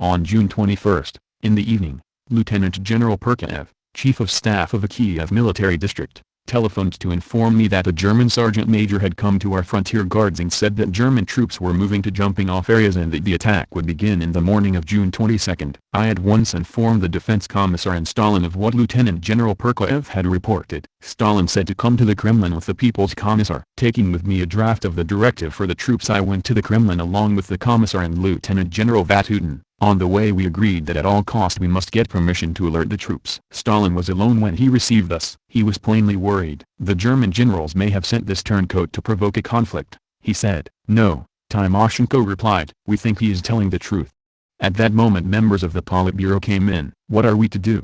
On June 21, in the evening, Lieutenant General Perkaev, Chief of Staff of a Kiev military district, telephoned to inform me that a German sergeant major had come to our frontier guards and said that German troops were moving to jumping-off areas and that the attack would begin in the morning of June 22. I at once informed the defense commissar and Stalin of what Lieutenant General Perkaev had reported. Stalin said to come to the Kremlin with the People's Commissar. Taking with me a draft of the directive for the troops, I went to the Kremlin along with the commissar and Lieutenant General Vatutin. On the way we agreed that at all cost we must get permission to alert the troops. Stalin was alone when he received us. He was plainly worried. "The German generals may have sent this turncoat to provoke a conflict," he said. "No," Timoshenko replied. "We think he is telling the truth." At that moment members of the Politburo came in. "What are we to do?"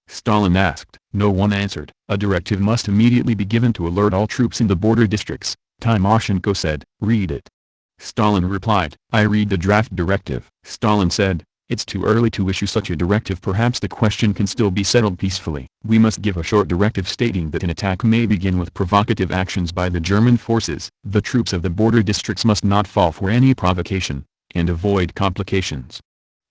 Stalin asked. No one answered. "A directive must immediately be given to alert all troops in the border districts," Timoshenko said. "Read it." Stalin replied. "I read the draft directive." Stalin said, "It's too early to issue such a directive. Perhaps the question can still be settled peacefully. We must give a short directive stating that an attack may begin with provocative actions by the German forces. The troops of the border districts must not fall for any provocation, and avoid complications."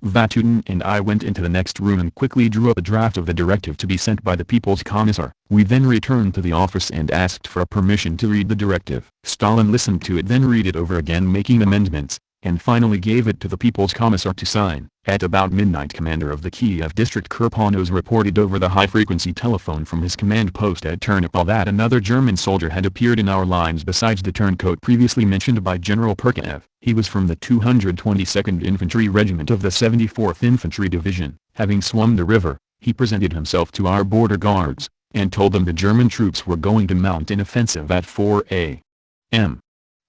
Vatutin and I went into the next room and quickly drew up a draft of the directive to be sent by the People's Commissar. We then returned to the office and asked for a permission to read the directive. Stalin listened to it, then read it over again making amendments, and finally gave it to the People's Commissar to sign. At about midnight, commander of the Kiev district Kirponos reported over the high-frequency telephone from his command post at Ternopil that another German soldier had appeared in our lines besides the turncoat previously mentioned by General Perkaev. He was from the 222nd Infantry Regiment of the 74th Infantry Division. Having swum the river, he presented himself to our border guards, and told them the German troops were going to mount an offensive at 4 a.m.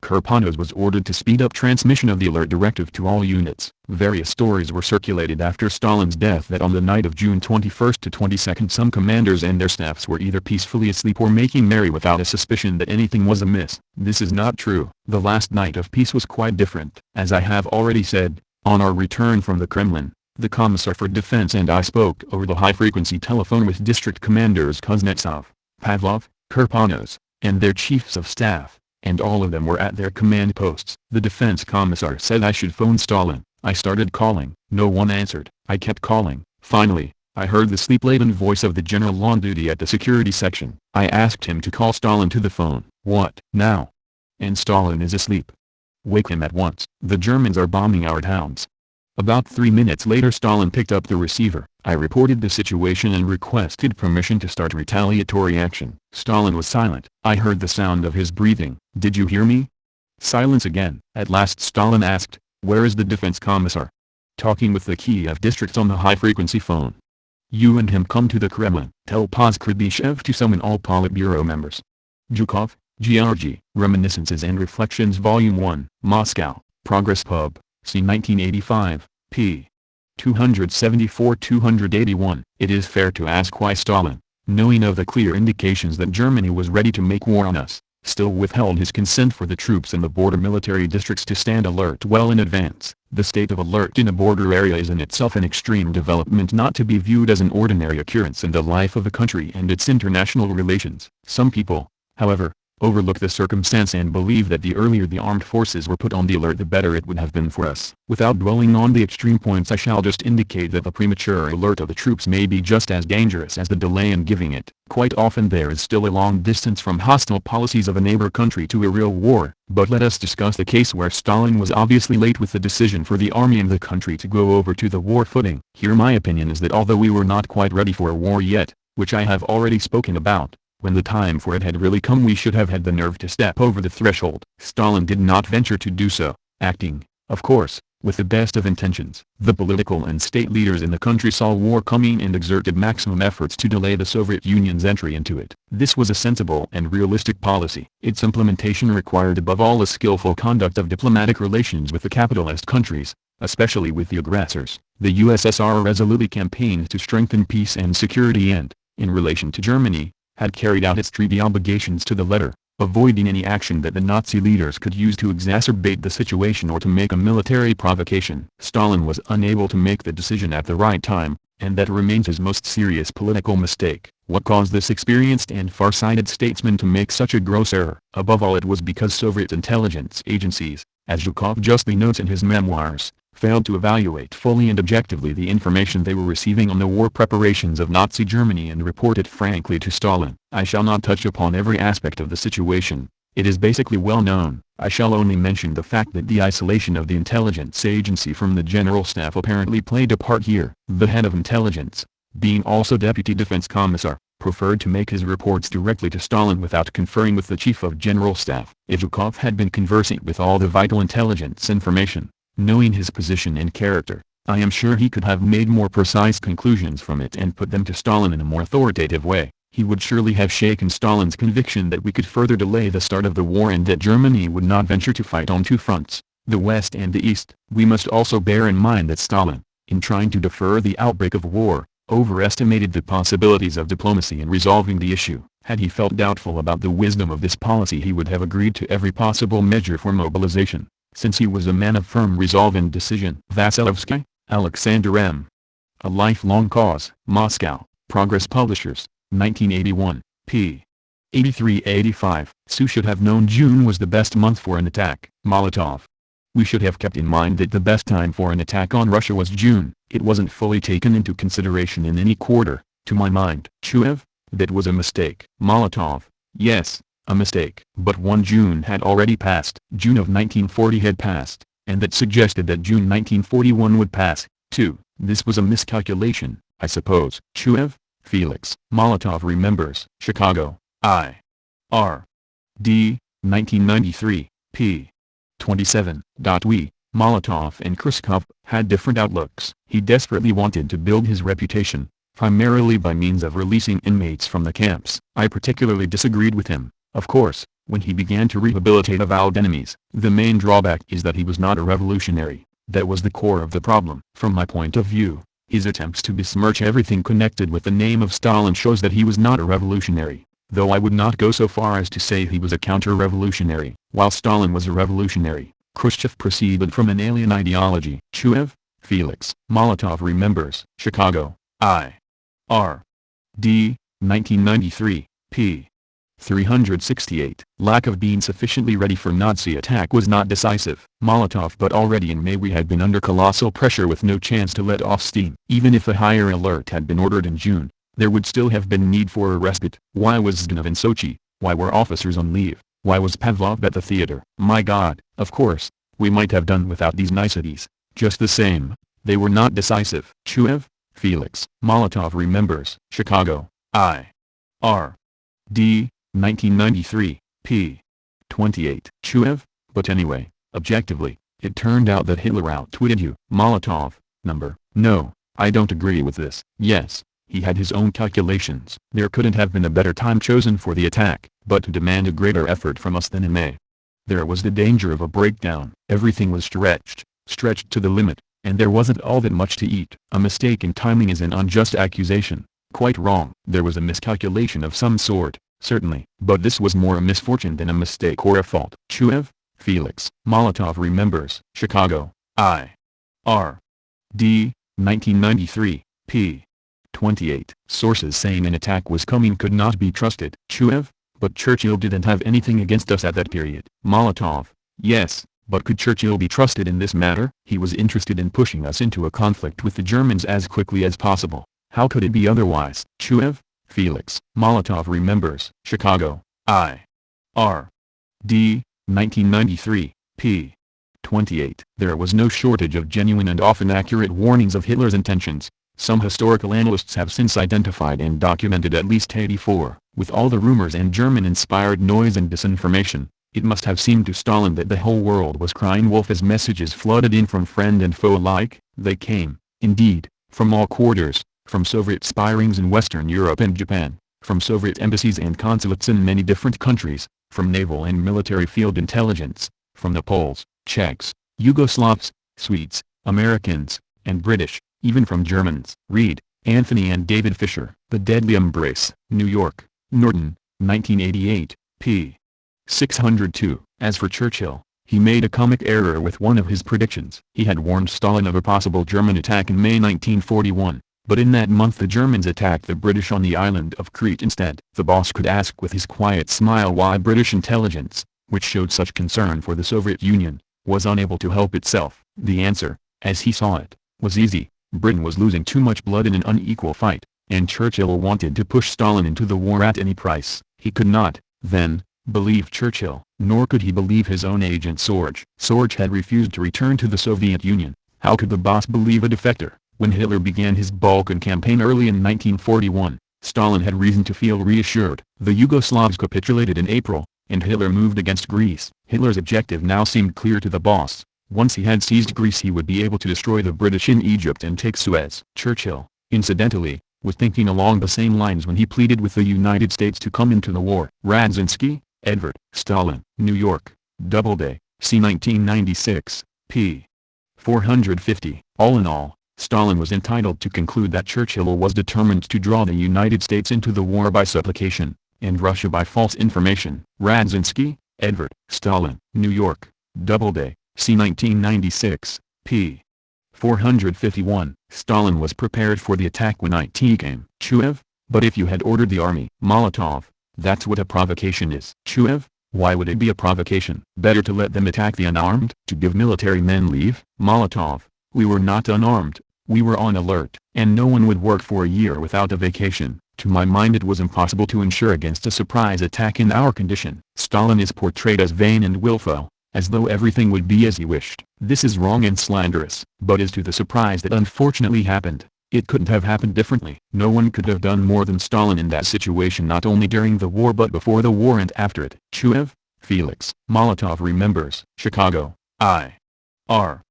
Kirpanos was ordered to speed up transmission of the alert directive to all units. Various stories were circulated after Stalin's death that on the night of June 21st to 22nd some commanders and their staffs were either peacefully asleep or making merry without a suspicion that anything was amiss. This is not true. The last night of peace was quite different. As I have already said, on our return from the Kremlin, the Commissar for Defense and I spoke over the high-frequency telephone with district commanders Kuznetsov, Pavlov, Kirpanos, and their chiefs of staff, and all of them were at their command posts. The defense commissar said I should phone Stalin. I started calling. No one answered. I kept calling. Finally, I heard the sleep-laden voice of the general on duty at the security section. I asked him to call Stalin to the phone. What now? And Stalin is asleep. Wake him at once. The Germans are bombing our towns. About 3 minutes later Stalin picked up the receiver. I reported the situation and requested permission to start retaliatory action. Stalin was silent. I heard the sound of his breathing. Did you hear me? Silence again. At last Stalin asked, where is the defense commissar? Talking with the Kiev district on the high-frequency phone. You and him come to the Kremlin. Tell Poskrebyshev to summon all Politburo members. Zhukov, Georgy, Reminiscences and Reflections Volume 1, Moscow, Progress Pub, c. 1985, p. 274-281. It is fair to ask why Stalin, knowing of the clear indications that Germany was ready to make war on us, still withheld his consent for the troops in the border military districts to stand alert well in advance. The state of alert in a border area is in itself an extreme development not to be viewed as an ordinary occurrence in the life of a country and its international relations. Some people, however, overlook the circumstance and believe that the earlier the armed forces were put on the alert the better it would have been for us. Without dwelling on the extreme points, I shall just indicate that the premature alert of the troops may be just as dangerous as the delay in giving it. Quite often there is still a long distance from hostile policies of a neighbor country to a real war. But let us discuss the case where Stalin was obviously late with the decision for the army and the country to go over to the war footing. Here my opinion is that although we were not quite ready for a war yet, which I have already spoken about, when the time for it had really come we should have had the nerve to step over the threshold. Stalin did not venture to do so, acting, of course, with the best of intentions. The political and state leaders in the country saw war coming and exerted maximum efforts to delay the Soviet Union's entry into it. This was a sensible and realistic policy. Its implementation required above all a skillful conduct of diplomatic relations with the capitalist countries, especially with the aggressors. The USSR resolutely campaigned to strengthen peace and security and, in relation to Germany, had carried out its treaty obligations to the letter, avoiding any action that the Nazi leaders could use to exacerbate the situation or to make a military provocation. Stalin was unable to make the decision at the right time, and that remains his most serious political mistake. What caused this experienced and far-sighted statesman to make such a gross error? Above all, it was because Soviet intelligence agencies, as Zhukov justly notes in his memoirs, failed to evaluate fully and objectively the information they were receiving on the war preparations of Nazi Germany and report it frankly to Stalin. I shall not touch upon every aspect of the situation. It is basically well known. I shall only mention the fact that the isolation of the intelligence agency from the general staff apparently played a part here. The head of intelligence, being also deputy defense commissar, preferred to make his reports directly to Stalin without conferring with the chief of general staff. If Zhukov had been conversant with all the vital intelligence information, knowing his position and character, I am sure he could have made more precise conclusions from it and put them to Stalin in a more authoritative way. He would surely have shaken Stalin's conviction that we could further delay the start of the war and that Germany would not venture to fight on two fronts, the West and the East. We must also bear in mind that Stalin, in trying to defer the outbreak of war, overestimated the possibilities of diplomacy in resolving the issue. Had he felt doubtful about the wisdom of this policy he would have agreed to every possible measure for mobilization, since he was a man of firm resolve and decision. Vasilovsky, Alexander M. A Lifelong Cause. Moscow, Progress Publishers, 1981, p. 83-85. Su should have known June was the best month for an attack. Molotov. We should have kept in mind that the best time for an attack on Russia was June. It wasn't fully taken into consideration in any quarter, to my mind. Chuev. That was a mistake. Molotov. Yes, a mistake. But 1 June had already passed. June of 1940 had passed, and that suggested that June 1941 would pass, too. This was a miscalculation, I suppose. Chuev, Felix. Molotov remembers. Chicago, I. R. D. 1993, p. 27. We, Molotov and Khrushchev, had different outlooks. He desperately wanted to build his reputation, primarily by means of releasing inmates from the camps. I particularly disagreed with him. Of course, when he began to rehabilitate avowed enemies. The main drawback is that he was not a revolutionary. That was the core of the problem. From my point of view, his attempts to besmirch everything connected with the name of Stalin shows that he was not a revolutionary, though I would not go so far as to say he was a counter-revolutionary. While Stalin was a revolutionary, Khrushchev proceeded from an alien ideology. Chuev, Felix. Molotov remembers. Chicago, I.R. D. 1993, p. 368. Lack of being sufficiently ready for Nazi attack was not decisive. Molotov. But already in May we had been under colossal pressure with no chance to let off steam. Even if a higher alert had been ordered in June, there would still have been need for a respite. Why was Zhdanov in Sochi? Why were officers on leave? Why was Pavlov at the theater? My God, of course, we might have done without these niceties. Just the same, they were not decisive. Chuev, Felix. Molotov remembers. Chicago, I.R. D. 1993, p. 28. Chuev, but anyway, objectively, it turned out that Hitler outwitted you. Molotov, number. No, I don't agree with this. Yes, he had his own calculations. There couldn't have been a better time chosen for the attack, but to demand a greater effort from us than in May. There was the danger of a breakdown. Everything was stretched to the limit, and there wasn't all that much to eat. A mistake in timing is an unjust accusation. Quite wrong. There was a miscalculation of some sort, certainly, but this was more a misfortune than a mistake or a fault. Chuev, Felix. Molotov remembers. Chicago, I.R. D. 1993, p. 28. Sources saying an attack was coming could not be trusted. Chuev, but Churchill didn't have anything against us at that period. Molotov, yes, but could Churchill be trusted in this matter? He was interested in pushing us into a conflict with the Germans as quickly as possible. How could it be otherwise? Chuev, Felix. Molotov remembers. Chicago, I.R. D. 1993, p. 28. There was no shortage of genuine and often accurate warnings of Hitler's intentions. Some historical analysts have since identified and documented at least 84. With all the rumors and German-inspired noise and disinformation, it must have seemed to Stalin that the whole world was crying wolf as messages flooded in from friend and foe alike. They came, indeed, from all quarters, from Soviet spy rings in Western Europe and Japan, from Soviet embassies and consulates in many different countries, from naval and military field intelligence, from the Poles, Czechs, Yugoslavs, Swedes, Americans, and British, even from Germans. Reed, Anthony and David Fisher. The Deadly Embrace. New York, Norton, 1988, p. 602. As for Churchill, he made a comic error with one of his predictions. He had warned Stalin of a possible German attack in May 1941, but in that month the Germans attacked the British on the island of Crete instead. The boss could ask with his quiet smile why British intelligence, which showed such concern for the Soviet Union, was unable to help itself. The answer, as he saw it, was easy. Britain was losing too much blood in an unequal fight, and Churchill wanted to push Stalin into the war at any price. He could not, then, believe Churchill, nor could he believe his own agent Sorge. Sorge had refused to return to the Soviet Union. How could the boss believe a defector? When Hitler began his Balkan campaign early in 1941, Stalin had reason to feel reassured. The Yugoslavs capitulated in April, and Hitler moved against Greece. Hitler's objective now seemed clear to the boss. Once he had seized Greece he would be able to destroy the British in Egypt and take Suez. Churchill, incidentally, was thinking along the same lines when he pleaded with the United States to come into the war. Radzinski, Edward. Stalin. New York, Doubleday, c. 1996, p. 450. All in all, Stalin was entitled to conclude that Churchill was determined to draw the United States into the war by supplication, and Russia by false information. Radzinski, Edward. Stalin. New York, Doubleday, c. 1996, p. 451. Stalin was prepared for the attack when it came. Chuev, but if you had ordered the army. Molotov, that's what a provocation is. Chuev, why would it be a provocation? Better to let them attack the unarmed? To give military men leave? Molotov, we were not unarmed, we were on alert, and no one would work for a year without a vacation. To my mind it was impossible to insure against a surprise attack in our condition. Stalin is portrayed as vain and willful, as though everything would be as he wished. This is wrong and slanderous. But as to the surprise that unfortunately happened, it couldn't have happened differently. No one could have done more than Stalin in that situation, not only during the war but before the war and after it. Chuev, Felix. Molotov remembers. Chicago, I.R.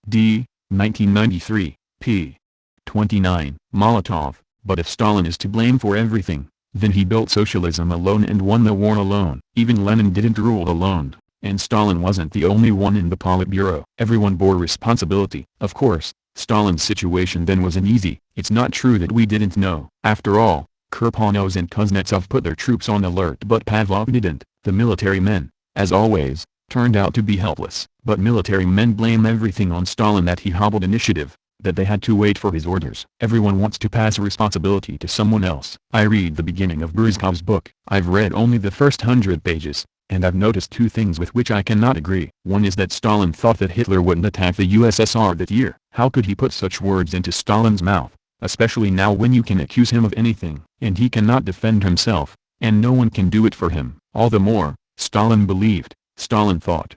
D. 1993, p. 29. Molotov, but if Stalin is to blame for everything, Then he built socialism alone and won the war alone. Even Lenin didn't rule alone, and Stalin wasn't the only one in the Politburo. Everyone bore responsibility. Of course, Stalin's situation then wasn't easy. It's not true that we didn't know. After all, Kirponos and Kuznetsov put their troops on alert, but Pavlov didn't. The military men, as always, turned out to be helpless. But military men blame everything on Stalin, that he hobbled initiative, that they had to wait for his orders. Everyone wants to pass responsibility to someone else. I read the beginning of Beryzkov's book. I've read only the first 100 pages, and I've noticed two things with which I cannot agree. One is that Stalin thought that Hitler wouldn't attack the USSR that year. How could he put such words into Stalin's mouth, especially now when you can accuse him of anything, and he cannot defend himself, and no one can do it for him? All the more, Stalin believed, Stalin thought.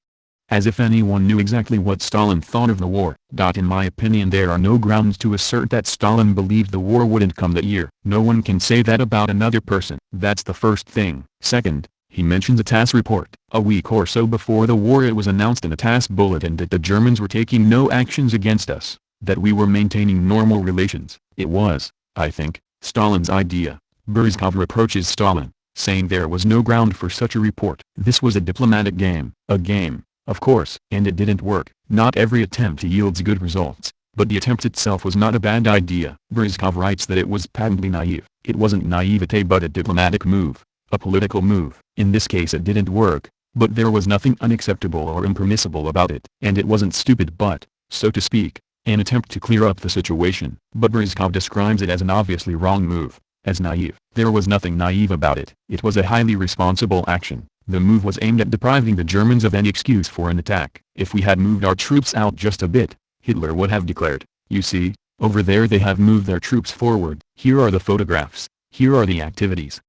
As if anyone knew exactly what Stalin thought of the war. In my opinion, there are no grounds to assert that Stalin believed the war wouldn't come that year. No one can say that about another person. That's the first thing. Second, he mentions a TASS report. A week or so before the war, it was announced in a TASS bulletin that the Germans were taking no actions against us, that we were maintaining normal relations. It was, I think, Stalin's idea. Beryzkov reproaches Stalin, saying there was no ground for such a report. This was a diplomatic game. A game, of course, and it didn't work. Not every attempt yields good results, but the attempt itself was not a bad idea. Beryzkov writes that it was patently naive. It wasn't naivete but a diplomatic move, a political move. In this case it didn't work, but there was nothing unacceptable or impermissible about it. And it wasn't stupid but, so to speak, an attempt to clear up the situation. But Beryzkov describes it as an obviously wrong move, as naive. There was nothing naive about it. It was a highly responsible action. The move was aimed at depriving the Germans of any excuse for an attack. If we had moved our troops out just a bit, Hitler would have declared, "You see, over there they have moved their troops forward. Here are the photographs. Here are the activities.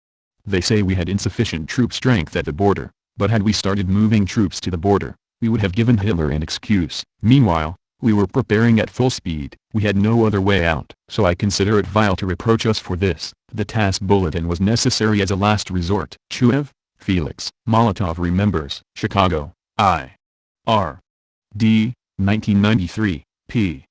They say we had insufficient troop strength at the border, but had we started moving troops to the border, we would have given Hitler an excuse. Meanwhile, we were preparing at full speed. We had no other way out. So I consider it vile to reproach us for this." The TASS bulletin was necessary as a last resort. Chuev, Felix. Molotov remembers. Chicago, I.R. D. 1993, p.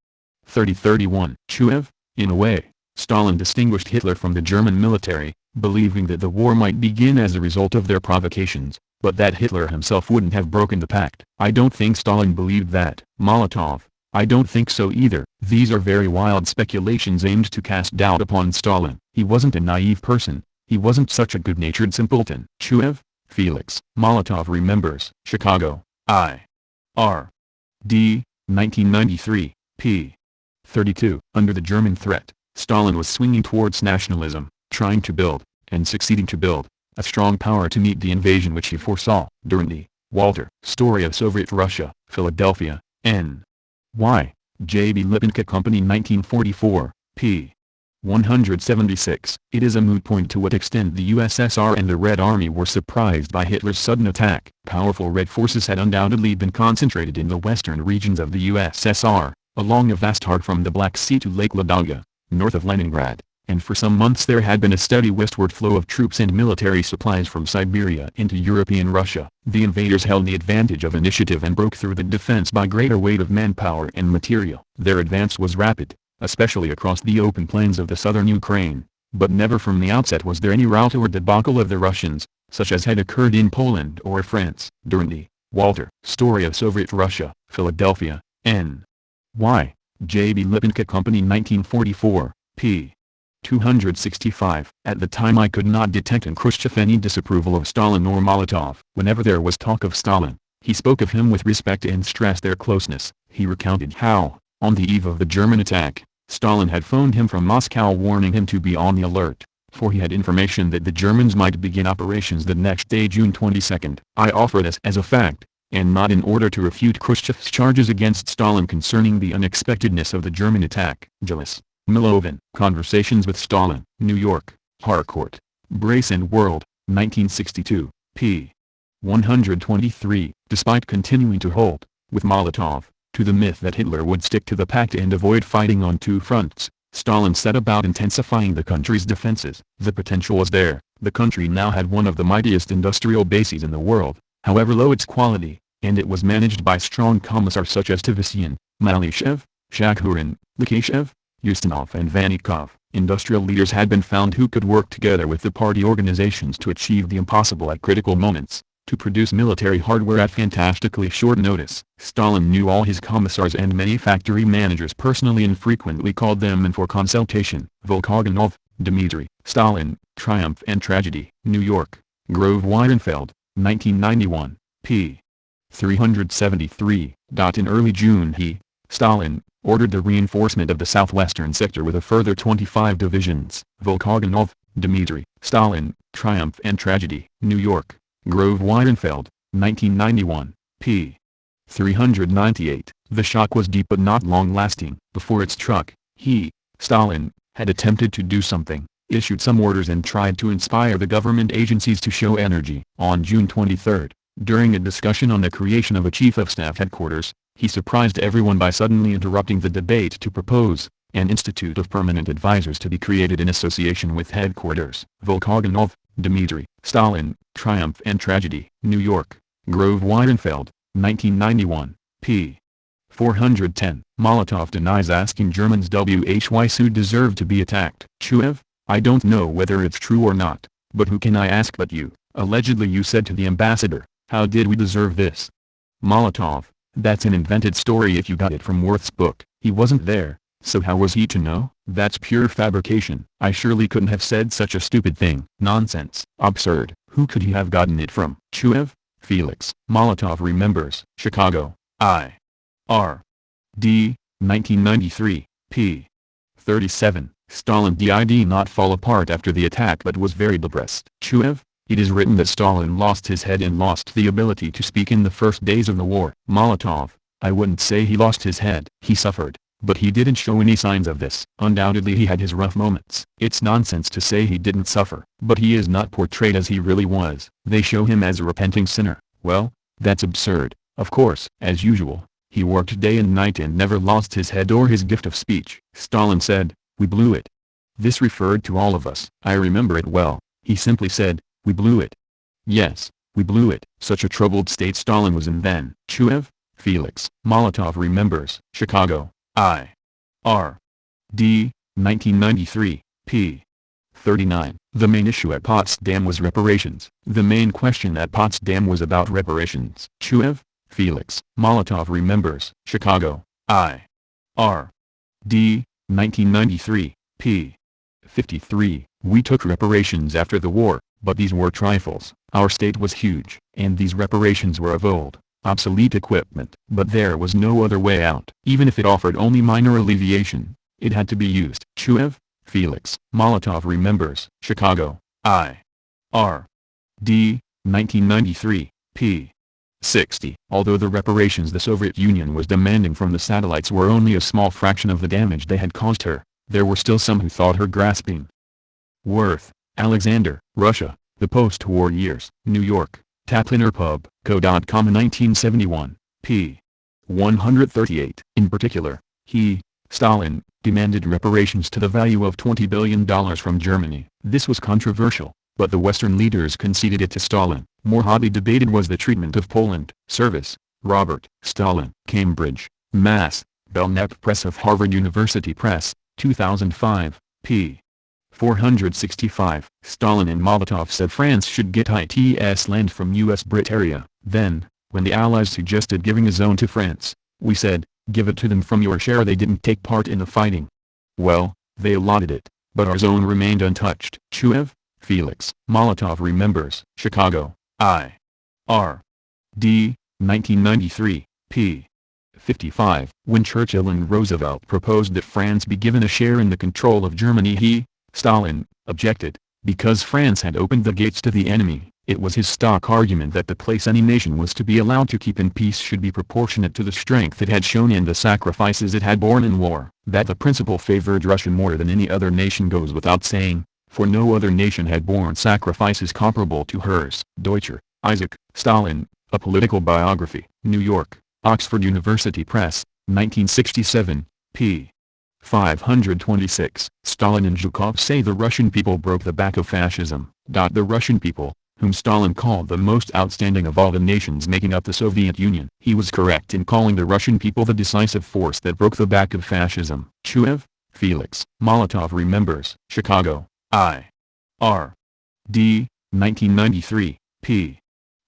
30-31. Chuev, in a way, Stalin distinguished Hitler from the German military, believing that the war might begin as a result of their provocations, but that Hitler himself wouldn't have broken the pact. I don't think Stalin believed that. Molotov, I don't think so either. These are very wild speculations aimed to cast doubt upon Stalin. He wasn't a naive person. He wasn't such a good-natured simpleton. Chuev, Felix. Molotov remembers. Chicago, I.R. D. 1993, p. 32. Under the German threat, Stalin was swinging towards nationalism, trying to build, and succeeding to build, a strong power to meet the invasion which he foresaw. During the Walter Story of Soviet Russia, Philadelphia, N. Y. J. B. Lipinka Company 1944, p. 176. It is a moot point to what extent the USSR and the Red Army were surprised by Hitler's sudden attack. Powerful Red forces had undoubtedly been concentrated in the western regions of the USSR, along a vast arc from the Black Sea to Lake Ladoga, north of Leningrad, and for some months there had been a steady westward flow of troops and military supplies from Siberia into European Russia. The invaders held the advantage of initiative and broke through the defense by greater weight of manpower and material. Their advance was rapid, especially across the open plains of the southern Ukraine, but never from the outset was there any rout or debacle of the Russians, such as had occurred in Poland or France. During the Walter Story of Soviet Russia, Philadelphia, N. Y. J. B. Lipinka Company 1944, p. 265. At the time I could not detect in Khrushchev any disapproval of Stalin or Molotov. Whenever there was talk of Stalin, he spoke of him with respect and stressed their closeness. He recounted how, on the eve of the German attack, Stalin had phoned him from Moscow warning him to be on the alert, for he had information that the Germans might begin operations the next day, June 22. I offer this as a fact, and not in order to refute Khrushchev's charges against Stalin concerning the unexpectedness of the German attack. Gillis, Milovin. Conversations with Stalin. New York, Harcourt, Brace and World, 1962, p. 123. Despite continuing to hold, with Molotov, to the myth that Hitler would stick to the pact and avoid fighting on two fronts, Stalin set about intensifying the country's defenses. The potential was there. The country now had one of the mightiest industrial bases in the world, however low its quality, and it was managed by strong commissars such as Tivisian, Malyshev, Shakhurin, Lukashev, Ustinov and Vanikov, industrial leaders had been found who could work together with the party organizations to achieve the impossible at critical moments, to produce military hardware at fantastically short notice. Stalin knew all his commissars and many factory managers personally and frequently called them in for consultation. Volkogonov, Dmitry, Stalin, Triumph and Tragedy. New York, Grove Weidenfeld, 1991, p. 373. In early June he, Stalin, ordered the reinforcement of the southwestern sector with a further 25 divisions. Volkogonov, Dmitry, Stalin, Triumph and Tragedy. New York, Grove Weidenfeld, 1991, p. 398. The shock was deep but not long-lasting. Before it struck, he, Stalin, had attempted to do something, issued some orders and tried to inspire the government agencies to show energy. On June 23, during a discussion on the creation of a Chief of Staff headquarters, he surprised everyone by suddenly interrupting the debate to propose an institute of permanent advisors to be created in association with headquarters. Volkogonov, Dmitry, Stalin, Triumph and Tragedy. New York, Grove Weidenfeld, 1991, p. 410. Molotov denies asking Germans why Sud deserved to be attacked. Chuev, I don't know whether it's true or not, but who can I ask but you? Allegedly you said to the ambassador, how did we deserve this? Molotov, that's an invented story if you got it from Worth's book. He wasn't there, so how was he to know? That's pure fabrication. I surely couldn't have said such a stupid thing. Nonsense. Absurd. Who could he have gotten it from? Chuev, Felix. Molotov remembers. Chicago, I. R. D. 1993, p. 37. Stalin did not fall apart after the attack but was very depressed. Chuev, it is written that Stalin lost his head and lost the ability to speak in the first days of the war. Molotov, I wouldn't say he lost his head. He suffered, but he didn't show any signs of this. Undoubtedly he had his rough moments. It's nonsense to say he didn't suffer. But he is not portrayed as he really was. They show him as a repenting sinner. Well, that's absurd. Of course, as usual, he worked day and night and never lost his head or his gift of speech. Stalin said, we blew it. This referred to all of us. I remember it well. He simply said, we blew it. Yes, we blew it. Such a troubled state Stalin was in then. Chuev, Felix. Molotov remembers. Chicago, I. R. D. 1993, p. 39. The main issue at Potsdam was reparations. The main question at Potsdam was about reparations. Chuev, Felix. Molotov remembers. Chicago, I. R. D. 1993, p. 53. We took reparations after the war, but these were trifles. Our state was huge, and these reparations were of old, obsolete equipment. But there was no other way out. Even if it offered only minor alleviation, it had to be used. Chuev, Felix. Molotov remembers. Chicago, I. R. D. 1993, p. 60. Although the reparations the Soviet Union was demanding from the satellites were only a small fraction of the damage they had caused her, there were still some who thought her grasping. Worth, Alexander. Russia, the Post-War Years. New York, Tapliner Pub. Co.com 1971, p. 138. In particular, he, Stalin, demanded reparations to the value of $20 billion from Germany. This was controversial, but the Western leaders conceded it to Stalin. More hotly debated was the treatment of Poland. Service, Robert. Stalin. Cambridge, Mass. Belknap Press of Harvard University Press, 2005, p. 465. Stalin and Molotov said France should get its land from U.S. Brit area. Then, when the Allies suggested giving a zone to France, we said, give it to them from your share. They didn't take part in the fighting. Well, they allotted it, but our zone remained untouched. Chuev, Felix. Molotov remembers. Chicago, I. R. D. 1993, p. 55. When Churchill and Roosevelt proposed that France be given a share in the control of Germany, he, Stalin, objected, because France had opened the gates to the enemy. It was his stock argument that the place any nation was to be allowed to keep in peace should be proportionate to the strength it had shown and the sacrifices it had borne in war. That the principle favored Russia more than any other nation goes without saying, for no other nation had borne sacrifices comparable to hers. Deutscher, Isaac. Stalin, A Political Biography. New York, Oxford University Press, 1967, p. 526. Stalin and Zhukov say the Russian people broke the back of fascism. The Russian people, whom Stalin called the most outstanding of all the nations making up the Soviet Union. He was correct in calling the Russian people the decisive force that broke the back of fascism. Chuev, Felix. Molotov remembers. Chicago. I.R. D. 1993, p.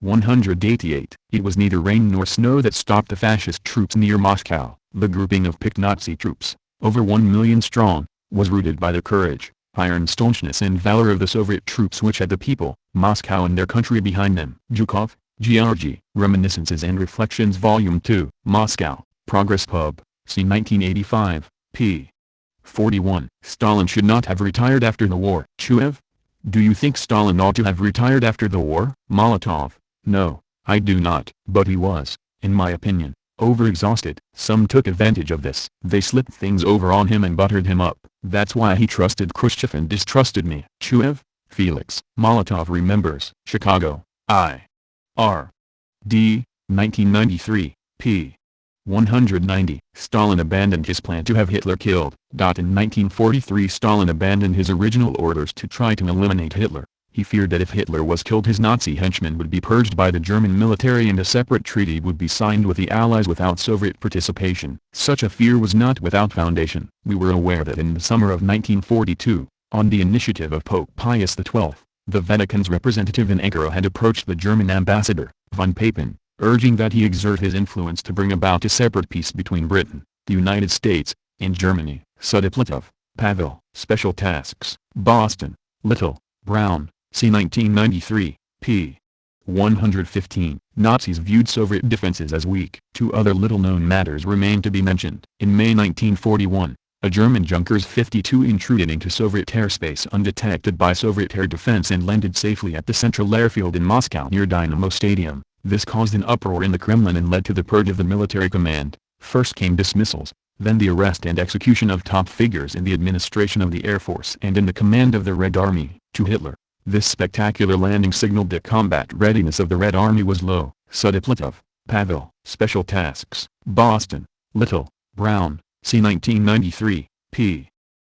188. It was neither rain nor snow that stopped the fascist troops near Moscow. The grouping of picked Nazi troops, over 1 million strong, was rooted by the courage, iron staunchness and valor of the Soviet troops which had the people, Moscow and their country behind them. Zhukov, Georgy. Reminiscences and Reflections Volume 2. Moscow, Progress Pub, c. 1985, p. 41. Stalin should not have retired after the war. Chuev? Do you think Stalin ought to have retired after the war? Molotov. No, I do not. But he was, in my opinion, overexhausted. Some took advantage of this. They slipped things over on him and buttered him up. That's why he trusted Khrushchev and distrusted me. Chuev? Felix. Molotov remembers. Chicago. I.R. D. 1993, p. 190. Stalin abandoned his plan to have Hitler killed. In 1943 Stalin abandoned his original orders to try to eliminate Hitler. He feared that if Hitler was killed his Nazi henchmen would be purged by the German military and a separate treaty would be signed with the Allies without Soviet participation. Such a fear was not without foundation. We were aware that in the summer of 1942, on the initiative of Pope Pius XII, the Vatican's representative in Ankara had approached the German ambassador, von Papen, urging that he exert his influence to bring about a separate peace between Britain, the United States, and Germany. Sudiplatov, Pavel. Special Tasks. Boston. Little, Brown, c. 1993, p. 115. Nazis viewed Soviet defenses as weak. Two other little-known matters remain to be mentioned. In May 1941, a German Junkers 52 intruded into Soviet airspace undetected by Soviet air defense and landed safely at the Central Airfield in Moscow near Dynamo Stadium. This caused an uproar in the Kremlin and led to the purge of the military command. First came dismissals, then the arrest and execution of top figures in the administration of the Air Force and in the command of the Red Army. To Hitler, this spectacular landing signaled that combat readiness of the Red Army was low. Sudiplatov, Pavel. Special Tasks. Boston. Little, Brown, c. 1993, p.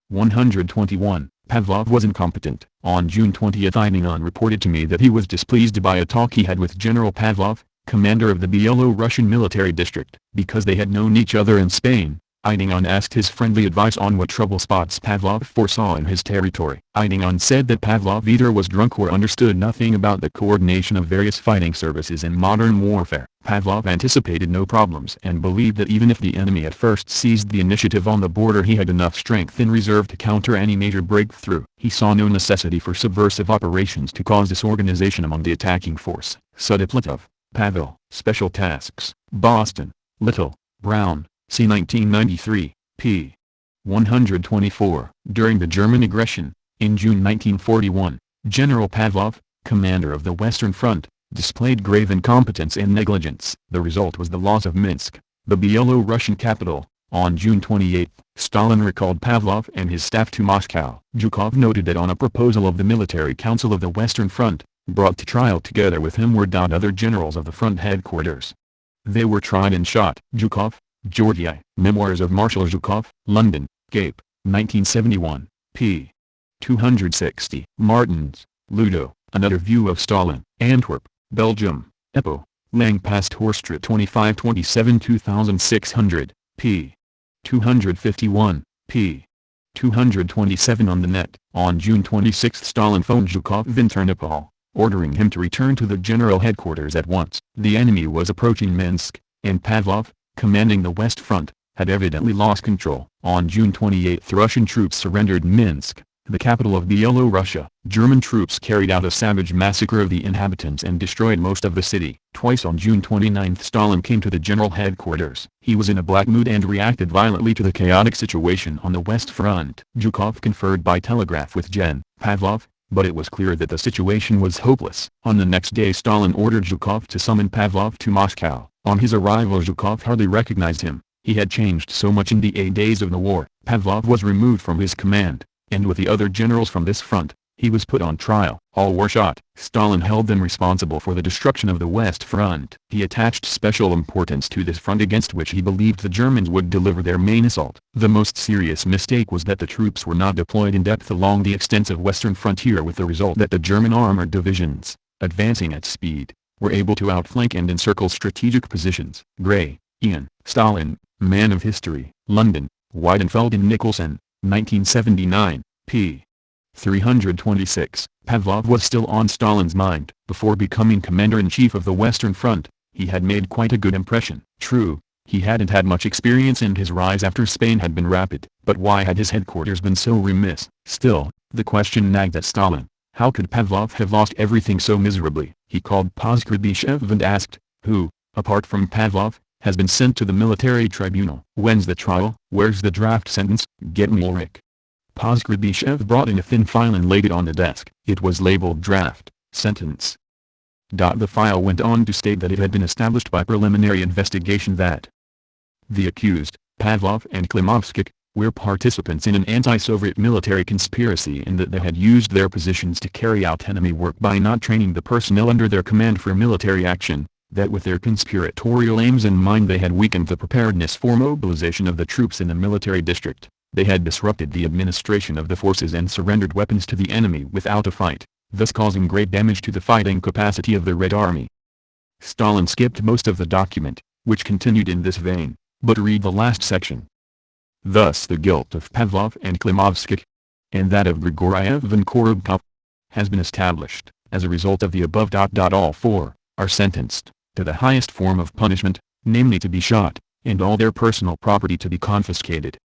121. Pavlov was incompetent. On June 20 Idinon reported to me that he was displeased by a talk he had with General Pavlov, commander of the Byelorussian military district. Because they had known each other in Spain, Idinon asked his friendly advice on what trouble spots Pavlov foresaw in his territory. Idinon said that Pavlov either was drunk or understood nothing about the coordination of various fighting services in modern warfare. Pavlov anticipated no problems and believed that even if the enemy at first seized the initiative on the border he had enough strength in reserve to counter any major breakthrough. He saw no necessity for subversive operations to cause disorganization among the attacking force. Sudiplatov, Pavel. Special Tasks. Boston. Little, Brown, c. 1993, p. 124. During the German aggression, in June 1941, General Pavlov, commander of the Western Front, displayed grave incompetence and negligence. The result was the loss of Minsk, the Byelorussian capital. On June 28, Stalin recalled Pavlov and his staff to Moscow. Zhukov noted that on a proposal of the Military Council of the Western Front, brought to trial together with him were other generals of the front headquarters. They were tried and shot. Zhukov, Georgy. Memoirs of Marshal Zhukov, London, Cape, 1971, p. 260. Martins, Ludo. Another View of Stalin. Antwerp, Belgium, Epo, Lang Pastorstraat 2527 2600, p. 251, p. 227 on the net. On June 26 Stalin phoned Zhukov in Ternopil, ordering him to return to the general headquarters at once. The enemy was approaching Minsk, and Pavlov, commanding the West Front, had evidently lost control. On June 28 Russian troops surrendered Minsk, the capital of Byelorussia. German troops carried out a savage massacre of the inhabitants and destroyed most of the city. Twice on June 29 Stalin came to the general headquarters. He was in a black mood and reacted violently to the chaotic situation on the West Front. Zhukov conferred by telegraph with Gen. Pavlov, but it was clear that the situation was hopeless. On the next day Stalin ordered Zhukov to summon Pavlov to Moscow. On his arrival Zhukov hardly recognized him. He had changed so much in the 8 days of the war. Pavlov was removed from his command, and with the other generals from this front, he was put on trial. All were shot. Stalin held them responsible for the destruction of the West Front. He attached special importance to this front against which he believed the Germans would deliver their main assault. The most serious mistake was that the troops were not deployed in depth along the extensive western frontier, with the result that the German armored divisions, advancing at speed, were able to outflank and encircle strategic positions. Gray, Ian. Stalin, Man of History. London, Weidenfeld and Nicholson. 1979, p. 326. Pavlov was still on Stalin's mind. Before becoming commander-in-chief of the Western Front, he had made quite a good impression. True, he hadn't had much experience and his rise after Spain had been rapid. But why had his headquarters been so remiss? Still, the question nagged at Stalin. How could Pavlov have lost everything so miserably? He called Poskrebyshev and asked, who, apart from Pavlov, has been sent to the military tribunal? When's the trial? Where's the draft sentence? Get me Ulrich. Poskrebyshev brought in a thin file and laid it on the desk. It was labeled draft sentence. The file went on to state that it had been established by preliminary investigation that the accused, Pavlov and Klimovsky, were participants in an anti-Soviet military conspiracy and that they had used their positions to carry out enemy work by not training the personnel under their command for military action, that with their conspiratorial aims in mind they had weakened the preparedness for mobilization of the troops in the military district, they had disrupted the administration of the forces and surrendered weapons to the enemy without a fight, thus causing great damage to the fighting capacity of the Red Army. Stalin skipped most of the document, which continued in this vein, but read the last section. Thus the guilt of Pavlov and Klimovsky, and that of Grigoriev and Korobkov, has been established. As a result of the above. All four are sentenced to the highest form of punishment, namely to be shot, and all their personal property to be confiscated.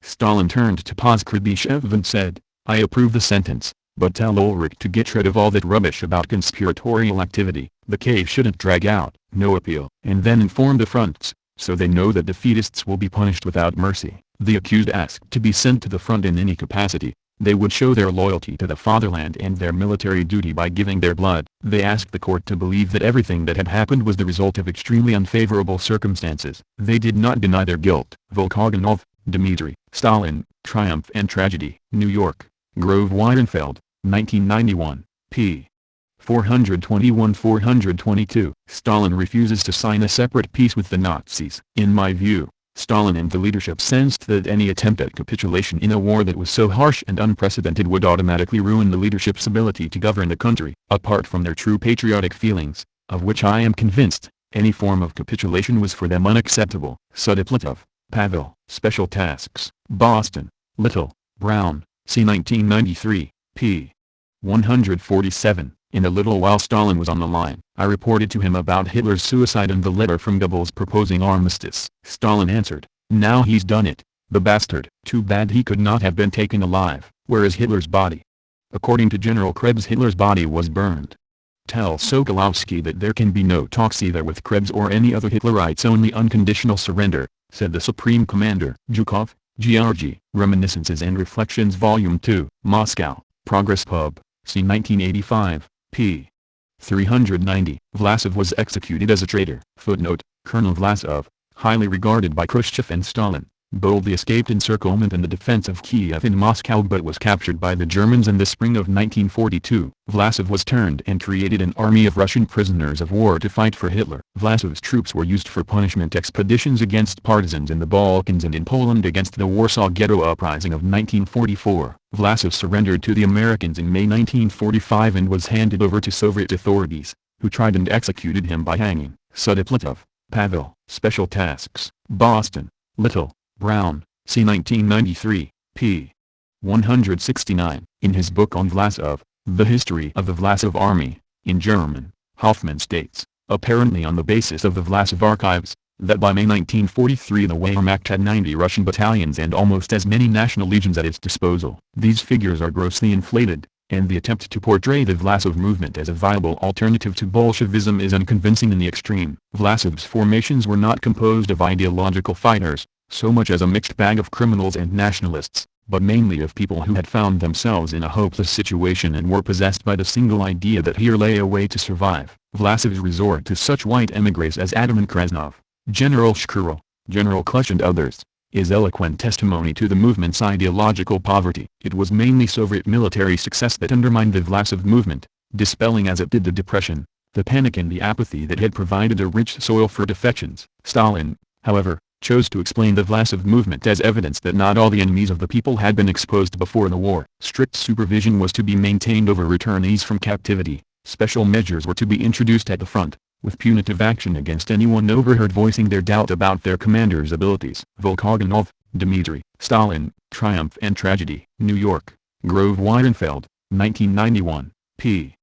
Stalin turned to Poskrebyshev and said, I approve the sentence, but tell Ulrich to get rid of all that rubbish about conspiratorial activity. The case shouldn't drag out, no appeal. And then inform the fronts, so they know that defeatists will be punished without mercy. The accused asked to be sent to the front in any capacity. They would show their loyalty to the fatherland and their military duty by giving their blood. They asked the court to believe that everything that had happened was the result of extremely unfavorable circumstances. They did not deny their guilt. Volkogonov, Dmitry, Stalin, Triumph and Tragedy. New York, Grove Weidenfeld, 1991, p. 421-422. Stalin refuses to sign a separate peace with the Nazis. In my view, Stalin and the leadership sensed that any attempt at capitulation in a war that was so harsh and unprecedented would automatically ruin the leadership's ability to govern the country. Apart from their true patriotic feelings, of which I am convinced, any form of capitulation was for them unacceptable. Sudiplatov, Pavel. Special Tasks. Boston. Little, Brown, C. 1993, p. 147. In a little while Stalin was on the line. I reported to him about Hitler's suicide and the letter from Goebbels proposing armistice. Stalin answered, now he's done it, the bastard. Too bad he could not have been taken alive. Where is Hitler's body? According to General Krebs, Hitler's body was burned. Tell Sokolovsky that there can be no talks either with Krebs or any other Hitlerites, only unconditional surrender, said the Supreme Commander. Zhukov, Georgy. Reminiscences and Reflections Volume 2. Moscow, Progress Pub, C. 1985. p. 390. Vlasov was executed as a traitor. Footnote, Colonel Vlasov, highly regarded by Khrushchev and Stalin, boldly escaped encirclement and the defense of Kiev in Moscow but was captured by the Germans in the spring of 1942. Vlasov was turned and created an army of Russian prisoners of war to fight for Hitler. Vlasov's troops were used for punishment expeditions against partisans in the Balkans and in Poland against the Warsaw Ghetto Uprising of 1944. Vlasov surrendered to the Americans in May 1945 and was handed over to Soviet authorities, who tried and executed him by hanging. Sudiplatov, Pavel. Special Tasks. Boston. Little, Brown, C. 1993, p. 169. In his book on Vlasov, The History of the Vlasov Army, in German, Hoffman states, apparently on the basis of the Vlasov archives, that by May 1943 the Wehrmacht had 90 Russian battalions and almost as many national legions at its disposal. These figures are grossly inflated, and the attempt to portray the Vlasov movement as a viable alternative to Bolshevism is unconvincing in the extreme. Vlasov's formations were not composed of ideological fighters, so much as a mixed bag of criminals and nationalists, but mainly of people who had found themselves in a hopeless situation and were possessed by the single idea that here lay a way to survive. Vlasov's resort to such white émigrés as Ataman Krasnov, General Shkurov, General Klush and others, is eloquent testimony to the movement's ideological poverty. It was mainly Soviet military success that undermined the Vlasov movement, dispelling as it did the depression, the panic and the apathy that had provided a rich soil for defections. Stalin, however, chose to explain the Vlasov movement as evidence that not all the enemies of the people had been exposed before the war. Strict supervision was to be maintained over returnees from captivity. Special measures were to be introduced at the front, with punitive action against anyone overheard voicing their doubt about their commander's abilities. Volkogonov, Dmitri, Stalin, Triumph and Tragedy. New York, Grove Weidenfeld, 1991, p.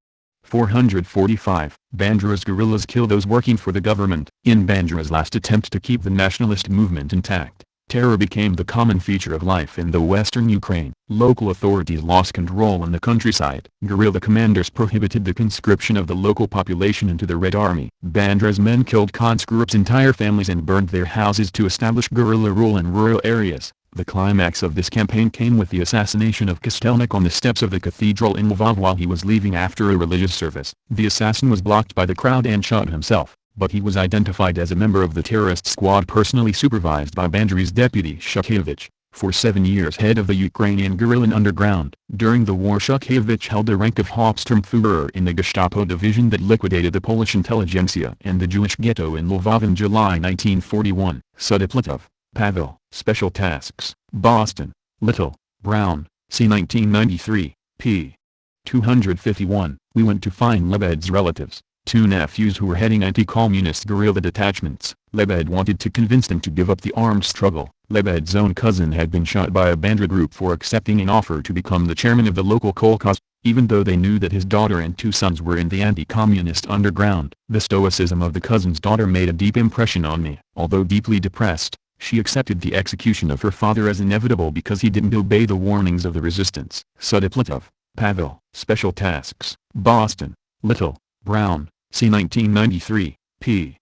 445. Bandera's guerrillas kill those working for the government. In Bandera's last attempt to keep the nationalist movement intact, terror became the common feature of life in the western Ukraine. Local authorities lost control in the countryside. Guerrilla commanders prohibited the conscription of the local population into the Red Army. Bandera's men killed conscripts' entire families and burned their houses to establish guerrilla rule in rural areas. The climax of this campaign came with the assassination of Kostelnik on the steps of the cathedral in Lvov while he was leaving after a religious service. The assassin was blocked by the crowd and shot himself, but he was identified as a member of the terrorist squad personally supervised by Bandera's deputy Shukhevich, for 7 years head of the Ukrainian guerrilla underground. During the war, Shukhevich held the rank of Hauptsturmführer in the Gestapo division that liquidated the Polish intelligentsia and the Jewish ghetto in Lvov in July 1941. Sudipletov, Pavel, Special Tasks, Boston, Little, Brown, c. 1993, p. 251. We went to find Lebed's relatives, two nephews who were heading anti-communist guerrilla detachments. Lebed wanted to convince them to give up the armed struggle. Lebed's own cousin had been shot by a Bandera group for accepting an offer to become the chairman of the local kolkhoz, even though they knew that his daughter and two sons were in the anti-communist underground. The stoicism of the cousin's daughter made a deep impression on me. Although deeply depressed, she accepted the execution of her father as inevitable because he didn't obey the warnings of the resistance. Sudipletov, Pavel, Special Tasks, Boston, Little, Brown, c. 1993, p.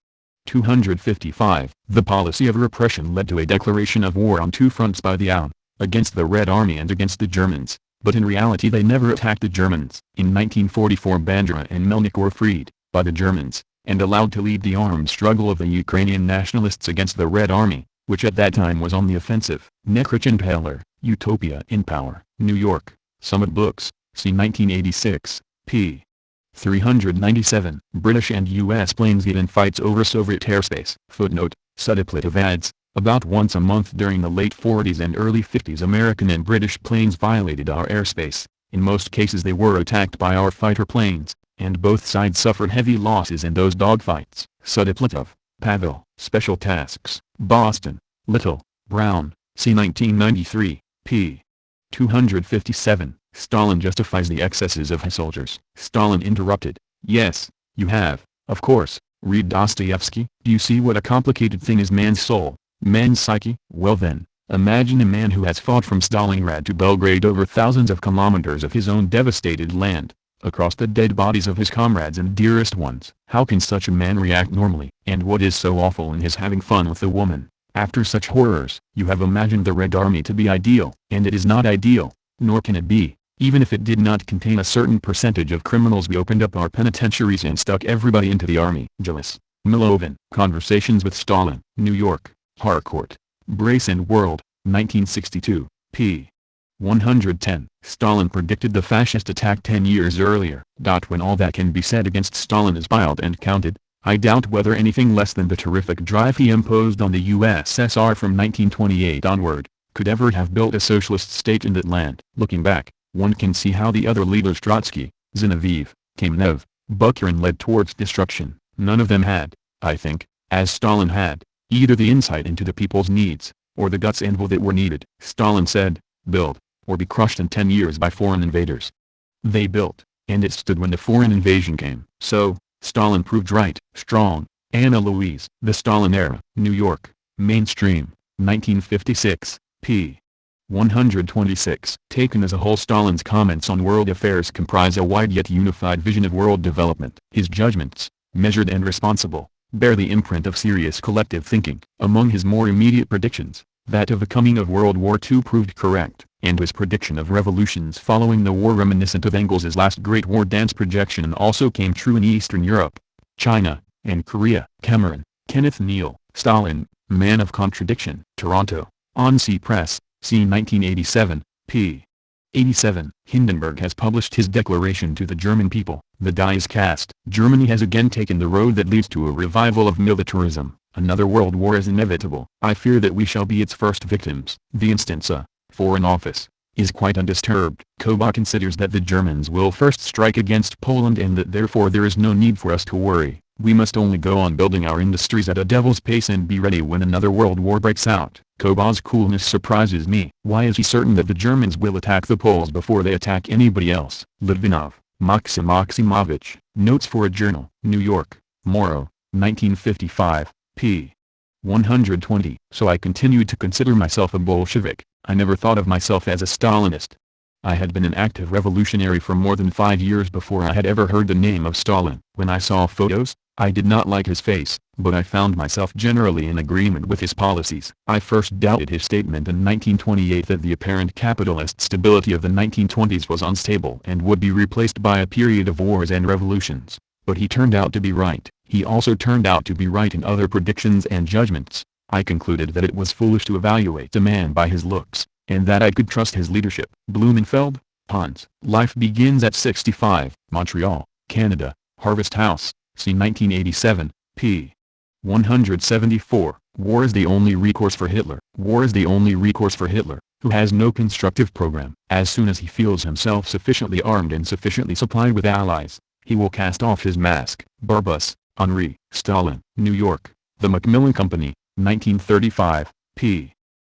255. The policy of repression led to a declaration of war on two fronts by the AUN, against the Red Army and against the Germans, but in reality they never attacked the Germans. In 1944 Bandera and Melnik were freed, by the Germans, and allowed to lead the armed struggle of the Ukrainian nationalists against the Red Army, which at that time was on the offensive. Nekrichin Paler, Utopia in Power. New York, Summit Books, c. 1986, p. 397. British and U.S. planes get in fights over Soviet airspace. Footnote, Sudipletov adds, about once a month during the late 40s and early 50s American and British planes violated our airspace. In most cases they were attacked by our fighter planes, and both sides suffered heavy losses in those dogfights. Sudipletov, Pavel, Special Tasks, Boston, Little, Brown, c. 1993, p. 257. Stalin justifies the excesses of his soldiers. Stalin interrupted, yes, you have, of course, read Dostoevsky. Do you see what a complicated thing is man's soul, man's psyche? Well then, imagine a man who has fought from Stalingrad to Belgrade over thousands of kilometers of his own devastated land, across the dead bodies of his comrades and dearest ones. How can such a man react normally? And what is so awful in his having fun with a woman? After such horrors, you have imagined the Red Army to be ideal, and it is not ideal, nor can it be. Even if it did not contain a certain percentage of criminals, we opened up our penitentiaries and stuck everybody into the army. Gillis, Milovin. Conversations with Stalin. New York, Harcourt, Brace and World, 1962, p. 110. Stalin predicted the fascist attack 10 years earlier. When all that can be said against Stalin is piled and counted, I doubt whether anything less than the terrific drive he imposed on the USSR from 1928 onward, could ever have built a socialist state in that land. Looking back, one can see how the other leaders Trotsky, Zinoviev, Kamenev, Bukharin led towards destruction. None of them had, I think, as Stalin had, either the insight into the people's needs, or the guts and will that were needed. Stalin said, build, or be crushed in 10 years by foreign invaders. They built, and it stood when the foreign invasion came. So, Stalin proved right. Strong, Anna Louise. The Stalin Era. New York, Mainstream, 1956, p. 126. Taken as a whole, Stalin's comments on world affairs comprise a wide yet unified vision of world development. His judgments, measured and responsible, bear the imprint of serious collective thinking. Among his more immediate predictions, that of the coming of World War II proved correct, and his prediction of revolutions following the war reminiscent of Engels' last Great War dance projection also came true in Eastern Europe, China, and Korea. Cameron, Kenneth Neal. Stalin, Man of Contradiction. Toronto, On-Sea Press, c. 1987, p. 87. Hindenburg has published his declaration to the German people. The die is cast. Germany has again taken the road that leads to a revival of militarism. Another world war is inevitable. I fear that we shall be its first victims. The Instanza, Foreign Office, is quite undisturbed. Koba considers that the Germans will first strike against Poland and that therefore there is no need for us to worry. We must only go on building our industries at a devil's pace and be ready when another world war breaks out. Koba's coolness surprises me. Why is he certain that the Germans will attack the Poles before they attack anybody else? Litvinov, Maxim Maximovich. Notes for a Journal. New York, Morrow, 1955, p. 120. So I continued to consider myself a Bolshevik. I never thought of myself as a Stalinist. I had been an active revolutionary for more than 5 years before I had ever heard the name of Stalin. When I saw photos, I did not like his face, but I found myself generally in agreement with his policies. I first doubted his statement in 1928 that the apparent capitalist stability of the 1920s was unstable and would be replaced by a period of wars and revolutions. But he turned out to be right. He also turned out to be right in other predictions and judgments. I concluded that it was foolish to evaluate a man by his looks, and that I could trust his leadership. Blumenfeld, Hans. Life Begins at 65, Montreal, Canada, Harvest House, c. 1987, p. 174. War is the only recourse for Hitler. War is the only recourse for Hitler, who has no constructive program. As soon as he feels himself sufficiently armed and sufficiently supplied with allies, he will cast off his mask. Barbus, Henri. Stalin. New York, The Macmillan Company, 1935, p.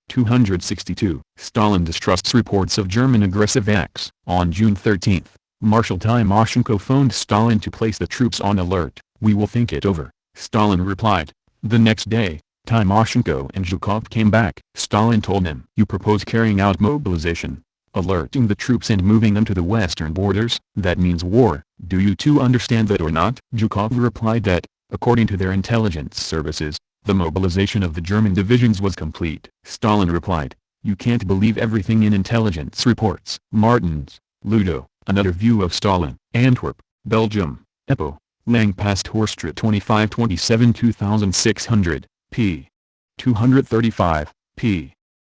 262. Stalin distrusts reports of German aggressive acts. On June 13, Marshal Timoshenko phoned Stalin to place the troops on alert. "We will think it over," Stalin replied. The next day, Timoshenko and Zhukov came back. Stalin told them, "You propose carrying out mobilization, alerting the troops and moving them to the western borders. That means war. Do you two understand that or not?" Zhukov replied that, according to their intelligence services, the mobilization of the German divisions was complete. Stalin replied, "You can't believe everything in intelligence reports." Martins, Ludo, Another View of Stalin. Antwerp, Belgium, Epo, Langpast-Horstraat 2527 2600, p. 235, p.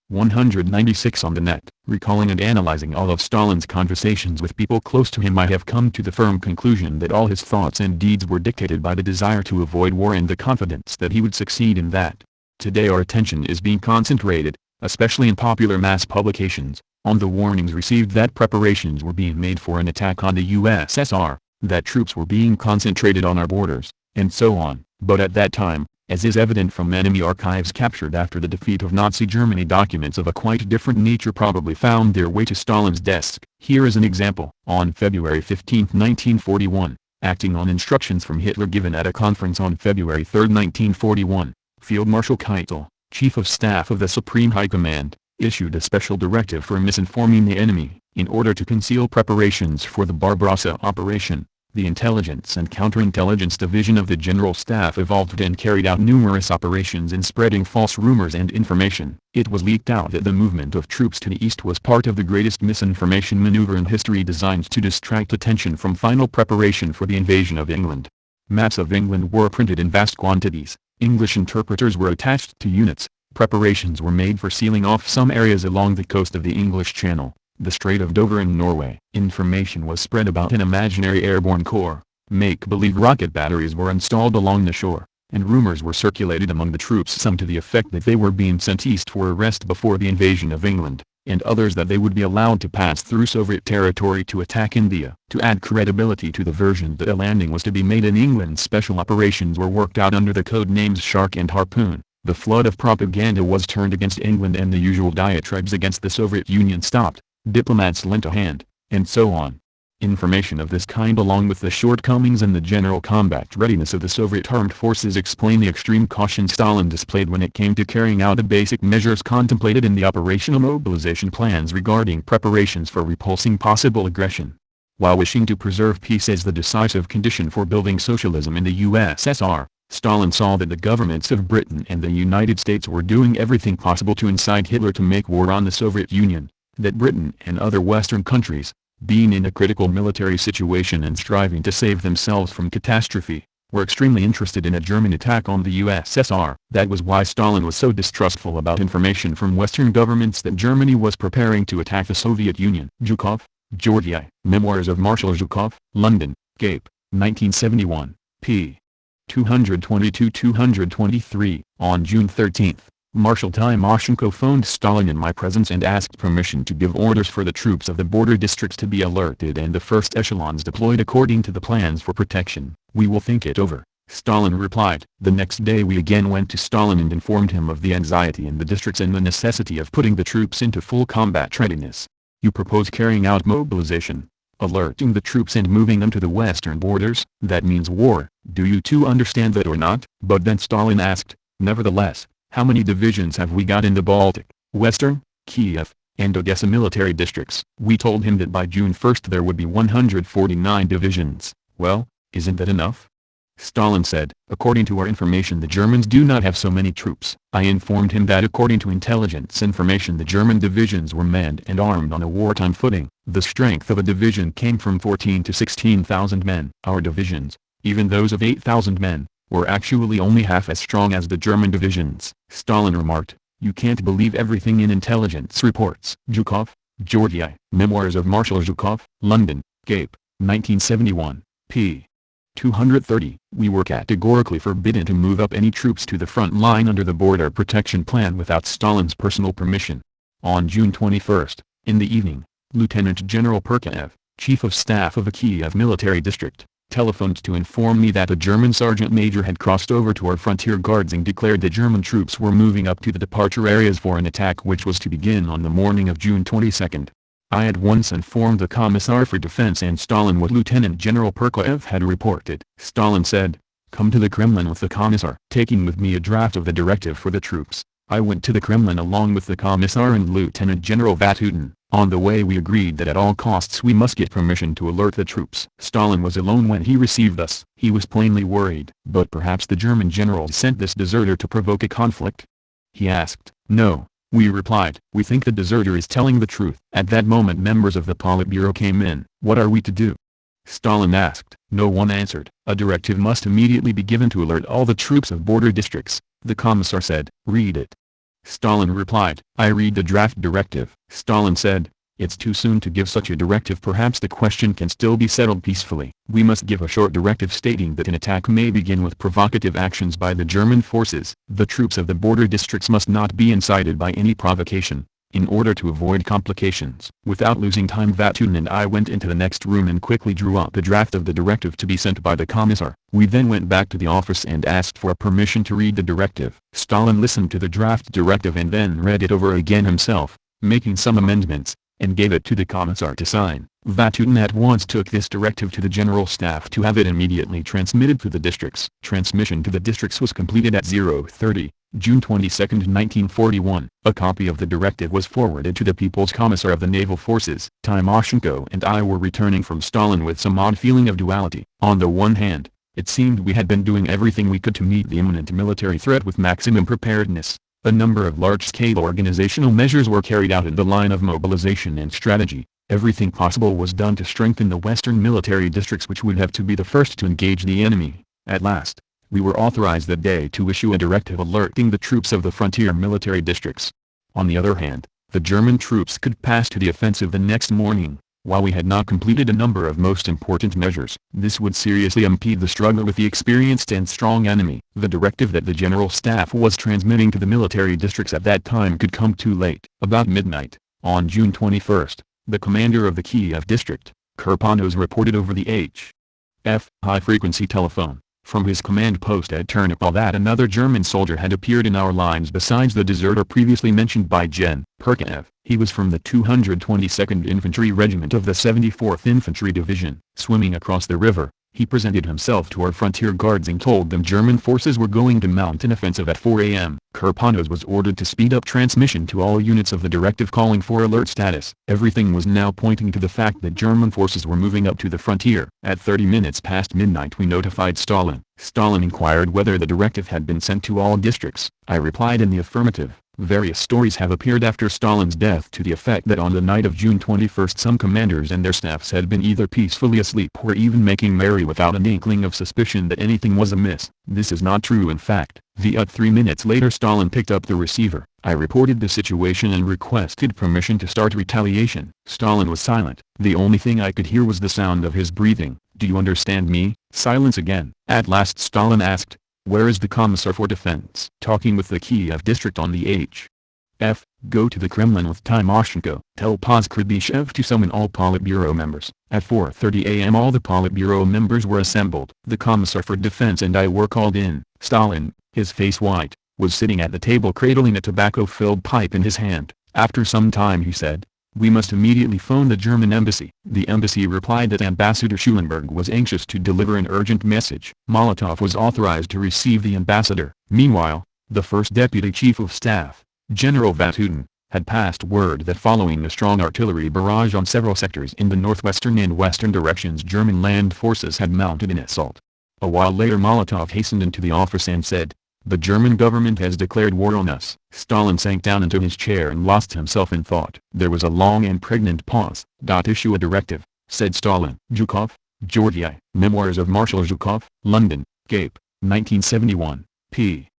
196 on the net. Recalling and analyzing all of Stalin's conversations with people close to him, I have come to the firm conclusion that all his thoughts and deeds were dictated by the desire to avoid war and the confidence that he would succeed in that. Today our attention is being concentrated, especially in popular mass publications, on the warnings received that preparations were being made for an attack on the USSR, that troops were being concentrated on our borders, and so on. But at that time, as is evident from enemy archives captured after the defeat of Nazi Germany, documents of a quite different nature probably found their way to Stalin's desk. Here is an example. On February 15, 1941, acting on instructions from Hitler given at a conference on February 3, 1941, Field Marshal Keitel, Chief of Staff of the Supreme High Command, issued a special directive for misinforming the enemy, in order to conceal preparations for the Barbarossa operation. The Intelligence and Counterintelligence Division of the General Staff evolved and carried out numerous operations in spreading false rumors and information. It was leaked out that the movement of troops to the east was part of the greatest misinformation maneuver in history, designed to distract attention from final preparation for the invasion of England. Maps of England were printed in vast quantities, English interpreters were attached to units, preparations were made for sealing off some areas along the coast of the English Channel, the Strait of Dover in Norway. Information was spread about an imaginary airborne corps, make-believe rocket batteries were installed along the shore, and rumors were circulated among the troops, some to the effect that they were being sent east for arrest before the invasion of England, and others that they would be allowed to pass through Soviet territory to attack India. To add credibility to the version that a landing was to be made in England, special operations were worked out under the code names Shark and Harpoon. The flood of propaganda was turned against England, and the usual diatribes against the Soviet Union stopped. Diplomats lent a hand, and so on. Information of this kind, along with the shortcomings and the general combat readiness of the Soviet armed forces, explain the extreme caution Stalin displayed when it came to carrying out the basic measures contemplated in the operational mobilization plans regarding preparations for repulsing possible aggression. While wishing to preserve peace as the decisive condition for building socialism in the USSR, Stalin saw that the governments of Britain and the United States were doing everything possible to incite Hitler to make war on the Soviet Union, that Britain and other Western countries, being in a critical military situation and striving to save themselves from catastrophe, were extremely interested in a German attack on the USSR. That was why Stalin was so distrustful about information from Western governments that Germany was preparing to attack the Soviet Union. Zhukov, Georgy. Memoirs of Marshal Zhukov, London, Cape, 1971, p. 222-223. On June 13, Marshal Timoshenko phoned Stalin in my presence and asked permission to give orders for the troops of the border districts to be alerted and the first echelons deployed according to the plans for protection. "We will think it over," Stalin replied. The next day we again went to Stalin and informed him of the anxiety in the districts and the necessity of putting the troops into full combat readiness. You propose carrying out mobilization, alerting the troops and moving them to the western borders. That means war. Do you two understand that or not? But then Stalin asked, nevertheless, how many divisions have we got in the Baltic, Western, Kiev, and Odessa military districts? We told him that by June 1st there would be 149 divisions. Well, isn't that enough? Stalin said, according to our information the Germans do not have so many troops. I informed him that according to intelligence information the German divisions were manned and armed on a wartime footing. The strength of a division came from 14 to 16,000 men. Our divisions, even those of 8,000 men, were actually only half as strong as the German divisions. Stalin remarked, you can't believe everything in intelligence reports. Zhukov, Georgy, Memoirs of Marshal Zhukov, London, Cape, 1971, p. 230. We were categorically forbidden to move up any troops to the front line under the Border Protection Plan without Stalin's personal permission. On June 21, in the evening, Lieutenant General Perkaev, Chief of Staff of a Kiev military district, telephoned to inform me that a German sergeant major had crossed over to our frontier guards and declared that German troops were moving up to the departure areas for an attack which was to begin on the morning of June 22. I at once informed the Commissar for Defense and Stalin what Lieutenant General Perkaev had reported. Stalin said, come to the Kremlin with the Commissar. Taking with me a draft of the directive for the troops, I went to the Kremlin along with the Commissar and Lieutenant General Vatutin. On the way we agreed that at all costs we must get permission to alert the troops. Stalin was alone when he received us. He was plainly worried. But perhaps the German generals sent this deserter to provoke a conflict? He asked. No. We replied, we think the deserter is telling the truth. At that moment members of the Politburo came in. What are we to do? Stalin asked. No one answered. A directive must immediately be given to alert all the troops of border districts. The Commissar said, read it. Stalin replied, I read the draft directive. Stalin said, it's too soon to give such a directive. Perhaps the question can still be settled peacefully. We must give a short directive stating that an attack may begin with provocative actions by the German forces. The troops of the border districts must not be incited by any provocation, in order to avoid complications. Without losing time Vatutin and I went into the next room and quickly drew up the draft of the directive to be sent by the Commissar. We then went back to the office and asked for permission to read the directive. Stalin listened to the draft directive and then read it over again himself, making some amendments, and gave it to the Commissar to sign. Vatutin at once took this directive to the General Staff to have it immediately transmitted to the districts. Transmission to the districts was completed at 0:30, June 22, 1941. A copy of the directive was forwarded to the People's Commissar of the Naval Forces. Timoshenko and I were returning from Stalin with some odd feeling of duality. On the one hand, it seemed we had been doing everything we could to meet the imminent military threat with maximum preparedness. A number of large-scale organizational measures were carried out in the line of mobilization and strategy. Everything possible was done to strengthen the western military districts which would have to be the first to engage the enemy. At last, we were authorized that day to issue a directive alerting the troops of the frontier military districts. On the other hand, the German troops could pass to the offensive the next morning, while we had not completed a number of most important measures. This would seriously impede the struggle with the experienced and strong enemy. The directive that the General Staff was transmitting to the military districts at that time could come too late. About midnight, on June 21, the commander of the Kiev district, Kirpanos, reported over the H.F. high-frequency telephone, from his command post at Ternopil that another German soldier had appeared in our lines besides the deserter previously mentioned by Gen. Perkaev. He was from the 222nd Infantry Regiment of the 74th Infantry Division. Swimming across the river, he presented himself to our frontier guards and told them German forces were going to mount an offensive at 4 a.m. Kirpanos was ordered to speed up transmission to all units of the directive calling for alert status. Everything was now pointing to the fact that German forces were moving up to the frontier. At 30 minutes past midnight we notified Stalin. Stalin inquired whether the directive had been sent to all districts. I replied in the affirmative. Various stories have appeared after Stalin's death to the effect that on the night of June 21 some commanders and their staffs had been either peacefully asleep or even making merry without an inkling of suspicion that anything was amiss. This is not true in fact. At 3 minutes later Stalin picked up the receiver. I reported the situation and requested permission to start retaliation. Stalin was silent. The only thing I could hear was the sound of his breathing. Do you understand me? Silence again. At last Stalin asked, where is the Commissar for Defense? Talking with the Kiev district on the H. F. Go to the Kremlin with Timoshenko. Tell Poskrebyshev to summon all Politburo members. At 4:30 a.m. all the Politburo members were assembled. The Commissar for Defense and I were called in. Stalin, his face white, was sitting at the table cradling a tobacco-filled pipe in his hand. After some time he said, "We must immediately phone the German embassy." The embassy replied that Ambassador Schulenburg was anxious to deliver an urgent message. Molotov was authorized to receive the ambassador. Meanwhile, the first Deputy Chief of Staff, General Vatutin, had passed word that following a strong artillery barrage on several sectors in the northwestern and western directions German land forces had mounted an assault. A while later Molotov hastened into the office and said, "The German government has declared war on us." Stalin sank down into his chair and lost himself in thought. There was a long and pregnant pause. "Issue a directive," said Stalin. Zhukov, Georgy. Memoirs of Marshal Zhukov, London, Cape, 1971, p.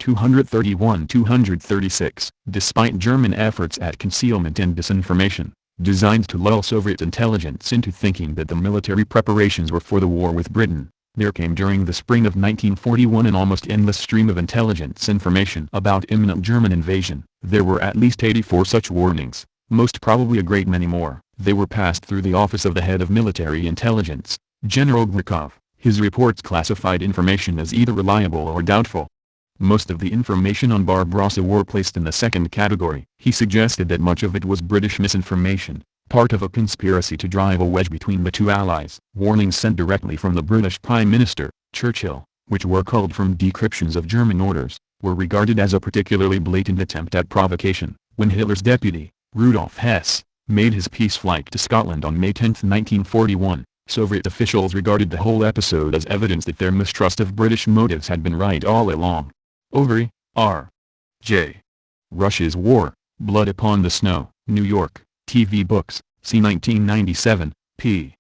231-236. Despite German efforts at concealment and disinformation, designed to lull Soviet intelligence into thinking that the military preparations were for the war with Britain, there came during the spring of 1941 an almost endless stream of intelligence information about imminent German invasion. There were at least 84 such warnings, most probably a great many more. They were passed through the office of the head of military intelligence, General Glukov. His reports classified information as either reliable or doubtful. Most of the information on Barbarossa were placed in the second category. He suggested that much of it was British misinformation, part of a conspiracy to drive a wedge between the two allies. Warnings sent directly from the British Prime Minister, Churchill, which were culled from decryptions of German orders, were regarded as a particularly blatant attempt at provocation. When Hitler's deputy, Rudolf Hess, made his peace flight to Scotland on May 10, 1941, Soviet officials regarded the whole episode as evidence that their mistrust of British motives had been right all along. Overy, R. J. Rush's War, Blood Upon the Snow, New York, TV Books, c. 1997, p.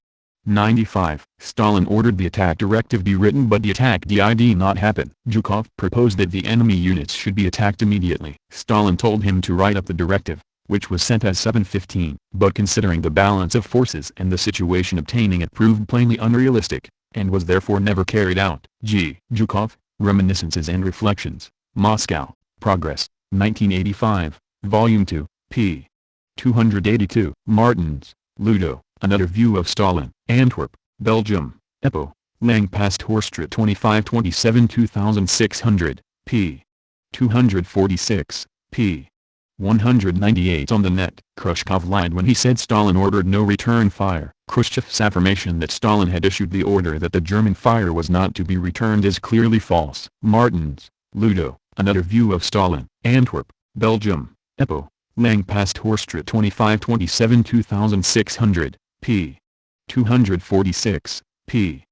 95. Stalin ordered the attack directive be written but the attack did not happen. Zhukov proposed that the enemy units should be attacked immediately. Stalin told him to write up the directive, which was sent as 715, but considering the balance of forces and the situation obtaining it proved plainly unrealistic, and was therefore never carried out. G. Zhukov, Reminiscences and Reflections, Moscow, Progress, 1985, Volume 2, p. 282. Martins, Ludo, Another View of Stalin, Antwerp, Belgium, Epo, Langpasthorstraat 2527 2600, p. 246, p. 198 on the net. Khrushchev lied when he said Stalin ordered no return fire. Khrushchev's affirmation that Stalin had issued the order that the German fire was not to be returned is clearly false. Martins, Ludo, Another View of Stalin, Antwerp, Belgium, Epo, Langpasthorstraat 2527 2600, p. 246, p.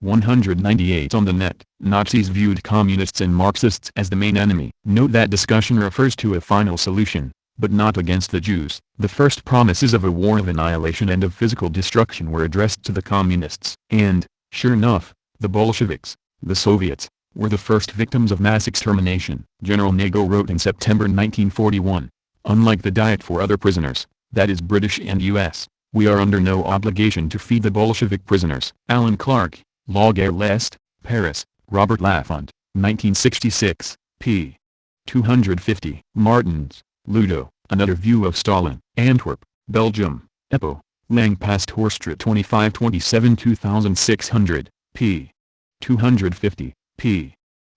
198 on the net. Nazis viewed communists and Marxists as the main enemy. Note that discussion refers to a final solution, but not against the Jews. The first promises of a war of annihilation and of physical destruction were addressed to the communists. And, sure enough, the Bolsheviks, the Soviets, were the first victims of mass extermination. General Nagel wrote in September 1941, "Unlike the Diet for other prisoners, that is British and U.S., we are under no obligation to feed the Bolshevik prisoners." Alan Clark, La Guerre l'Est, Paris, Robert Laffont, 1966, p. 250. Martins, Ludo, Another View of Stalin, Antwerp, Belgium, Epo, Langpasthorstraat 2527 2600, p. 250, p.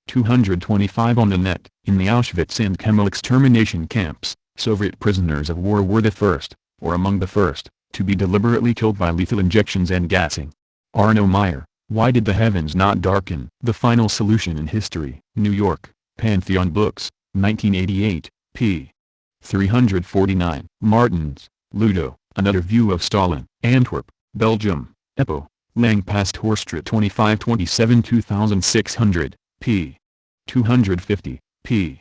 225 on the net. In the Auschwitz and Kemmel extermination camps, Soviet prisoners of war were the first, or among the first, to be deliberately killed by lethal injections and gassing. Arno Meyer, Why Did the Heavens Not Darken? The Final Solution in History. New York, Pantheon Books, 1988, p. 349. Martins, Ludo, Another View of Stalin, Antwerp, Belgium, Epo, Langpasthorstraat 2527 2600, p. 250, p.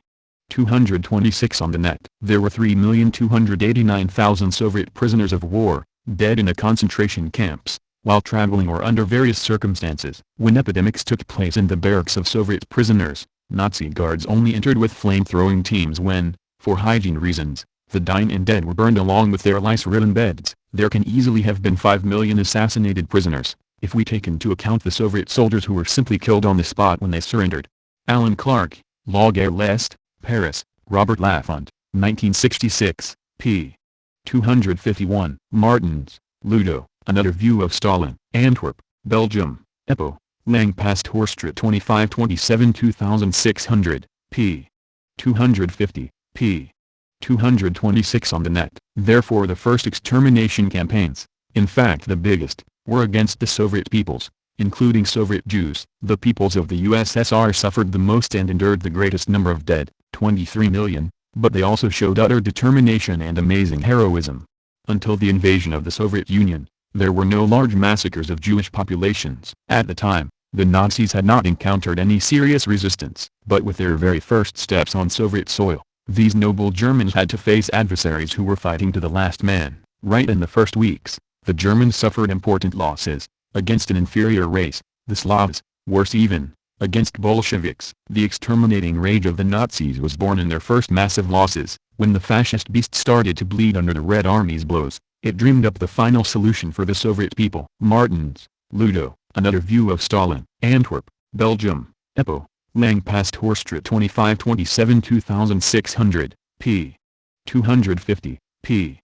226 on the net. There were 3,289,000 Soviet prisoners of war, dead in the concentration camps, while traveling or under various circumstances. When epidemics took place in the barracks of Soviet prisoners, Nazi guards only entered with flame-throwing teams when, for hygiene reasons, the dying and dead were burned along with their lice-ridden beds. There can easily have been 5 million assassinated prisoners, if we take into account the Soviet soldiers who were simply killed on the spot when they surrendered. Alan Clark, La Guerre l'Est, Paris, Robert Laffont, 1966, p. 251. Martens, Ludo, Another View of Stalin, Antwerp, Belgium, EPO, Langpast Horstraat 2527 2600, p. 250, p. 226 on the net. Therefore the first extermination campaigns, in fact the biggest, were against the Soviet peoples, including Soviet Jews. The peoples of the USSR suffered the most and endured the greatest number of dead, 23 million, but they also showed utter determination and amazing heroism. Until the invasion of the Soviet Union, there were no large massacres of Jewish populations. At the time, the Nazis had not encountered any serious resistance, but with their very first steps on Soviet soil, these noble Germans had to face adversaries who were fighting to the last man. Right in the first weeks, the Germans suffered important losses, against an inferior race, the Slavs, worse even, against Bolsheviks. The exterminating rage of the Nazis was born in their first massive losses. When the fascist beast started to bleed under the Red Army's blows, it dreamed up the final solution for the Soviet people. Martens, Ludo, Another View of Stalin, Antwerp, Belgium, EPO, Langpast Horstraat 2527 2600, p. 250, p.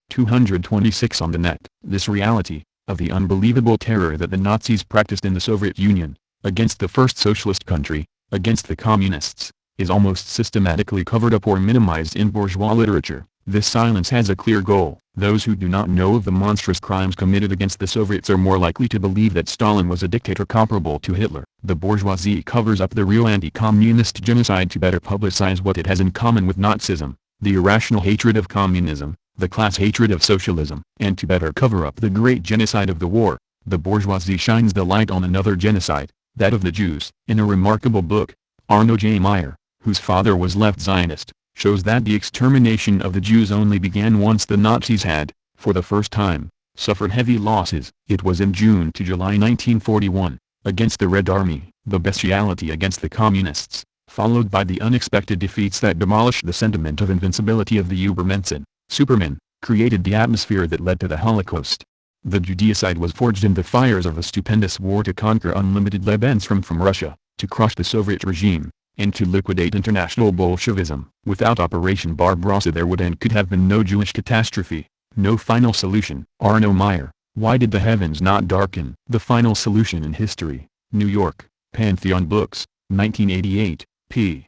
226 on the net. This reality, of the unbelievable terror that the Nazis practiced in the Soviet Union, against the first socialist country, against the communists, is almost systematically covered up or minimized in bourgeois literature. This silence has a clear goal. Those who do not know of the monstrous crimes committed against the Soviets are more likely to believe that Stalin was a dictator comparable to Hitler. The bourgeoisie covers up the real anti-communist genocide to better publicize what it has in common with Nazism, the irrational hatred of communism, the class hatred of socialism. And to better cover up the great genocide of the war, the bourgeoisie shines the light on another genocide, that of the Jews. In a remarkable book, Arno J. Meyer, whose father was left Zionist, shows that the extermination of the Jews only began once the Nazis had, for the first time, suffered heavy losses. It was in June to July 1941, against the Red Army, the bestiality against the communists, followed by the unexpected defeats that demolished the sentiment of invincibility of the Übermenschen, Supermen, created the atmosphere that led to the Holocaust. The Judeicide was forged in the fires of a stupendous war to conquer unlimited Lebensraum from Russia, to crush the Soviet regime, and to liquidate international Bolshevism. Without Operation Barbarossa there would and could have been no Jewish catastrophe, no final solution. Arno Meyer, Why Did the Heavens Not Darken? The Final Solution in History, New York, Pantheon Books, 1988, p.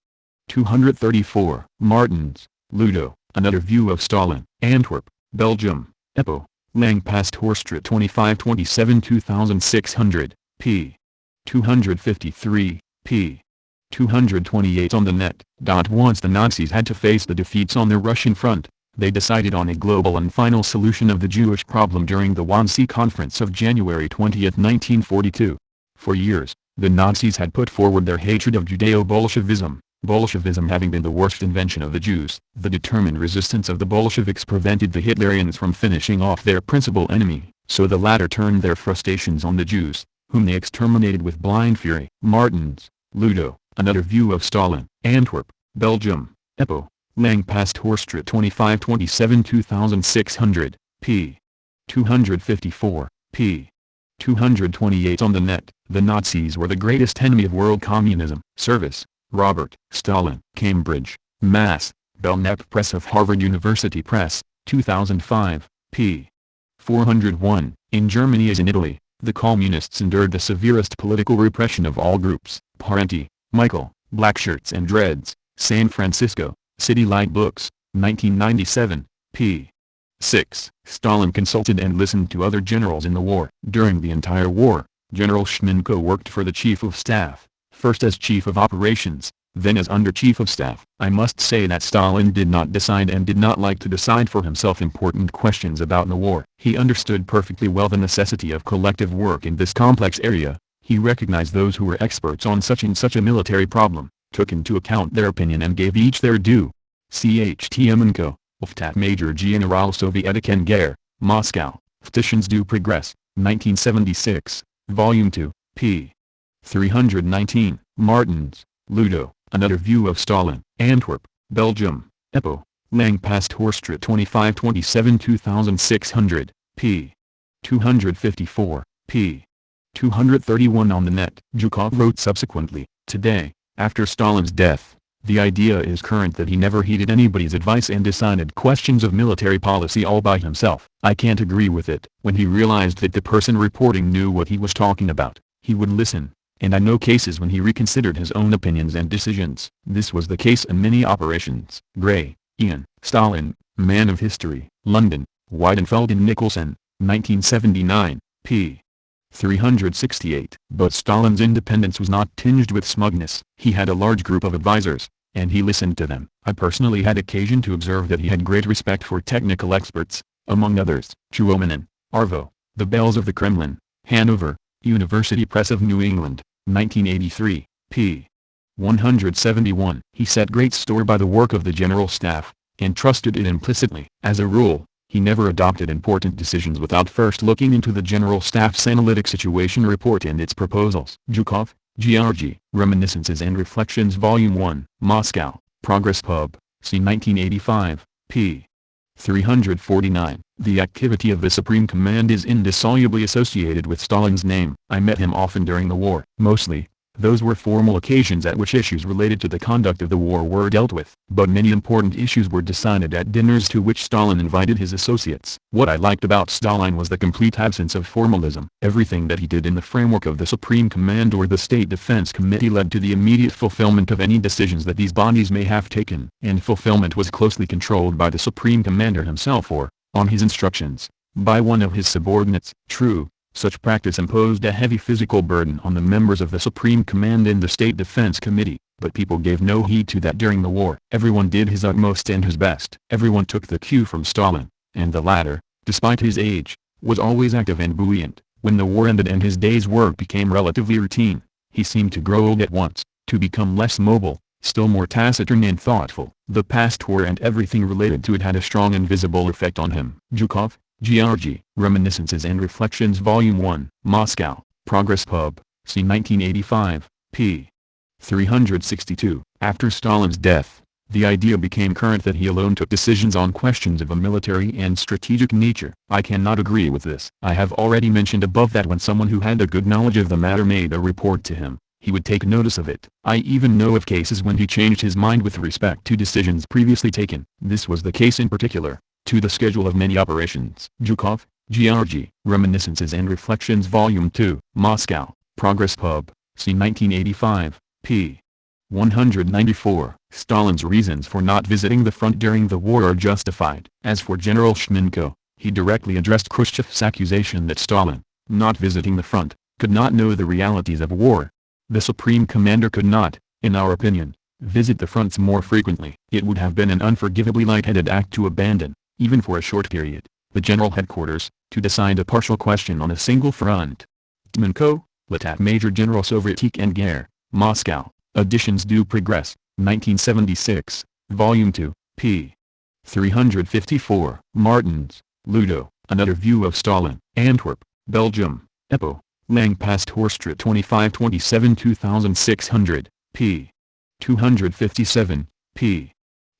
234. Martens, Ludo, Another View of Stalin, Antwerp, Belgium, EPO, Langpast Horstraat 2527 2600, p. 253, p. 228 on the net. Once the Nazis had to face the defeats on the Russian front, they decided on a global and final solution of the Jewish problem during the Wannsee Conference of January 20, 1942. For years, the Nazis had put forward their hatred of Judeo-Bolshevism, Bolshevism having been the worst invention of the Jews. The determined resistance of the Bolsheviks prevented the Hitlerians from finishing off their principal enemy, so the latter turned their frustrations on the Jews, whom they exterminated with blind fury. Martens, Ludo, Another View of Stalin, Antwerp, Belgium, EPO, Langpast Horstraat 2527 2600, p. 254, p. 228 on the net. The Nazis were the greatest enemy of world communism. Service, Robert. Stalin. Cambridge, Mass., Belknap Press of Harvard University Press, 2005, p. 401. In Germany as in Italy, the communists endured the severest political repression of all groups. Parenti, Michael, Blackshirts and Dreads, San Francisco, City Light Books, 1997, p. 6. Stalin consulted and listened to other generals in the war. During the entire war, General Schmenko worked for the Chief of Staff, first as Chief of Operations, then as Under Chief of Staff. I must say that Stalin did not decide and did not like to decide for himself important questions about the war. He understood perfectly well the necessity of collective work in this complex area. He recognized those who were experts on such and such a military problem, took into account their opinion and gave each their due. Chtmenko, Oftat Major General Sovietic Guerre, Moscow, Petitions du Progress, 1976, Volume 2, p. 319. Martens, Ludo, Another View of Stalin, Antwerp, Belgium, EPO, Langpast Horstraat 2527 2600, p. 254, p. 231 on the net. Zhukov wrote subsequently, today, after Stalin's death, The idea is current that he never heeded anybody's advice and decided questions of military policy all by himself. I can't agree with it. When he realized that the person reporting knew what he was talking about, he would listen, and I know cases when he reconsidered his own opinions and decisions. This was the case in many operations. Gray, Ian. Stalin, Man of History. London, Weidenfeld and Nicholson, 1979, p. 368. But Stalin's independence was not tinged with smugness. He had a large group of advisors, and he listened to them. I personally had occasion to observe that he had great respect for technical experts, among others, Chuominen, Arvo, The Bells of the Kremlin, Hanover, University Press of New England, 1983, p. 171. He set great store by the work of the General Staff, and trusted it implicitly. As a rule, he never adopted important decisions without first looking into the General Staff's analytic situation report and its proposals. Zhukov, Georgy. Reminiscences and Reflections Volume 1. Moscow, Progress Pub. C. 1985, p. 349. The activity of the Supreme Command is indissolubly associated with Stalin's name. I met him often during the war. Mostly, those were formal occasions at which issues related to the conduct of the war were dealt with. But many important issues were decided at dinners to which Stalin invited his associates. What I liked about Stalin was the complete absence of formalism. Everything that he did in the framework of the Supreme Command or the State Defense Committee led to the immediate fulfillment of any decisions that these bodies may have taken. And fulfillment was closely controlled by the Supreme Commander himself or, on his instructions, by one of his subordinates. True, such practice imposed a heavy physical burden on the members of the Supreme Command and the State Defense Committee, but people gave no heed to that during the war. Everyone did his utmost and his best. Everyone took the cue from Stalin, and the latter, despite his age, was always active and buoyant. When the war ended and his day's work became relatively routine, he seemed to grow old at once, to become less mobile, still more taciturn and thoughtful. The past war and everything related to it had a strong and visible effect on him. Zhukov, Georgy. Reminiscences and Reflections Volume 1. Moscow, Progress Pub. C. 1985, p. 362. After Stalin's death, the idea became current that he alone took decisions on questions of a military and strategic nature. I cannot agree with this. I have already mentioned above that when someone who had a good knowledge of the matter made a report to him, he would take notice of it. I even know of cases when he changed his mind with respect to decisions previously taken. This was the case in particular to the schedule of many operations. Zhukov, Georgy. Reminiscences and Reflections Volume 2. Moscow, Progress Pub. C. 1985, p. 194. Stalin's reasons for not visiting the front during the war are justified. As for General Shmenko, he directly addressed Khrushchev's accusation that Stalin, not visiting the front, could not know the realities of war. The Supreme Commander could not, in our opinion, visit the fronts more frequently. It would have been an unforgivably light-headed act to abandon, even for a short period, the General Headquarters, to decide a partial question on a single front. Shmenko, Letat Major General Sovietique and Guerre, Moscow, Editions du Progrès, 1976, Volume 2, p. 354. Martins, Ludo, Another View of Stalin, Antwerp, Belgium, EPO, Langpastorstraat 2527 2600, p. 257, p.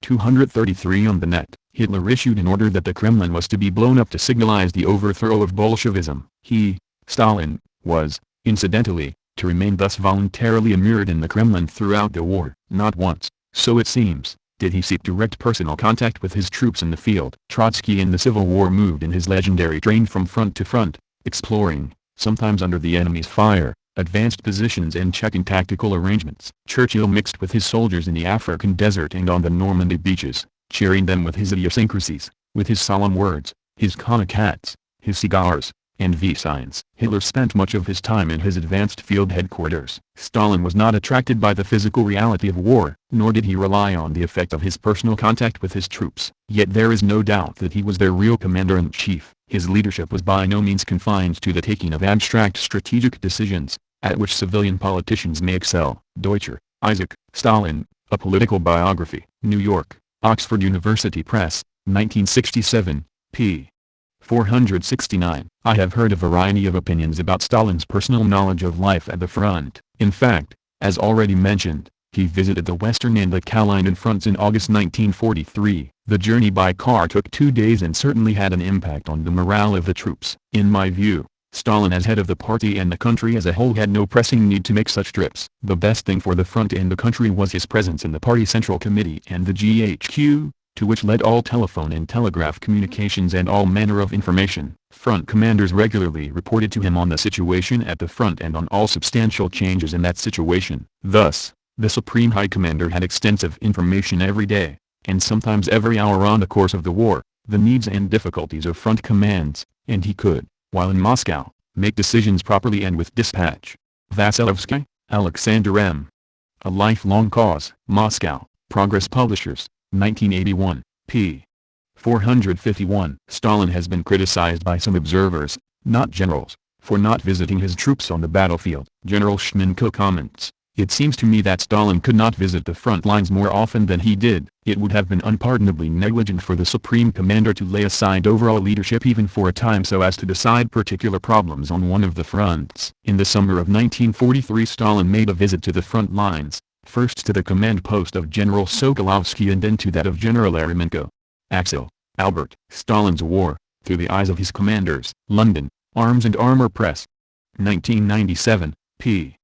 233 on the net. Hitler issued an order that the Kremlin was to be blown up to signalize the overthrow of Bolshevism. He, Stalin, was, incidentally, to remain thus voluntarily immured in the Kremlin throughout the war. Not once, so it seems, did he seek direct personal contact with his troops in the field. Trotsky in the Civil War moved in his legendary train from front to front, exploring, sometimes under the enemy's fire, advanced positions and checking tactical arrangements. Churchill mixed with his soldiers in the African desert and on the Normandy beaches, cheering them with his idiosyncrasies, with his solemn words, his comic hats, his cigars, and V-signs. Hitler spent much of his time in his advanced field headquarters. Stalin was not attracted by the physical reality of war, nor did he rely on the effect of his personal contact with his troops. Yet there is no doubt that he was their real commander-in-chief. His leadership was by no means confined to the taking of abstract strategic decisions, at which civilian politicians may excel. Deutscher, Isaac, Stalin, A Political Biography. New York, Oxford University Press, 1967, p. 469. I have heard a variety of opinions about Stalin's personal knowledge of life at the front. In fact, as already mentioned, he visited the Western and the Kalinin fronts in August 1943. The journey by car took 2 days and certainly had an impact on the morale of the troops. In my view, Stalin as head of the party and the country as a whole had no pressing need to make such trips. The best thing for the front and the country was his presence in the party central committee and the GHQ, to which led all telephone and telegraph communications and all manner of information. Front commanders regularly reported to him on the situation at the front and on all substantial changes in that situation. Thus, the Supreme High Commander had extensive information every day, and sometimes every hour on the course of the war, the needs and difficulties of front commands, and he could, while in Moscow, make decisions properly and with dispatch. Vasilovsky, Alexander M. A Lifelong Cause. Moscow, Progress Publishers, 1981, p. 451. Stalin has been criticized by some observers, not generals, for not visiting his troops on the battlefield. General Shmenko comments, "It seems to me that Stalin could not visit the front lines more often than he did. It would have been unpardonably negligent for the Supreme Commander to lay aside overall leadership even for a time so as to decide particular problems on one of the fronts." In the summer of 1943 Stalin made a visit to the front lines, first to the command post of General Sokolovsky and then to that of General Eremenko. Axel, Albert. Stalin's War, Through the Eyes of His Commanders. London, Arms and Armor Press. 1997, p.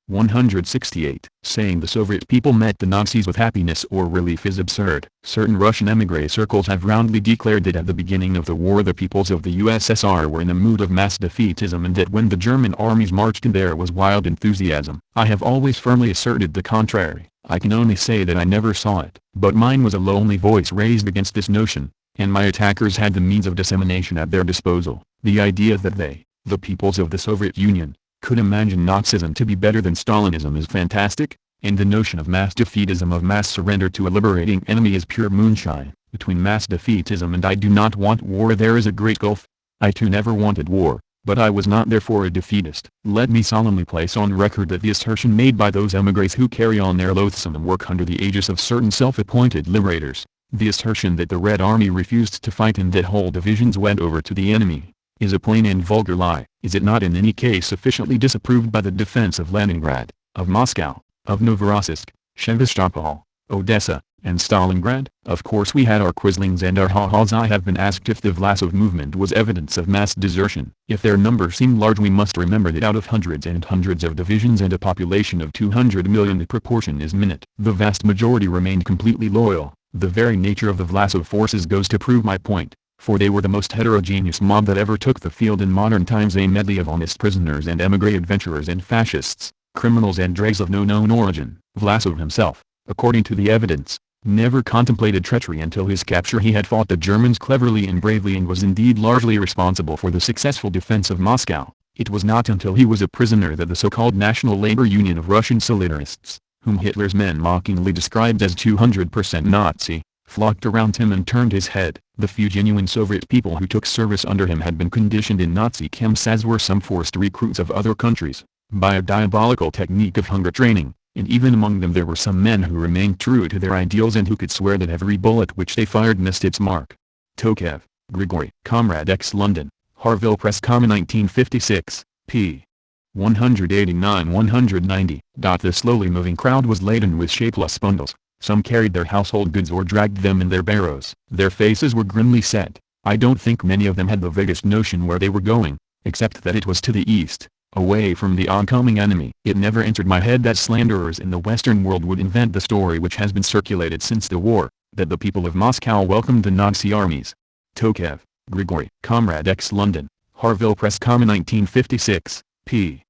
168. Saying the Soviet people met the Nazis with happiness or relief is absurd. Certain Russian émigré circles have roundly declared that at the beginning of the war the peoples of the USSR were in a mood of mass defeatism and that when the German armies marched in there was wild enthusiasm. I have always firmly asserted the contrary. I can only say that I never saw it. But mine was a lonely voice raised against this notion, and my attackers had the means of dissemination at their disposal. The idea that they, the peoples of the Soviet Union, could imagine Nazism to be better than Stalinism is fantastic, and the notion of mass defeatism of mass surrender to a liberating enemy is pure moonshine. Between mass defeatism and I do not want war there is a great gulf. I too never wanted war, but I was not therefore a defeatist. Let me solemnly place on record that the assertion made by those émigrés who carry on their loathsome work under the aegis of certain self-appointed liberators, the assertion that the Red Army refused to fight and that whole divisions went over to the enemy, is a plain and vulgar lie. Is it not in any case sufficiently disapproved by the defense of Leningrad, of Moscow, of Novorossiysk, Sevastopol, Odessa, and Stalingrad? Of course we had our quislings and our ha-has. I have been asked if the Vlasov movement was evidence of mass desertion. If their number seemed large we must remember that out of hundreds and hundreds of divisions and a population of 200 million the proportion is minute. The vast majority remained completely loyal. The very nature of the Vlasov forces goes to prove my point, for they were the most heterogeneous mob that ever took the field in modern times, a medley of honest prisoners and émigré adventurers and fascists, criminals and dregs of no known origin. Vlasov himself, according to the evidence, never contemplated treachery until his capture. He had fought the Germans cleverly and bravely and was indeed largely responsible for the successful defense of Moscow. It was not until he was a prisoner that the so-called National Labor Union of Russian solidarists, whom Hitler's men mockingly described as 200% Nazi, flocked around him and turned his head. The few genuine Soviet people who took service under him had been conditioned in Nazi camps, as were some forced recruits of other countries, by a diabolical technique of hunger training, and even among them there were some men who remained true to their ideals and who could swear that every bullet which they fired missed its mark. Tokayev, Grigory. Comrade X. London, Harville Press, 1956, p. 189-190. The slowly moving crowd was laden with shapeless bundles. Some carried their household goods or dragged them in their barrows. Their faces were grimly set. I don't think many of them had the vaguest notion where they were going, except that it was to the east, away from the oncoming enemy. It never entered my head that slanderers in the Western world would invent the story which has been circulated since the war, that the people of Moscow welcomed the Nazi armies. Tokayev, Grigory. Comrade X. London, Harville Press, 1956, p.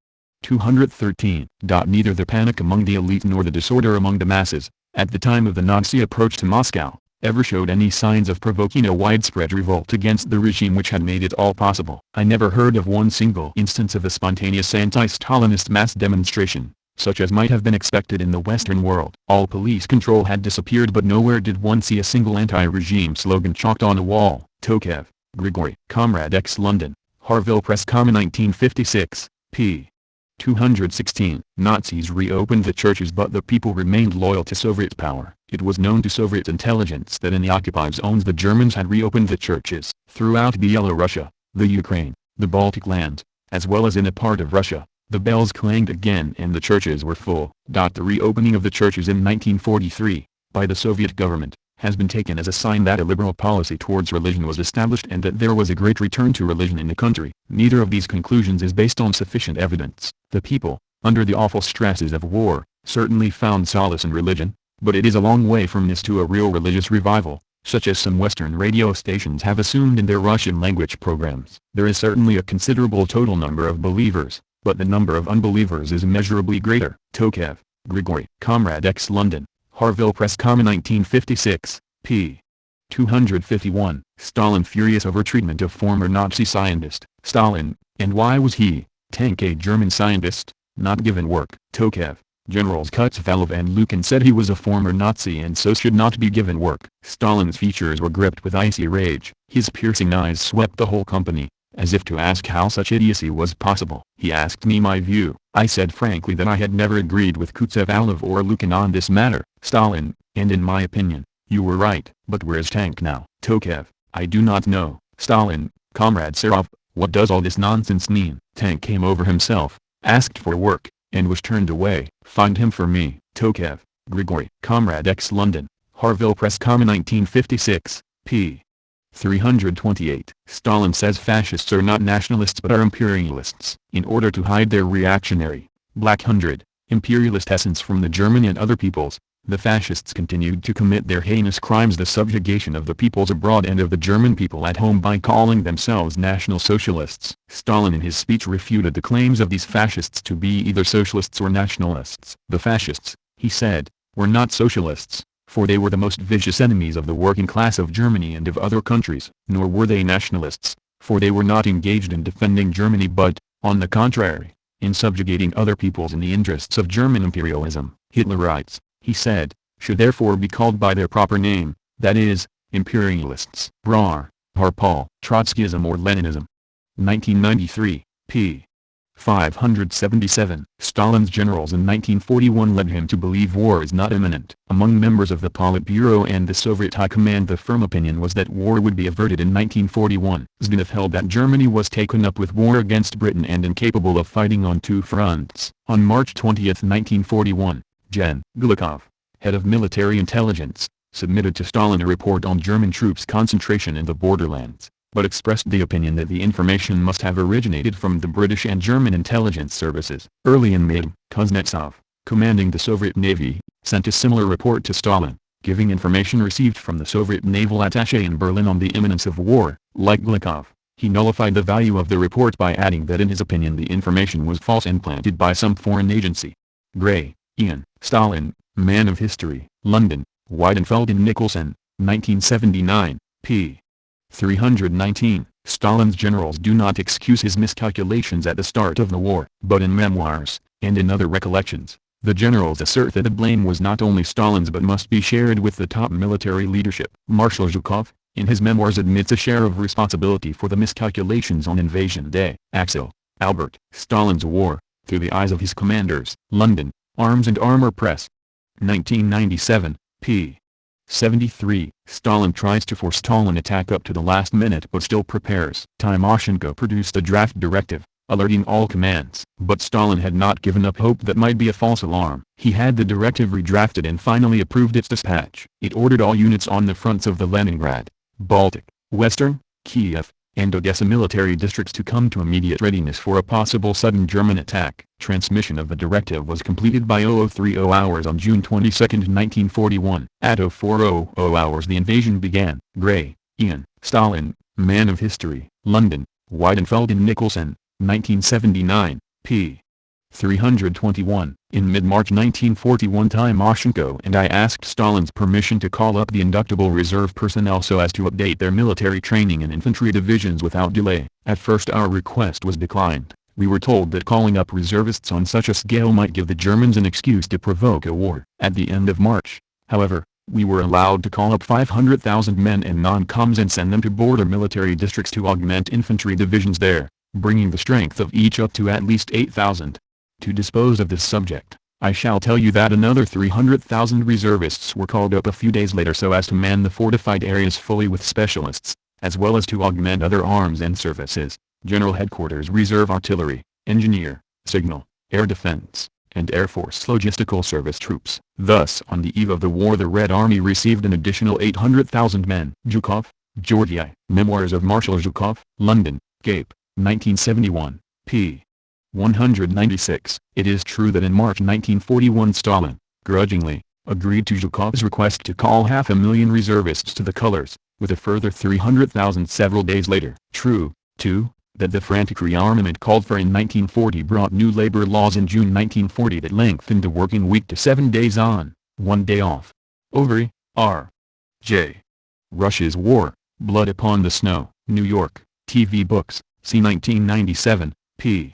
213. Neither the panic among the elite nor the disorder among the masses, at the time of the Nazi approach to Moscow, ever showed any signs of provoking a widespread revolt against the regime which had made it all possible. I never heard of one single instance of a spontaneous anti-Stalinist mass demonstration, such as might have been expected in the Western world. All police control had disappeared, but nowhere did one see a single anti-regime slogan chalked on a wall. Tokayev, Grigory. Comrade X. London, Harville Press, 1956, p. 216. Nazis reopened the churches, but the people remained loyal to Soviet power. It was known to Soviet intelligence that in the occupied zones the Germans had reopened the churches. Throughout Byelorussia, the Ukraine, the Baltic lands, as well as in a part of Russia, the bells clanged again and the churches were full. The reopening of the churches in 1943, by the Soviet government, has been taken as a sign that a liberal policy towards religion was established and that there was a great return to religion in the country. Neither of these conclusions is based on sufficient evidence. The people, under the awful stresses of war, certainly found solace in religion, but it is a long way from this to a real religious revival, such as some Western radio stations have assumed in their Russian language programs. There is certainly a considerable total number of believers, but the number of unbelievers is immeasurably greater. Tokayev, Grigory. Comrade X. London, Harville Press, 1956, p. 251. Stalin furious over treatment of former Nazi scientist. Stalin, and why was he, Tank, a German scientist, not given work? Tokayev. Generals Kutzvalov and Lukin said he was a former Nazi and so should not be given work. Stalin's features were gripped with icy rage. His piercing eyes swept the whole company, as if to ask how such idiocy was possible. He asked me my view. I said frankly that I had never agreed with Kutzvalov or Lukin on this matter. Stalin, and in my opinion, you were right. But where's Tank now? Tokayev. I do not know. Stalin. Comrade Serov, what does all this nonsense mean? Tank came over himself, asked for work, and was turned away. Find him for me. Tokayev, Grigory. Comrade X. London, Harville Press, 1956, p. 328. Stalin says fascists are not nationalists but are imperialists. In order to hide their reactionary, black hundred, imperialist essence from the German and other peoples, the fascists continued to commit their heinous crimes, the subjugation of the peoples abroad and of the German people at home, by calling themselves National Socialists. Stalin in his speech refuted the claims of these fascists to be either socialists or nationalists. The fascists, he said, were not socialists, for they were the most vicious enemies of the working class of Germany and of other countries. Nor were they nationalists, for they were not engaged in defending Germany but, on the contrary, in subjugating other peoples in the interests of German imperialism. Hitler writes, he said, should therefore be called by their proper name, that is, imperialists. Brar, Harpal. Trotskyism or Leninism. 1993, p. 577. Stalin's generals in 1941 led him to believe war is not imminent. Among members of the Politburo and the Soviet High Command, the firm opinion was that war would be averted in 1941. Zhdanov held that Germany was taken up with war against Britain and incapable of fighting on two fronts. On March 20, 1941, Gen. Gulikov, head of military intelligence, submitted to Stalin a report on German troops' concentration in the borderlands, but expressed the opinion that the information must have originated from the British and German intelligence services. Early in May, Kuznetsov, commanding the Soviet Navy, sent a similar report to Stalin, giving information received from the Soviet naval attaché in Berlin on the imminence of war. Like Gulikov, he nullified the value of the report by adding that in his opinion the information was false and planted by some foreign agency. Gray, Ian. Stalin, Man of History. London, Weidenfeld and Nicholson, 1979, p. 319. Stalin's generals do not excuse his miscalculations at the start of the war. But in memoirs, and in other recollections, the generals assert that the blame was not only Stalin's but must be shared with the top military leadership. Marshal Zhukov, in his memoirs, admits a share of responsibility for the miscalculations on invasion day. Axel, Albert. Stalin's War, Through the Eyes of His Commanders. London, Arms and Armor Press. 1997, p. 73. Stalin tries to forestall an attack up to the last minute but still prepares. Timoshenko produced a draft directive, alerting all commands. But Stalin had not given up hope that might be a false alarm. He had the directive redrafted and finally approved its dispatch. It ordered all units on the fronts of the Leningrad, Baltic, Western, Kiev, and Odessa military districts to come to immediate readiness for a possible sudden German attack. Transmission of the directive was completed by 0030 hours on June 22, 1941. At 0400 hours the invasion began. Gray, Ian. Stalin, Man of History. London, Weidenfeld and Nicholson, 1979, p. 321. In mid-March 1941, Timoshenko and I asked Stalin's permission to call up the inductible reserve personnel so as to update their military training in infantry divisions without delay. At first our request was declined. We were told that calling up reservists on such a scale might give the Germans an excuse to provoke a war. At the end of March, however, we were allowed to call up 500,000 men and non-coms and send them to border military districts to augment infantry divisions there, bringing the strength of each up to at least 8,000. To dispose of this subject, I shall tell you that another 300,000 reservists were called up a few days later so as to man the fortified areas fully with specialists, as well as to augment other arms and services. General Headquarters Reserve Artillery, Engineer, Signal, Air Defense, and Air Force Logistical Service troops. Thus on the eve of the war the Red Army received an additional 800,000 men. Zhukov, Georgy. Memoirs of Marshal Zhukov, London, Cape, 1971, p. 196. It is true that in March 1941 Stalin, grudgingly, agreed to Zhukov's request to call 500,000 reservists to the colors, with a further 300,000 several days later. True, too, that the frantic rearmament called for in 1940 brought new labor laws in June 1940 that lengthened the working week to 7 days on, 1 day off. Overy, R. J. Rush's War, Blood Upon the Snow, New York, TV Books, c. 1997, p.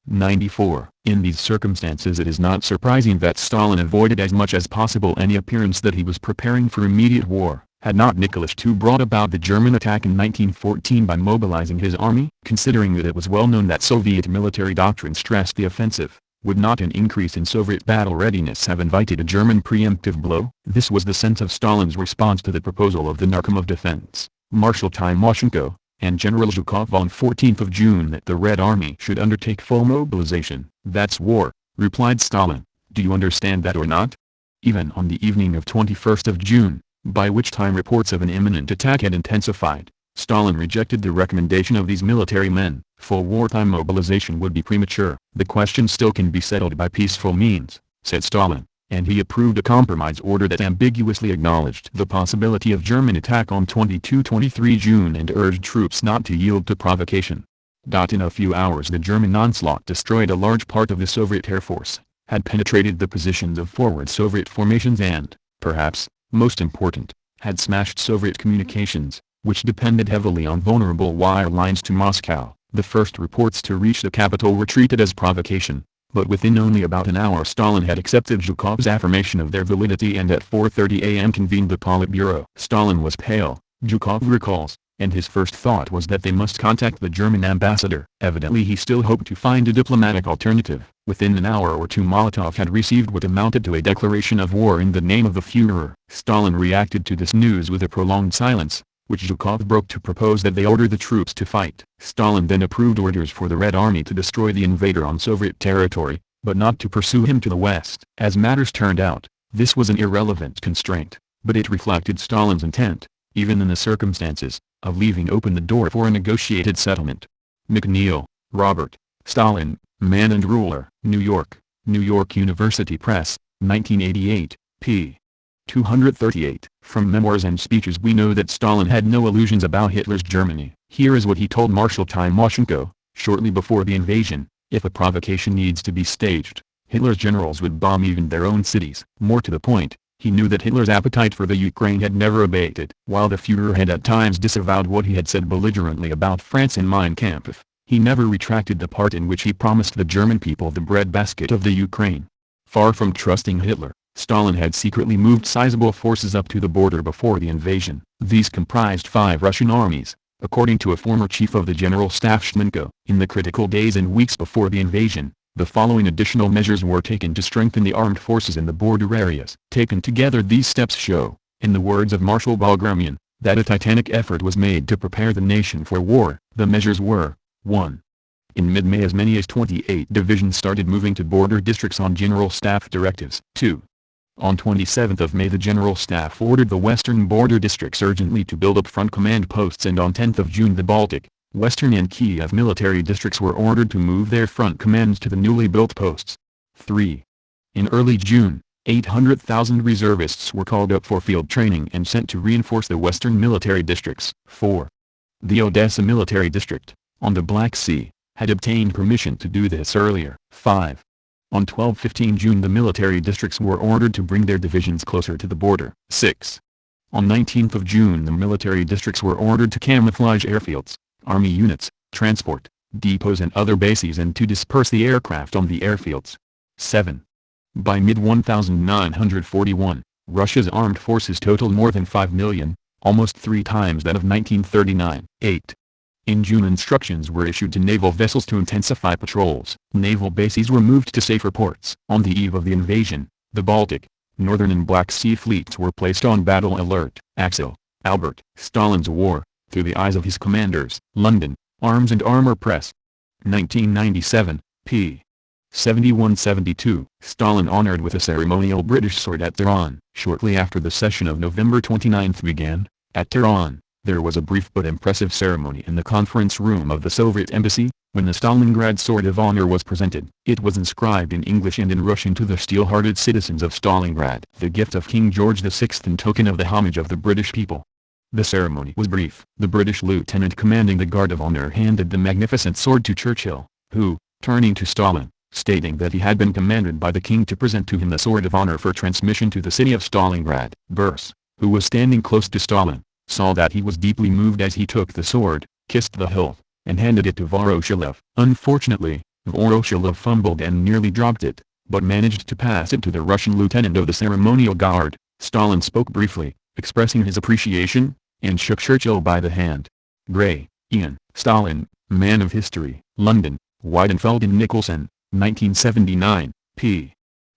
94. In these circumstances it is not surprising that Stalin avoided as much as possible any appearance that he was preparing for immediate war. Had not Nicholas II brought about the German attack in 1914 by mobilizing his army? Considering that it was well known that Soviet military doctrine stressed the offensive, would not an increase in Soviet battle readiness have invited a German preemptive blow? This was the sense of Stalin's response to the proposal of the Narcom of Defense, Marshal Timoshenko, and General Zhukov on 14 June that the Red Army should undertake full mobilization. "That's war," replied Stalin. "Do you understand that or not?" Even on the evening of 21 June, by which time reports of an imminent attack had intensified, Stalin rejected the recommendation of these military men. Full wartime mobilization would be premature. "The question still can be settled by peaceful means," said Stalin, and he approved a compromise order that ambiguously acknowledged the possibility of German attack on 22-23 June and urged troops not to yield to provocation. In a few hours the German onslaught destroyed a large part of the Soviet Air Force, had penetrated the positions of forward Soviet formations and, perhaps, most important, had smashed Soviet communications, which depended heavily on vulnerable wire lines to Moscow. The first reports to reach the capital were treated as provocation, but within only about an hour Stalin had accepted Zhukov's affirmation of their validity and at 4:30 a.m. convened the Politburo. Stalin was pale, Zhukov recalls, and his first thought was that they must contact the German ambassador. Evidently he still hoped to find a diplomatic alternative. Within an hour or two Molotov had received what amounted to a declaration of war in the name of the Führer. Stalin reacted to this news with a prolonged silence, which Zhukov broke to propose that they order the troops to fight. Stalin then approved orders for the Red Army to destroy the invader on Soviet territory, but not to pursue him to the west. As matters turned out, this was an irrelevant constraint, but it reflected Stalin's intent, even in the circumstances, of leaving open the door for a negotiated settlement. McNeill, Robert, Stalin, Man and Ruler. New York, New York University Press, 1988, p. 238. From memoirs and speeches we know that Stalin had no illusions about Hitler's Germany. Here is what he told Marshal Timoshenko, shortly before the invasion: if a provocation needs to be staged, Hitler's generals would bomb even their own cities. More to the point, he knew that Hitler's appetite for the Ukraine had never abated. While the Führer had at times disavowed what he had said belligerently about France in Mein Kampf, he never retracted the part in which he promised the German people the breadbasket of the Ukraine. Far from trusting Hitler, Stalin had secretly moved sizable forces up to the border before the invasion. These comprised 5 Russian armies, according to a former chief of the General Staff Shmenko. In the critical days and weeks before the invasion, the following additional measures were taken to strengthen the armed forces in the border areas. Taken together these steps show, in the words of Marshal Bagramian, that a titanic effort was made to prepare the nation for war. The measures were: 1. In mid-May as many as 28 divisions started moving to border districts on General Staff directives. 2. On 27 May the General Staff ordered the western border districts urgently to build up front command posts, and on 10 June the Baltic, Western and Kiev military districts were ordered to move their front commands to the newly built posts. 3. In early June, 800,000 reservists were called up for field training and sent to reinforce the western military districts. 4. The Odessa military district, on the Black Sea, had obtained permission to do this earlier. 5. On 12-15 June the military districts were ordered to bring their divisions closer to the border. 6. On 19 June the military districts were ordered to camouflage airfields, army units, transport, depots and other bases, and to disperse the aircraft on the airfields. 7. By mid-1941, Russia's armed forces totaled more than 5 million, almost 3 times that of 1939. 8. In June instructions were issued to naval vessels to intensify patrols. Naval bases were moved to safer ports. On the eve of the invasion, the Baltic, Northern and Black Sea fleets were placed on battle alert. Axel, Albert. Stalin's War, Through the Eyes of His Commanders. London, Arms and Armour Press. 1997, p. 71-72. Stalin honored with a ceremonial British sword at Tehran. Shortly after the session of November 29 began, at Tehran, there was a brief but impressive ceremony in the conference room of the Soviet embassy, when the Stalingrad Sword of Honor was presented. It was inscribed in English and in Russian to the steel-hearted citizens of Stalingrad, the gift of King George VI in token of the homage of the British people. The ceremony was brief. The British lieutenant commanding the Guard of Honor handed the magnificent sword to Churchill, who, turning to Stalin, stating that he had been commanded by the king to present to him the Sword of Honor for transmission to the city of Stalingrad. Burs, who was standing close to Stalin, saw that he was deeply moved as he took the sword, kissed the hilt, and handed it to Voroshilov. Unfortunately, Voroshilov fumbled and nearly dropped it, but managed to pass it to the Russian lieutenant of the ceremonial guard. Stalin spoke briefly, expressing his appreciation, and shook Churchill by the hand. Gray, Ian. Stalin, Man of History. London, Weidenfeld and Nicholson, 1979, p.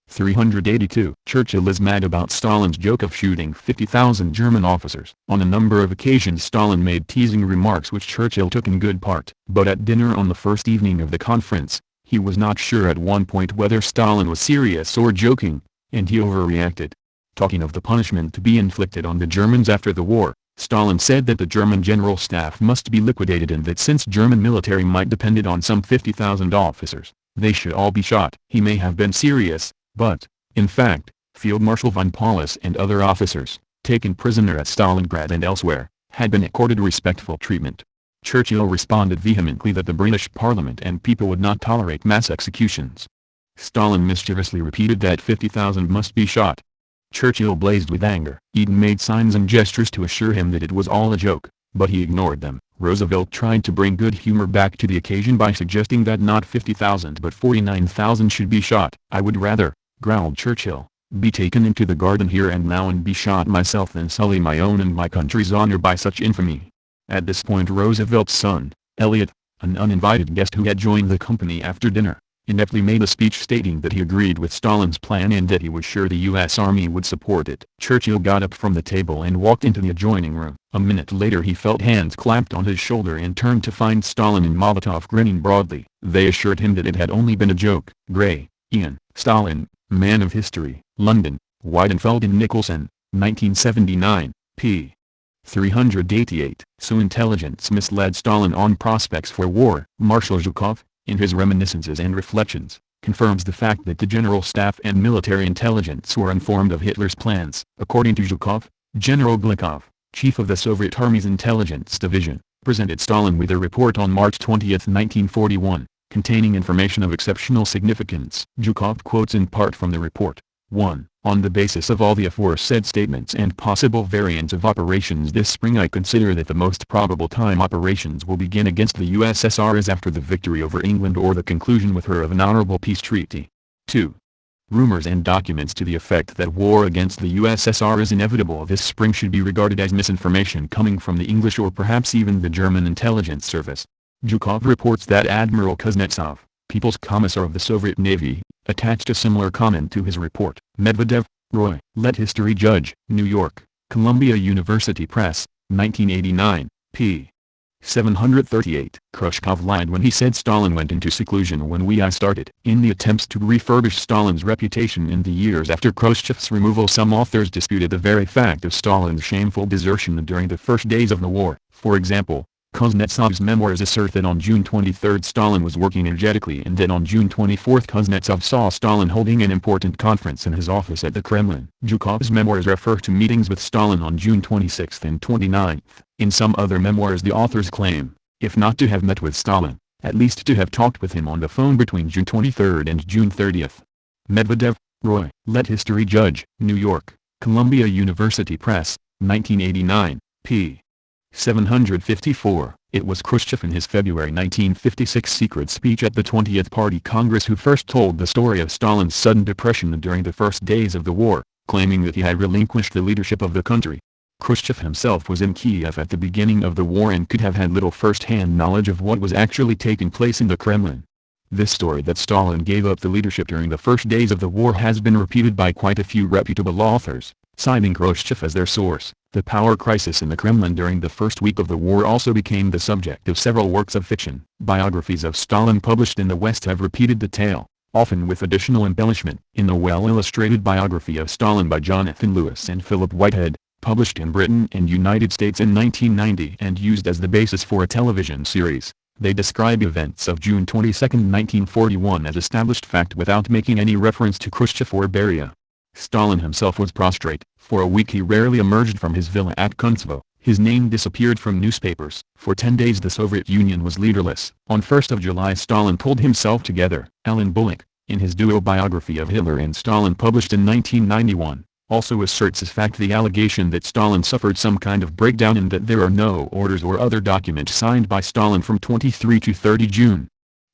382. Churchill is mad about Stalin's joke of shooting 50,000 German officers. On a number of occasions Stalin made teasing remarks which Churchill took in good part. But at dinner on the first evening of the conference, he was not sure at one point whether Stalin was serious or joking, and he overreacted. Talking of the punishment to be inflicted on the Germans after the war, Stalin said that the German general staff must be liquidated and that since German military might depend on some 50,000 officers, they should all be shot. He may have been serious, but, in fact, Field Marshal von Paulus and other officers, taken prisoner at Stalingrad and elsewhere, had been accorded respectful treatment. Churchill responded vehemently that the British Parliament and people would not tolerate mass executions. Stalin mischievously repeated that 50,000 must be shot. Churchill blazed with anger. Eden made signs and gestures to assure him that it was all a joke, but he ignored them. Roosevelt tried to bring good humor back to the occasion by suggesting that not 50,000 but 49,000 should be shot. "I would rather," growled Churchill, "be taken into the garden here and now and be shot myself than sully my own and my country's honor by such infamy." At this point Roosevelt's son, Elliot, an uninvited guest who had joined the company after dinner, ineptly made a speech stating that he agreed with Stalin's plan and that he was sure the U.S. Army would support it. Churchill got up from the table and walked into the adjoining room. A minute later he felt hands clapped on his shoulder and turned to find Stalin and Molotov grinning broadly. They assured him that it had only been a joke. Gray, Ian. Stalin, Man of History. London, Weidenfeld and Nicholson, 1979, p. 388. So intelligence misled Stalin on prospects for war. Marshal Zhukov, in his reminiscences and reflections, confirms the fact that the general staff and military intelligence were informed of Hitler's plans. According to Zhukov, General Glikov, chief of the Soviet Army's intelligence division, presented Stalin with a report on March 20, 1941, containing information of exceptional significance. Zhukov quotes in part from the report. 1. On the basis of all the aforesaid statements and possible variants of operations this spring I consider that the most probable time operations will begin against the USSR is after the victory over England or the conclusion with her of an honorable peace treaty. 2. Rumors and documents to the effect that war against the USSR is inevitable this spring should be regarded as misinformation coming from the English or perhaps even the German intelligence service. Zhukov reports that Admiral Kuznetsov, People's Commissar of the Soviet Navy, attached a similar comment to his report. Medvedev, Roy. Let History Judge. New York, Columbia University Press, 1989, p. 738. Khrushchev lied when he said Stalin went into seclusion when I started. In the attempts to refurbish Stalin's reputation in the years after Khrushchev's removal, some authors disputed the very fact of Stalin's shameful desertion during the first days of the war. For example, Kuznetsov's memoirs assert that on June 23 Stalin was working energetically and that on June 24 Kuznetsov saw Stalin holding an important conference in his office at the Kremlin. Zhukov's memoirs refer to meetings with Stalin on June 26 and 29. In some other memoirs the authors claim, if not to have met with Stalin, at least to have talked with him on the phone between June 23 and June 30. Medvedev, Roy. Let History Judge. New York, Columbia University Press, 1989, p. 754. It was Khrushchev in his February 1956 secret speech at the 20th Party Congress who first told the story of Stalin's sudden depression during the first days of the war, claiming that he had relinquished the leadership of the country. Khrushchev himself was in Kiev at the beginning of the war and could have had little first-hand knowledge of what was actually taking place in the Kremlin. This story that Stalin gave up the leadership during the first days of the war has been repeated by quite a few reputable authors, citing Khrushchev as their source. The power crisis in the Kremlin during the first week of the war also became the subject of several works of fiction. Biographies of Stalin published in the West have repeated the tale. often with additional embellishment. In the well-illustrated biography of Stalin by Jonathan Lewis and Philip Whitehead, published in Britain and United States in 1990 and used as the basis for a television series, they describe events of June 22, 1941 as established fact without making any reference to Khrushchev or Beria. Stalin himself was prostrate. For a week he rarely emerged from his villa at Kuntsevo. His name disappeared from newspapers. For 10 days the Soviet Union was leaderless. On 1st of July Stalin pulled himself together. Alan Bullock, in his duo biography of Hitler and Stalin published in 1991, also asserts as fact the allegation that Stalin suffered some kind of breakdown and that there are no orders or other documents signed by Stalin from 23 to 30 June.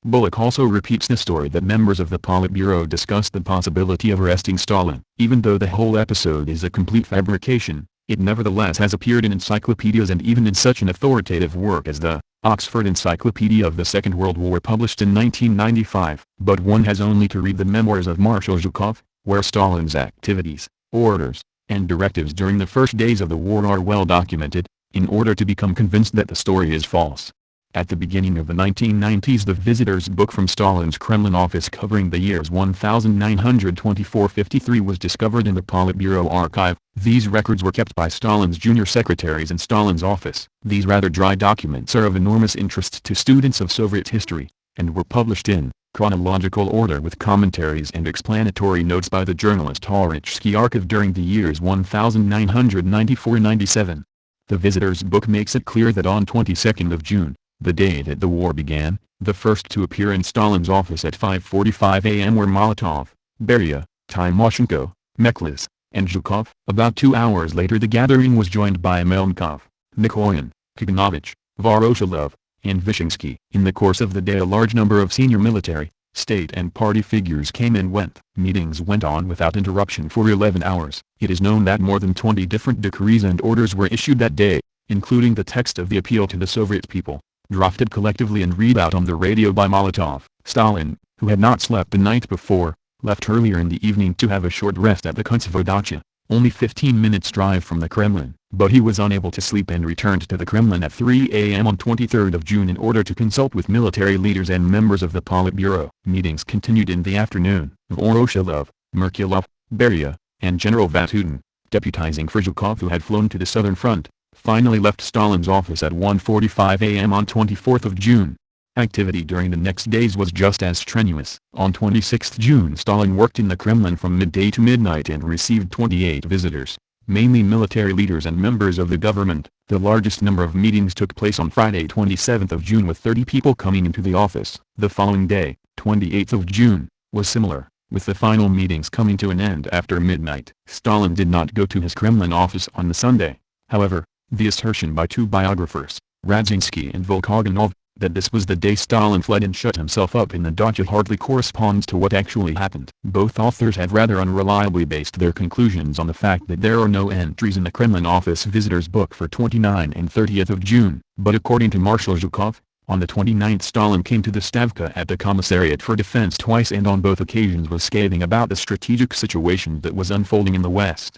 Bullock also repeats the story that members of the Politburo discussed the possibility of arresting Stalin. Even though the whole episode is a complete fabrication, it nevertheless has appeared in encyclopedias and even in such an authoritative work as the Oxford Encyclopedia of the Second World War published in 1995. But one has only to read the memoirs of Marshal Zhukov, where Stalin's activities, orders, and directives during the first days of the war are well documented, in order to become convinced that the story is false. At the beginning of the 1990s the visitor's book from Stalin's Kremlin office covering the years 1924-53 was discovered in the Politburo archive. These records were kept by Stalin's junior secretaries in Stalin's office. These rather dry documents are of enormous interest to students of Soviet history, and were published in chronological order with commentaries and explanatory notes by the journalist Horichsky Archive during the years 1994-97. The visitor's book makes it clear that on 22nd of June, the day that the war began, the first to appear in Stalin's office at 5:45 a.m. were Molotov, Beria, Timoshenko, Meklis, and Zhukov. About 2 hours later the gathering was joined by Melnikov, Mikoyan, Kaganovich, Voroshilov, and Vyshinsky. In the course of the day a large number of senior military, state and party figures came and went. Meetings went on without interruption for 11 hours. It is known that more than 20 different decrees and orders were issued that day, including the text of the appeal to the Soviet people, drafted collectively and read out on the radio by Molotov. Stalin, who had not slept the night before, left earlier in the evening to have a short rest at the Kuntsevo dacha, only 15 minutes drive from the Kremlin. But he was unable to sleep and returned to the Kremlin at 3 a.m. on 23rd of June in order to consult with military leaders and members of the Politburo. Meetings continued in the afternoon. Voroshilov, Merkulov, Beria, and General Vatutin, deputizing for Zhukov who had flown to the southern front, finally left Stalin's office at 1:45 a.m. on 24th of June. Activity during the next days was just as strenuous. On 26 June Stalin worked in the Kremlin from midday to midnight and received 28 visitors, mainly military leaders and members of the government. The largest number of meetings took place on Friday 27th of June with 30 people coming into the office. The following day, 28th of June, was similar, with the final meetings coming to an end after midnight. Stalin did not go to his Kremlin office on the Sunday. However, the assertion by two biographers, Radzinsky and Volkogonov, that this was the day Stalin fled and shut himself up in the dacha hardly corresponds to what actually happened. Both authors have rather unreliably based their conclusions on the fact that there are no entries in the Kremlin office visitors book for 29 and 30th of June. But according to Marshal Zhukov, on the 29th Stalin came to the Stavka at the Commissariat for Defense twice and on both occasions was scathing about the strategic situation that was unfolding in the West.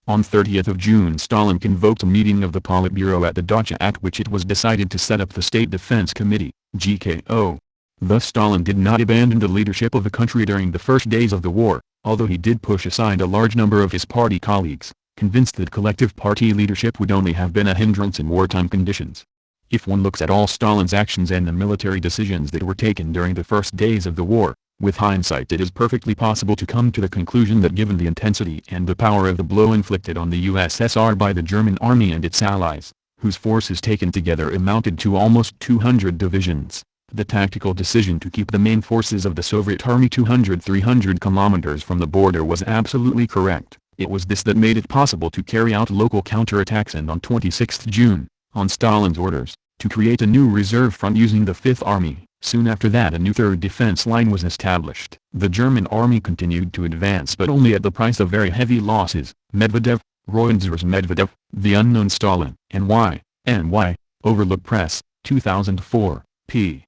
On 30th of June Stalin convoked a meeting of the Politburo at the dacha at which it was decided to set up the State Defense Committee, GKO. Thus Stalin did not abandon the leadership of the country during the first days of the war, although he did push aside a large number of his party colleagues, convinced that collective party leadership would only have been a hindrance in wartime conditions. If one looks at all Stalin's actions and the military decisions that were taken during the first days of the war, with hindsight it is perfectly possible to come to the conclusion that given the intensity and the power of the blow inflicted on the USSR by the German army and its allies, whose forces taken together amounted to almost 200 divisions, the tactical decision to keep the main forces of the Soviet army 200-300 kilometers from the border was absolutely correct. It was this that made it possible to carry out local counterattacks and on 26 June, on Stalin's orders, to create a new reserve front using the Fifth Army. Soon after that a new third defense line was established. The German army continued to advance but only at the price of very heavy losses. Medvedev, Royenzers Medvedev, The Unknown Stalin. N.Y. Overlook Press, 2004, p.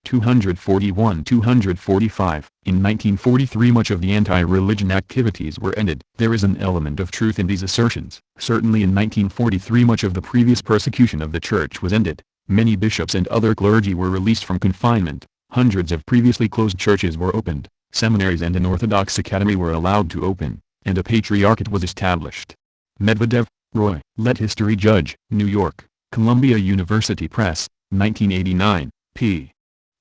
241-245. In 1943 much of the anti-religion activities were ended. There is an element of truth in these assertions. Certainly in 1943 much of the previous persecution of the church was ended. Many bishops and other clergy were released from confinement, hundreds of previously closed churches were opened, Seminaries and an Orthodox academy were allowed to open, and a patriarchate was established. Medvedev, Roy. Let History Judge. New York, Columbia University Press, 1989, p.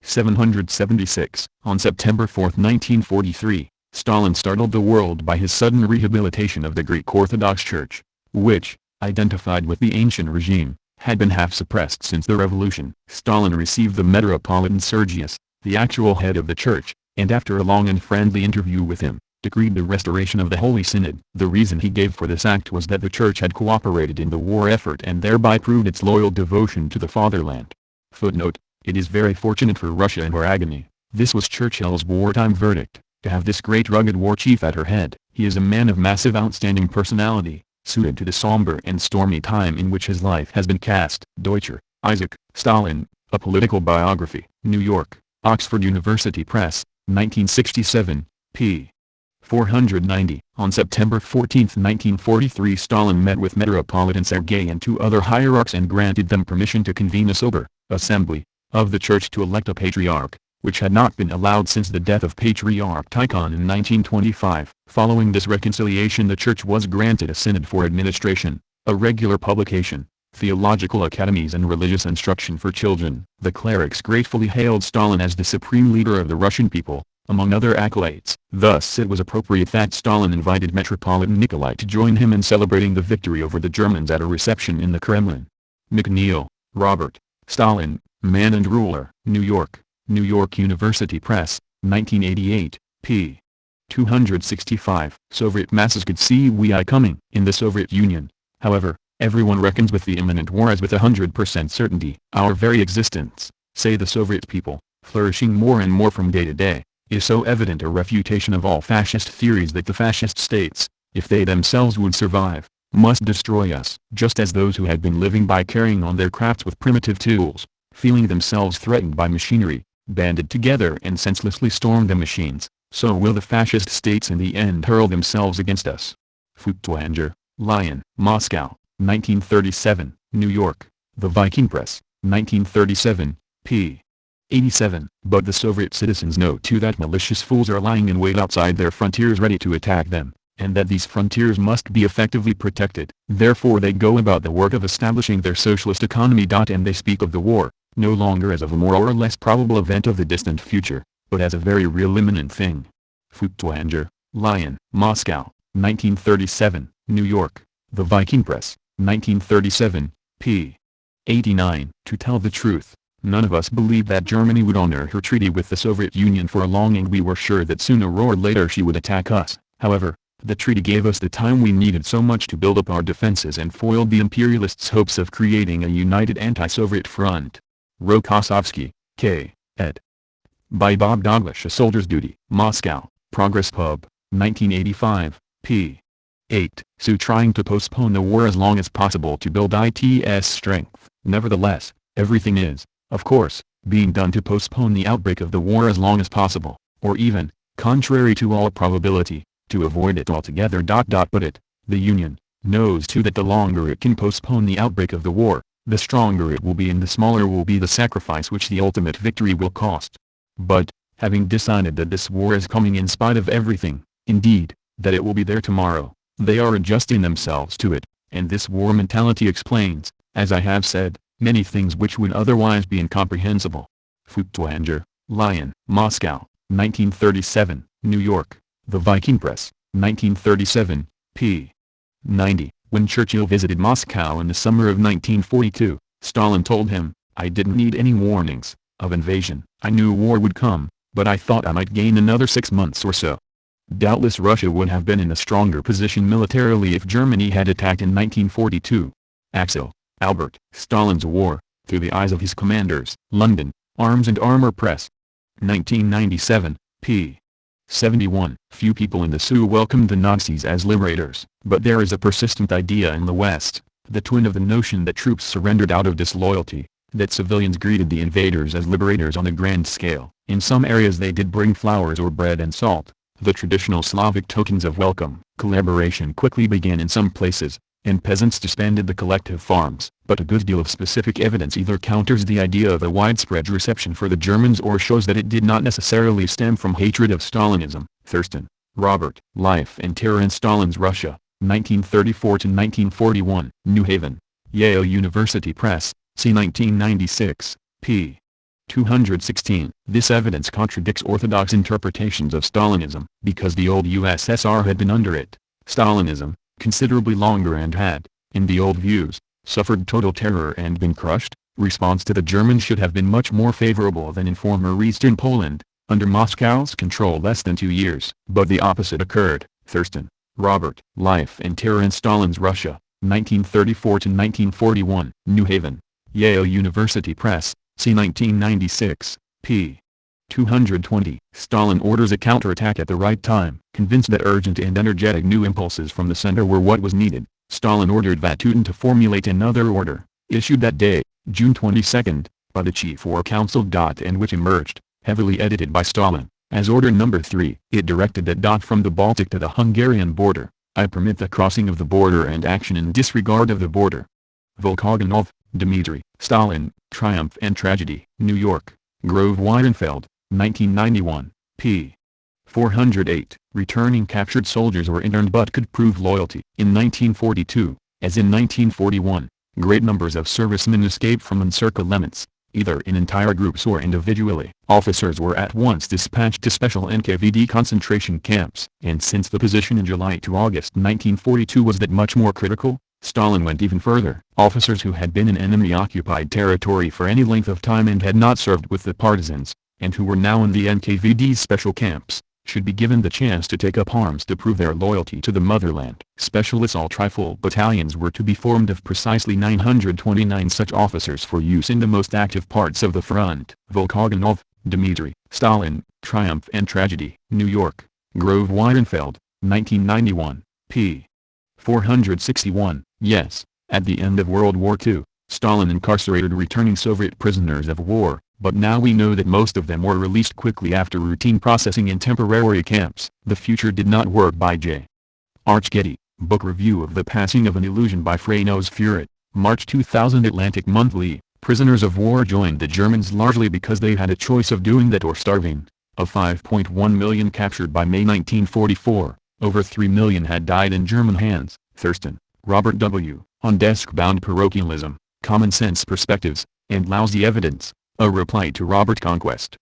776. On September 4, 1943, Stalin startled the world by his sudden rehabilitation of the Greek Orthodox Church, which, identified with the ancient regime, had been half suppressed since the revolution. Stalin received the Metropolitan Sergius, the actual head of the church, and after a long and friendly interview with him, decreed the restoration of the Holy Synod. The reason he gave for this act was that the church had cooperated in the war effort and thereby proved its loyal devotion to the fatherland. Footnote: it is very fortunate for Russia in her agony. This was Churchill's wartime verdict, to have this great rugged war chief at her head. He is a man of massive outstanding personality, suited to the somber and stormy time in which his life has been cast. Deutscher, Isaac, Stalin, A Political Biography. New York, Oxford University Press, 1967, p. 490. On September 14, 1943, Stalin met with Metropolitan Sergei and two other hierarchs and granted them permission to convene a sober assembly of the church to elect a patriarch, which had not been allowed since the death of Patriarch Tikhon in 1925. Following this reconciliation, the church was granted a synod for administration, a regular publication, theological academies and religious instruction for children. The clerics gratefully hailed Stalin as the supreme leader of the Russian people, among other accolades. Thus it was appropriate that Stalin invited Metropolitan Nikolai to join him in celebrating the victory over the Germans at a reception in the Kremlin. McNeil, Robert, Stalin, Man and Ruler. New York, New York University Press, 1988, p. 265. Soviet masses could see we coming. In the Soviet Union, however, everyone reckons with the imminent war as with 100% certainty. Our very existence, say the Soviet people, flourishing more and more from day to day, is so evident a refutation of all fascist theories that the fascist states, if they themselves would survive, must destroy us. Just as those who had been living by carrying on their crafts with primitive tools, feeling themselves threatened by machinery, banded together and senselessly stormed the machines, so will the fascist states in the end hurl themselves against us. Feuchtwanger, Lion. Moscow, 1937. New York, The Viking Press, 1937, p. 87. But the Soviet citizens know too that malicious fools are lying in wait outside their frontiers ready to attack them, and that these frontiers must be effectively protected. Therefore they go about the work of establishing their socialist economy. And they speak of the war, no longer as of a more or less probable event of the distant future, but as a very real imminent thing. Feuchtwanger, Lion. Moscow, 1937. New York, The Viking Press, 1937, p. 89. To tell the truth, none of us believed that Germany would honor her treaty with the Soviet Union for long, and we were sure that sooner or later she would attack us. However, the treaty gave us the time we needed so much to build up our defenses and foiled the imperialists' hopes of creating a united anti-Soviet front. Rokossovsky, K. ed. By Bob Douglas. A Soldier's Duty. Moscow, Progress Pub, 1985, p. 8. So trying to postpone the war as long as possible to build its strength. Nevertheless, everything is, of course, being done to postpone the outbreak of the war as long as possible, or even, contrary to all probability, to avoid it altogether. But the Union, knows too that the longer it can postpone the outbreak of the war, the stronger it will be and the smaller will be the sacrifice which the ultimate victory will cost. But, having decided that this war is coming in spite of everything, indeed, that it will be there tomorrow, they are adjusting themselves to it, and this war mentality explains, as I have said, many things which would otherwise be incomprehensible. Feuchtwanger, Lion. Moscow, 1937. New York, The Viking Press, 1937, p. 90. When Churchill visited Moscow in the summer of 1942, Stalin told him, "I didn't need any warnings of invasion. I knew war would come, but I thought I might gain another 6 months or so." Doubtless Russia would have been in a stronger position militarily if Germany had attacked in 1942. Axel, Albert. Stalin's War, Through the Eyes of His Commanders. London, Arms and Armour Press. 1997, p. 71. Few people in the Sioux welcomed the Nazis as liberators, but there is a persistent idea in the West, the twin of the notion that troops surrendered out of disloyalty, that civilians greeted the invaders as liberators on a grand scale. In some areas they did bring flowers or bread and salt, the traditional Slavic tokens of welcome. Collaboration quickly began in some places, and peasants disbanded the collective farms. But a good deal of specific evidence either counters the idea of a widespread reception for the Germans or shows that it did not necessarily stem from hatred of Stalinism. Thurston, Robert. Life and Terror in Stalin's Russia, 1934–1941. New Haven, Yale University Press, c. 1996, p. 216. This evidence contradicts orthodox interpretations of Stalinism, because the old USSR had been under it, Stalinism, considerably longer and had, in the old views, suffered total terror and been crushed. Response to the Germans should have been much more favorable than in former Eastern Poland, under Moscow's control less than 2 years. But the opposite occurred. Thurston, Robert. Life and Terror in Stalin's Russia, 1934–1941. New Haven, Yale University Press, c. 1996, p. 220. Stalin orders a counterattack at the right time. Convinced that urgent and energetic new impulses from the center were what was needed, Stalin ordered Vatutin to formulate another order, issued that day, June 22, by the Chief War Council. And which emerged, heavily edited by Stalin, as Order No. 3. It directed that from the Baltic to the Hungarian border, I permit the crossing of the border and action in disregard of the border. Volkogonov, Dmitry. Stalin, Triumph and Tragedy. New York, Grove Weidenfeld, 1991, p. 408. Returning captured soldiers were interned but could prove loyalty. In 1942, as in 1941, great numbers of servicemen escaped from encircled limits, either in entire groups or individually. Officers were at once dispatched to special NKVD concentration camps. And since the position in July to August 1942 was that much more critical, Stalin went even further. Officers who had been in enemy-occupied territory for any length of time and had not served with the partisans, and who were now in the NKVD's special camps, should be given the chance to take up arms to prove their loyalty to the motherland. Special assault rifle battalions were to be formed of precisely 929 such officers for use in the most active parts of the front. Volkogonov, Dmitry. Stalin, Triumph and Tragedy. New York, Grove Weidenfeld, 1991, p. 461. Yes, at the end of World War II, Stalin incarcerated returning Soviet prisoners of war, but now we know that most of them were released quickly after routine processing in temporary camps. The Future Did Not Work by J. Getty. Book Review of the Passing of an Illusion by Freynos Furet, March 2000. Atlantic Monthly. Prisoners of war joined the Germans largely because they had a choice of doing that or starving. Of 5.1 million captured by May 1944, over 3 million had died in German hands. Thurston, Robert W. On Desk-Bound Parochialism, Common Sense Perspectives, and Lousy Evidence, a reply to Robert Conquest.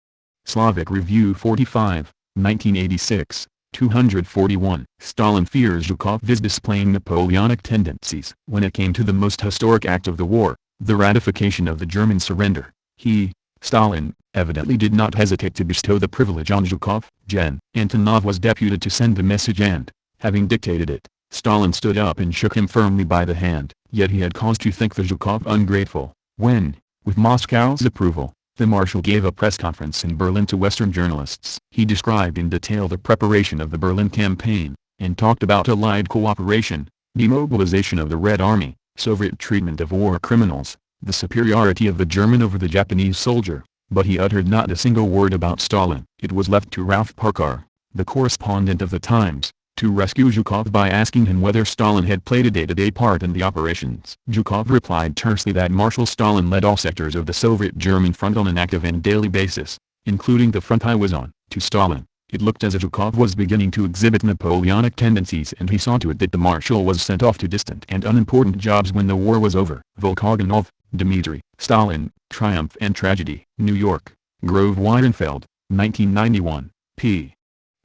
Slavic Review 45, 1986, 241. Stalin fears Zhukov is displaying Napoleonic tendencies. When it came to the most historic act of the war, the ratification of the German surrender, he, Stalin, evidently did not hesitate to bestow the privilege on Zhukov. Gen. Antonov was deputed to send the message and, having dictated it, Stalin stood up and shook him firmly by the hand. Yet he had cause to think the Zhukov ungrateful, when, with Moscow's approval, the Marshal gave a press conference in Berlin to Western journalists. He described in detail the preparation of the Berlin campaign, and talked about Allied cooperation, demobilization of the Red Army, Soviet treatment of war criminals, the superiority of the German over the Japanese soldier, but he uttered not a single word about Stalin. It was left to Ralph Parkar, the correspondent of the Times, to rescue Zhukov by asking him whether Stalin had played a day-to-day part in the operations. Zhukov replied tersely that Marshal Stalin led all sectors of the Soviet-German front on an active and daily basis, including the front I was on. To Stalin, it looked as if Zhukov was beginning to exhibit Napoleonic tendencies, and he saw to it that the Marshal was sent off to distant and unimportant jobs when the war was over. Volkogonov, Dmitry. Stalin, Triumph and Tragedy. New York, Grove Weidenfeld, 1991, p.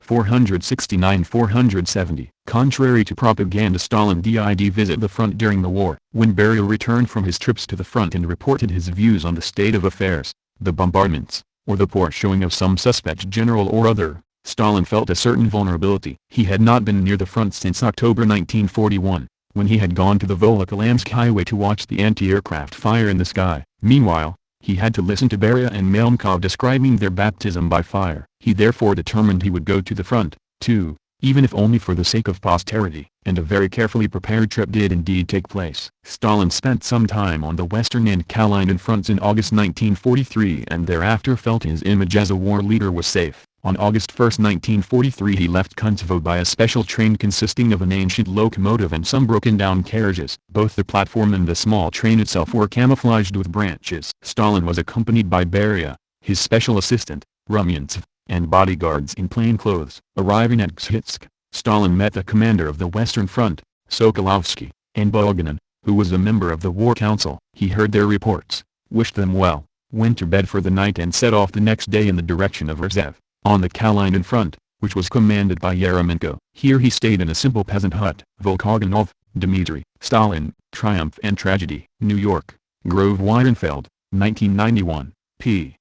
469–470. Contrary to propaganda, Stalin did visit the front during the war. When Beria returned from his trips to the front and reported his views on the state of affairs, the bombardments, or the poor showing of some suspect general or other, Stalin felt a certain vulnerability. He had not been near the front since October 1941, when he had gone to the Volokholamsk highway to watch the anti-aircraft fire in the sky. Meanwhile, he had to listen to Beria and Melnikov describing their baptism by fire. He therefore determined he would go to the front, too, even if only for the sake of posterity. And a very carefully prepared trip did indeed take place. Stalin spent some time on the Western and Kalinin fronts in August 1943 and thereafter felt his image as a war leader was safe. On August 1, 1943 he left Kuntsevo by a special train consisting of an ancient locomotive and some broken-down carriages. Both the platform and the small train itself were camouflaged with branches. Stalin was accompanied by Beria, his special assistant, Rumyantsev, and bodyguards in plain clothes. Arriving at Gzhitsk, Stalin met the commander of the Western Front, Sokolovsky, and Bulganin, who was a member of the War Council. He heard their reports, wished them well, went to bed for the night and set off the next day in the direction of Rzhev, on the Kalinin front, which was commanded by Yeremenko. Here he stayed in a simple peasant hut. Volkogonov, Dmitry, Stalin, Triumph and Tragedy. New York, Grove Weidenfeld, 1991, p.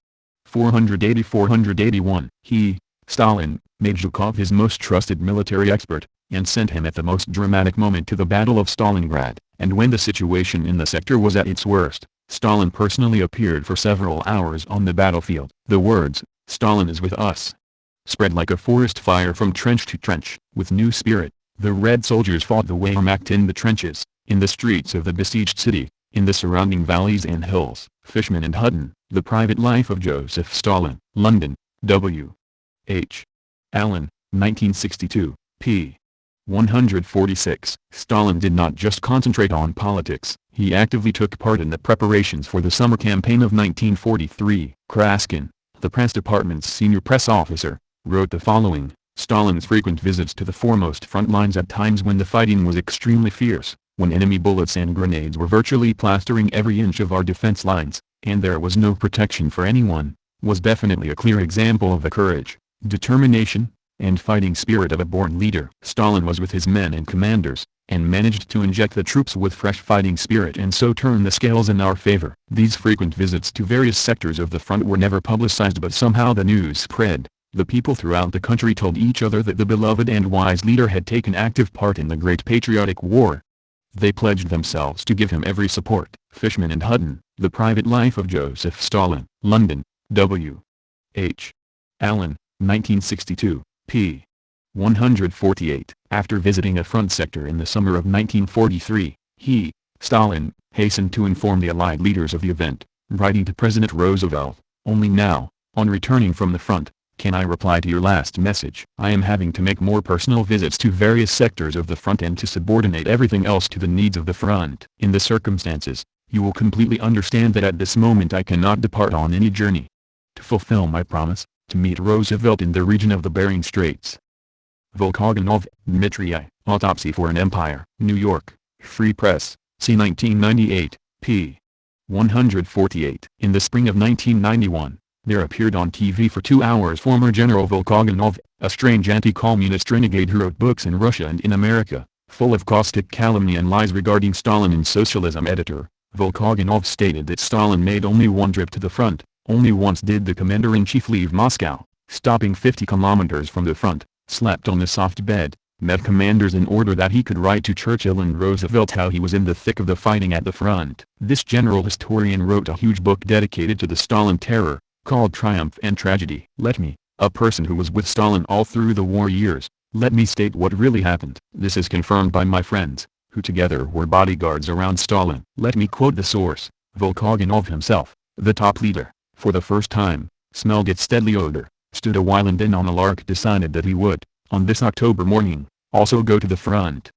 480-481. He, Stalin, made Zhukov his most trusted military expert, and sent him at the most dramatic moment to the Battle of Stalingrad, and when the situation in the sector was at its worst, Stalin personally appeared for several hours on the battlefield. The words, "Stalin is with us," spread like a forest fire from trench to trench. With new spirit, the Red soldiers fought the Wehrmacht in the trenches, in the streets of the besieged city, in the surrounding valleys and hills. Fishman and Hutton, The Private Life of Joseph Stalin. London, W. H. Allen, 1962, p. 146. Stalin did not just concentrate on politics, he actively took part in the preparations for the summer campaign of 1943. Kraskin, the press department's senior press officer, wrote the following: Stalin's frequent visits to the foremost front lines at times when the fighting was extremely fierce, when enemy bullets and grenades were virtually plastering every inch of our defense lines, and there was no protection for anyone, was definitely a clear example of the courage, determination, and fighting spirit of a born leader. Stalin was with his men and commanders, and managed to inject the troops with fresh fighting spirit and so turn the scales in our favor. These frequent visits to various sectors of the front were never publicized, but somehow the news spread. The people throughout the country told each other that the beloved and wise leader had taken active part in the great patriotic war. They pledged themselves to give him every support. Fishman and Hutton, The Private Life of Joseph Stalin. London, W. H. Allen, 1962, p. 148. After visiting a front sector in the summer of 1943, he, Stalin, hastened to inform the Allied leaders of the event, writing to President Roosevelt, "Only now, on returning from the front, can I reply to your last message. I am having to make more personal visits to various sectors of the front and to subordinate everything else to the needs of the front. In the circumstances, you will completely understand that at this moment I cannot depart on any journey. To fulfill my promise, to meet Roosevelt in the region of the Bering Straits." Volkogonov, Dmitry I. Autopsy for an Empire. New York, Free Press, c. 1998, p. 148. In the spring of 1991, there appeared on TV for 2 hours former General Volkogonov, a strange anti-communist renegade who wrote books in Russia and in America, full of caustic calumny and lies regarding Stalin and socialism. Editor, Volkogonov stated that Stalin made only one trip to the front, only once did the commander-in-chief leave Moscow, stopping 50 kilometers from the front, slept on a soft bed, met commanders in order that he could write to Churchill and Roosevelt how he was in the thick of the fighting at the front. This general historian wrote a huge book dedicated to the Stalin terror, called Triumph and Tragedy. Let me, a person who was with Stalin all through the war years, let me state what really happened. This is confirmed by my friends, who together were bodyguards around Stalin. Let me quote the source. Volkogonov himself, the top leader, for the first time, smelled its deadly odor, stood a while and then on a lark decided that he would, on this October morning, also go to the front.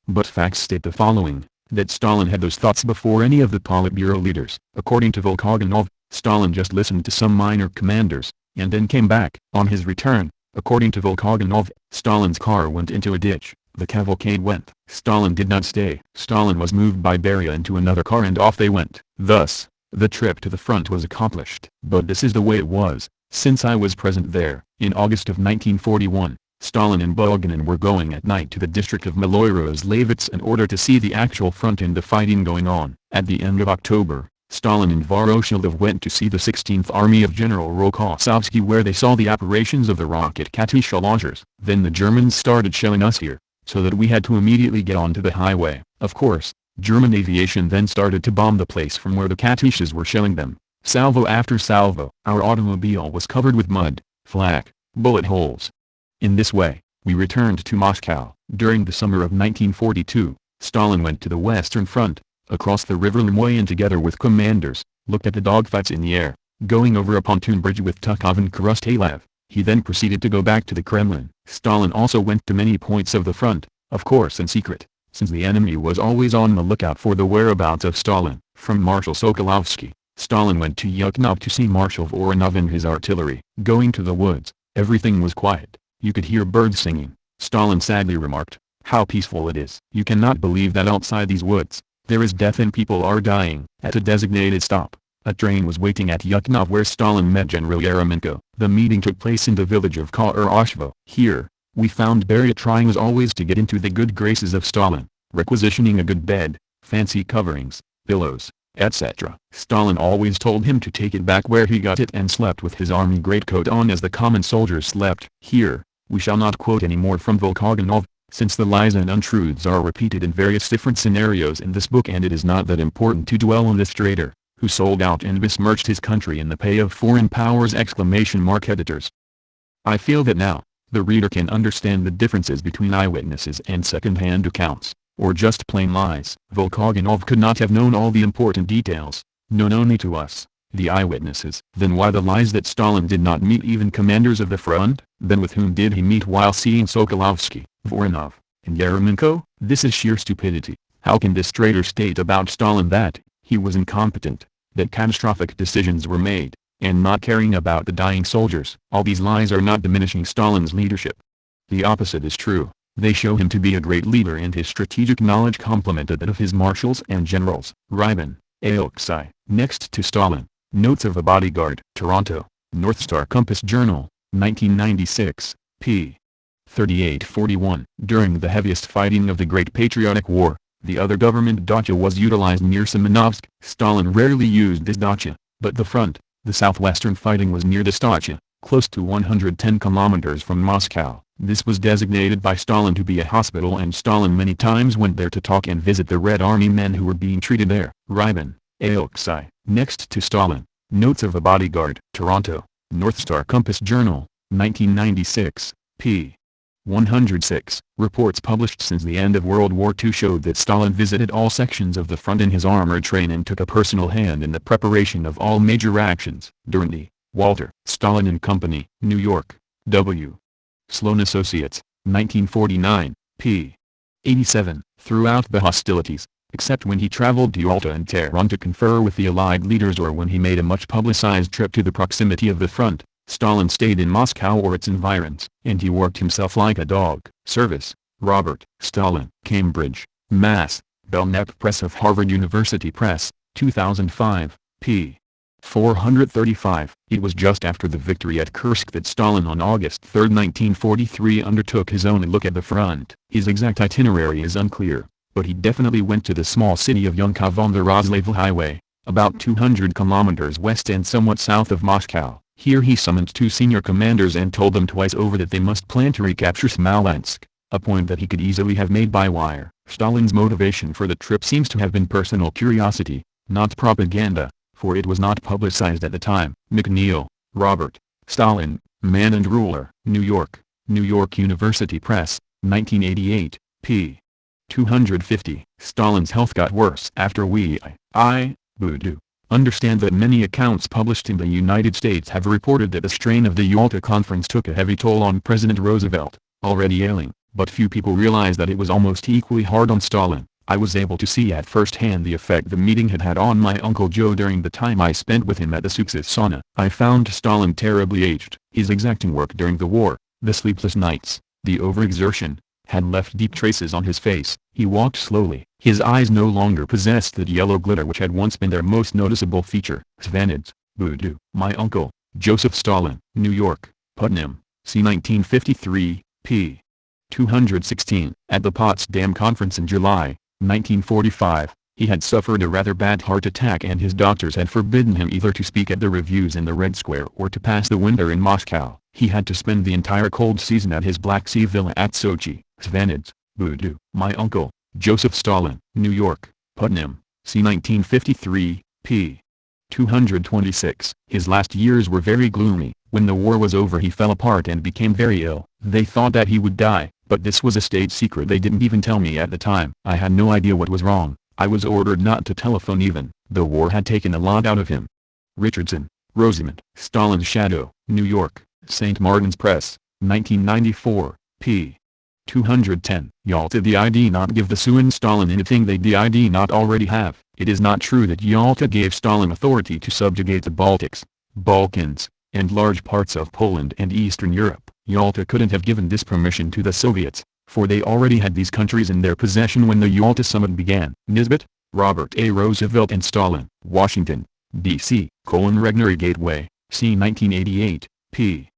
But facts state the following, that Stalin had those thoughts before any of the Politburo leaders. According to Volkogonov, Stalin just listened to some minor commanders, and then came back. On his return, according to Volkogonov, Stalin's car went into a ditch, the cavalcade went. Stalin did not stay. Stalin was moved by Beria into another car and off they went. Thus, the trip to the front was accomplished. But this is the way it was, since I was present there. In August of 1941, Stalin and Bulganin were going at night to the district of Maloy-Rozlavets in order to see the actual front and the fighting going on. At the end of October, Stalin and Voroshilov went to see the 16th Army of General Rokossovsky, where they saw the operations of the rocket Katyusha launchers. Then the Germans started shelling us here, so that we had to immediately get onto the highway. Of course, German aviation then started to bomb the place from where the Katyushas were shelling them, salvo after salvo. Our automobile was covered with mud, flak, bullet holes. In this way, we returned to Moscow. During the summer of 1942, Stalin went to the Western Front, across the river Lemoy, and together with commanders, looked at the dogfights in the air, going over a pontoon bridge with Tukov and Krustalev. He then proceeded to go back to the Kremlin. Stalin also went to many points of the front, of course in secret, since the enemy was always on the lookout for the whereabouts of Stalin. From Marshal Sokolovsky, Stalin went to Yukhnov to see Marshal Voronov and his artillery. Going to the woods, everything was quiet. You could hear birds singing. Stalin sadly remarked, "How peaceful it is." You cannot believe that outside these woods, there is death and people are dying. At a designated stop, a train was waiting at Yukhnov where Stalin met General Yeremenko. The meeting took place in the village of Kharashvo. Here, we found Beria trying as always to get into the good graces of Stalin, requisitioning a good bed, fancy coverings, pillows, etc. Stalin always told him to take it back where he got it and slept with his army greatcoat on as the common soldiers slept. Here, we shall not quote any more from Volkogonov, since the lies and untruths are repeated in various different scenarios in this book, and it is not that important to dwell on this traitor, who sold out and besmirched his country in the pay of foreign powers! Editors. I feel that now, the reader can understand the differences between eyewitnesses and second-hand accounts, or just plain lies. Volkogonov could not have known all the important details, known only to us, the eyewitnesses. Then why the lies that Stalin did not meet even commanders of the front? Then with whom did he meet while seeing Sokolovsky, Voronov, and Yeremenko? This is sheer stupidity. How can this traitor state about Stalin that he was incompetent, that catastrophic decisions were made, and not caring about the dying soldiers? All these lies are not diminishing Stalin's leadership. The opposite is true. They show him to be a great leader, and his strategic knowledge complemented that of his marshals and generals. Rybin, Alexei. Next to Stalin. Notes of a Bodyguard. Toronto, North Star Compass Journal, 1996, p. 3841. During the heaviest fighting of the Great Patriotic War, the other government dacha was utilized near Semenovsk. Stalin rarely used this dacha, but the front, the southwestern fighting was near this dacha, close to 110 kilometers from Moscow. This was designated by Stalin to be a hospital, and Stalin many times went there to talk and visit the Red Army men who were being treated there. Rybin, Alexei. Next to Stalin. Notes of a Bodyguard. Toronto, North Star Compass Journal, 1996, p. 106. Reports published since the end of World War II showed that Stalin visited all sections of the front in his armored train and took a personal hand in the preparation of all major actions. During the Walter Stalin and Company, New York, W. Sloan Associates, 1949, p. 87. Throughout the hostilities, except when he traveled to Yalta and Tehran to confer with the Allied leaders or when he made a much publicized trip to the proximity of the front, Stalin stayed in Moscow or its environs, and he worked himself like a dog. Service, Robert Stalin. Cambridge, Mass. Belknap Press of Harvard University Press, 2005, p. 435. It was just after the victory at Kursk that Stalin on August 3, 1943 undertook his own look at the front. His exact itinerary is unclear, but he definitely went to the small city of Yunkov on the Roslava Highway, about 200 kilometers west and somewhat south of Moscow. Here he summoned two senior commanders and told them twice over that they must plan to recapture Smolensk, a point that he could easily have made by wire. Stalin's motivation for the trip seems to have been personal curiosity, not propaganda, for it was not publicized at the time. McNeil, Robert, Stalin, Man and Ruler. New York, New York University Press, 1988, p. 250. Stalin's health got worse after Voodoo. Understand that many accounts published in the United States have reported that the strain of the Yalta Conference took a heavy toll on President Roosevelt, already ailing, but few people realize that it was almost equally hard on Stalin. I was able to see at first hand the effect the meeting had on my Uncle Joe during the time I spent with him at the Suksis sauna. I found Stalin terribly aged. His exacting work during the war, the sleepless nights, the overexertion, had left deep traces on his face. He walked slowly. His eyes no longer possessed that yellow glitter which had once been their most noticeable feature. Svanets, Voodoo. My uncle, Joseph Stalin. New York, Putnam, c. 1953, p. 216. At the Potsdam Conference in July, 1945, he had suffered a rather bad heart attack and his doctors had forbidden him either to speak at the reviews in the Red Square or to pass the winter in Moscow. He had to spend the entire cold season at his Black Sea villa at Sochi. Svanets, Voodoo. My uncle, Joseph Stalin. New York, Putnam, c. 1953, p. 226. His last years were very gloomy. When the war was over he fell apart and became very ill. They thought that he would die, but this was a state secret. They didn't even tell me at the time. I had no idea what was wrong. I was ordered not to telephone even. The war had taken a lot out of him. Richardson, Rosamond. Stalin's Shadow. New York, St. Martin's Press, 1994, p. 210. Yalta. The ID not give the Sun Stalin anything they did not already have. It is not true that Yalta gave Stalin authority to subjugate the Baltics, Balkans, and large parts of Poland and Eastern Europe. Yalta couldn't have given this permission to the Soviets, for they already had these countries in their possession when the Yalta Summit began. Nisbet, Robert A. Roosevelt and Stalin, Washington, D.C., Regnery Gateway, c. 1988, p.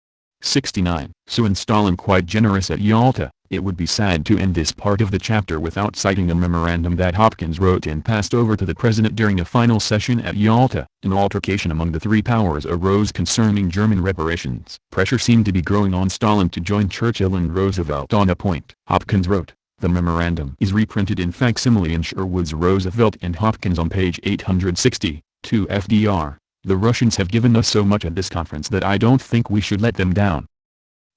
69. Sun Stalin quite generous at Yalta. It would be sad to end this part of the chapter without citing a memorandum that Hopkins wrote and passed over to the president during a final session at Yalta. An altercation among the three powers arose concerning German reparations. Pressure seemed to be growing on Stalin to join Churchill and Roosevelt on a point. Hopkins wrote, the memorandum is reprinted in facsimile in Sherwood's Roosevelt and Hopkins on page 860, to FDR. The Russians have given us so much at this conference that I don't think we should let them down.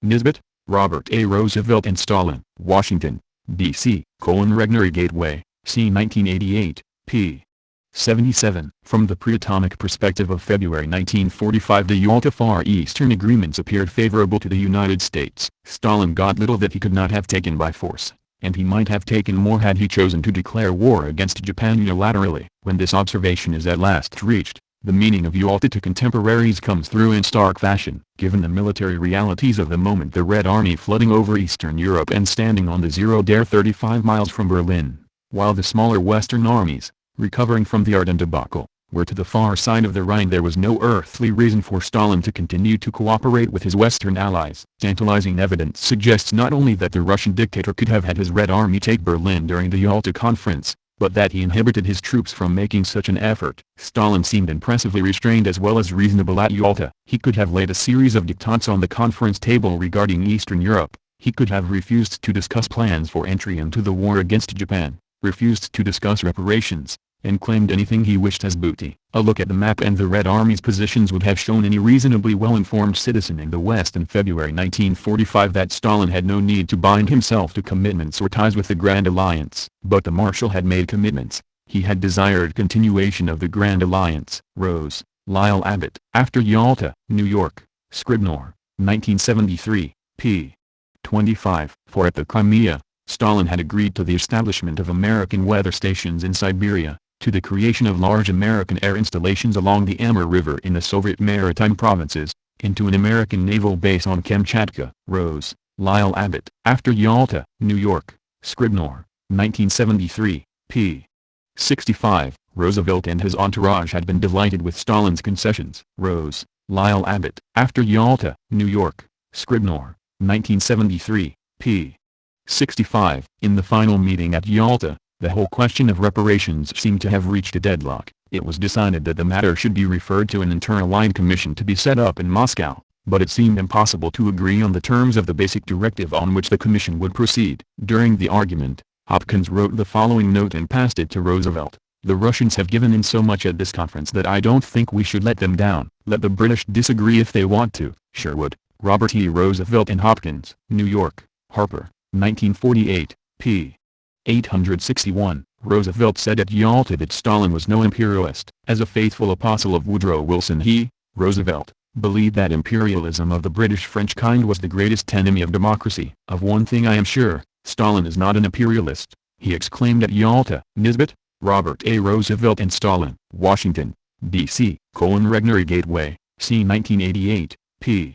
Nisbet, Robert A. Roosevelt and Stalin, Washington, D.C., Regnery Gateway, c. 1988, p. 77. From the pre-atomic perspective of February 1945, the Yalta Far Eastern agreements appeared favorable to the United States. Stalin got little that he could not have taken by force, and he might have taken more had he chosen to declare war against Japan unilaterally. When this observation is at last reached, the meaning of Yalta to contemporaries comes through in stark fashion. Given the military realities of the moment, the Red Army flooding over Eastern Europe and standing on the zero dare 35 miles from Berlin, while the smaller Western armies, recovering from the Ardennes debacle, were to the far side of the Rhine, there was no earthly reason for Stalin to continue to cooperate with his Western allies. Tantalizing evidence suggests not only that the Russian dictator could have had his Red Army take Berlin during the Yalta Conference, but that he inhibited his troops from making such an effort. Stalin seemed impressively restrained as well as reasonable at Yalta. He could have laid a series of diktats on the conference table regarding Eastern Europe. He could have refused to discuss plans for entry into the war against Japan, refused to discuss reparations, and claimed anything he wished as booty. A look at the map and the Red Army's positions would have shown any reasonably well-informed citizen in the West in February 1945 that Stalin had no need to bind himself to commitments or ties with the Grand Alliance. But the Marshal had made commitments. He had desired continuation of the Grand Alliance. Rose, Lyle Abbott. After Yalta, New York, Scribner, 1973, p. 25. For at the Crimea, Stalin had agreed to the establishment of American weather stations in Siberia, to the creation of large American air installations along the Amur River in the Soviet maritime provinces, and to an American naval base on Kamchatka. Rose, Lyle Abbott. After Yalta, New York, Scribner, 1973, p. 65. Roosevelt and his entourage had been delighted with Stalin's concessions. Rose, Lyle Abbott. After Yalta, New York, Scribner, 1973, p. 65. In the final meeting at Yalta, the whole question of reparations seemed to have reached a deadlock. It was decided that the matter should be referred to an inter-aligned commission to be set up in Moscow, but it seemed impossible to agree on the terms of the basic directive on which the commission would proceed. During the argument, Hopkins wrote the following note and passed it to Roosevelt. The Russians have given in so much at this conference that I don't think we should let them down. Let the British disagree if they want to. Sherwood, Robert E. Roosevelt and Hopkins. New York, Harper, 1948, p. 861. Roosevelt said at Yalta that Stalin was no imperialist. As a faithful apostle of Woodrow Wilson, he, Roosevelt, believed that imperialism of the British-French kind was the greatest enemy of democracy. Of one thing I am sure, Stalin is not an imperialist, he exclaimed at Yalta. Nisbet, Robert A. Roosevelt and Stalin, Washington, D.C., Regnery Gateway, c. 1988, p.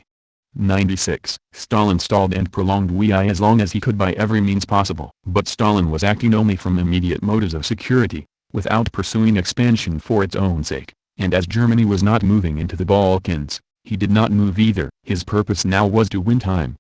96. Stalin stalled and prolonged WEI as long as he could by every means possible. But Stalin was acting only from immediate motives of security, without pursuing expansion for its own sake, and as Germany was not moving into the Balkans, he did not move either. His purpose now was to win time,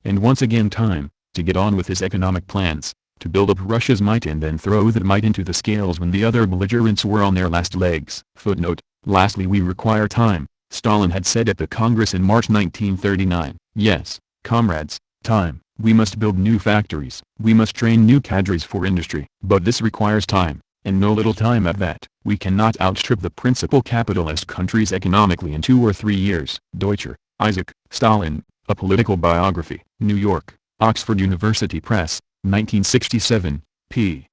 and once again time, to get on with his economic plans, to build up Russia's might and then throw that might into the scales when the other belligerents were on their last legs. Footnote: lastly, we require time, Stalin had said at the Congress in March 1939. Yes, comrades, time. We must build new factories. We must train new cadres for industry. But this requires time, and no little time at that. We cannot outstrip the principal capitalist countries economically in 2 or 3 years. Deutscher, Isaac, Stalin, A Political Biography. New York, Oxford University Press, 1967, p.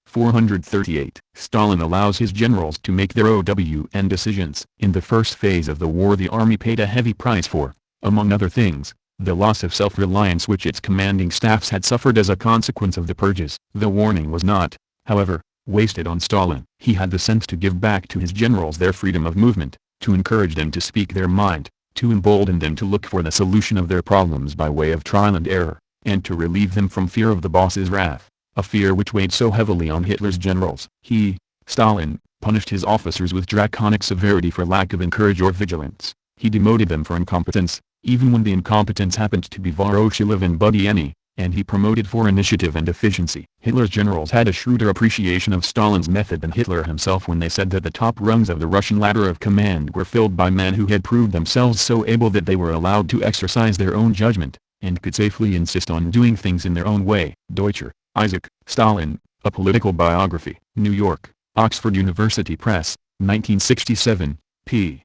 438. Stalin allows his generals to make their OWN decisions. In the first phase of the war, the army paid a heavy price for, Among other things, the loss of self-reliance which its commanding staffs had suffered as a consequence of the purges. The warning was not, however, wasted on Stalin. He had the sense to give back to his generals their freedom of movement, to encourage them to speak their mind, to embolden them to look for the solution of their problems by way of trial and error, and to relieve them from fear of the boss's wrath, a fear which weighed so heavily on Hitler's generals. He, Stalin, punished his officers with draconic severity for lack of courage or vigilance. He demoted them for incompetence, even when the incompetence happened to be Voroshilov and Budyonny, and he promoted for initiative and efficiency. Hitler's generals had a shrewder appreciation of Stalin's method than Hitler himself when they said that the top rungs of the Russian ladder of command were filled by men who had proved themselves so able that they were allowed to exercise their own judgment, and could safely insist on doing things in their own way. Deutscher, Isaac, Stalin, A Political Biography. New York, Oxford University Press, 1967, p.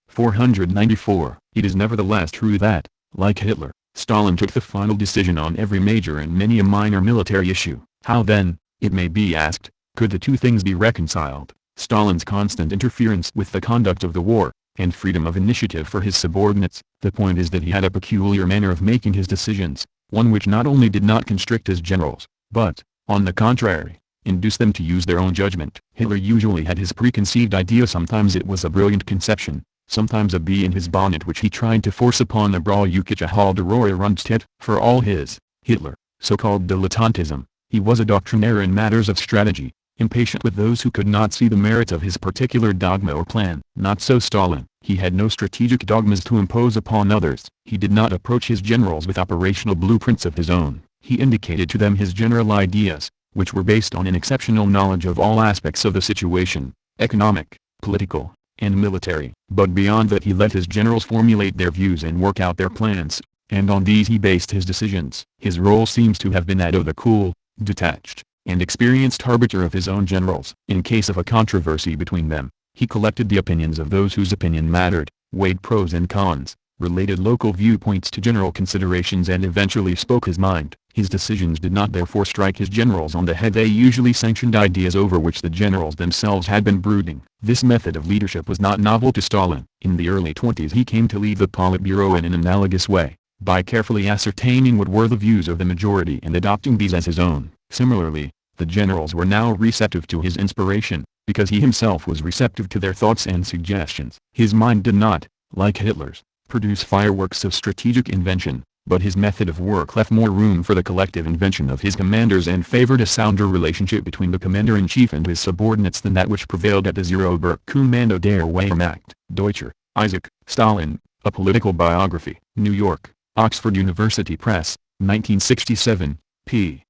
494. It is nevertheless true that, like Hitler, Stalin took the final decision on every major and many a minor military issue. How then, it may be asked, could the two things be reconciled? Stalin's constant interference with the conduct of the war, and freedom of initiative for his subordinates. The point is that he had a peculiar manner of making his decisions, one which not only did not constrict his generals, but, on the contrary, induced them to use their own judgment. Hitler usually had his preconceived idea. Sometimes it was a brilliant conception, sometimes a bee in his bonnet which he tried to force upon the Brauchige Halderoy Rundstedt. For all his, Hitler, so-called dilettantism, he was a doctrinaire in matters of strategy, impatient with those who could not see the merits of his particular dogma or plan. Not so Stalin. He had no strategic dogmas to impose upon others. He did not approach his generals with operational blueprints of his own. He indicated to them his general ideas, which were based on an exceptional knowledge of all aspects of the situation, economic, political, and military. But beyond that he let his generals formulate their views and work out their plans, and on these he based his decisions. His role seems to have been that of the cool, detached, and experienced arbiter of his own generals. In case of a controversy between them, he collected the opinions of those whose opinion mattered, weighed pros and cons, related local viewpoints to general considerations and eventually spoke his mind. His decisions did not therefore strike his generals on the head. They usually sanctioned ideas over which the generals themselves had been brooding. This method of leadership was not novel to Stalin. In the early 20s he came to lead the Politburo in an analogous way, by carefully ascertaining what were the views of the majority and adopting these as his own. Similarly, the generals were now receptive to his inspiration, because he himself was receptive to their thoughts and suggestions. His mind did not, like Hitler's, produce fireworks of strategic invention, but his method of work left more room for the collective invention of his commanders and favored a sounder relationship between the commander-in-chief and his subordinates than that which prevailed at the Zero Kommando der Wehrmacht. Deutscher, Isaac, Stalin, A Political Biography. New York, Oxford University Press, 1967, p.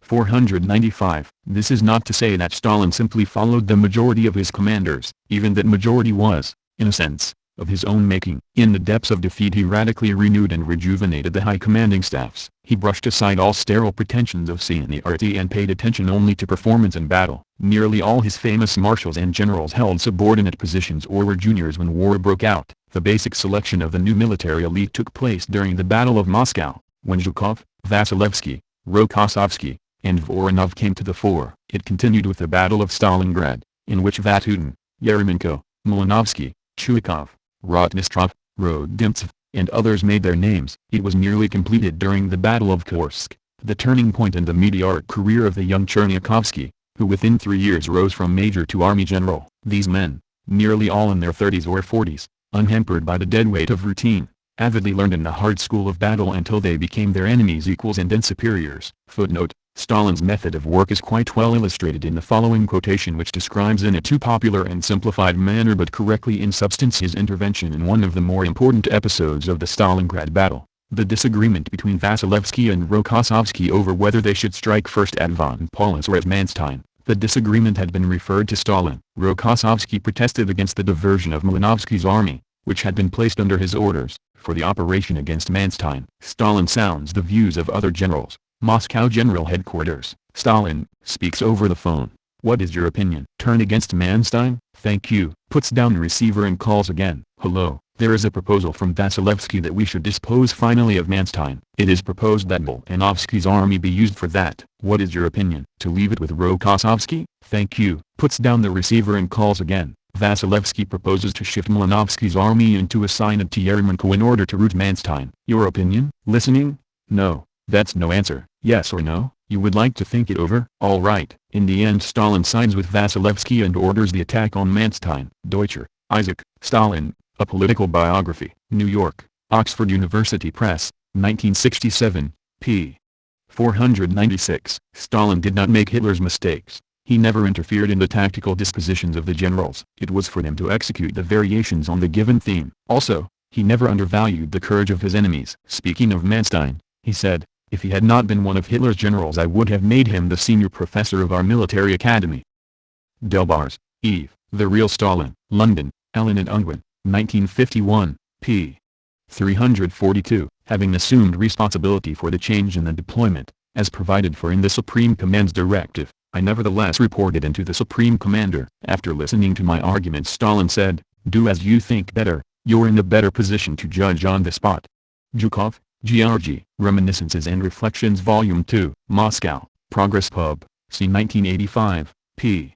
495. This is not to say that Stalin simply followed the majority of his commanders. Even that majority was, in a sense, of his own making. In the depths of defeat he radically renewed and rejuvenated the high commanding staffs. He brushed aside all sterile pretensions of seniority and paid attention only to performance in battle. Nearly all his famous marshals and generals held subordinate positions or were juniors when war broke out. The basic selection of the new military elite took place during the Battle of Moscow, when Zhukov, Vasilevsky, Rokossovsky, and Voronov came to the fore. It continued with the Battle of Stalingrad, in which Vatutin, Yeremenko, Malinovsky, Chuikov, Rotmistrov, Rodimtsev, and others made their names. It was nearly completed during the Battle of Kursk, the turning point in the meteoric career of the young Cherniakovsky, who within 3 years rose from major to army general. These men, nearly all in their 30s or 40s, unhampered by the dead weight of routine, avidly learned in the hard school of battle until they became their enemies' equals and then superiors. Footnote: Stalin's method of work is quite well illustrated in the following quotation, which describes in a too popular and simplified manner but correctly in substance his intervention in one of the more important episodes of the Stalingrad battle, the disagreement between Vasilevsky and Rokossovsky over whether they should strike first at Von Paulus or at Manstein. The disagreement had been referred to Stalin. Rokossovsky protested against the diversion of Malinovsky's army, which had been placed under his orders, for the operation against Manstein. Stalin sounds the views of other generals. Moscow General Headquarters. Stalin speaks over the phone. What is your opinion? Turn against Manstein? Thank you. Puts down the receiver and calls again. Hello, there is a proposal from Vasilevsky that we should dispose finally of Manstein. It is proposed that Malinovsky's army be used for that. What is your opinion? To leave it with Rokossovsky? Thank you. Puts down the receiver and calls again. Vasilevsky proposes to shift Malinovsky's army into a sign at Yermomenko in order to rout Manstein. Your opinion? Listening? No, that's no answer. Yes or no? You would like to think it over? All right. In the end, Stalin sides with Vasilevsky and orders the attack on Manstein. Deutscher, Isaac, Stalin, A Political Biography. New York, Oxford University Press, 1967, p. 496. Stalin did not make Hitler's mistakes. He never interfered in the tactical dispositions of the generals. It was for them to execute the variations on the given theme. Also, he never undervalued the courage of his enemies. Speaking of Manstein, he said, "If he had not been one of Hitler's generals, I would have made him the senior professor of our military academy." Delbars, Eve, The Real Stalin. London, Allen and Unwin, 1951, p. 342. Having assumed responsibility for the change in the deployment, as provided for in the Supreme Command's directive, I nevertheless reported into the Supreme Commander. After listening to my arguments, Stalin said, "Do as you think better, you're in a better position to judge on the spot." Zhukov, Georgy, Reminiscences and Reflections Volume 2, Moscow, Progress Pub, c. 1985, p.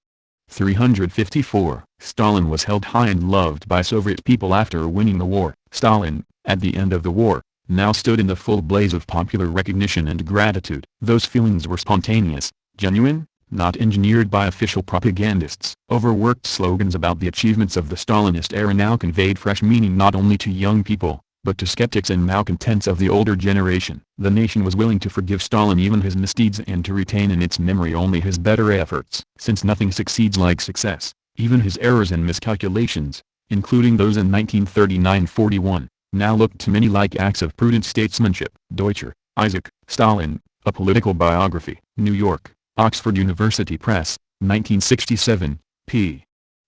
354. Stalin was held high and loved by Soviet people after winning the war. Stalin, at the end of the war, now stood in the full blaze of popular recognition and gratitude. Those feelings were spontaneous, genuine, not engineered by official propagandists. Overworked slogans about the achievements of the Stalinist era now conveyed fresh meaning not only to young people, but to skeptics and malcontents of the older generation. The nation was willing to forgive Stalin even his misdeeds and to retain in its memory only his better efforts. Since nothing succeeds like success, even his errors and miscalculations, including those in 1939-41, now looked to many like acts of prudent statesmanship. Deutscher, Isaac, Stalin, A Political Biography. New York, Oxford University Press, 1967, p.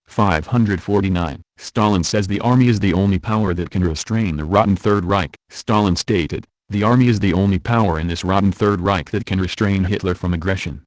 549. Stalin says the army is the only power that can restrain the rotten Third Reich. Stalin stated, "The army is the only power in this rotten Third Reich that can restrain Hitler from aggression."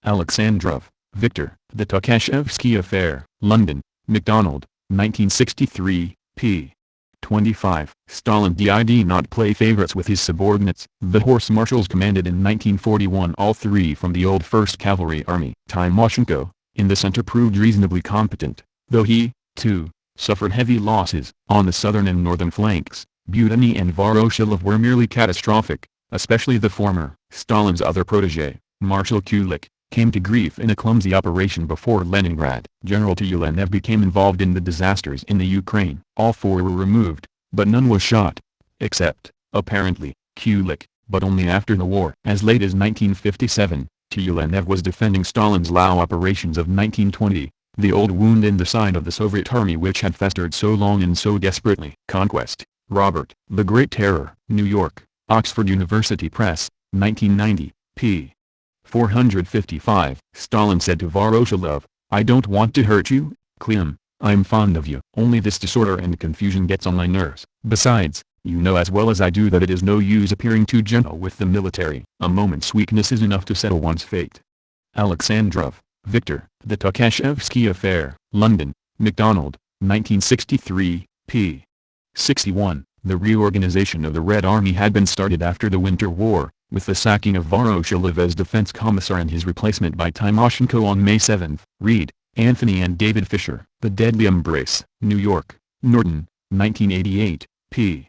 Alexandrov, Victor, The Tukashevsky Affair. London, MacDonald, 1963, p. 25. Stalin did not play favorites with his subordinates. The horse marshals commanded in 1941, all three from the old 1st Cavalry Army. Timoshenko, in the center, proved reasonably competent, though he, too, suffered heavy losses. On the southern and northern flanks, Budny and Voroshilov were merely catastrophic, especially the former. Stalin's other protege, Marshal Kulik, came to grief in a clumsy operation before Leningrad. General Tyulenev became involved in the disasters in the Ukraine. All four were removed, but none was shot. Except, apparently, Kulik, but only after the war. As late as 1957, Tyulenev was defending Stalin's Lao operations of 1920, the old wound in the side of the Soviet army which had festered so long and so desperately. Conquest, Robert. The Great Terror. New York, Oxford University Press, 1990, p. 455. Stalin said to Voroshilov, "I don't want to hurt you, Klym, I'm fond of you. Only this disorder and confusion gets on my nerves. Besides, you know as well as I do that it is no use appearing too gentle with the military. A moment's weakness is enough to settle one's fate." Alexandrov, Victor, The Tukashevsky Affair. London, MacDonald, 1963, p. 61. The reorganization of the Red Army had been started after the Winter War, with the sacking of Voroshilov as defense commissar and his replacement by Timoshenko on May 7. Reed, Anthony and David Fisher. The Deadly Embrace. New York, Norton, 1988, p.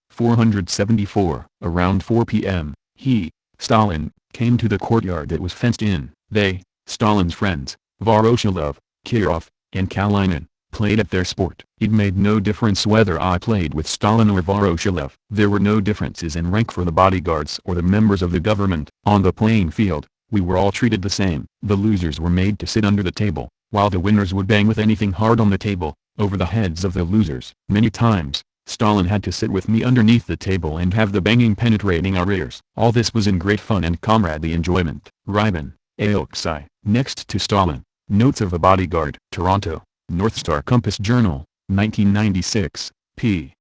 474. Around 4 p.m., he, Stalin, came to the courtyard that was fenced in. They, Stalin's friends, Voroshilov, Kirov, and Kalinin, played at their sport. It made no difference whether I played with Stalin or Voroshilov. There were no differences in rank for the bodyguards or the members of the government. On the playing field, we were all treated the same. The losers were made to sit under the table, while the winners would bang with anything hard on the table, over the heads of the losers. Many times, Stalin had to sit with me underneath the table and have the banging penetrating our ears. All this was in great fun and comradely enjoyment. Rybin, Alexei. Next to Stalin, Notes of a Bodyguard. Toronto, North Star Compass Journal, 1996, p.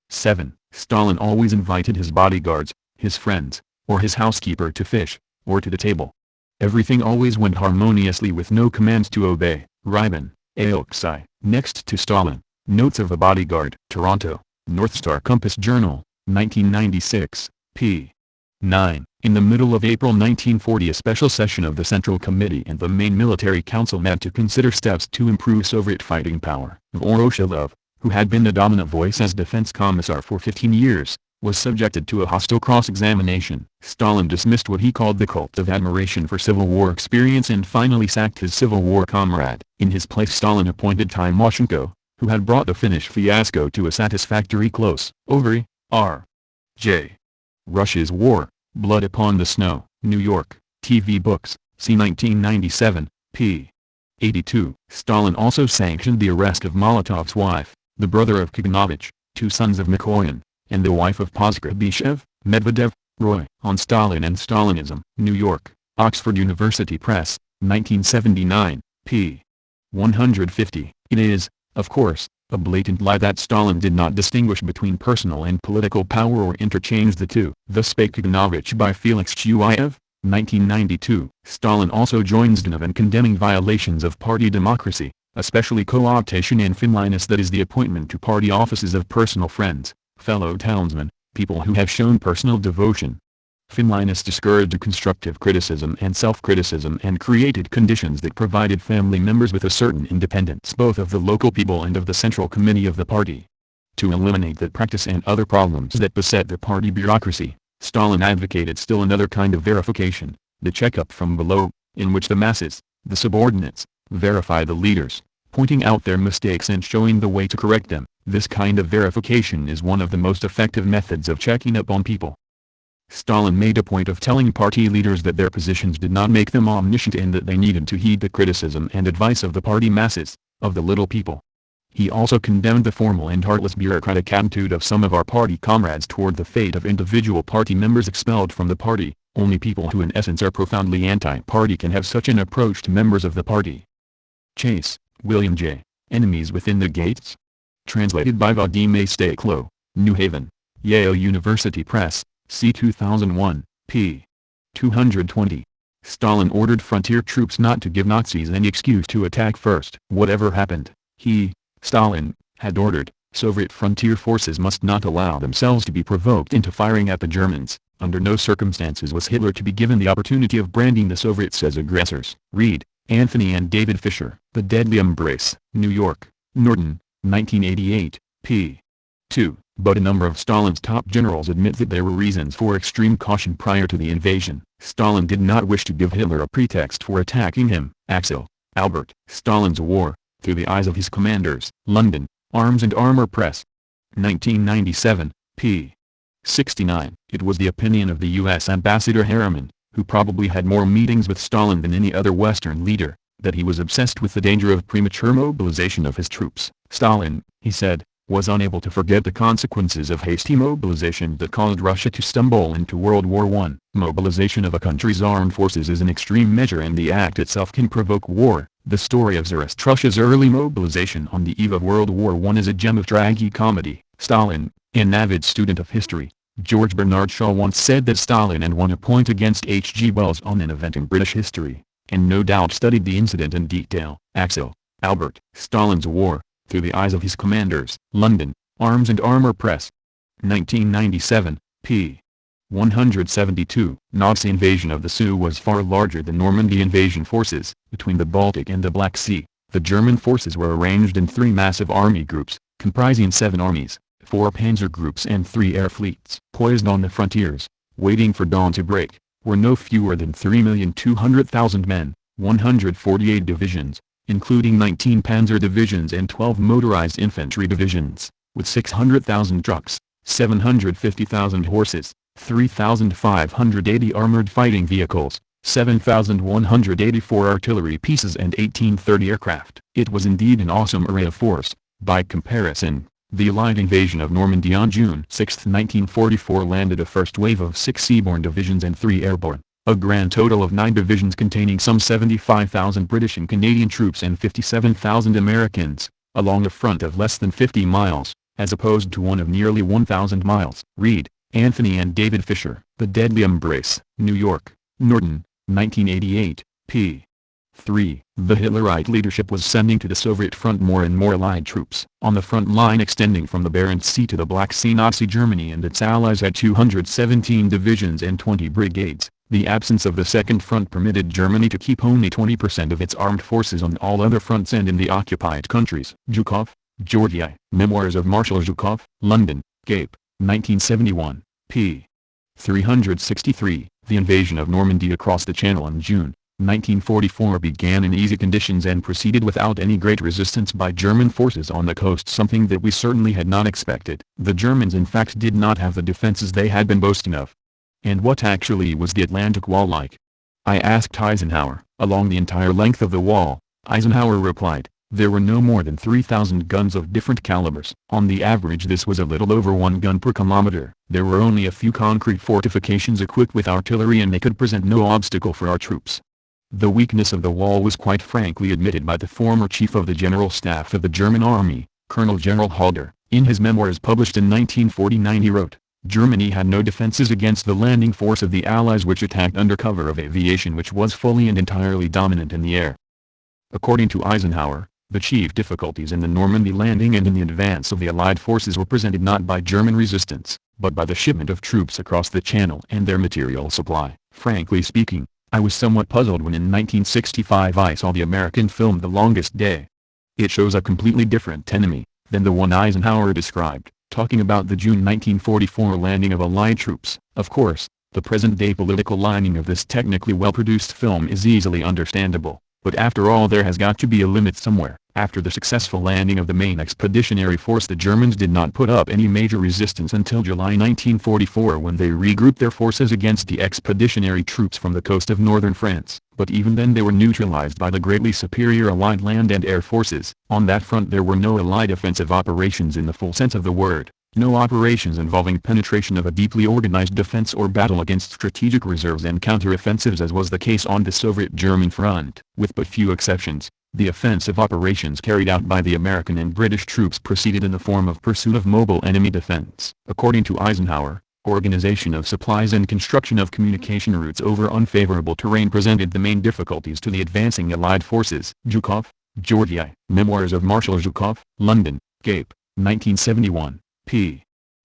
7. Stalin always invited his bodyguards, his friends, or his housekeeper to fish, or to the table. Everything always went harmoniously with no commands to obey. Rybin, Alexei. Next to Stalin, Notes of a Bodyguard. Toronto, North Star Compass Journal, 1996, p. 9. In the middle of April 1940, a special session of the Central Committee and the main military council met to consider steps to improve Soviet fighting power. Voroshilov, who had been the dominant voice as defense commissar for 15 years, was subjected to a hostile cross-examination. Stalin dismissed what he called the cult of admiration for Civil War experience and finally sacked his Civil War comrade. In his place Stalin appointed Tymoshenko, who had brought the Finnish fiasco to a satisfactory close. Ovary, R. J. Russia's War, Blood Upon the Snow, New York, TV Books, c. 1997, p. 82. Stalin also sanctioned the arrest of Molotov's wife, the brother of Kaganovich, two sons of Mikoyan, and the wife of Poskrebyshev, Medvedev, Roy. On Stalin and Stalinism, New York, Oxford University Press, 1979, p. 150. It is, of course, a blatant lie that Stalin did not distinguish between personal and political power or interchange the two. Thus spake Kaganovich by Felix Chuyev, 1992. Stalin also joins Zhdanov in condemning violations of party democracy, especially co-optation and Finliness, that is the appointment to party offices of personal friends, fellow townsmen, people who have shown personal devotion. Finliness discouraged constructive criticism and self-criticism and created conditions that provided family members with a certain independence both of the local people and of the central committee of the party. To eliminate that practice and other problems that beset the party bureaucracy, Stalin advocated still another kind of verification, the checkup from below, in which the masses, the subordinates, verify the leaders, pointing out their mistakes and showing the way to correct them. This kind of verification is one of the most effective methods of checking up on people. Stalin made a point of telling party leaders that their positions did not make them omniscient and that they needed to heed the criticism and advice of the party masses, of the little people. He also condemned the formal and heartless bureaucratic attitude of some of our party comrades toward the fate of individual party members expelled from the party. Only people who in essence are profoundly anti-party can have such an approach to members of the party. Chase, William J. Enemies Within the Gates? Translated by Vadim A. Staklo, New Haven, Yale University Press, c. 2001, p. 220. Stalin ordered frontier troops not to give Nazis any excuse to attack first. Whatever happened, he, Stalin, had ordered, Soviet frontier forces must not allow themselves to be provoked into firing at the Germans. Under no circumstances was Hitler to be given the opportunity of branding the Soviets as aggressors. Read, Anthony and David Fisher. The Deadly Embrace, New York, Norton, 1988, p. 2. But a number of Stalin's top generals admit that there were reasons for extreme caution prior to the invasion. Stalin did not wish to give Hitler a pretext for attacking him. Axel, Albert. Stalin's War, Through the Eyes of His Commanders. London, Arms and Armour Press. 1997, p. 69. It was the opinion of the U.S. Ambassador Harriman, who probably had more meetings with Stalin than any other Western leader, that he was obsessed with the danger of premature mobilization of his troops. Stalin, he said, was unable to forget the consequences of hasty mobilization that caused Russia to stumble into World War I. Mobilization of a country's armed forces is an extreme measure and the act itself can provoke war. The story of Tsarist Russia's early mobilization on the eve of World War I is a gem of tragicomedy. Stalin, an avid student of history, George Bernard Shaw once said that Stalin had won a point against H. G. Wells on an event in British history, and no doubt studied the incident in detail. Axel, Albert. Stalin's War, Through the Eyes of His Commanders. London, Arms and Armour Press. 1997, p. 172. Nazi invasion of the Sioux was far larger than Normandy invasion forces. Between the Baltic and the Black Sea, the German forces were arranged in 3 massive army groups, comprising 7 armies, 4 panzer groups and 3 air fleets. Poised on the frontiers, waiting for dawn to break, were no fewer than 3,200,000 men, 148 divisions, including 19 panzer divisions and 12 motorized infantry divisions, with 600,000 trucks, 750,000 horses, 3,580 armored fighting vehicles, 7,184 artillery pieces and 1830 aircraft. It was indeed an awesome array of force. By comparison, the Allied invasion of Normandy on June 6, 1944 landed a first wave of 6 seaborne divisions and 3 airborne, a grand total of 9 divisions containing some 75,000 British and Canadian troops and 57,000 Americans, along a front of less than 50 miles, as opposed to one of nearly 1,000 miles. Read, Anthony and David Fisher. The Deadly Embrace. New York, Norton, 1988, p. 3. The Hitlerite leadership was sending to the Soviet front more and more Allied troops. On the front line extending from the Barents Sea to the Black Sea, Nazi Germany and its allies had 217 divisions and 20 brigades. The absence of the Second Front permitted Germany to keep only 20% of its armed forces on all other fronts and in the occupied countries. Zhukov, Georgy. Memoirs of Marshal Zhukov, London, Cape, 1971, p. 363. The invasion of Normandy across the Channel in June 1944 began in easy conditions and proceeded without any great resistance by German forces on the coast, something that we certainly had not expected. The Germans in fact did not have the defenses they had been boasting of. And what actually was the Atlantic Wall like? I asked Eisenhower. Along the entire length of the wall, Eisenhower replied, there were no more than 3,000 guns of different calibers. On the average this was a little over 1 gun per kilometer. There were only a few concrete fortifications equipped with artillery and they could present no obstacle for our troops. The weakness of the wall was quite frankly admitted by the former Chief of the General Staff of the German Army, Colonel General Halder. In his memoirs published in 1949 he wrote, Germany had no defenses against the landing force of the Allies which attacked under cover of aviation which was fully and entirely dominant in the air. According to Eisenhower, the chief difficulties in the Normandy landing and in the advance of the Allied forces were presented not by German resistance, but by the shipment of troops across the Channel and their material supply. Frankly speaking, I was somewhat puzzled when in 1965 I saw the American film The Longest Day. It shows a completely different enemy than the one Eisenhower described, talking about the June 1944 landing of Allied troops. Of course, the present-day political lining of this technically well-produced film is easily understandable, but after all there has got to be a limit somewhere. After the successful landing of the main expeditionary force the Germans did not put up any major resistance until July 1944 when they regrouped their forces against the expeditionary troops from the coast of northern France. But even then they were neutralized by the greatly superior Allied land and air forces. On that front there were no Allied offensive operations in the full sense of the word. No operations involving penetration of a deeply organized defense or battle against strategic reserves and counter-offensives as was the case on the Soviet-German front. With but few exceptions, the offensive operations carried out by the American and British troops proceeded in the form of pursuit of mobile enemy defense. According to Eisenhower, organization of supplies and construction of communication routes over unfavorable terrain presented the main difficulties to the advancing Allied forces. Zhukov, Georgy. Memoirs of Marshal Zhukov, London, Cape, 1971, p.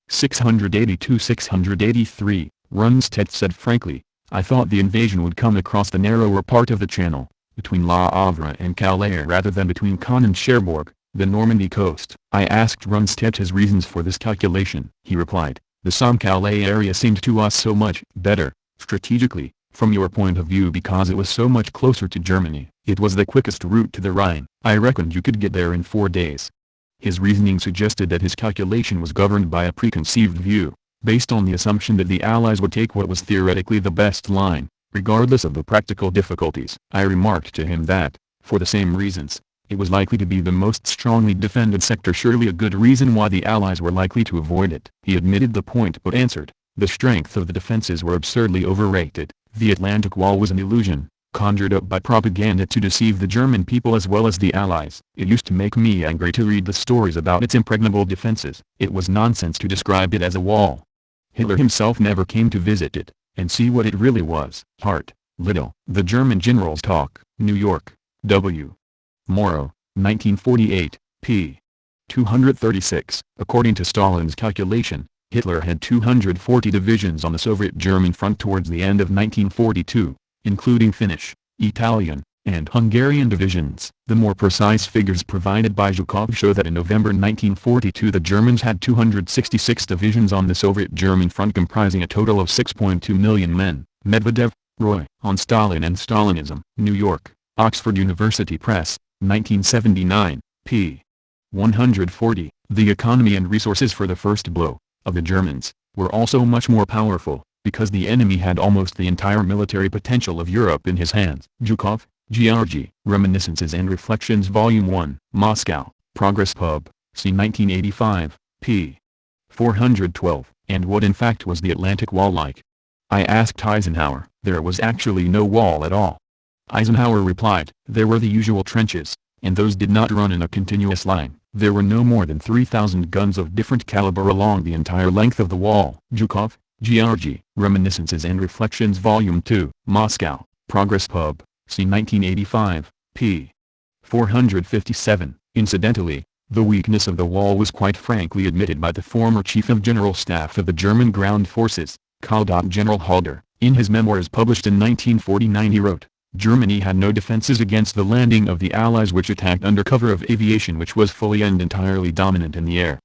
682-683. Rundstedt said frankly, I thought the invasion would come across the narrower part of the Channel, between Le Havre and Calais rather than between Caen and Cherbourg, the Normandy coast. I asked Rundstedt his reasons for this calculation. He replied, the Somme-Calais area seemed to us so much better, strategically, from your point of view because it was so much closer to Germany. It was the quickest route to the Rhine. I reckoned you could get there in 4 days. His reasoning suggested that his calculation was governed by a preconceived view, based on the assumption that the Allies would take what was theoretically the best line, regardless of the practical difficulties. I remarked to him that, for the same reasons, it was likely to be the most strongly defended sector, surely a good reason why the Allies were likely to avoid it. He admitted the point but answered, the strength of the defenses were absurdly overrated. The Atlantic Wall was an illusion, conjured up by propaganda to deceive the German people as well as the Allies. It used to make me angry to read the stories about its impregnable defenses. It was nonsense to describe it as a wall. Hitler himself never came to visit it, and see what it really was. Hart, Little. The German Generals Talk, New York, W. Morrow, 1948, p. 236. According to Stalin's calculation, Hitler had 240 divisions on the Soviet-German front towards the end of 1942, including Finnish, Italian, and Hungarian divisions. The more precise figures provided by Zhukov show that in November 1942 the Germans had 266 divisions on the Soviet-German front comprising a total of 6.2 million men. Medvedev, Roy. On Stalin and Stalinism. New York, Oxford University Press, 1979, p. 140. The economy and resources for the first blow, of the Germans, were also much more powerful, because the enemy had almost the entire military potential of Europe in his hands. Zhukov, Georgy. Reminiscences and Reflections Volume 1. Moscow, Progress Pub, c. 1985, p. 412. And what in fact was the Atlantic Wall like? I asked Eisenhower. There was actually no wall at all. Eisenhower replied, there were the usual trenches, and those did not run in a continuous line. There were no more than 3,000 guns of different caliber along the entire length of the wall. Zhukov, Georgy. Reminiscences and Reflections Volume 2. Moscow, Progress Pub, See 1985, p. 457. Incidentally, the weakness of the wall was quite frankly admitted by the former Chief of General Staff of the German Ground Forces, General Halder. In his memoirs published in 1949 he wrote, "Germany had no defenses against the landing of the Allies which attacked under cover of aviation which was fully and entirely dominant in the air."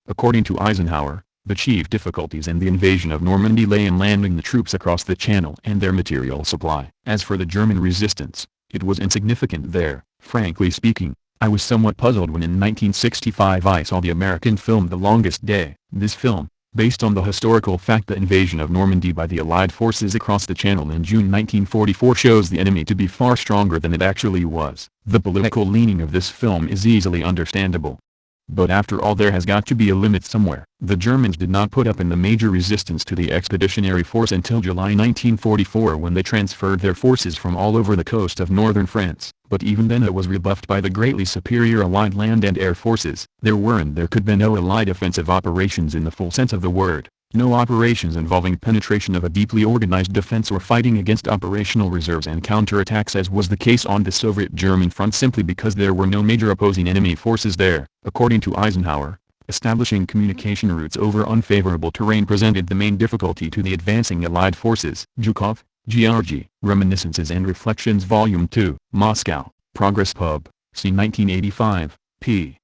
According to Eisenhower, the chief difficulties in the invasion of Normandy lay in landing the troops across the Channel and their material supply. As for the German resistance, it was insignificant there. Frankly speaking, I was somewhat puzzled when in 1965 I saw the American film The Longest Day. This film, based on the historical fact the invasion of Normandy by the Allied forces across the Channel in June 1944 shows the enemy to be far stronger than it actually was. The political leaning of this film is easily understandable. But after all there has got to be a limit somewhere. The Germans did not put up in the major resistance to the Expeditionary Force until July 1944 when they transferred their forces from all over the coast of northern France, but even then it was rebuffed by the greatly superior Allied land and air forces. There could be no Allied offensive operations in the full sense of the word, no operations involving penetration of a deeply organized defense or fighting against operational reserves and counterattacks as was the case on the Soviet-German front simply because there were no major opposing enemy forces there. According to Eisenhower, establishing communication routes over unfavorable terrain presented the main difficulty to the advancing Allied forces. Zhukov, Georgy, Reminiscences and Reflections Volume 2, Moscow, Progress Pub, c. 1985, p.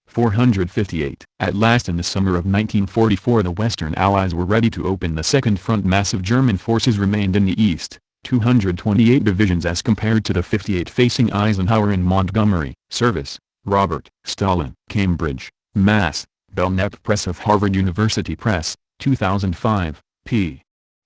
458. At last in the summer of 1944 the Western Allies were ready to open the second front. Massive German forces remained in the east, 228 divisions as compared to the 58 facing Eisenhower in Montgomery. Service, Robert, Stalin. Cambridge, Mass. Belknap Press of Harvard University Press, 2005, p.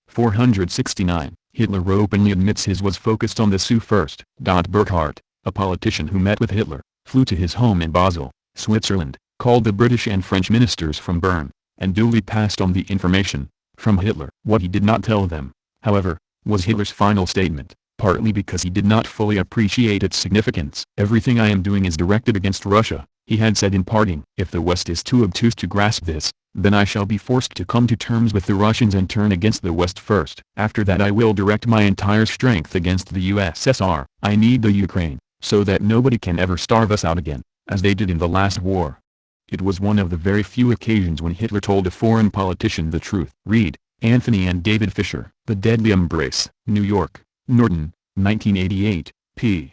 469. Hitler openly admits his was focused on the Sioux first. Burckhardt, a politician who met with Hitler, flew to his home in Basel, Switzerland, called the British and French ministers from Bern, and duly passed on the information from Hitler. What he did not tell them, however, was Hitler's final statement, partly because he did not fully appreciate its significance. "Everything I am doing is directed against Russia," he had said in parting. "If the West is too obtuse to grasp this, then I shall be forced to come to terms with the Russians and turn against the West first. After that I will direct my entire strength against the USSR. I need the Ukraine, so that nobody can ever starve us out again, as they did in the last war." It was one of the very few occasions when Hitler told a foreign politician the truth. Read, Anthony and David Fisher. The Deadly Embrace. New York, Norton, 1988, p.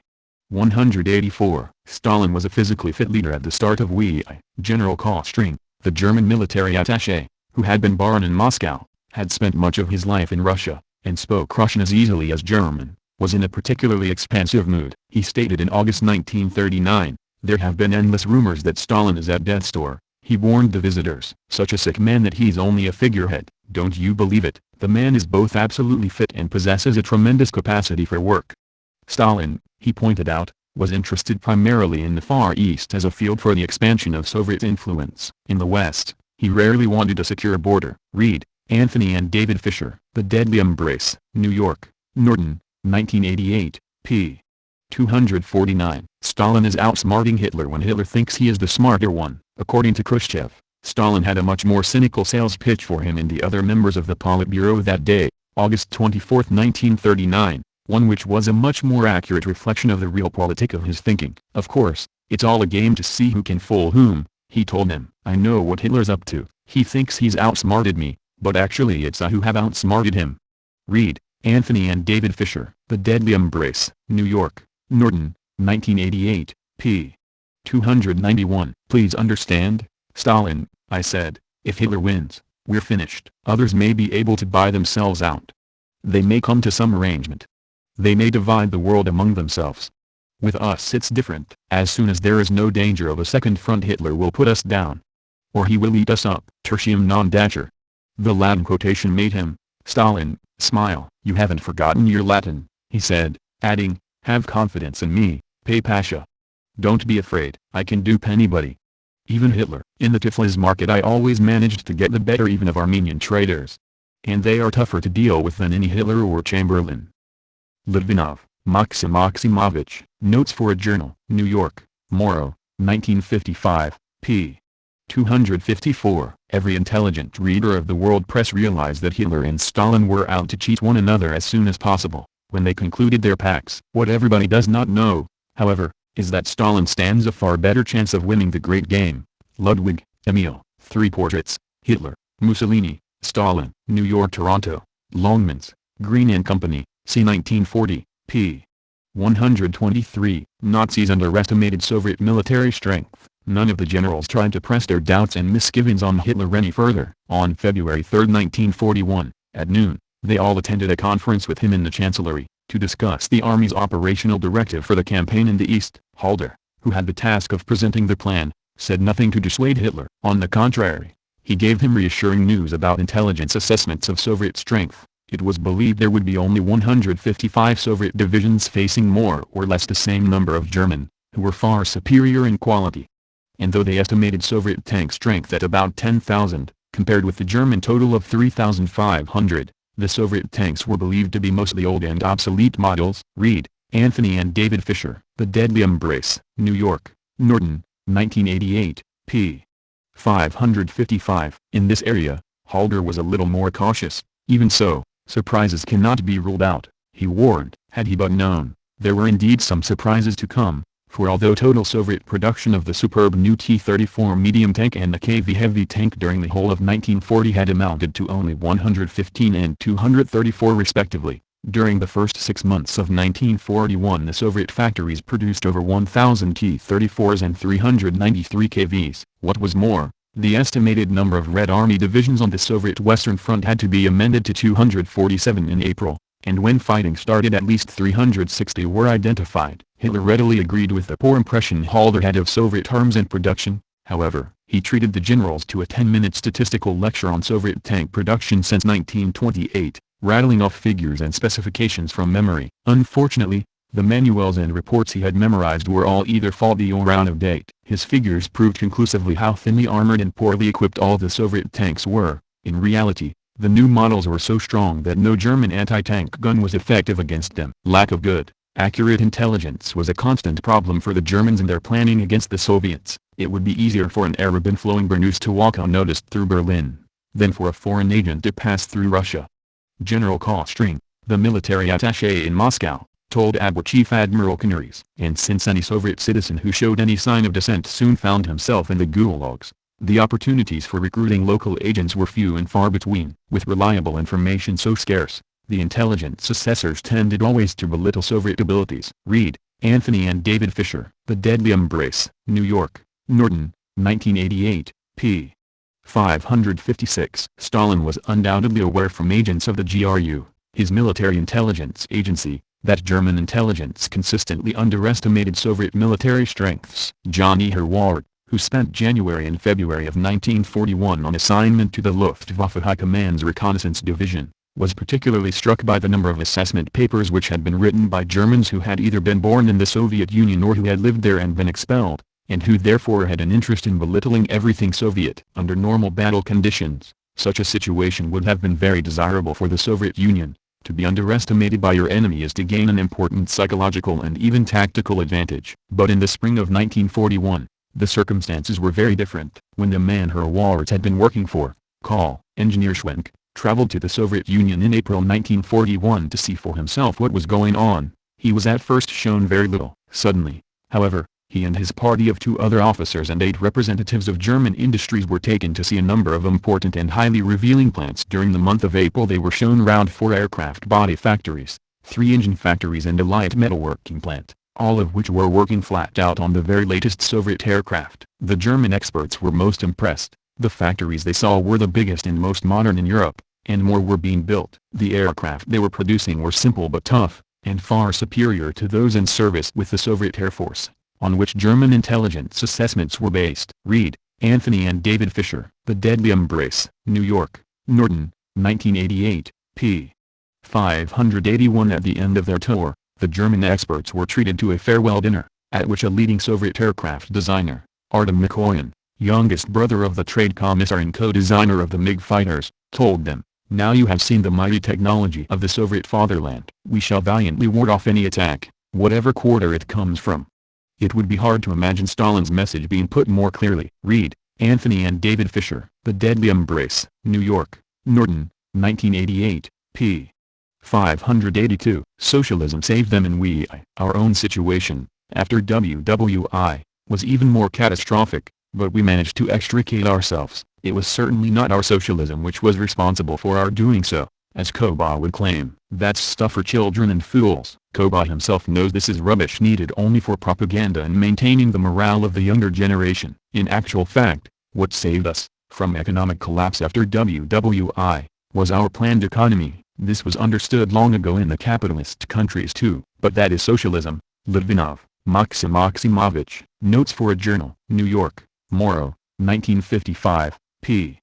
184. Stalin was a physically fit leader at the start of WEI. General Kostring, the German military attaché, who had been born in Moscow, had spent much of his life in Russia, and spoke Russian as easily as German, was in a particularly expansive mood. He stated in August 1939, "There have been endless rumors that Stalin is at death's door." He warned the visitors, "Such a sick man that he's only a figurehead. Don't you believe it? The man is both absolutely fit and possesses a tremendous capacity for work." Stalin, he pointed out, was interested primarily in the Far East as a field for the expansion of Soviet influence. In the West, he rarely wanted a secure border. Read, Anthony and David Fisher. The Deadly Embrace. New York, Norton, 1988, p. 249. Stalin is outsmarting Hitler when Hitler thinks he is the smarter one. According to Khrushchev, Stalin had a much more cynical sales pitch for him and the other members of the Politburo that day, August 24, 1939, one which was a much more accurate reflection of the realpolitik of his thinking. "Of course, it's all a game to see who can fool whom," he told them. "I know what Hitler's up to. He thinks he's outsmarted me, but actually it's I who have outsmarted him." Read, Anthony and David Fisher. The Deadly Embrace. New York, Norton, 1988, p. 291. "Please understand, Stalin," I said, "if Hitler wins, we're finished. Others may be able to buy themselves out. They may come to some arrangement. They may divide the world among themselves. With us it's different. As soon as there is no danger of a second front Hitler will put us down. Or he will eat us up." Tertium non datur. The Latin quotation made him, Stalin, smile. "You haven't forgotten your Latin," he said, adding, "Have confidence in me, Pay Pasha. Don't be afraid. I can dupe anybody. Even Hitler." In the Tiflis market I always managed to get the better even of Armenian traders. And they are tougher to deal with than any Hitler or Chamberlain. Litvinov, Maxim Maximovich. Notes for a Journal. New York, Morrow, 1955, p. 254. Every intelligent reader of the world press realized that Hitler and Stalin were out to cheat one another as soon as possible. when they concluded their pacts. What everybody does not know, however, is that Stalin stands a far better chance of winning the great game. Ludwig, Emil, 3 portraits, Hitler, Mussolini, Stalin, New York, Toronto, Longmans, Green and Company, c. 1940, p. 123. Nazis underestimated Soviet military strength. None of the generals tried to press their doubts and misgivings on Hitler any further. On February 3, 1941, at noon, they all attended a conference with him in the Chancellery, to discuss the Army's operational directive for the campaign in the East. Halder, who had the task of presenting the plan, said nothing to dissuade Hitler. On the contrary, he gave him reassuring news about intelligence assessments of Soviet strength. It was believed there would be only 155 Soviet divisions facing more or less the same number of German, who were far superior in quality. And though they estimated Soviet tank strength at about 10,000, compared with the German total of 3,500, the Soviet tanks were believed to be mostly old and obsolete models. Reed, Anthony and David Fisher. The Deadly Embrace, New York, Norton, 1988, p. 555. In this area, Halder was a little more cautious. Even so, surprises cannot be ruled out, he warned. Had he but known, there were indeed some surprises to come, for although total Soviet production of the superb new T-34 medium tank and the KV heavy tank during the whole of 1940 had amounted to only 115 and 234 respectively, during the first 6 months of 1941 the Soviet factories produced over 1,000 T-34s and 393 KVs. What was more, the estimated number of Red Army divisions on the Soviet Western Front had to be amended to 247 in April, and when fighting started at least 360 were identified. Hitler readily agreed with the poor impression Halder had of Soviet arms and production. However, he treated the generals to a 10-minute statistical lecture on Soviet tank production since 1928, rattling off figures and specifications from memory. Unfortunately, the manuals and reports he had memorized were all either faulty or out of date. His figures proved conclusively how thinly armored and poorly equipped all the Soviet tanks were. In reality, the new models were so strong that no German anti-tank gun was effective against them. Lack of good, accurate intelligence was a constant problem for the Germans in their planning against the Soviets. It would be easier for an Arab in flowing burnous to walk unnoticed through Berlin, than for a foreign agent to pass through Russia. General Kostring, the military attaché in Moscow, told ABWER Chief Admiral Canaris. And since any Soviet citizen who showed any sign of dissent soon found himself in the gulags, the opportunities for recruiting local agents were few and far between. With reliable information so scarce, the intelligence assessors tended always to belittle Soviet abilities. Reed, Anthony and David Fisher. The Deadly Embrace, New York, Norton, 1988, p. 556. Stalin was undoubtedly aware from agents of the GRU, his military intelligence agency, that German intelligence consistently underestimated Soviet military strengths. John E. Herwart, who spent January and February of 1941 on assignment to the Luftwaffe High Command's Reconnaissance Division, was particularly struck by the number of assessment papers which had been written by Germans who had either been born in the Soviet Union or who had lived there and been expelled, and who therefore had an interest in belittling everything Soviet. Under normal battle conditions, such a situation would have been very desirable for the Soviet Union. To be underestimated by your enemy is to gain an important psychological and even tactical advantage. But in the spring of 1941, the circumstances were very different. When the man Herwart had been working for, Call, engineer Schwenk, traveled to the Soviet Union in April 1941 to see for himself what was going on, he was at first shown very little. Suddenly, however, he and his party of 2 other officers and 8 representatives of German industries were taken to see a number of important and highly revealing plants. During the month of April they were shown round 4 aircraft body factories, 3 engine factories and a light metalworking plant, all of which were working flat out on the very latest Soviet aircraft. The German experts were most impressed. The factories they saw were the biggest and most modern in Europe, and more were being built. The aircraft they were producing were simple but tough, and far superior to those in service with the Soviet Air Force, on which German intelligence assessments were based. Reed, Anthony and David Fisher. The Deadly Embrace, New York, Norton, 1988, p. 581. At the end of their tour, the German experts were treated to a farewell dinner, at which a leading Soviet aircraft designer, Artem Mikoyan, youngest brother of the trade commissar and co-designer of the MiG fighters, told them, "Now you have seen the mighty technology of the Soviet fatherland. We shall valiantly ward off any attack, whatever quarter it comes from." It would be hard to imagine Stalin's message being put more clearly. Reed, Anthony and David Fisher. The Deadly Embrace, New York, Norton, 1988, p. 582. Socialism saved them and our own situation, after WWI, was even more catastrophic, but we managed to extricate ourselves. It was certainly not our socialism which was responsible for our doing so, as Koba would claim. That's stuff for children and fools. Koba himself knows this is rubbish needed only for propaganda and maintaining the morale of the younger generation. In actual fact, what saved us, from economic collapse after WWI, was our planned economy. This was understood long ago in the capitalist countries too. But that is socialism. Litvinov, Maxim Maximovich. Notes for a Journal. New York, Morrow, 1955, p.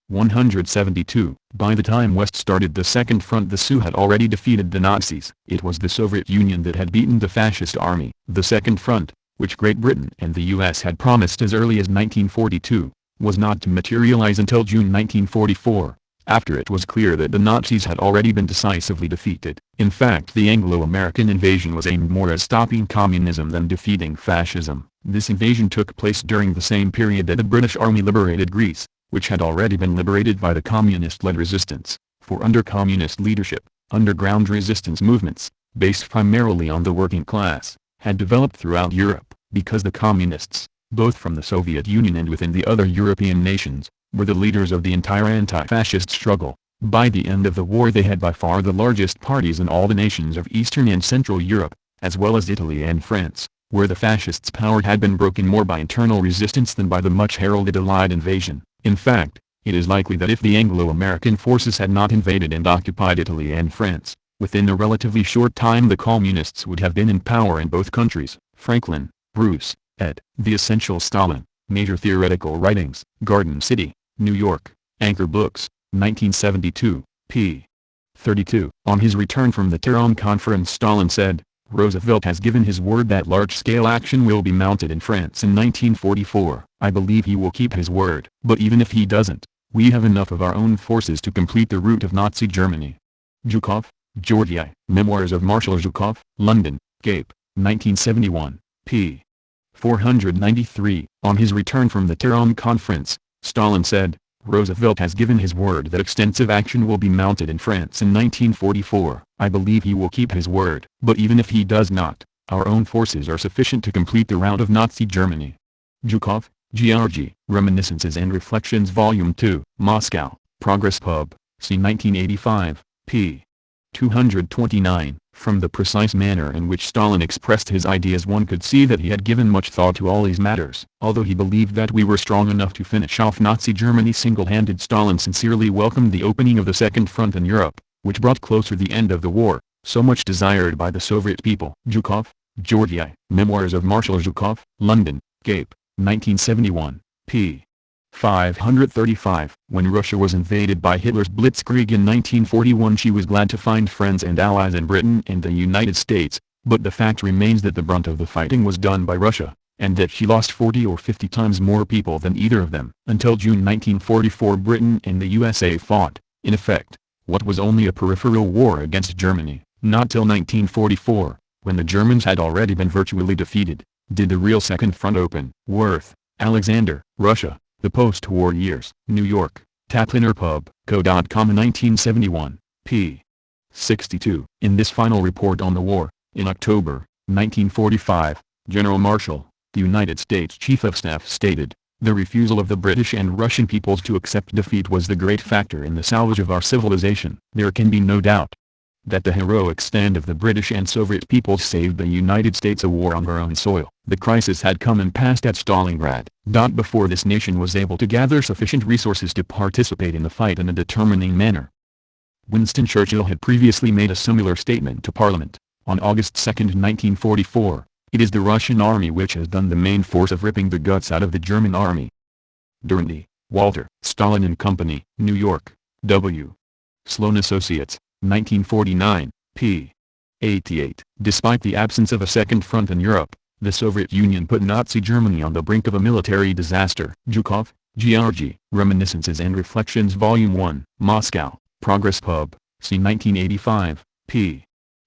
172. By the time West started the Second Front, the Sioux had already defeated the Nazis. It was the Soviet Union that had beaten the fascist army. The Second Front, which Great Britain and the US had promised as early as 1942, was not to materialize until June 1944. After it was clear that the Nazis had already been decisively defeated. In fact, the Anglo-American invasion was aimed more at stopping communism than defeating fascism. This invasion took place during the same period that the British Army liberated Greece, which had already been liberated by the communist-led resistance. For under communist leadership, underground resistance movements, based primarily on the working class, had developed throughout Europe, because the communists, both from the Soviet Union and within the other European nations, were the leaders of the entire anti-fascist struggle. By the end of the war they had by far the largest parties in all the nations of Eastern and Central Europe, as well as Italy and France, where the fascists' power had been broken more by internal resistance than by the much heralded Allied invasion. In fact, it is likely that if the Anglo-American forces had not invaded and occupied Italy and France, within a relatively short time the communists would have been in power in both countries. Franklin, Bruce, ed. The Essential Stalin, Major Theoretical Writings, Garden City, New York, Anchor Books, 1972, p. 32. On his return from the Tehran Conference, Stalin said, "Roosevelt has given his word that large-scale action will be mounted in France in 1944. I believe he will keep his word. But even if he doesn't, we have enough of our own forces to complete the rout of Nazi Germany." Zhukov, Georgy. Memoirs of Marshal Zhukov, London, Cape, 1971, p. 493. On his return from the Tehran Conference, Stalin said, "Roosevelt has given his word that extensive action will be mounted in France in 1944. I believe he will keep his word. But even if he does not, our own forces are sufficient to complete the rout of Nazi Germany." Zhukov, Georgy. Reminiscences and Reflections Volume 2. Moscow, Progress Pub. C. 1985, p. 229. From the precise manner in which Stalin expressed his ideas one could see that he had given much thought to all these matters. Although he believed that we were strong enough to finish off Nazi Germany single-handed, Stalin sincerely welcomed the opening of the Second Front in Europe, which brought closer the end of the war, so much desired by the Soviet people. Zhukov, Georgy. Memoirs of Marshal Zhukov, London, Cape, 1971, p. 535. When Russia was invaded by Hitler's Blitzkrieg in 1941, she was glad to find friends and allies in Britain and the United States, but the fact remains that the brunt of the fighting was done by Russia, and that she lost 40 or 50 times more people than either of them. Until June 1944, Britain and the USA fought, in effect, what was only a peripheral war against Germany. Not till 1944, when the Germans had already been virtually defeated, did the real Second Front open. Worth, Alexander, Russia. The Post-War Years. New York, Tapliner Pub. Co.com, 1971, p. 62. In this final report on the war, in October, 1945, General Marshall, the United States Chief of Staff, stated, "The refusal of the British and Russian peoples to accept defeat was the great factor in the salvage of our civilization. There can be no doubt that the heroic stand of the British and Soviet peoples saved the United States a war on our own soil. The crisis had come and passed at Stalingrad. Before this nation was able to gather sufficient resources to participate in the fight in a determining manner." Winston Churchill had previously made a similar statement to Parliament, on August 2, 1944, "It is the Russian army which has done the main force of ripping the guts out of the German army." Durante, Walter. Stalin and Company, New York, W. Sloan Associates, 1949, p. 88. Despite the absence of a second front in Europe, the Soviet Union put Nazi Germany on the brink of a military disaster. Zhukov, Georgy. Reminiscences and Reflections Volume 1. Moscow, Progress Pub. C. 1985, p.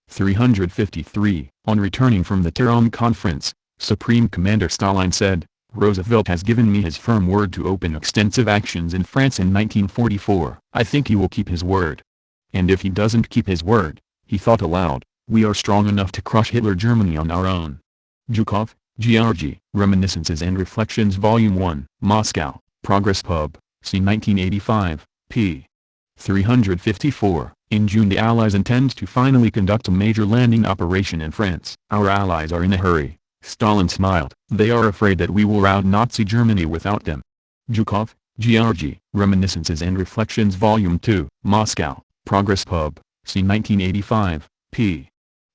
353. On returning from the Tehran Conference, Supreme Commander Stalin said, "Roosevelt has given me his firm word to open extensive actions in France in 1944. I think he will keep his word. And if he doesn't keep his word, He thought aloud, "We are strong enough to crush Hitler Germany on our own." Zhukov, Georgy, Reminiscences and Reflections Volume 1, Moscow, Progress Pub, c. 1985, p. 354. In June the Allies intend to finally conduct a major landing operation in France. Our allies are in a hurry. Stalin smiled. They are afraid that we will rout Nazi Germany without them. Zhukov, Georgy, Reminiscences and Reflections Volume 2, Moscow, Progress Pub, c. 1985, p.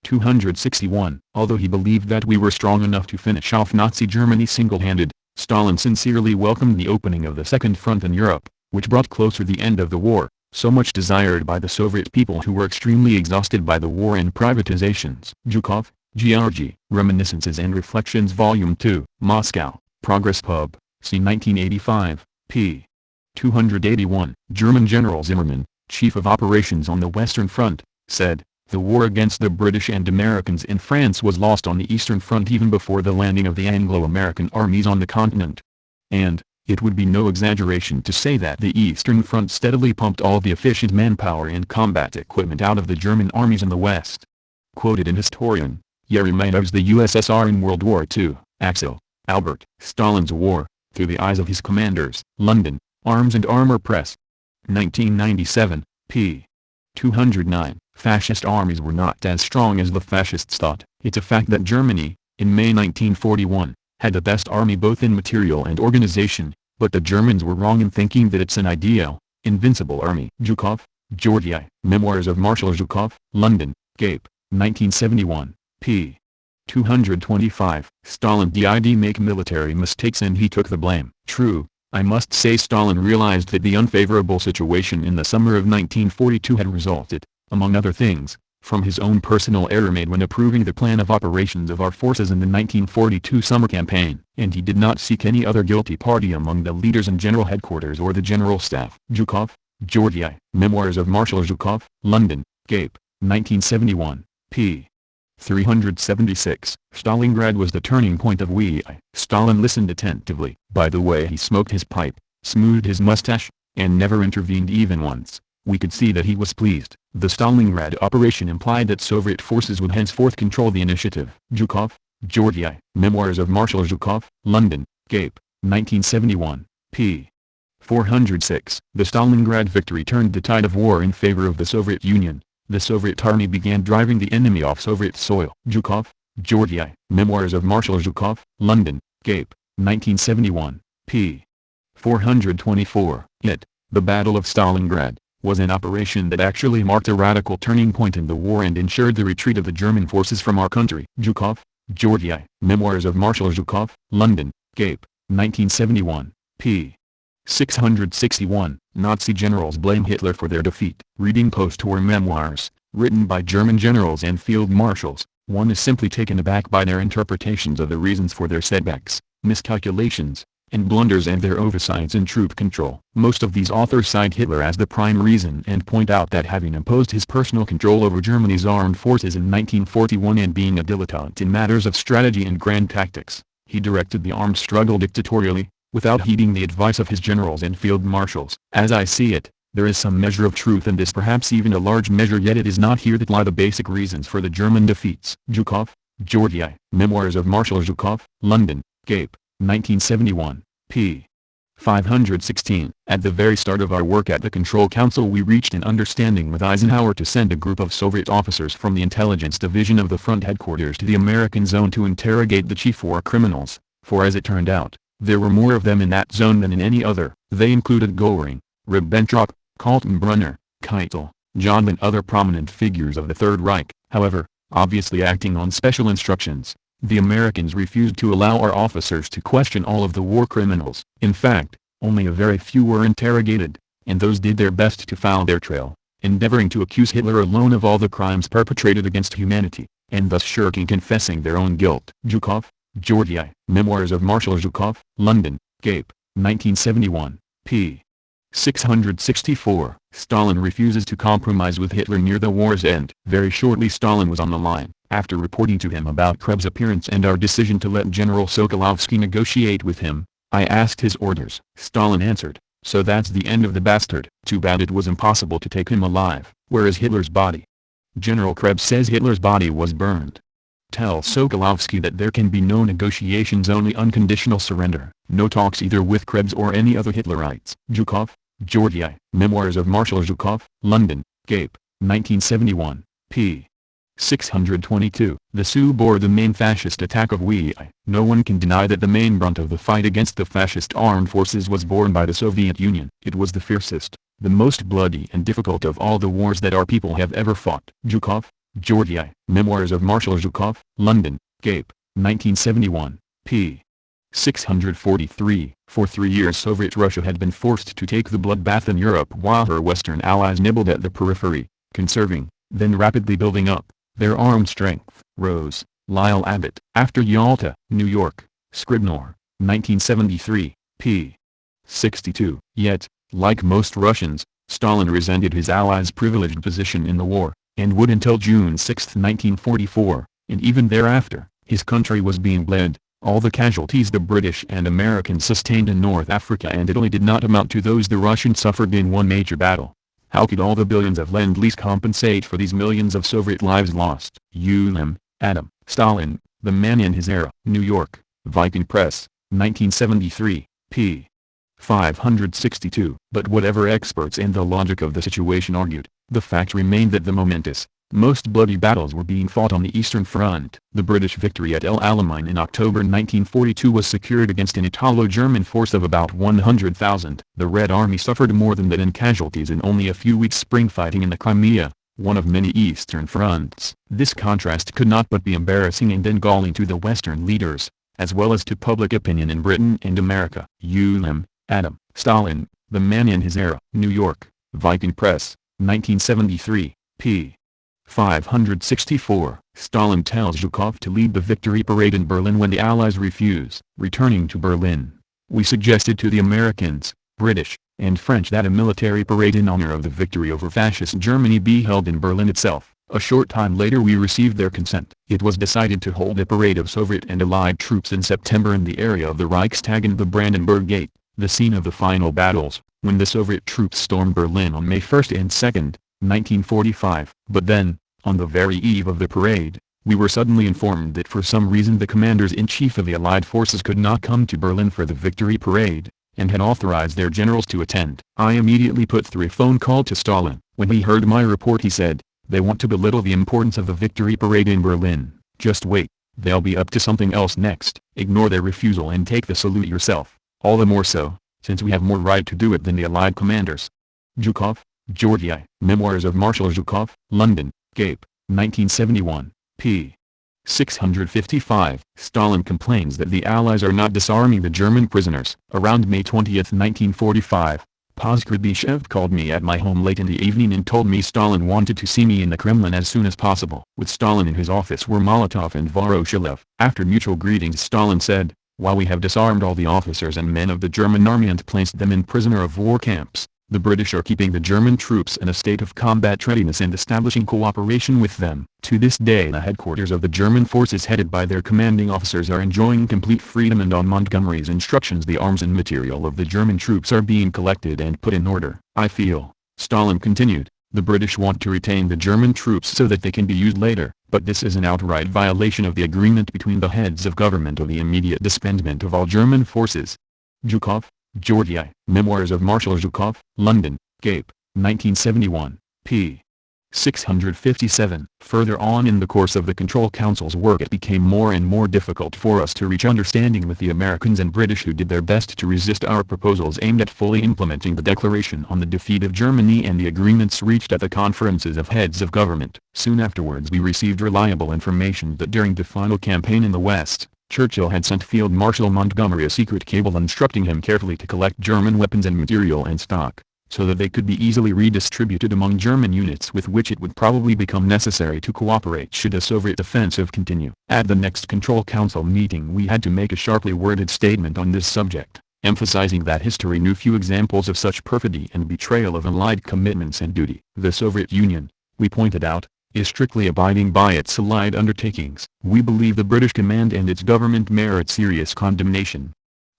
261. Although he believed that we were strong enough to finish off Nazi Germany single-handed, Stalin sincerely welcomed the opening of the Second Front in Europe, which brought closer the end of the war, so much desired by the Soviet people who were extremely exhausted by the war and privatizations. Zhukov, Georgy, Reminiscences and Reflections Volume 2, Moscow, Progress Pub, c. 1985, p. 281. German General Zimmermann, chief of operations on the Western Front, said, "The war against the British and Americans in France was lost on the Eastern Front even before the landing of the Anglo-American armies on the continent. And, it would be no exaggeration to say that the Eastern Front steadily pumped all the efficient manpower and combat equipment out of the German armies in the West." Quoted in historian Yereminov's The USSR in World War II, Axel, Albert. Stalin's War, Through the Eyes of His Commanders. London, Arms and Armour Press. 1997, p. 209. Fascist armies were not as strong as the fascists thought. It's a fact that Germany, in May 1941, had the best army both in material and organization, but the Germans were wrong in thinking that it's an ideal, invincible army. Zhukov, Georgy. Memoirs of Marshal Zhukov. London, Cape, 1971, p. 225. Stalin did make military mistakes and he took the blame. True, I must say Stalin realized that the unfavorable situation in the summer of 1942 had resulted, among other things, from his own personal error made when approving the plan of operations of our forces in the 1942 summer campaign, and he did not seek any other guilty party among the leaders in General Headquarters or the General Staff. Zhukov, Georgy. Memoirs of Marshal Zhukov. London, Cape, 1971, p. 376. Stalingrad was the turning point of we. Stalin listened attentively. By the way he smoked his pipe, smoothed his mustache, and never intervened even once. We could see that he was pleased. The Stalingrad operation implied that Soviet forces would henceforth control the initiative. Zhukov, Georgy. Memoirs of Marshal Zhukov. London, Cape, 1971, p. 406. The Stalingrad victory turned the tide of war in favor of the Soviet Union. The Soviet army began driving the enemy off Soviet soil. Zhukov, Georgy. Memoirs of Marshal Zhukov. London, Cape, 1971, p. 424. Yet, the Battle of Stalingrad was an operation that actually marked a radical turning point in the war and ensured the retreat of the German forces from our country. Zhukov, Georgy. Memoirs of Marshal Zhukov. London, Cape, 1971, p. 661. Nazi generals blame Hitler for their defeat. Reading post-war memoirs, written by German generals and field marshals, one is simply taken aback by their interpretations of the reasons for their setbacks, miscalculations, and blunders and their oversights in troop control. Most of these authors cite Hitler as the prime reason and point out that having imposed his personal control over Germany's armed forces in 1941 and being a dilettante in matters of strategy and grand tactics, he directed the armed struggle dictatorially, without heeding the advice of his generals and field marshals. As I see it, there is some measure of truth in this, perhaps even a large measure, yet it is not here that lie the basic reasons for the German defeats. Zhukov, Georgy. Memoirs of Marshal Zhukov. London, Cape, 1971, p. 516. At the very start of our work at the Control Council we reached an understanding with Eisenhower to send a group of Soviet officers from the intelligence division of the front headquarters to the American zone to interrogate the chief war criminals, for as it turned out, there were more of them in that zone than in any other. They included Goering, Ribbentrop, Kaltenbrunner, Keitel, John and other prominent figures of the Third Reich. However, obviously acting on special instructions, the Americans refused to allow our officers to question all of the war criminals. In fact, only a very few were interrogated, and those did their best to foul their trail, endeavoring to accuse Hitler alone of all the crimes perpetrated against humanity, and thus shirking confessing their own guilt. Zhukov, Georgy. Memoirs of Marshal Zhukov. London, Cape, 1971, p. 664. Stalin refuses to compromise with Hitler near the war's end. Very shortly Stalin was on the line. After reporting to him about Krebs' appearance and our decision to let General Sokolovsky negotiate with him, I asked his orders. Stalin answered, "So that's the end of the bastard. Too bad it was impossible to take him alive. Where is Hitler's body?" General Krebs says Hitler's body was burned. Tell Sokolovsky that there can be no negotiations, only unconditional surrender, no talks either with Krebs or any other Hitlerites. Zhukov, Georgy, Memoirs of Marshal Zhukov, London, Cape, 1971, p. 622. The Sioux bore the main fascist attack of Wei. No one can deny that the main brunt of the fight against the fascist armed forces was borne by the Soviet Union. It was the fiercest, the most bloody and difficult of all the wars that our people have ever fought. Zhukov, Georgy, Memoirs of Marshal Zhukov, London, Cape, 1971, p. 643. For 3 years Soviet Russia had been forced to take the bloodbath in Europe while her Western allies nibbled at the periphery, conserving, then rapidly building up, their armed strength. Rose, Lyle Abbott. After Yalta, New York, Scribner, 1973, p. 62. Yet, like most Russians, Stalin resented his allies' privileged position in the war, and would until June 6, 1944, and even thereafter, his country was being bled. All the casualties the British and Americans sustained in North Africa and Italy did not amount to those the Russians suffered in one major battle. How could all the billions of Lend-Lease compensate for these millions of Soviet lives lost? Ulam, Adam. Stalin, The Man in His Era. New York, Viking Press, 1973, p. 562. But whatever experts and the logic of the situation argued, the fact remained that the momentous, most bloody battles were being fought on the Eastern Front. The British victory at El Alamein in October 1942 was secured against an Italo-German force of about 100,000. The Red Army suffered more than that in casualties in only a few weeks' spring fighting in the Crimea, one of many Eastern fronts. This contrast could not but be embarrassing and then galling to the Western leaders, as well as to public opinion in Britain and America. Ulam, Adam. Stalin, The Man in His Era. New York, Viking Press, 1973, p. 564. Stalin tells Zhukov to lead the victory parade in Berlin when the Allies refuse. Returning to Berlin, we suggested to the Americans, British, and French that a military parade in honor of the victory over fascist Germany be held in Berlin itself. A short time later we received their consent. It was decided to hold a parade of Soviet and Allied troops in September in the area of the Reichstag and the Brandenburg Gate, the scene of the final battles, when the Soviet troops stormed Berlin on May 1 and 2, 1945. But then, on the very eve of the parade, we were suddenly informed that for some reason the commanders-in-chief of the Allied forces could not come to Berlin for the victory parade, and had authorized their generals to attend. I immediately put through a phone call to Stalin. When he heard my report he said, "They want to belittle the importance of the victory parade in Berlin. Just wait, they'll be up to something else next. Ignore their refusal and take the salute yourself, all the more so, since we have more right to do it than the Allied commanders." Zhukov, Georgy, Memoirs of Marshal Zhukov, London, Cape, 1971, p. 655. Stalin complains that the Allies are not disarming the German prisoners. Around May 20, 1945, Poskrebyshev called me at my home late in the evening and told me Stalin wanted to see me in the Kremlin as soon as possible. With Stalin in his office were Molotov and Voroshilov. After mutual greetings Stalin said, "While we have disarmed all the officers and men of the German army and placed them in prisoner of war camps, the British are keeping the German troops in a state of combat readiness and establishing cooperation with them. To this day the headquarters of the German forces headed by their commanding officers are enjoying complete freedom, and on Montgomery's instructions the arms and material of the German troops are being collected and put in order. I feel," Stalin continued, "the British want to retain the German troops so that they can be used later, but this is an outright violation of the agreement between the heads of government of the immediate disbandment of all German forces." Zhukov, Georgy, Memoirs of Marshal Zhukov, London, Cape, 1971, p. 657. Further on in the course of the Control Council's work it became more and more difficult for us to reach understanding with the Americans and British, who did their best to resist our proposals aimed at fully implementing the declaration on the defeat of Germany and the agreements reached at the conferences of heads of government. Soon afterwards we received reliable information that during the final campaign in the West, Churchill had sent Field Marshal Montgomery a secret cable instructing him carefully to collect German weapons and material and stock, so that they could be easily redistributed among German units with which it would probably become necessary to cooperate should the Soviet offensive continue. At the next Control Council meeting we had to make a sharply worded statement on this subject, emphasizing that history knew few examples of such perfidy and betrayal of Allied commitments and duty. The Soviet Union, we pointed out, is strictly abiding by its Allied undertakings. We believe the British command and its government merit serious condemnation.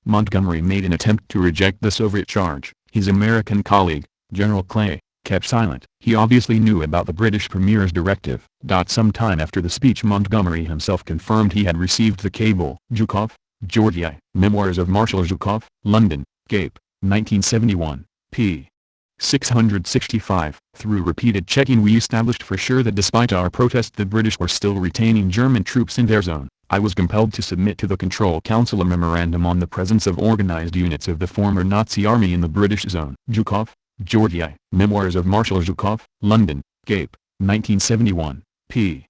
Montgomery made an attempt to reject the Soviet charge. His American colleague, General Clay, kept silent. He obviously knew about the British Premier's directive. Some time after the speech, Montgomery himself confirmed he had received the cable. Zhukov, Georgi, Memoirs of Marshal Zhukov, London, Cape, 1971, p. 665. Through repeated checking we established for sure that despite our protest the British were still retaining German troops in their zone. I was compelled to submit to the Control Council a memorandum on the presence of organized units of the former Nazi army in the British zone. Zhukov, Georgi, Memoirs of Marshal Zhukov, London, Cape, 1971, p.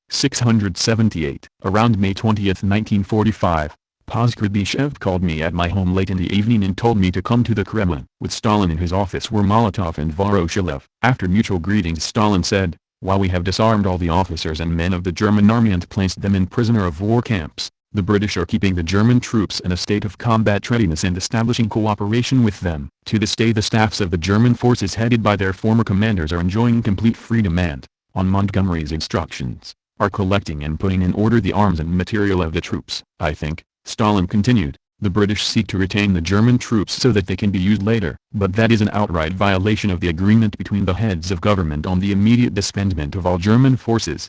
678. Around May 20, 1945, Poskrebyshev called me at my home late in the evening and told me to come to the Kremlin. With Stalin in his office were Molotov and Voroshilov. After mutual greetings Stalin said, "While we have disarmed all the officers and men of the German army and placed them in prisoner of war camps, the British are keeping the German troops in a state of combat readiness and establishing cooperation with them. To this day the staffs of the German forces headed by their former commanders are enjoying complete freedom and, on Montgomery's instructions, are collecting and putting in order the arms and material of the troops. I think," Stalin continued, "the British seek to retain the German troops so that they can be used later. But that is an outright violation of the agreement between the heads of government on the immediate disbandment of all German forces."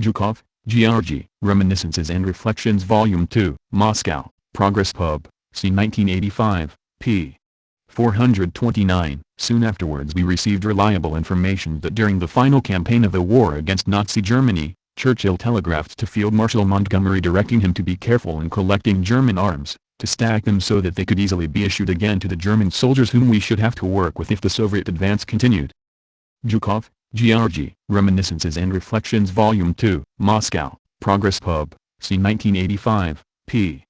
Zhukov, Georgi, Reminiscences and Reflections Volume 2, Moscow, Progress Pub, c. 1985, p. 429. Soon afterwards we received reliable information that during the final campaign of the war against Nazi Germany, Churchill telegraphed to Field Marshal Montgomery directing him to be careful in collecting German arms, to stack them so that they could easily be issued again to the German soldiers whom we should have to work with if the Soviet advance continued. Zhukov, Georgi, Reminiscences and Reflections Volume 2, Moscow, Progress Pub, c. 1985, p.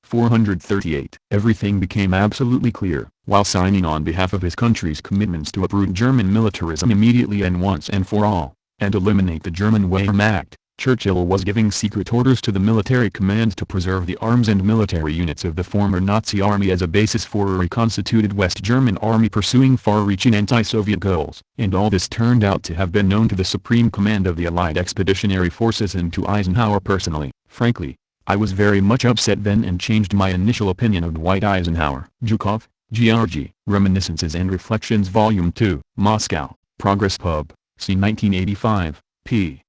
438. Everything became absolutely clear, while signing on behalf of his country's commitments to uproot German militarism immediately and once and for all, and eliminate the German Wehrmacht Act. Churchill was giving secret orders to the military command to preserve the arms and military units of the former Nazi army as a basis for a reconstituted West German army pursuing far-reaching anti-Soviet goals. And all this turned out to have been known to the Supreme Command of the Allied Expeditionary Forces and to Eisenhower personally. Frankly, I was very much upset then and changed my initial opinion of Dwight Eisenhower. Zhukov, Georgi, Reminiscences and Reflections Volume 2, Moscow, Progress Pub, c. 1985, p.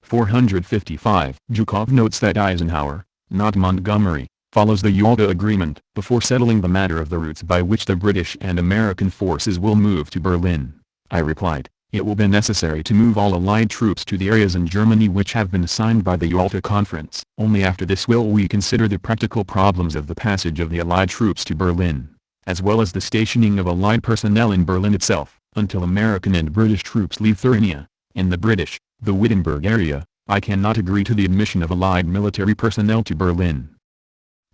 455. Zhukov notes that Eisenhower, not Montgomery, follows the Yalta Agreement before settling the matter of the routes by which the British and American forces will move to Berlin. I replied, "It will be necessary to move all Allied troops to the areas in Germany which have been assigned by the Yalta Conference. Only after this will we consider the practical problems of the passage of the Allied troops to Berlin, as well as the stationing of Allied personnel in Berlin itself. Until American and British troops leave Thuringia, and the British, the Wittenberg area, I cannot agree to the admission of Allied military personnel to Berlin."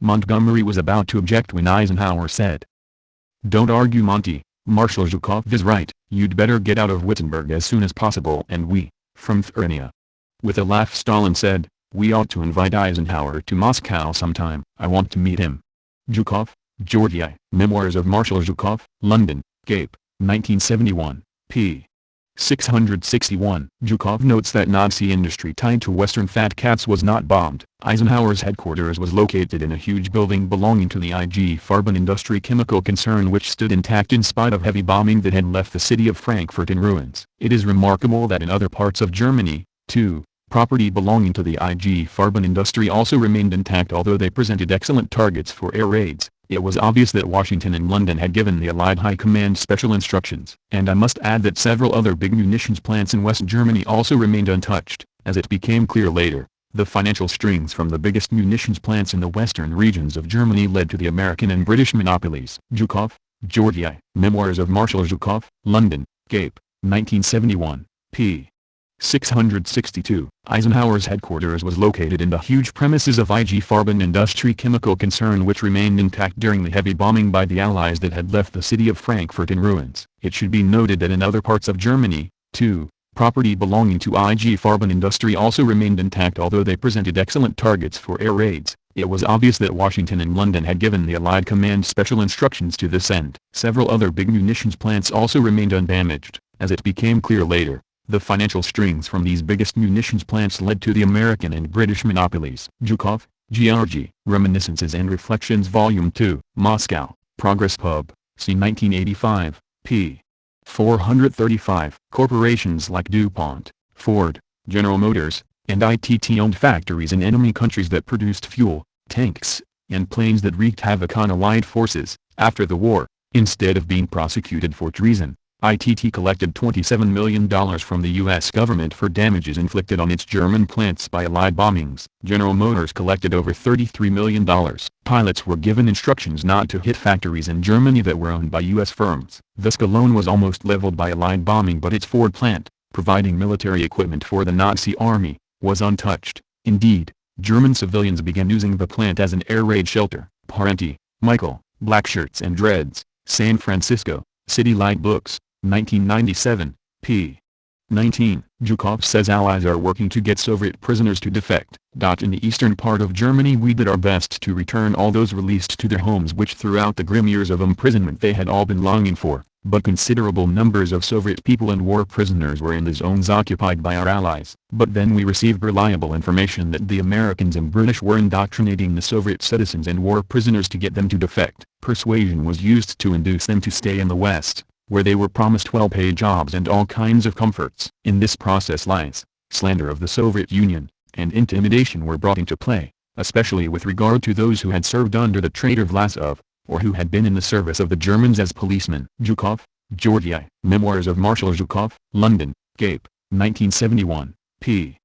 Montgomery was about to object when Eisenhower said, "Don't argue, Monty, Marshal Zhukov is right, you'd better get out of Wittenberg as soon as possible and we, from Thuringia." With a laugh Stalin said, "We ought to invite Eisenhower to Moscow sometime. I want to meet him." Zhukov, Georgi, Memoirs of Marshal Zhukov, London, Cape, 1971, p. 661. Zhukov notes that Nazi industry tied to Western fat cats was not bombed. Eisenhower's headquarters was located in a huge building belonging to the IG Farben industry chemical concern which stood intact in spite of heavy bombing that had left the city of Frankfurt in ruins. It is remarkable that in other parts of Germany, too, property belonging to the IG Farben industry also remained intact although they presented excellent targets for air raids. It was obvious that Washington and London had given the Allied High Command special instructions. And I must add that several other big munitions plants in West Germany also remained untouched. As it became clear later, the financial strings from the biggest munitions plants in the western regions of Germany led to the American and British monopolies. Zhukov, Georgi, Memoirs of Marshal Zhukov, London, Cape, 1971, p. 662. Eisenhower's headquarters was located in the huge premises of IG Farben Industry Chemical Concern which remained intact during the heavy bombing by the Allies that had left the city of Frankfurt in ruins. It should be noted that in other parts of Germany, too, property belonging to IG Farben Industry also remained intact although they presented excellent targets for air raids. It was obvious that Washington and London had given the Allied command special instructions to this end. Several other big munitions plants also remained undamaged. As it became clear later, the financial strings from these biggest munitions plants led to the American and British monopolies. Zhukov, Georgi, Reminiscences and Reflections Volume 2, Moscow, Progress Pub, c. 1985, p. 435. Corporations like DuPont, Ford, General Motors, and ITT owned factories in enemy countries that produced fuel, tanks, and planes that wreaked havoc on Allied forces. After the war, instead of being prosecuted for treason, ITT collected $27 million from the U.S. government for damages inflicted on its German plants by Allied bombings. General Motors collected over $33 million. Pilots were given instructions not to hit factories in Germany that were owned by U.S. firms. Thus Cologne was almost leveled by Allied bombing, but its Ford plant, providing military equipment for the Nazi army, was untouched. Indeed, German civilians began using the plant as an air raid shelter. Parenti, Michael, Blackshirts and Dreads, San Francisco, City Light Books, 1997, p. 19. Zhukov says Allies are working to get Soviet prisoners to defect. In the eastern part of Germany we did our best to return all those released to their homes, which throughout the grim years of imprisonment they had all been longing for, but considerable numbers of Soviet people and war prisoners were in the zones occupied by our Allies. But then we received reliable information that the Americans and British were indoctrinating the Soviet citizens and war prisoners to get them to defect. Persuasion was used to induce them to stay in the West, where they were promised well-paid jobs and all kinds of comforts. In this process lies, slander of the Soviet Union, and intimidation were brought into play, especially with regard to those who had served under the traitor Vlasov, or who had been in the service of the Germans as policemen. Zhukov, Georgy, Memoirs of Marshal Zhukov, London, Cape, 1971, p.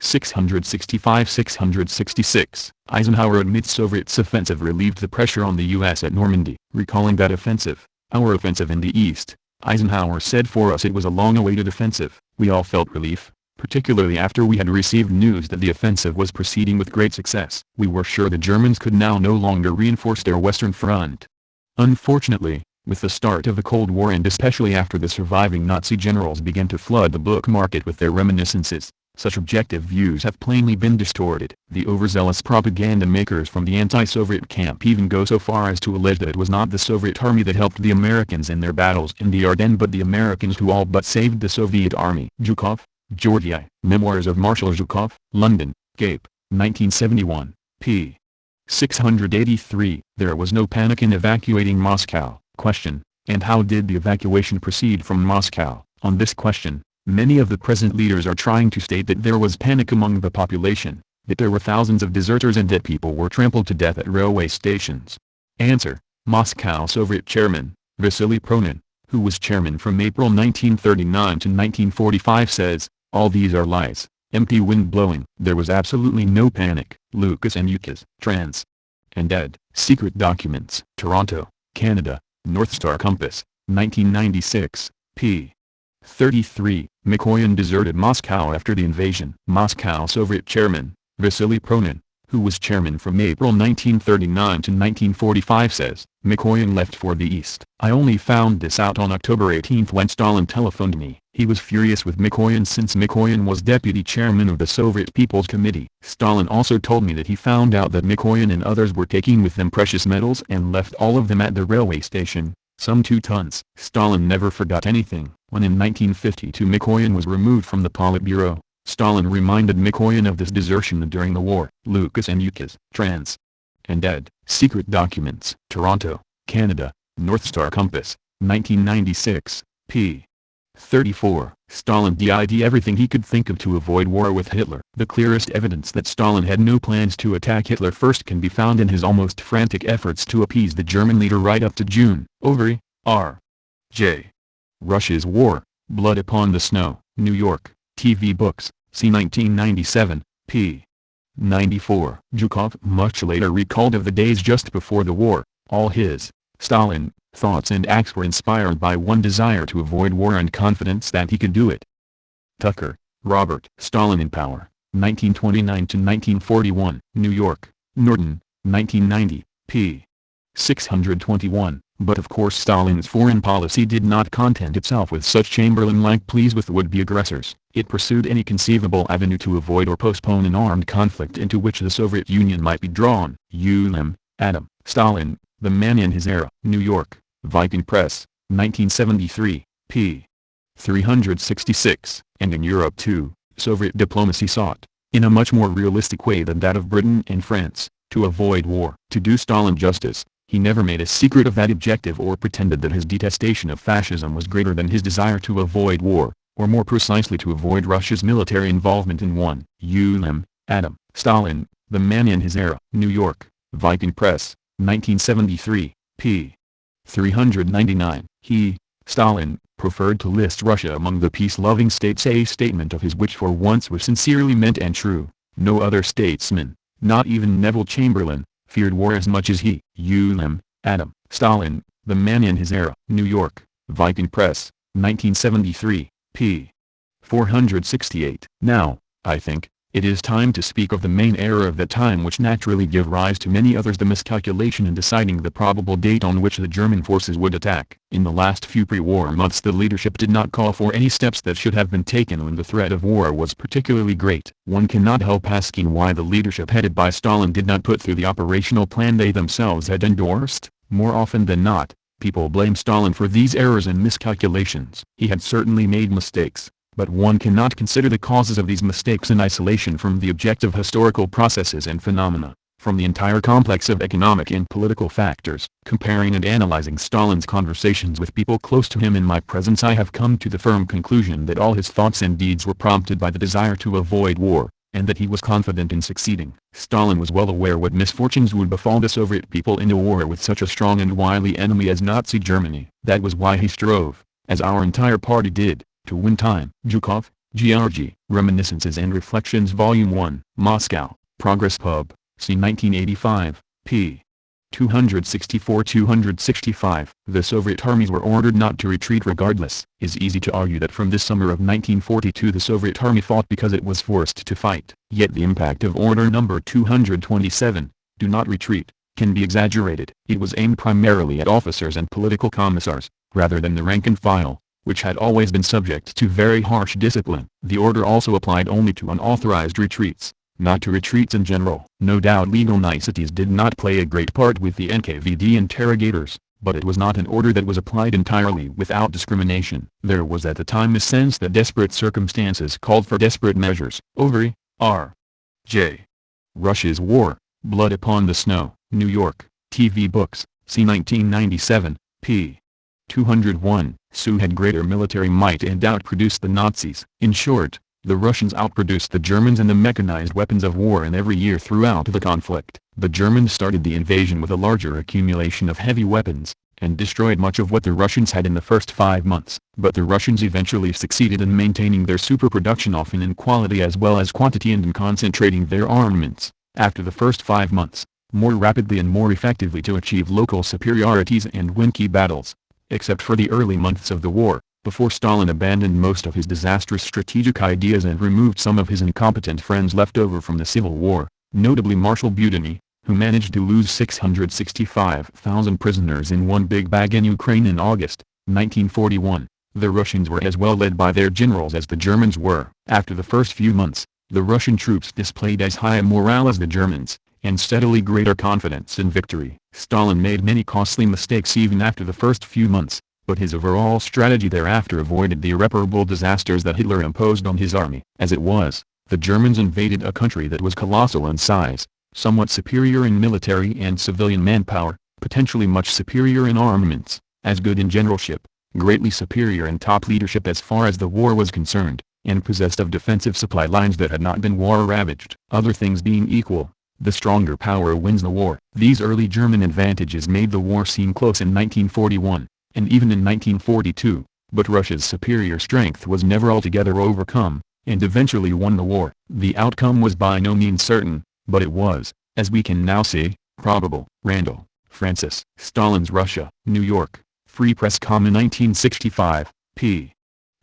665-666. Eisenhower admits Soviet's offensive relieved the pressure on the U.S. at Normandy. Recalling that offensive, our offensive in the East, Eisenhower said, "For us it was a long-awaited offensive. We all felt relief, particularly after we had received news that the offensive was proceeding with great success. We were sure the Germans could now no longer reinforce their western front." Unfortunately, with the start of the Cold War and especially after the surviving Nazi generals began to flood the book market with their reminiscences, such objective views have plainly been distorted. The overzealous propaganda makers from the anti-Soviet camp even go so far as to allege that it was not the Soviet army that helped the Americans in their battles in the Ardennes but the Americans who all but saved the Soviet army. Zhukov, Georgy, Memoirs of Marshal Zhukov, London, Cape, 1971, p. 683. There was no panic in evacuating Moscow. Question: and how did the evacuation proceed from Moscow? On this question, many of the present leaders are trying to state that there was panic among the population, that there were thousands of deserters and that people were trampled to death at railway stations. Answer: Moscow Soviet Chairman, Vasily Pronin, who was chairman from April 1939 to 1945 says, "All these are lies, empty wind blowing. There was absolutely no panic." Lucas and Yukis, trans. And ed. Secret Documents. Toronto, Canada, North Star Compass, 1996, p. 33. Mikoyan deserted Moscow after the invasion. Moscow Soviet Chairman, Vasily Pronin, who was chairman from April 1939 to 1945 says, Mikoyan left for the east. I only found this out on October 18 when Stalin telephoned me. He was furious with Mikoyan since Mikoyan was deputy chairman of the Soviet People's Committee. Stalin also told me that he found out that Mikoyan and others were taking with them precious metals and left all of them at the railway station, some 2 tons. Stalin never forgot anything. When in 1952 Mikoyan was removed from the Politburo, Stalin reminded Mikoyan of this desertion during the war. Lucas and Yukis, trans. And ed. Secret Documents. Toronto, Canada, North Star Compass, 1996, p. 34. Stalin did everything he could think of to avoid war with Hitler. The clearest evidence that Stalin had no plans to attack Hitler first can be found in his almost frantic efforts to appease the German leader right up to June. Overy, R. J. Russia's War, Blood Upon the Snow, New York, TV Books, c. 1997, p. 94. Zhukov much later recalled of the days just before the war. All his, Stalin, thoughts and acts were inspired by one desire to avoid war and confidence that he could do it. Tucker, Robert. Stalin in Power, 1929 to 1941. New York, Norton, 1990, p. 621. But of course Stalin's foreign policy did not content itself with such Chamberlain-like pleas with would-be aggressors. It pursued any conceivable avenue to avoid or postpone an armed conflict into which the Soviet Union might be drawn. Ulam, Adam. Stalin, The Man in His Era. New York, Viking Press, 1973, p. 366. And in Europe too, Soviet diplomacy sought, in a much more realistic way than that of Britain and France, to avoid war. To do Stalin justice, He never made a secret of that objective or pretended that his detestation of fascism was greater than his desire to avoid war, or more precisely to avoid Russia's military involvement in one. Adam, Stalin, The Man in His Era. New York, Viking Press, 1973, p. 399. He, Stalin, preferred to list Russia among the peace-loving states, a statement of his which for once was sincerely meant and true. No other statesman, not even Neville Chamberlain, feared war as much as he. Adam, Stalin, The Man in His Era. New York, Viking Press, 1973, p. 468. Now, I think, it is time to speak of the main error of that time which naturally gave rise to many others, the miscalculation in deciding the probable date on which the German forces would attack. In the last few pre-war months the leadership did not call for any steps that should have been taken when the threat of war was particularly great. One cannot help asking why the leadership headed by Stalin did not put through the operational plan they themselves had endorsed. More often than not, people blame Stalin for these errors and miscalculations. He had certainly made mistakes, but one cannot consider the causes of these mistakes in isolation from the objective historical processes and phenomena, from the entire complex of economic and political factors. Comparing and analyzing Stalin's conversations with people close to him in my presence, I have come to the firm conclusion that all his thoughts and deeds were prompted by the desire to avoid war, and that he was confident in succeeding. Stalin was well aware what misfortunes would befall the Soviet people in a war with such a strong and wily enemy as Nazi Germany. That was why he strove, as our entire party did, to win time. Zhukov, Georgy, Reminiscences and Reflections Volume 1, Moscow, Progress Pub, c. 1985, p. 264-265. The Soviet armies were ordered not to retreat regardless. It is easy to argue that from this summer of 1942 the Soviet army fought because it was forced to fight. Yet the impact of Order Number 227, do not retreat, can be exaggerated. It was aimed primarily at officers and political commissars, rather than the rank and file, which had always been subject to very harsh discipline. The order also applied only to unauthorized retreats, not to retreats in general. No doubt legal niceties did not play a great part with the NKVD interrogators, but it was not an order that was applied entirely without discrimination. There was at the time a sense that desperate circumstances called for desperate measures. Overy, R. J. Russia's War, Blood Upon the Snow. New York, TV Books, c. 1997, p. 201. Sue had greater military might and outproduced the Nazis. In short, the Russians outproduced the Germans in the mechanized weapons of war, and every year throughout the conflict, the Germans started the invasion with a larger accumulation of heavy weapons, and destroyed much of what the Russians had in the first 5 months. But the Russians eventually succeeded in maintaining their superproduction, often in quality as well as quantity, and in concentrating their armaments, after the first 5 months, more rapidly and more effectively to achieve local superiorities and win key battles. Except for the early months of the war, before Stalin abandoned most of his disastrous strategic ideas and removed some of his incompetent friends left over from the Civil War, notably Marshal Boudinot, who managed to lose 665,000 prisoners in one big bag in Ukraine in August 1941. The Russians were as well led by their generals as the Germans were. After the first few months, the Russian troops displayed as high a morale as the Germans, and steadily greater confidence in victory. Stalin made many costly mistakes even after the first few months, but his overall strategy thereafter avoided the irreparable disasters that Hitler imposed on his army. As it was, the Germans invaded a country that was colossal in size, somewhat superior in military and civilian manpower, potentially much superior in armaments, as good in generalship, greatly superior in top leadership as far as the war was concerned, and possessed of defensive supply lines that had not been war-ravaged. Other things being equal, the stronger power wins the war. These early German advantages made the war seem close in 1941, and even in 1942, but Russia's superior strength was never altogether overcome, and eventually won the war. The outcome was by no means certain, but it was, as we can now see, probable. Randall, Francis. Stalin's Russia. New York, Free Press, 1965, p.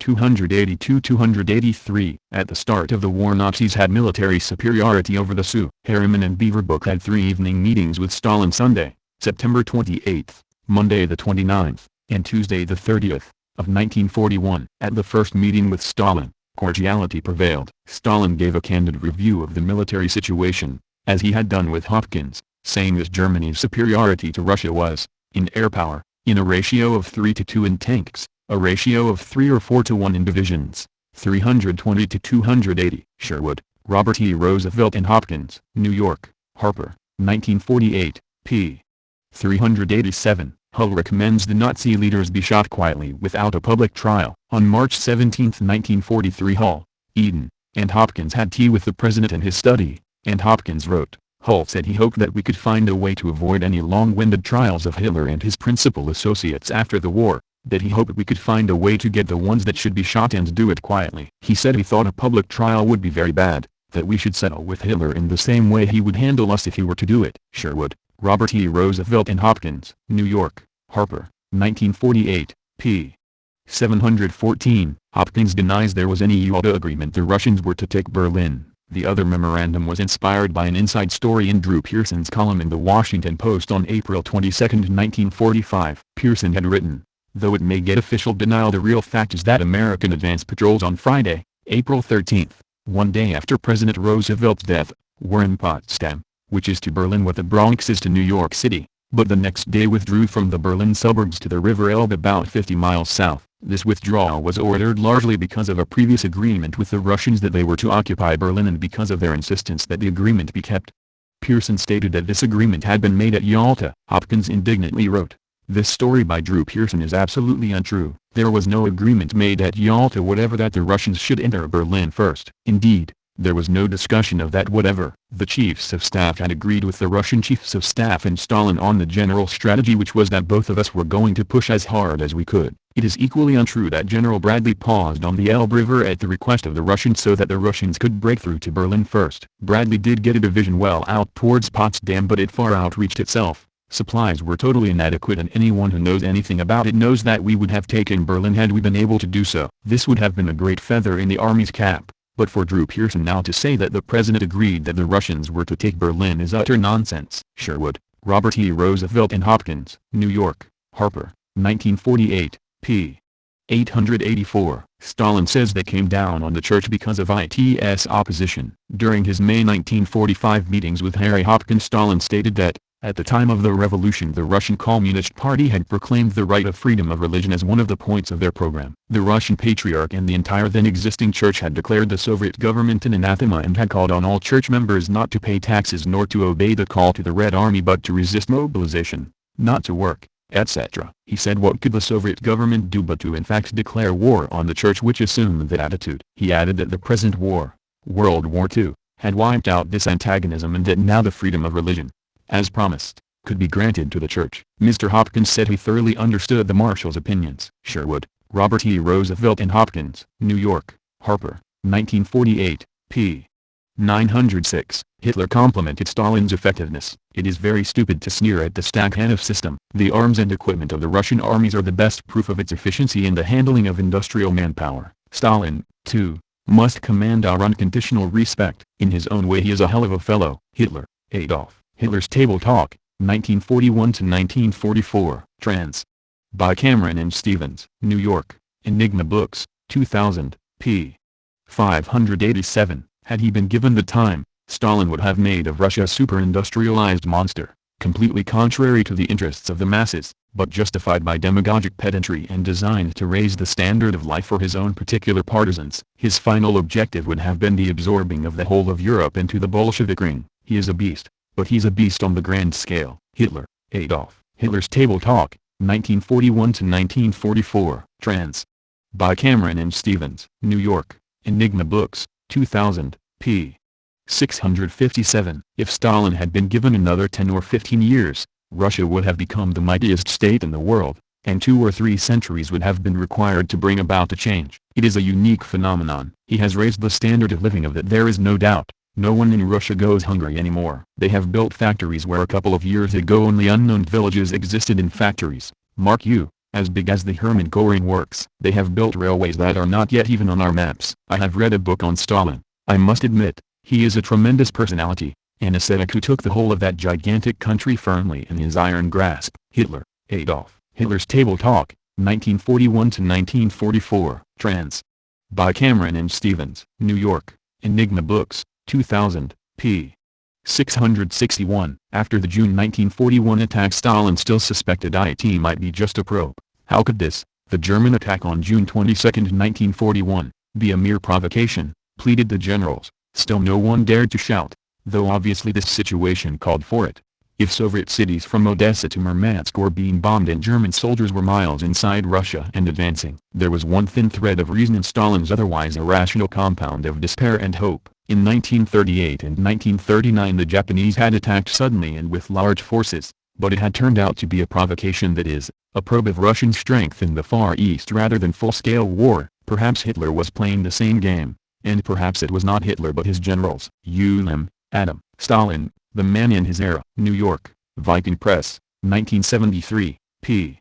282-283. At the start of the war, Nazis had military superiority over the Sioux. Harriman and Beaverbrook had 3 evening meetings with Stalin: Sunday, September 28, Monday the 29th, and Tuesday the 30th, of 1941. At the first meeting with Stalin, cordiality prevailed. Stalin gave a candid review of the military situation, as he had done with Hopkins, saying that Germany's superiority to Russia was, in air power, in a ratio of 3-2, in tanks, a ratio of 3 or 4 to 1 in divisions, 320 to 280. Sherwood, Robert E. Roosevelt and Hopkins. New York, Harper, 1948, p. 387. Hull recommends the Nazi leaders be shot quietly without a public trial. On March 17, 1943, Hull, Eden, and Hopkins had tea with the president in his study, and Hopkins wrote, Hull said he hoped that we could find a way to avoid any long-winded trials of Hitler and his principal associates after the war, that he hoped we could find a way to get the ones that should be shot and do it quietly. He said he thought a public trial would be very bad, that we should settle with Hitler in the same way he would handle us if he were to do it. Sherwood, Robert E. Roosevelt and Hopkins. New York, Harper, 1948, p. 714. Hopkins denies there was any Yalta agreement the Russians were to take Berlin. The other memorandum was inspired by an inside story in Drew Pearson's column in The Washington Post on April 22, 1945. Pearson had written, though it may get official denial, the real fact is that American advance patrols on Friday, April 13, one day after President Roosevelt's death, were in Potsdam, which is to Berlin what the Bronx is to New York City, but the next day withdrew from the Berlin suburbs to the River Elbe about 50 miles south. This withdrawal was ordered largely because of a previous agreement with the Russians that they were to occupy Berlin and because of their insistence that the agreement be kept. Pearson stated that this agreement had been made at Yalta. Hopkins indignantly wrote, this story by Drew Pearson is absolutely untrue. There was no agreement made at Yalta whatever that the Russians should enter Berlin first. Indeed, there was no discussion of that whatever. The chiefs of staff had agreed with the Russian chiefs of staff and Stalin on the general strategy, which was that both of us were going to push as hard as we could. It is equally untrue that General Bradley paused on the Elbe River at the request of the Russians so that the Russians could break through to Berlin first. Bradley did get a division well out towards Potsdam, but it far outreached itself. Supplies were totally inadequate, and anyone who knows anything about it knows that we would have taken Berlin had we been able to do so. This would have been a great feather in the Army's cap. But for Drew Pearson now to say that the president agreed that the Russians were to take Berlin is utter nonsense. Sherwood, Robert E. Roosevelt and Hopkins. New York, Harper, 1948, p. 884. Stalin says they came down on the church because of its opposition. During his May 1945 meetings with Harry Hopkins, Stalin stated that, at the time of the revolution, the Russian Communist Party had proclaimed the right of freedom of religion as one of the points of their program. The Russian Patriarch and the entire then existing church had declared the Soviet government an anathema and had called on all church members not to pay taxes nor to obey the call to the Red Army but to resist mobilization, not to work, etc. He said what could the Soviet government do but to in fact declare war on the church, which assumed that attitude. He added that the present war, World War II, had wiped out this antagonism and that now the freedom of religion, as promised, could be granted to the church. Mr. Hopkins said he thoroughly understood the marshal's opinions. Sherwood, Robert E. Roosevelt and Hopkins. New York, Harper, 1948, p. 906. Hitler complimented Stalin's effectiveness. It is very stupid to sneer at the Stakhanov system. The arms and equipment of the Russian armies are the best proof of its efficiency in the handling of industrial manpower. Stalin, too, must command our unconditional respect. In his own way he is a hell of a fellow. Hitler, Adolf. Hitler's Table Talk, 1941-1944. Trans. By Cameron and Stevens. New York, Enigma Books, 2000, p. 587. Had he been given the time, Stalin would have made of Russia a super-industrialized monster, completely contrary to the interests of the masses, but justified by demagogic pedantry and designed to raise the standard of life for his own particular partisans. His final objective would have been the absorbing of the whole of Europe into the Bolshevik ring. He is a beast. But he's a beast on the grand scale. Hitler, Adolf. Hitler's Table Talk, 1941-1944. Trans. By Cameron and Stevens. New York, Enigma Books, 2000, p. 657. If Stalin had been given another 10 or 15 years, Russia would have become the mightiest state in the world, and 2 or 3 centuries would have been required to bring about the change. It is a unique phenomenon. He has raised the standard of living of that there is no doubt. No one in Russia goes hungry anymore. They have built factories where a couple of years ago only unknown villages existed in factories, mark you, as big as the Hermann Göring works. They have built railways that are not yet even on our maps. I have read a book on Stalin. I must admit, he is a tremendous personality, an ascetic who took the whole of that gigantic country firmly in his iron grasp. Hitler, Adolf. Hitler's Table Talk, 1941-1944. Trans. By Cameron and Stevens. New York, Enigma Books, 2000, p. 661. After the June 1941 attack, Stalin still suspected it might be just a probe. How could this, the German attack on June 22, 1941, be a mere provocation, pleaded the generals. Still no one dared to shout, though obviously this situation called for it. If Soviet cities from Odessa to Murmansk were being bombed and German soldiers were miles inside Russia and advancing, there was one thin thread of reason in Stalin's otherwise irrational compound of despair and hope. In 1938 and 1939 the Japanese had attacked suddenly and with large forces, but it had turned out to be a provocation, that is, a probe of Russian strength in the Far East rather than full-scale war. Perhaps Hitler was playing the same game, and perhaps it was not Hitler but his generals. Ulam, Adam, Stalin, the man in his era. New York, Viking Press, 1973, p.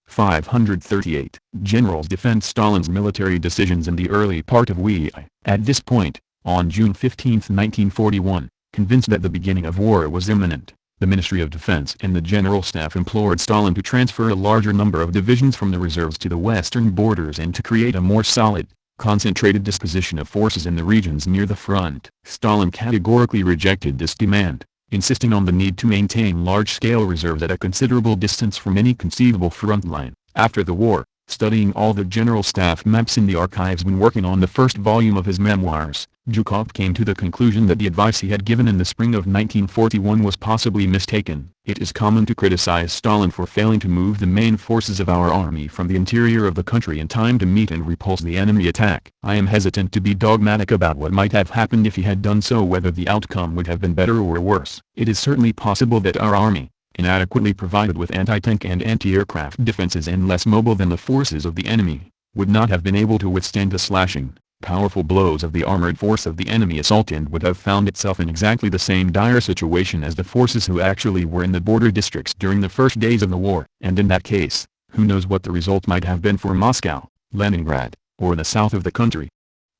538. Generals defend Stalin's military decisions in the early part of Wei. At this point, on June 15, 1941, convinced that the beginning of war was imminent, the Ministry of Defense and the General Staff implored Stalin to transfer a larger number of divisions from the reserves to the western borders and to create a more solid, concentrated disposition of forces in the regions near the front. Stalin categorically rejected this demand, insisting on the need to maintain large-scale reserves at a considerable distance from any conceivable front line. After the war, studying all the General Staff maps in the archives when working on the first volume of his memoirs, Zhukov came to the conclusion that the advice he had given in the spring of 1941 was possibly mistaken. It is common to criticize Stalin for failing to move the main forces of our army from the interior of the country in time to meet and repulse the enemy attack. I am hesitant to be dogmatic about what might have happened if he had done so, whether the outcome would have been better or worse. It is certainly possible that our army, inadequately provided with anti-tank and anti-aircraft defenses and less mobile than the forces of the enemy, would not have been able to withstand the slashing, powerful blows of the armored force of the enemy assault and would have found itself in exactly the same dire situation as the forces who actually were in the border districts during the first days of the war. And in that case, who knows what the result might have been for Moscow, Leningrad, or the south of the country.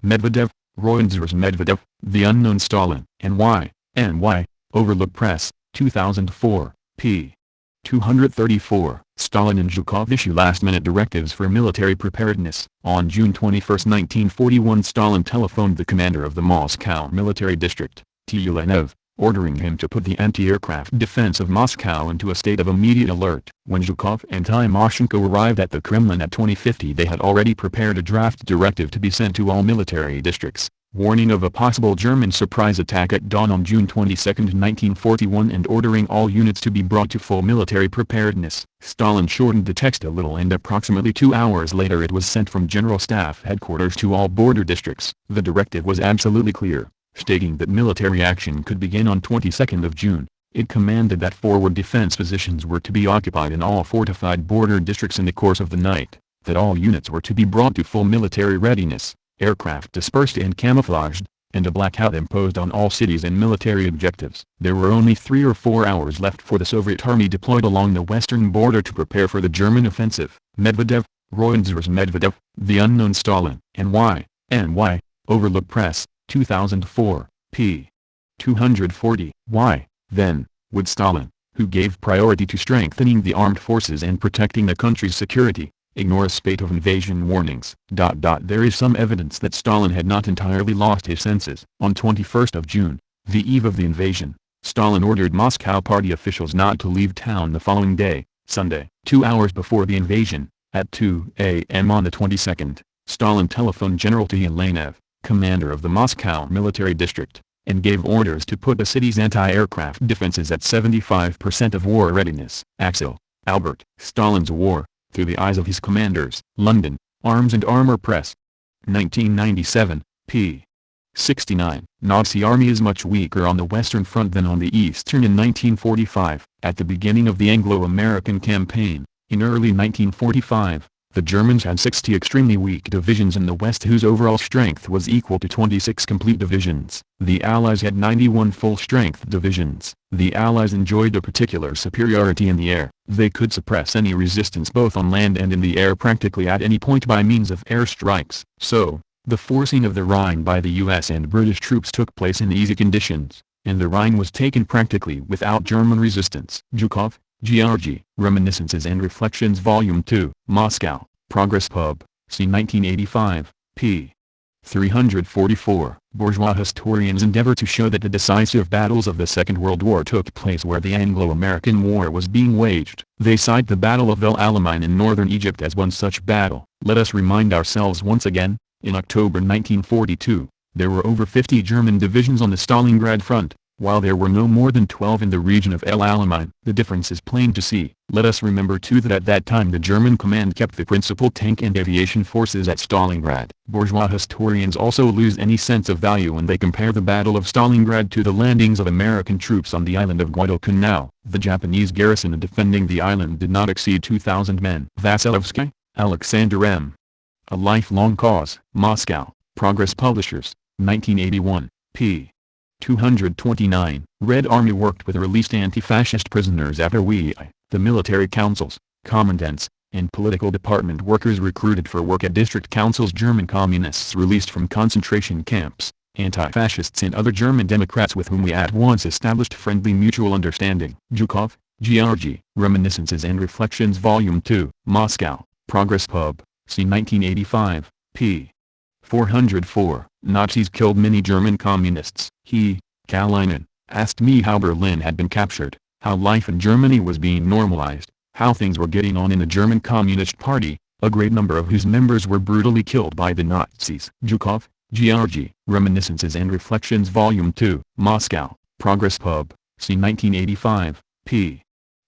Medvedev, Royenders Medvedev, The Unknown Stalin, N.Y., Overlook Press, 2004, p. 234. Stalin and Zhukov issue last-minute directives for military preparedness. On June 21, 1941, Stalin telephoned the commander of the Moscow military district, Tyulenev, ordering him to put the anti-aircraft defense of Moscow into a state of immediate alert. When Zhukov and Timoshenko arrived at the Kremlin at 2050, they had already prepared a draft directive to be sent to all military districts, warning of a possible German surprise attack at dawn on June 22, 1941, and ordering all units to be brought to full military preparedness. Stalin shortened the text a little and approximately 2 hours later it was sent from General Staff Headquarters to all border districts. The directive was absolutely clear, stating that military action could begin on 22nd of June. It commanded that forward defense positions were to be occupied in all fortified border districts in the course of the night, that all units were to be brought to full military readiness, aircraft dispersed and camouflaged, and a blackout imposed on all cities and military objectives. There were only 3 or 4 hours left for the Soviet army deployed along the western border to prepare for the German offensive. Medvedev, Royenders Medvedev, The Unknown Stalin, N.Y., Overlook Press, 2004, p. 240. Why, then, would Stalin, who gave priority to strengthening the armed forces and protecting the country's security, ignore a spate of invasion warnings? There is some evidence that Stalin had not entirely lost his senses. On 21st of June, the eve of the invasion, Stalin ordered Moscow party officials not to leave town the following day, Sunday. 2 hours before the invasion, at 2 a.m. on the 22nd, Stalin telephoned General Tyulenev, commander of the Moscow military district, and gave orders to put the city's anti-aircraft defenses at 75% of war readiness. Axel, Albert. Stalin's War, Through the Eyes of His Commanders. London, Arms and Armour Press. 1997, p. 69. Nazi army is much weaker on the Western Front than on the Eastern. In 1945, at the beginning of the Anglo-American campaign, in early 1945, the Germans had 60 extremely weak divisions in the West whose overall strength was equal to 26 complete divisions. The Allies had 91 full-strength divisions. The Allies enjoyed a particular superiority in the air. They could suppress any resistance both on land and in the air practically at any point by means of air strikes. So, the forcing of the Rhine by the US and British troops took place in easy conditions, and the Rhine was taken practically without German resistance. Zhukov, Georgy. Reminiscences and Reflections Volume 2. Moscow, Progress Pub. C. 1985, p. 344. Bourgeois historians endeavor to show that the decisive battles of the Second World War took place where the Anglo-American War was being waged. They cite the Battle of El Alamein in northern Egypt as one such battle. Let us remind ourselves once again, in October 1942, there were over 50 German divisions on the Stalingrad front, while there were no more than 12 in the region of El Alamein. The difference is plain to see. Let us remember too that at that time the German command kept the principal tank and aviation forces at Stalingrad. Bourgeois historians also lose any sense of value when they compare the Battle of Stalingrad to the landings of American troops on the island of Guadalcanal. The Japanese garrison defending the island did not exceed 2,000 men. Vasilovsky, Alexander M. A Lifelong Cause. Moscow, Progress Publishers, 1981, p. 229. Red Army worked with released anti-fascist prisoners after the military councils, commandants, and political department workers recruited for work at district councils. German communists released from concentration camps, anti-fascists and other German Democrats with whom we at once established friendly mutual understanding. Zhukov, Georgy, Reminiscences and Reflections Volume 2, Moscow, Progress Pub, c. 1985, p. 404. Nazis killed many German communists. He, Kalinin, asked me how Berlin had been captured, how life in Germany was being normalized, how things were getting on in the German Communist Party, a great number of whose members were brutally killed by the Nazis. Zhukov, Georgy, Reminiscences and Reflections Volume 2, Moscow, Progress Pub, c. 1985, p.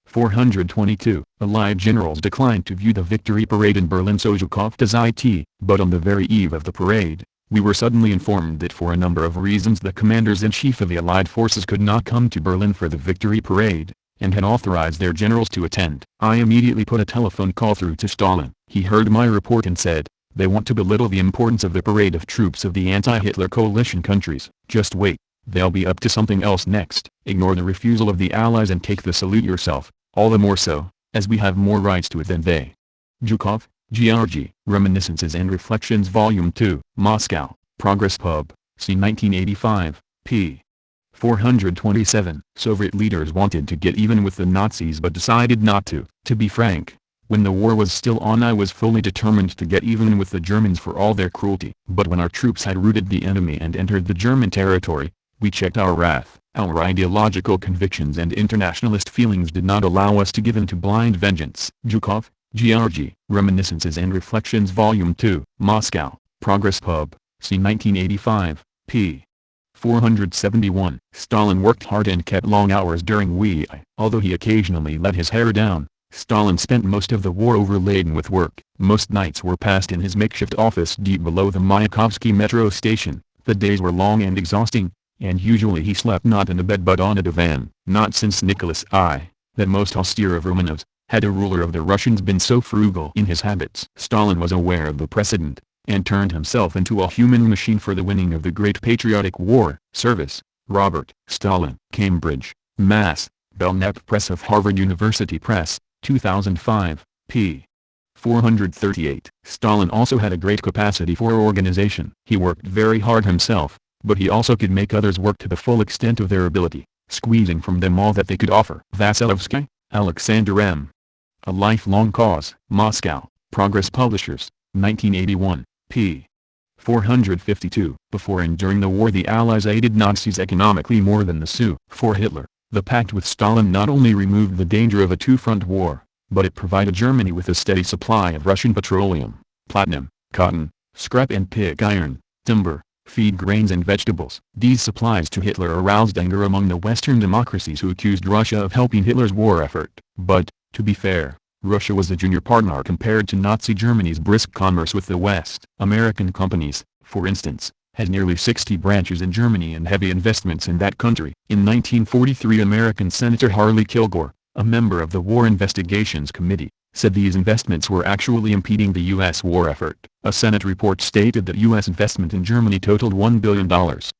422. Allied generals declined to view the victory parade in Berlin, so Zhukov does it, but on the very eve of the parade, we were suddenly informed that for a number of reasons the commanders-in-chief of the Allied forces could not come to Berlin for the victory parade, and had authorized their generals to attend. I immediately put a telephone call through to Stalin. He heard my report and said, "They want to belittle the importance of the parade of troops of the anti-Hitler coalition countries. Just wait, they'll be up to something else next. Ignore the refusal of the Allies and take the salute yourself, all the more so, as we have more rights to it than they." Zhukov, Georgy, Reminiscences and Reflections Volume 2, Moscow, Progress Pub, c. 1985, p. 427. Soviet leaders wanted to get even with the Nazis but decided not to. To be frank, when the war was still on I was fully determined to get even with the Germans for all their cruelty. But when our troops had routed the enemy and entered the German territory, we checked our wrath. Our ideological convictions and internationalist feelings did not allow us to give in to blind vengeance. Zhukov, Georgy, Reminiscences and Reflections Volume 2, Moscow, Progress Pub, c. 1985, p. 471. Stalin worked hard and kept long hours during although he occasionally let his hair down. Stalin spent most of the war overladen with work. Most nights were passed in his makeshift office deep below the Mayakovsky metro station. The days were long and exhausting, and usually he slept not in a bed but on a divan. Not since Nicholas I, that most austere of Romanovs, had a ruler of the Russians been so frugal in his habits. Stalin was aware of the precedent, and turned himself into a human machine for the winning of the great patriotic war. Service, Robert. Stalin. Cambridge, Mass. Belknap Press of Harvard University Press, 2005, p. 438. Stalin also had a great capacity for organization. He worked very hard himself, but he also could make others work to the full extent of their ability, squeezing from them all that they could offer. Vasilovsky, Alexander M. A Lifelong Cause. Moscow, Progress Publishers, 1981, p. 452. Before and during the war the Allies aided Nazis economically more than the Sioux. For Hitler, the pact with Stalin not only removed the danger of a two-front war, but it provided Germany with a steady supply of Russian petroleum, platinum, cotton, scrap and pig iron, timber, feed grains and vegetables. These supplies to Hitler aroused anger among the Western democracies who accused Russia of helping Hitler's war effort. But, to be fair, Russia was a junior partner compared to Nazi Germany's brisk commerce with the West. American companies, for instance, had nearly 60 branches in Germany and heavy investments in that country. In 1943 American Senator Harley Kilgore, a member of the War Investigations Committee, said these investments were actually impeding the U.S. war effort. A Senate report stated that U.S. investment in Germany totaled $1 billion.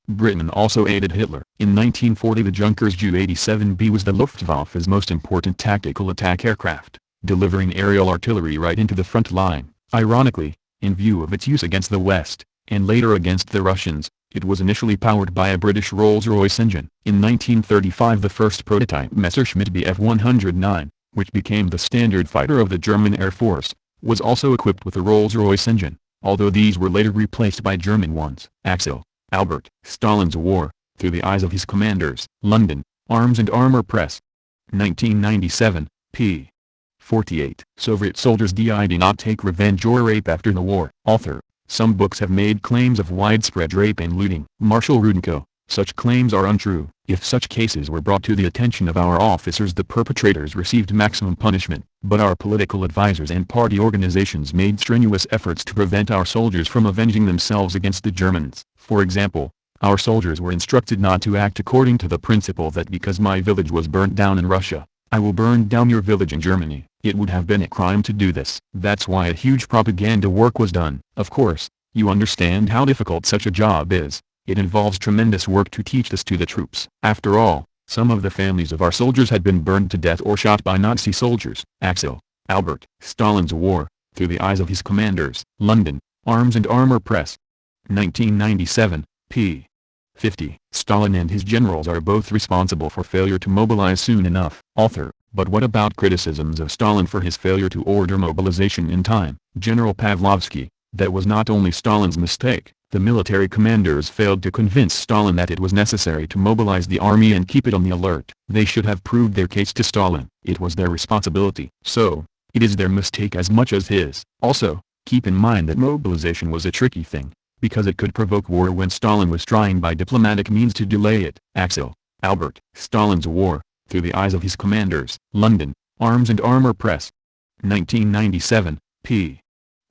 Britain also aided Hitler. In 1940 the Junkers Ju-87B was the Luftwaffe's most important tactical attack aircraft, delivering aerial artillery right into the front line. Ironically, in view of its use against the West, and later against the Russians, it was initially powered by a British Rolls-Royce engine. In 1935 the first prototype Messerschmitt Bf-109, which became the standard fighter of the German Air Force, was also equipped with a Rolls-Royce engine, although these were later replaced by German ones. Axel, Albert. Stalin's War, Through the Eyes of His Commanders. London, Arms and Armor Press. 1997, p. 48. Soviet soldiers did not take revenge or rape after the war. Author. Some books have made claims of widespread rape and looting. Marshall Rudenko, Such claims are untrue. If such cases were brought to the attention of our officers, the perpetrators received maximum punishment, but our political advisers and party organizations made strenuous efforts to prevent our soldiers from avenging themselves against the Germans. For example, our soldiers were instructed not to act according to the principle that because my village was burnt down in Russia, I will burn down your village in Germany. It would have been a crime to do this. That's why a huge propaganda work was done. Of course, you understand how difficult such a job is. It involves tremendous work to teach this to the troops. After all, some of the families of our soldiers had been burned to death or shot by Nazi soldiers. Axel, Albert. Stalin's War, Through the Eyes of His Commanders. London, Arms and Armor Press. 1997, p. 50. Stalin and his generals are both responsible for failure to mobilize soon enough. Author. But what about criticisms of Stalin for his failure to order mobilization in time? General Pavlovsky. That was not only Stalin's mistake. The military commanders failed to convince Stalin that it was necessary to mobilize the army and keep it on the alert. They should have proved their case to Stalin. It was their responsibility. So, it is their mistake as much as his. Also, keep in mind that mobilization was a tricky thing, because it could provoke war when Stalin was trying by diplomatic means to delay it. Axel, Albert. Stalin's War, Through the Eyes of His Commanders. London, Arms and Armor Press. 1997, p.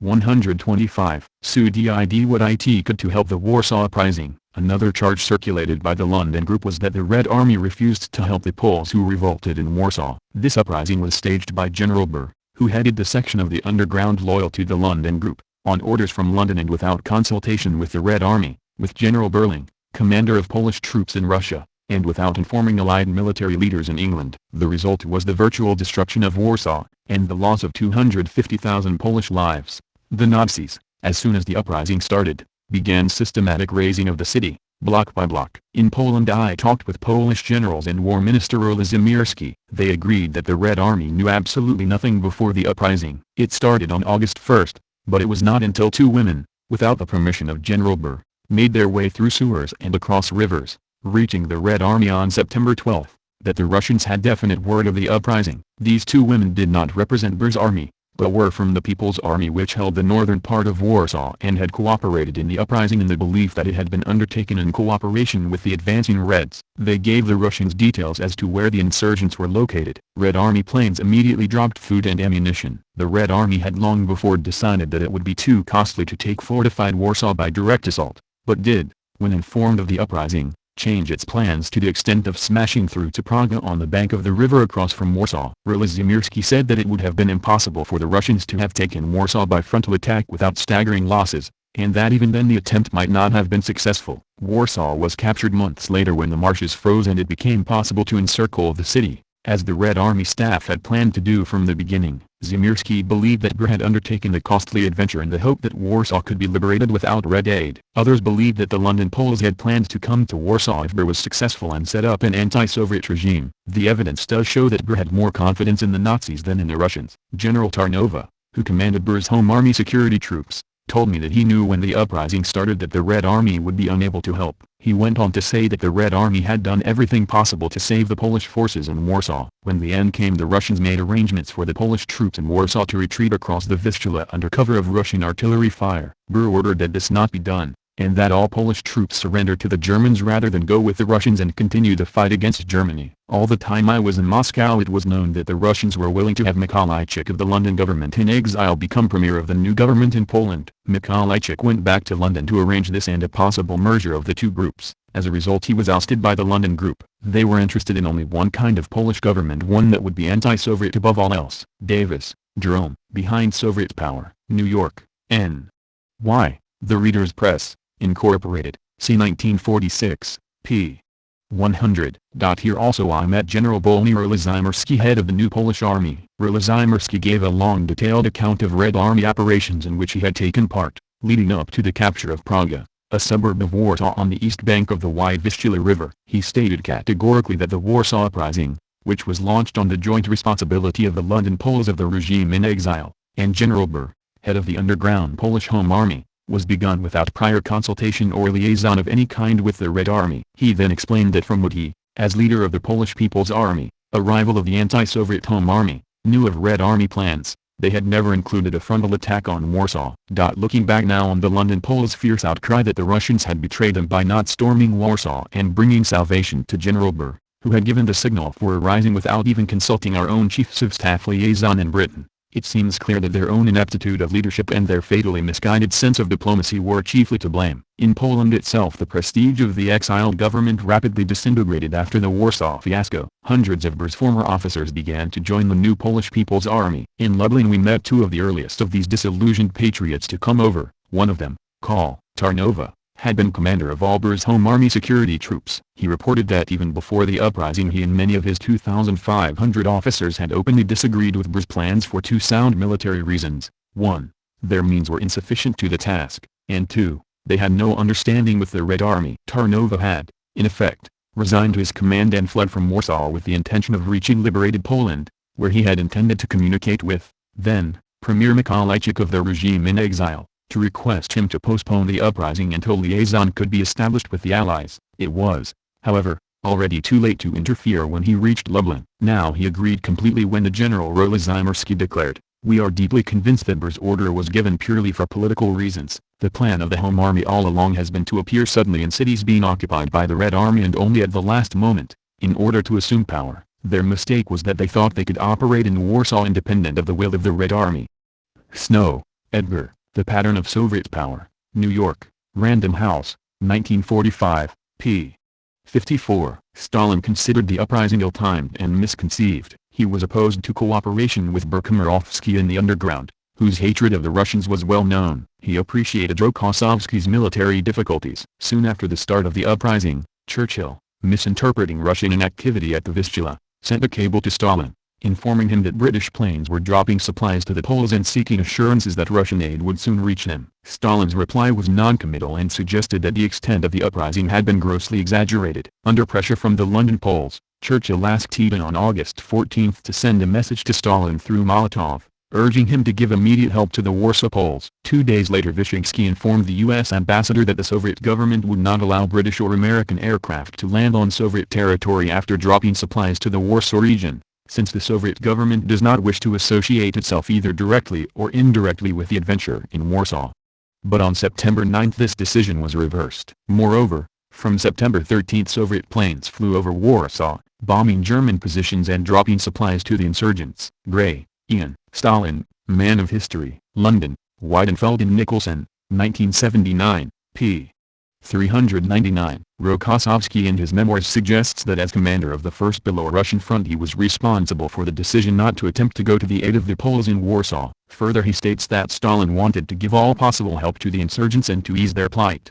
125. Su did what it could to help the Warsaw Uprising. Another charge circulated by the London Group was that the Red Army refused to help the Poles who revolted in Warsaw. This uprising was staged by General Burr, who headed the section of the underground loyal to the London Group, on orders from London and without consultation with the Red Army, with General Berling, commander of Polish troops in Russia, and without informing Allied military leaders in England. The result was the virtual destruction of Warsaw, and the loss of 250,000 Polish lives. The Nazis, as soon as the uprising started, began systematic razing of the city, block by block. In Poland I talked with Polish generals and War Minister Earl Zimirski. They agreed that the Red Army knew absolutely nothing before the uprising. It started on August 1st, but it was not until 2 women, without the permission of General Burr, made their way through sewers and across rivers, reaching the Red Army on September 12, that the Russians had definite word of the uprising. These 2 women did not represent Burr's army, but were from the People's Army, which held the northern part of Warsaw and had cooperated in the uprising in the belief that it had been undertaken in cooperation with the advancing Reds. They gave the Russians details as to where the insurgents were located. Red Army planes immediately dropped food and ammunition. The Red Army had long before decided that it would be too costly to take fortified Warsaw by direct assault, but did, when informed of the uprising, change its plans to the extent of smashing through to Praga on the bank of the river across from Warsaw. Zimirski said that it would have been impossible for the Russians to have taken Warsaw by frontal attack without staggering losses, and that even then the attempt might not have been successful. Warsaw was captured months later when the marshes froze and it became possible to encircle the city, as the Red Army staff had planned to do from the beginning. Zimirski believed that Burr had undertaken the costly adventure in the hope that Warsaw could be liberated without Red aid. Others believed that the London Poles had planned to come to Warsaw if Burr was successful and set up an anti-Soviet regime. The evidence does show that Burr had more confidence in the Nazis than in the Russians. General Tarnova, who commanded Burr's Home Army security troops, told me that he knew when the uprising started that the Red Army would be unable to help. He went on to say that the Red Army had done everything possible to save the Polish forces in Warsaw. When the end came, the Russians made arrangements for the Polish troops in Warsaw to retreat across the Vistula under cover of Russian artillery fire. Burr ordered that this not be done, and that all Polish troops surrender to the Germans rather than go with the Russians and continue the fight against Germany. All the time I was in Moscow it was known that the Russians were willing to have Mikhailychuk of the London government in exile become premier of the new government in Poland. Mikhailychuk went back to London to arrange this and a possible merger of the 2 groups. As a result he was ousted by the London Group. They were interested in only one kind of Polish government, one that would be anti-Soviet above all else. Davis, Jerome. Behind Soviet Power. New York, N. Y. The Reader's Press, Incorporated, c. 1946, p. 100. Here also I met General Volodymyr Zimirski, head of the new Polish army. Zimirski gave a long detailed account of Red Army operations in which he had taken part, leading up to the capture of Praga, a suburb of Warsaw on the east bank of the wide Vistula River. He stated categorically that the Warsaw Uprising, which was launched on the joint responsibility of the London Poles of the regime in exile, and General Burr, head of the underground Polish Home Army, was begun without prior consultation or liaison of any kind with the Red Army. He then explained that from what he, as leader of the Polish People's Army, a rival of the anti-Soviet Home Army, knew of Red Army plans, They had never included a frontal attack on Warsaw. Looking back now on the London Poles' fierce outcry that the Russians had betrayed them by not storming Warsaw and bringing salvation to General Burr, who had given the signal for a rising without even consulting our own chiefs of staff liaison in Britain, it seems clear that their own ineptitude of leadership and their fatally misguided sense of diplomacy were chiefly to blame. In Poland itself, the prestige of the exiled government rapidly disintegrated after the Warsaw fiasco. Hundreds of Burr's former officers began to join the new Polish People's Army. In Lublin we met two of the earliest of these disillusioned patriots to come over. One of them, Karl Tarnowa, had been commander of all Burr's home army security troops. He reported that even before the uprising he and many of his 2,500 officers had openly disagreed with Burr's plans for two sound military reasons. 1. Their means were insufficient to the task, and 2. They had no understanding with the Red Army. Tarnowa had, in effect, resigned his command and fled from Warsaw with the intention of reaching liberated Poland, where he had intended to communicate with, then, Premier Mikolajczyk of the regime in exile, to request him to postpone the uprising until liaison could be established with the Allies. It was, however, already too late to interfere when he reached Lublin. Now he agreed completely when the General Rolizamirski declared, "We are deeply convinced that Burr's order was given purely for political reasons. The plan of the Home Army all along has been to appear suddenly in cities being occupied by the Red Army and only at the last moment, in order to assume power. Their mistake was that they thought they could operate in Warsaw independent of the will of the Red Army." Snow, Edgar. The Pattern of Soviet Power. New York, Random House, 1945, p. 54. Stalin considered the uprising ill-timed and misconceived. He was opposed to cooperation with Burkomarovsky in the underground, whose hatred of the Russians was well known. He appreciated Rokossovsky's military difficulties. Soon after the start of the uprising, Churchill, misinterpreting Russian inactivity at the Vistula, sent a cable to Stalin, informing him that British planes were dropping supplies to the Poles and seeking assurances that Russian aid would soon reach them. Stalin's reply was non-committal and suggested that the extent of the uprising had been grossly exaggerated. Under pressure from the London Poles, Churchill asked Eden on August 14 to send a message to Stalin through Molotov, urging him to give immediate help to the Warsaw Poles. 2 days later Wyszynski informed the U.S. ambassador that the Soviet government would not allow British or American aircraft to land on Soviet territory after dropping supplies to the Warsaw region, since the Soviet government does not wish to associate itself either directly or indirectly with the adventure in Warsaw. But on September 9 this decision was reversed. Moreover, from September 13 Soviet planes flew over Warsaw, bombing German positions and dropping supplies to the insurgents. Gray, Ian. Stalin, Man of History. London, Weidenfeld and Nicholson, 1979, p. 399. Rokossovsky in his memoirs suggests that as commander of the first Belarusian front he was responsible for the decision not to attempt to go to the aid of the Poles in Warsaw. Further he states that Stalin wanted to give all possible help to the insurgents and to ease their plight.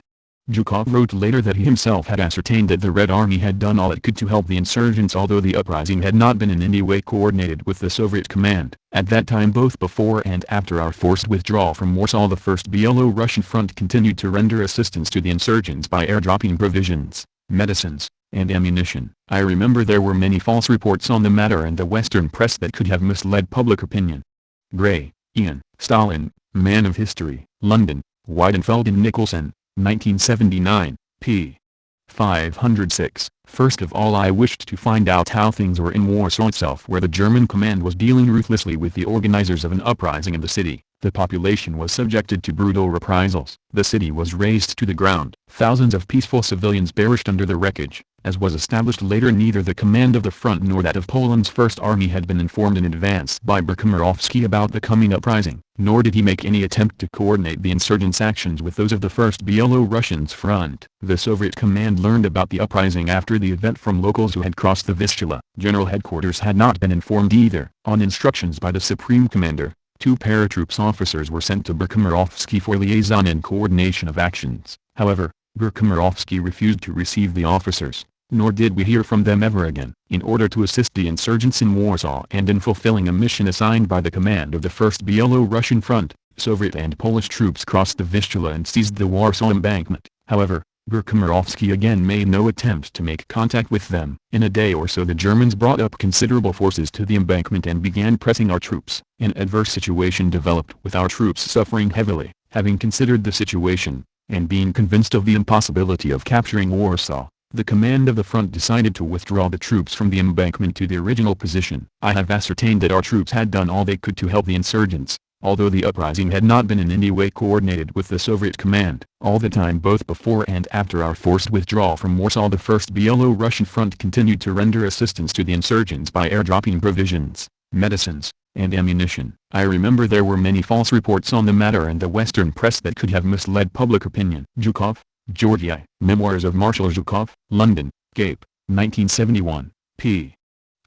Zhukov wrote later that he himself had ascertained that the Red Army had done all it could to help the insurgents although the uprising had not been in any way coordinated with the Soviet command. At that time both before and after our forced withdrawal from Warsaw the First Belarusian Front continued to render assistance to the insurgents by airdropping provisions, medicines, and ammunition. I remember there were many false reports on the matter and the Western press that could have misled public opinion. Gray, Ian. Stalin, Man of History. London, Weidenfeld and Nicholson, 1979, p. 506. First of all I wished to find out how things were in Warsaw itself where the German command was dealing ruthlessly with the organizers of an uprising in the city. The population was subjected to brutal reprisals. The city was razed to the ground. Thousands of peaceful civilians perished under the wreckage. As was established later neither the command of the front nor that of Poland's First Army had been informed in advance by Burkomarovsky about the coming uprising, nor did he make any attempt to coordinate the insurgents' actions with those of the First Belarusian Front. The Soviet command learned about the uprising after the event from locals who had crossed the Vistula. General headquarters had not been informed either. On instructions by the Supreme Commander, 2 paratroops officers were sent to Burkomarovsky for liaison and coordination of actions. However, Burkomarovsky refused to receive the officers, nor did we hear from them ever again. In order to assist the insurgents in Warsaw and in fulfilling a mission assigned by the command of the First Belarusian Front, Soviet and Polish troops crossed the Vistula and seized the Warsaw embankment. However, Burkomarovsky again made no attempt to make contact with them. In a day or so the Germans brought up considerable forces to the embankment and began pressing our troops. An adverse situation developed with our troops suffering heavily. Having considered the situation, and being convinced of the impossibility of capturing Warsaw, the command of the front decided to withdraw the troops from the embankment to the original position. I have ascertained that our troops had done all they could to help the insurgents, although the uprising had not been in any way coordinated with the Soviet command. All the time both before and after our forced withdrawal from Warsaw, the First Belo-Russian Front continued to render assistance to the insurgents by airdropping provisions, medicines, and ammunition. I remember there were many false reports on the matter in the Western press that could have misled public opinion. Zhukov, Georgy, Memoirs of Marshal Zhukov, London, Cape, 1971, p.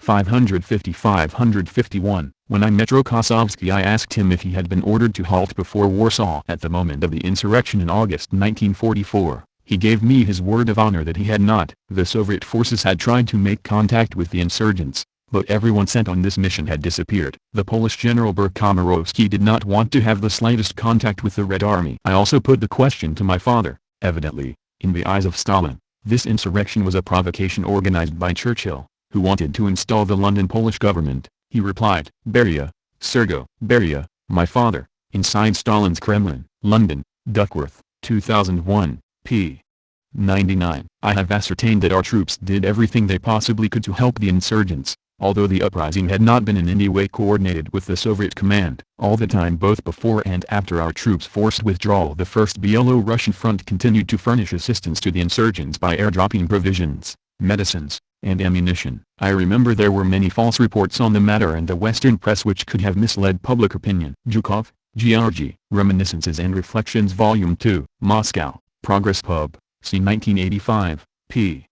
550-551. When I met Rokossovsky, I asked him if he had been ordered to halt before Warsaw at the moment of the insurrection in August 1944. He gave me his word of honor that he had not. The Soviet forces had tried to make contact with the insurgents, but everyone sent on this mission had disappeared. The Polish General Komorowski did not want to have the slightest contact with the Red Army. I also put the question to my father. Evidently, in the eyes of Stalin, this insurrection was a provocation organized by Churchill, who wanted to install the London Polish government. He replied, Beria, Sergo, Beria, my father, inside Stalin's Kremlin, London, Duckworth, 2001, p. 99. I have ascertained that our troops did everything they possibly could to help the insurgents, although the uprising had not been in any way coordinated with the Soviet command. All the time both before and after our troops' forced withdrawal, the First Belo-Russian Front continued to furnish assistance to the insurgents by airdropping provisions, medicines, and ammunition. I remember there were many false reports on the matter in the Western press which could have misled public opinion. Zhukov, Georgy, Reminiscences and Reflections Volume 2, Moscow, Progress Pub, c. 1985, p.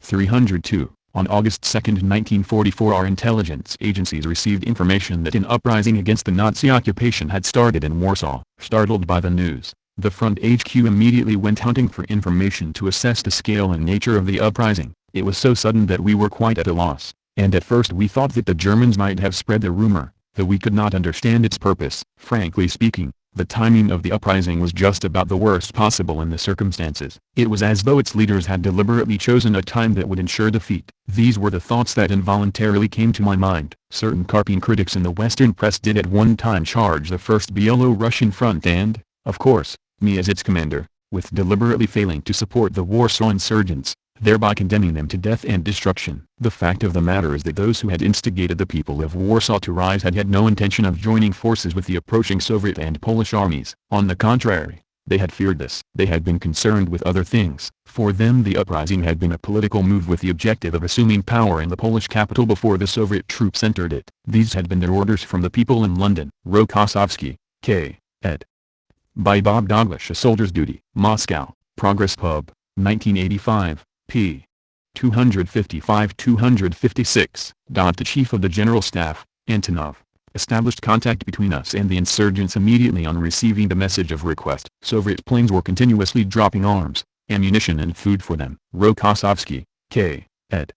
302. On August 2, 1944, our intelligence agencies received information that an uprising against the Nazi occupation had started in Warsaw. Startled by the news, the Front HQ immediately went hunting for information to assess the scale and nature of the uprising. It was so sudden that we were quite at a loss, and at first we thought that the Germans might have spread the rumor, though we could not understand its purpose. Frankly speaking, the timing of the uprising was just about the worst possible in the circumstances. It was as though its leaders had deliberately chosen a time that would ensure defeat. These were the thoughts that involuntarily came to my mind. Certain carping critics in the Western press did at one time charge the First Belo-Russian Front and, of course, me as its commander, with deliberately failing to support the Warsaw insurgents, thereby condemning them to death and destruction. The fact of the matter is that those who had instigated the people of Warsaw to rise had no intention of joining forces with the approaching Soviet and Polish armies. On the contrary, they had feared this. They had been concerned with other things. For them the uprising had been a political move with the objective of assuming power in the Polish capital before the Soviet troops entered it. These had been their orders from the people in London. Rokossovsky, K. ed. By Bob Douglas. A Soldier's Duty. Moscow, Progress Pub, 1985. p. 255-256. The Chief of the General Staff, Antonov, established contact between us and the insurgents immediately on receiving the message of request. Soviet planes were continuously dropping arms, ammunition and food for them. Rokossovsky, K. ed.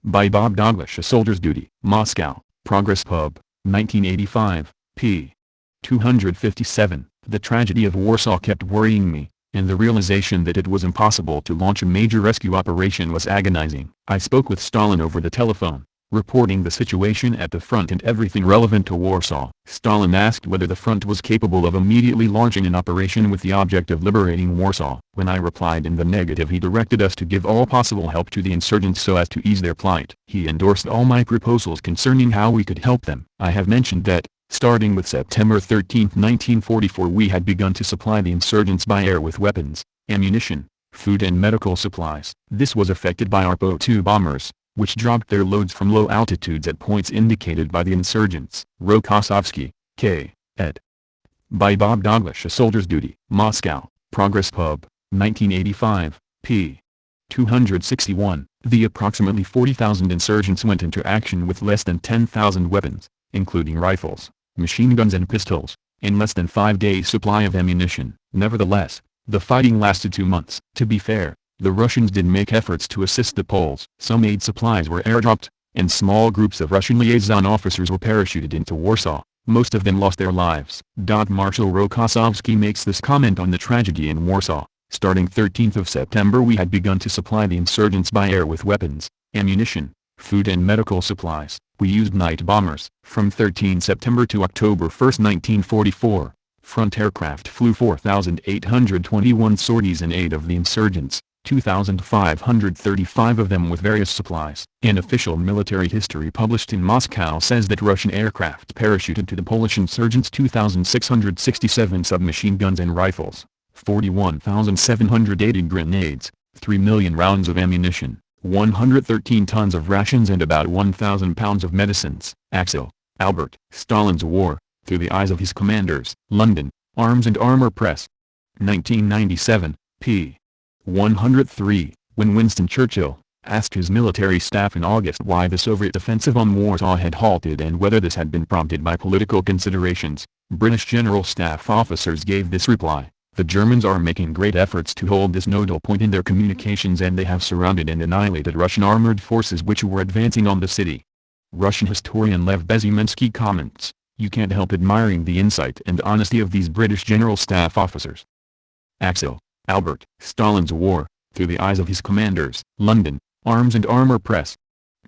By Bob Douglas. A Soldier's Duty. Moscow, Progress Pub, 1985, p. 257. The tragedy of Warsaw kept worrying me, and the realization that it was impossible to launch a major rescue operation was agonizing. I spoke with Stalin over the telephone, reporting the situation at the front and everything relevant to Warsaw. Stalin asked whether the front was capable of immediately launching an operation with the object of liberating Warsaw. When I replied in the negative, he directed us to give all possible help to the insurgents so as to ease their plight. He endorsed all my proposals concerning how we could help them. I have mentioned that, starting with September 13, 1944, we had begun to supply the insurgents by air with weapons, ammunition, food and medical supplies. This was effected by our Po-2 bombers, which dropped their loads from low altitudes at points indicated by the insurgents. Rokossovsky, K. ed. By Bob Douglas. A Soldier's Duty. Moscow, Progress Pub, 1985, p. 261. The approximately 40,000 insurgents went into action with less than 10,000 weapons, including rifles, machine guns and pistols, and less than 5 days' supply of ammunition. Nevertheless, the fighting lasted 2 months. To be fair, the Russians did make efforts to assist the Poles. Some aid supplies were airdropped, and small groups of Russian liaison officers were parachuted into Warsaw. Most of them lost their lives. Marshal Rokossovsky makes this comment on the tragedy in Warsaw. Starting 13th of September, we had begun to supply the insurgents by air with weapons, ammunition, food and medical supplies. We used night bombers. From 13 September to October 1, 1944, front aircraft flew 4,821 sorties in aid of the insurgents, 2,535 of them with various supplies. An official military history published in Moscow says that Russian aircraft parachuted to the Polish insurgents 2,667 submachine guns and rifles, 41,780 grenades, 3 million rounds of ammunition, 113 tons of rations and about 1,000 pounds of medicines. Axel, Albert. Stalin's War, Through the Eyes of His Commanders. London, Arms and Armor Press. 1997, p. 103, when Winston Churchill asked his military staff in August why the Soviet offensive on Warsaw had halted and whether this had been prompted by political considerations, British General Staff officers gave this reply: "The Germans are making great efforts to hold this nodal point in their communications and they have surrounded and annihilated Russian armored forces which were advancing on the city." Russian historian Lev Bezymensky comments, "You can't help admiring the insight and honesty of these British General Staff officers." Axel, Albert. Stalin's War, Through the Eyes of His Commanders. London, Arms and Armor Press.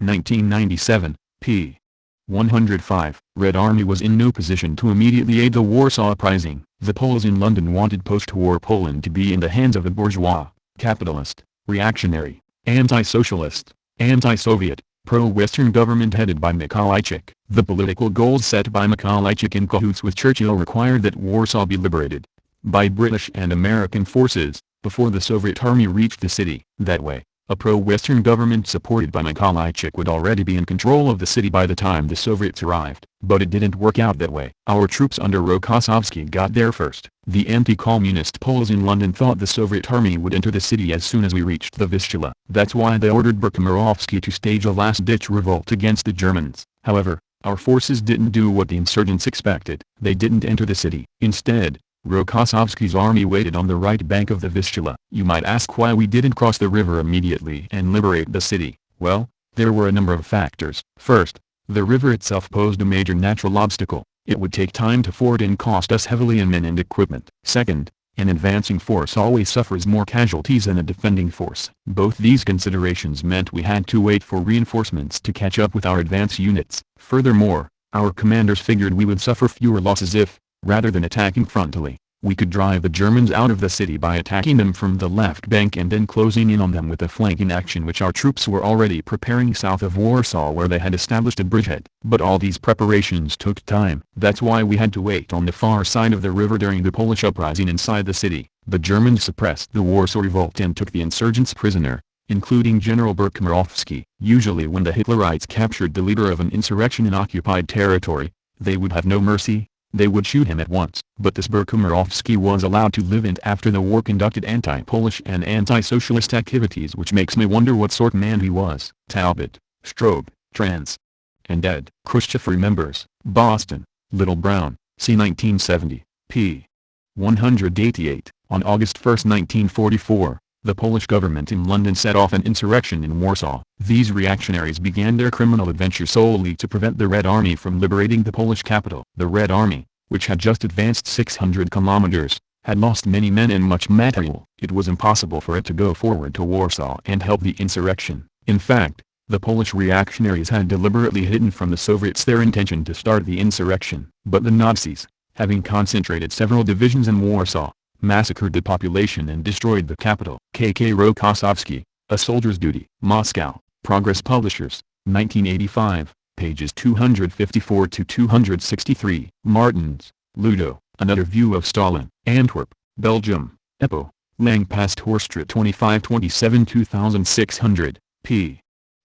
1997, p. 105. Red Army was in no position to immediately aid the Warsaw Uprising. The Poles in London wanted post-war Poland to be in the hands of a bourgeois, capitalist, reactionary, anti-socialist, anti-Soviet, pro-Western government headed by Mikołajczyk. The political goals set by Mikołajczyk in cahoots with Churchill required that Warsaw be liberated by British and American forces, before the Soviet army reached the city. That way, a pro-Western government supported by Mikołajczyk would already be in control of the city by the time the Soviets arrived. But it didn't work out that way. Our troops under Rokossovski got there first. The anti-communist Poles in London thought the Soviet army would enter the city as soon as we reached the Vistula. That's why they ordered Berkomirowski to stage a last-ditch revolt against the Germans. However, our forces didn't do what the insurgents expected. They didn't enter the city. Instead, Rokossovski's army waited on the right bank of the Vistula. You might ask why we didn't cross the river immediately and liberate the city. Well, there were a number of factors. First, the river itself posed a major natural obstacle. It would take time to ford and cost us heavily in men and equipment. Second, an advancing force always suffers more casualties than a defending force. Both these considerations meant we had to wait for reinforcements to catch up with our advance units. Furthermore, our commanders figured we would suffer fewer losses if, rather than attacking frontally, we could drive the Germans out of the city by attacking them from the left bank and then closing in on them with a flanking action which our troops were already preparing south of Warsaw where they had established a bridgehead. But all these preparations took time. That's why we had to wait on the far side of the river during the Polish uprising inside the city. The Germans suppressed the Warsaw Revolt and took the insurgents prisoner, including General Berkomirowski. Usually when the Hitlerites captured the leader of an insurrection in occupied territory, they would have no mercy. They would shoot him at once. But this Berkomirowski was allowed to live and after the war conducted anti-Polish and anti-socialist activities, which makes me wonder what sort of man he was. Talbot, Strobe, Trans. And Ed. Khrushchev remembers. Boston, Little Brown, c. 1970, p. 188. On August 1, 1944, the Polish government in London set off an insurrection in Warsaw. These reactionaries began their criminal adventure solely to prevent the Red Army from liberating the Polish capital. The Red Army, which had just advanced 600 kilometers, had lost many men and much material. It was impossible for it to go forward to Warsaw and help the insurrection. In fact, the Polish reactionaries had deliberately hidden from the Soviets their intention to start the insurrection. But the Nazis, having concentrated several divisions in Warsaw, massacred the population and destroyed the capital. K.K. Rokossovski, A Soldier's Duty. Moscow, Progress Publishers, 1985, pages 254 to 263. Martins, Ludo, Another View of Stalin. Antwerp, Belgium, EPO, Langpasthorstraat 2527 2600, p.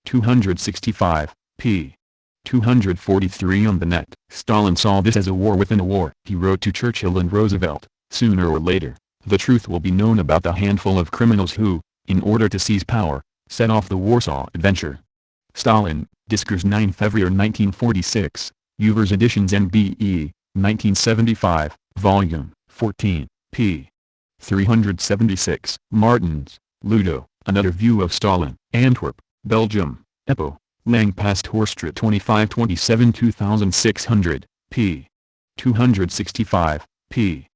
265, p. 243 on the net. Stalin saw this as a war within a war. He wrote to Churchill and Roosevelt, "Sooner or later, the truth will be known about the handful of criminals who, in order to seize power, set off the Warsaw Adventure." Stalin, Discourse 9 February 1946, Evers Editions NBE, 1975, Volume 14, p. 376. Martins, Ludo, Another View of Stalin. Antwerp, Belgium, EPO, Langpasthorstraat 2527 2600, p. 265, p.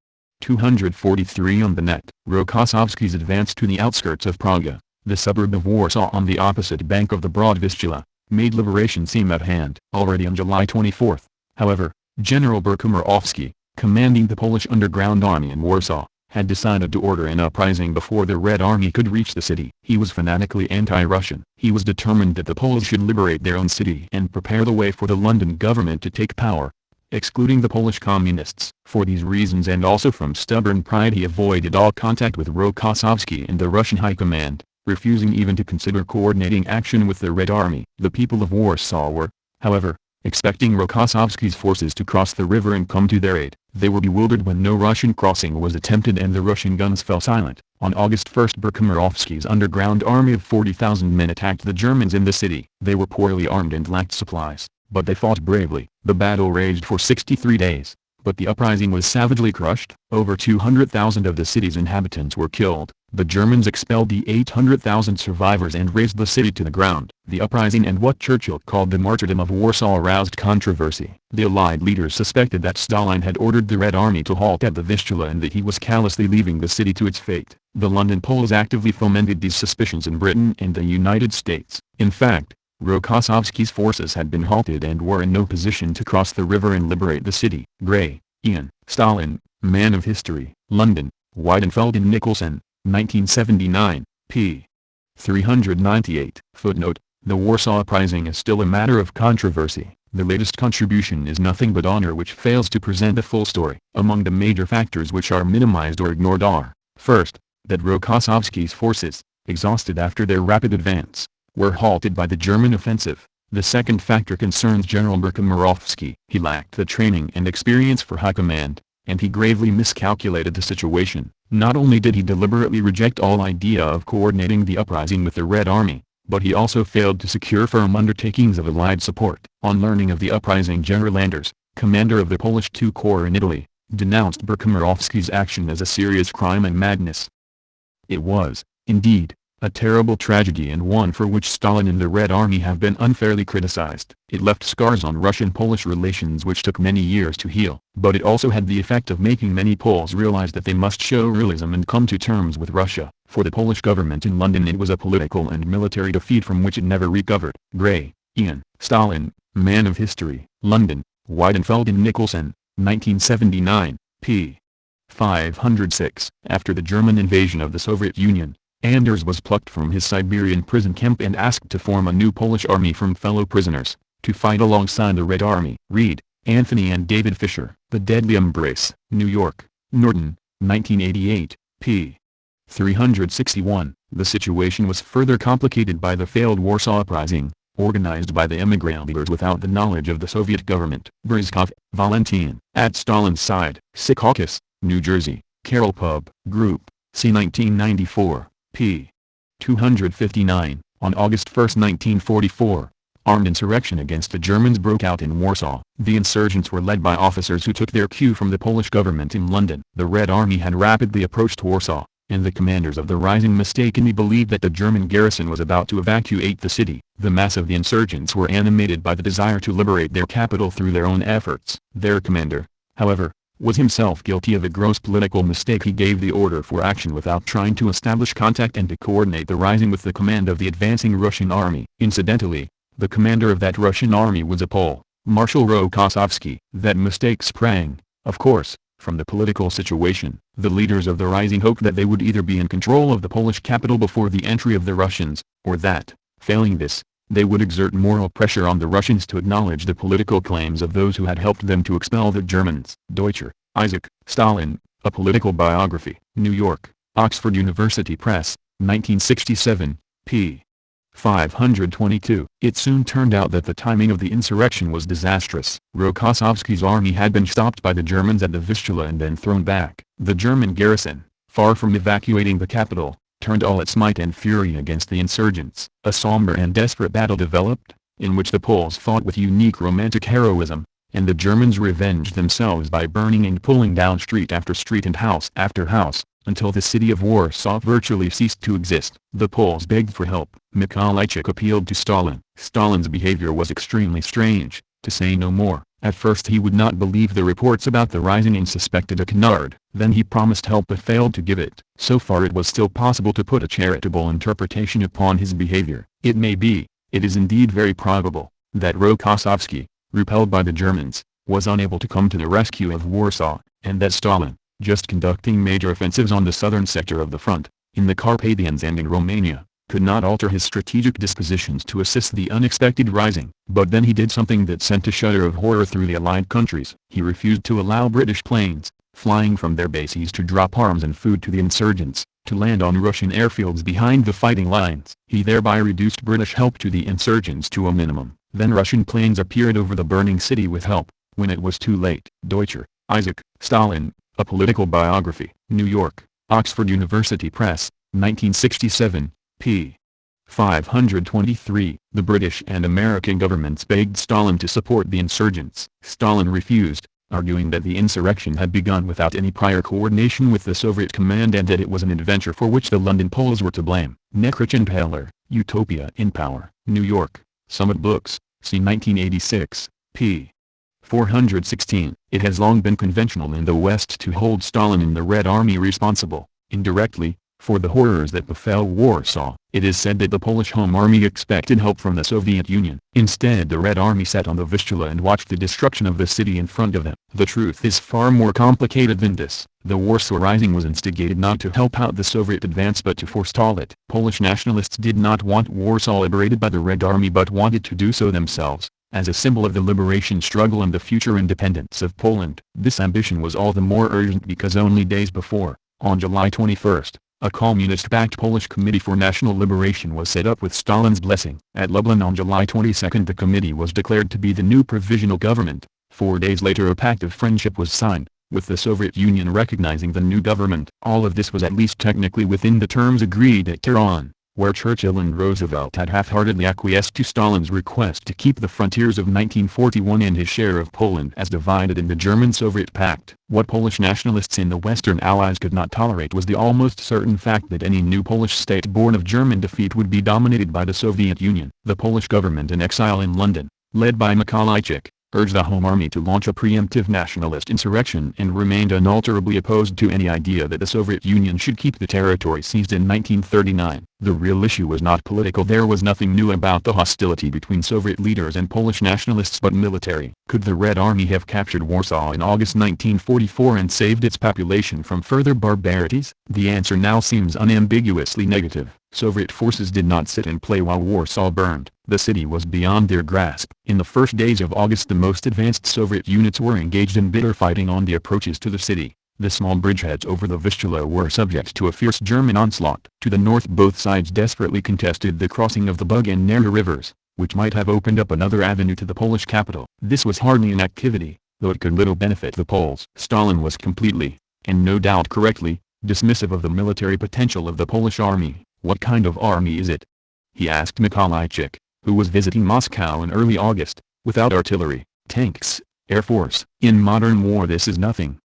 243 on the net. Rokossovski's advance to the outskirts of Praga, the suburb of Warsaw on the opposite bank of the broad Vistula, made liberation seem at hand. Already on July 24, however, General Berkomirowski, commanding the Polish Underground Army in Warsaw, had decided to order an uprising before the Red Army could reach the city. He was fanatically anti-Russian. He was determined that the Poles should liberate their own city and prepare the way for the London government to take power, excluding the Polish communists. For these reasons and also from stubborn pride, he avoided all contact with Rokossovsky and the Russian High Command, refusing even to consider coordinating action with the Red Army. The people of Warsaw were, however, expecting Rokossovsky's forces to cross the river and come to their aid. They were bewildered when no Russian crossing was attempted and the Russian guns fell silent. On August 1, Berkemirovsky's underground army of 40,000 men attacked the Germans in the city. They were poorly armed and lacked supplies, but they fought bravely. The battle raged for 63 days, but the uprising was savagely crushed. Over 200,000 of the city's inhabitants were killed. The Germans expelled the 800,000 survivors and razed the city to the ground. The uprising and what Churchill called the martyrdom of Warsaw aroused controversy. The Allied leaders suspected that Stalin had ordered the Red Army to halt at the Vistula and that he was callously leaving the city to its fate. The London Poles actively fomented these suspicions in Britain and the United States. In fact, Rokossovsky's forces had been halted and were in no position to cross the river and liberate the city. Gray, Ian. Stalin, Man of History. London, Weidenfeld and Nicholson, 1979, p. 398. Footnote: The Warsaw Uprising is still a matter of controversy. The latest contribution is nothing but honor which fails to present the full story. Among the major factors which are minimized or ignored are, first, that Rokossovsky's forces, exhausted after their rapid advance, were halted by the German offensive. The second factor concerns General Berkemirovsky. He lacked the training and experience for high command, and he gravely miscalculated the situation. Not only did he deliberately reject all idea of coordinating the uprising with the Red Army, but he also failed to secure firm undertakings of Allied support. On learning of the uprising, General Anders, commander of the Polish II Corps in Italy, denounced Berkemirovsky's action as a serious crime and madness. It was, indeed, a terrible tragedy and one for which Stalin and the Red Army have been unfairly criticized. It left scars on Russian-Polish relations which took many years to heal, but it also had the effect of making many Poles realize that they must show realism and come to terms with Russia. For the Polish government in London, it was a political and military defeat from which it never recovered. Gray, Ian. Stalin, Man of History. London, Weidenfeld and Nicholson, 1979, p. 506. After the German invasion of the Soviet Union, Anders was plucked from his Siberian prison camp and asked to form a new Polish army from fellow prisoners, to fight alongside the Red Army. Reed, Anthony and David Fisher. The Deadly Embrace. New York, Norton, 1988, p. 361. The situation was further complicated by the failed Warsaw Uprising, organized by the emigre leaders without the knowledge of the Soviet government. Bryzkov, Valentin. At Stalin's side. Secaucus, New Jersey, Carroll Pub Group, c. 1994. p. 259. On August 1, 1944, armed insurrection against the Germans broke out in Warsaw. The insurgents were led by officers who took their cue from the Polish government in London. The Red Army had rapidly approached Warsaw, and the commanders of the rising mistakenly believed that the German garrison was about to evacuate the city. The mass of the insurgents were animated by the desire to liberate their capital through their own efforts. Their commander, however, was himself guilty of a gross political mistake. He gave the order for action without trying to establish contact and to coordinate the rising with the command of the advancing Russian army. Incidentally, the commander of that Russian army was a Pole, Marshal Rokossovsky. That mistake sprang, of course, from the political situation. The leaders of the rising hoped that they would either be in control of the Polish capital before the entry of the Russians, or that, failing this, they would exert moral pressure on the Russians to acknowledge the political claims of those who had helped them to expel the Germans. Deutscher, Isaac. Stalin, A Political Biography. New York, Oxford University Press, 1967, p. 522. It soon turned out that the timing of the insurrection was disastrous. Rokossovsky's army had been stopped by the Germans at the Vistula and then thrown back. The German garrison, far from evacuating the capital, turned all its might and fury against the insurgents. A somber and desperate battle developed, in which the Poles fought with unique romantic heroism, and the Germans revenged themselves by burning and pulling down street after street and house after house, until the city of Warsaw virtually ceased to exist. The Poles begged for help. Mikołajczyk appealed to Stalin. Stalin's behavior was extremely strange, to say no more. At first he would not believe the reports about the rising and suspected a canard. Then he promised help but failed to give it. So far it was still possible to put a charitable interpretation upon his behavior. It may be, it is indeed very probable, that Rokossovsky, repelled by the Germans, was unable to come to the rescue of Warsaw, and that Stalin, just conducting major offensives on the southern sector of the front, in the Carpathians and in Romania, could not alter his strategic dispositions to assist the unexpected rising. But then he did something that sent a shudder of horror through the Allied countries. He refused to allow British planes, flying from their bases to drop arms and food to the insurgents, to land on Russian airfields behind the fighting lines. He thereby reduced British help to the insurgents to a minimum. Then Russian planes appeared over the burning city with help, when it was too late. Deutscher, Isaac, Stalin, A Political Biography. New York, Oxford University Press, 1967, p. 523. The British and American governments begged Stalin to support the insurgents. Stalin refused, arguing that the insurrection had begun without any prior coordination with the Soviet command and that it was an adventure for which the London Poles were to blame. Neckrich and Taylor, Utopia in Power. New York, Summit Books, c. 1986, p. 416. It has long been conventional in the West to hold Stalin and the Red Army responsible, indirectly, for the horrors that befell Warsaw. It is said that the Polish Home Army expected help from the Soviet Union. Instead, the Red Army sat on the Vistula and watched the destruction of the city in front of them. The truth is far more complicated than this. The Warsaw Rising was instigated not to help out the Soviet advance but to forestall it. Polish nationalists did not want Warsaw liberated by the Red Army but wanted to do so themselves, as a symbol of the liberation struggle and the future independence of Poland. This ambition was all the more urgent because only days before, on July 21st, a communist-backed Polish Committee for National Liberation was set up with Stalin's blessing. At Lublin on July 22 the committee was declared to be the new provisional government. 4 days later a pact of friendship was signed, with the Soviet Union recognizing the new government. All of this was at least technically within the terms agreed at Tehran, where Churchill and Roosevelt had half-heartedly acquiesced to Stalin's request to keep the frontiers of 1941 and his share of Poland as divided in the German-Soviet pact. What Polish nationalists in the Western Allies could not tolerate was the almost certain fact that any new Polish state born of German defeat would be dominated by the Soviet Union. The Polish government in exile in London, led by Mikołajczyk, urged the Home Army to launch a preemptive nationalist insurrection and remained unalterably opposed to any idea that the Soviet Union should keep the territory seized in 1939. The real issue was not political. There was nothing new about the hostility between Soviet leaders and Polish nationalists but military. Could the Red Army have captured Warsaw in August 1944 and saved its population from further barbarities? The answer now seems unambiguously negative. Soviet forces did not sit and play while Warsaw burned. The city was beyond their grasp. In the first days of August the most advanced Soviet units were engaged in bitter fighting on the approaches to the city. The small bridgeheads over the Vistula were subject to a fierce German onslaught. To the north both sides desperately contested the crossing of the Bug and Nera rivers, which might have opened up another avenue to the Polish capital. This was hardly an activity, though it could little benefit the Poles. Stalin was completely, and no doubt correctly, dismissive of the military potential of the Polish army. What kind of army is it? He asked Mikołajczyk, who was visiting Moscow in early August. Without artillery, tanks, air force. In modern war this is nothing.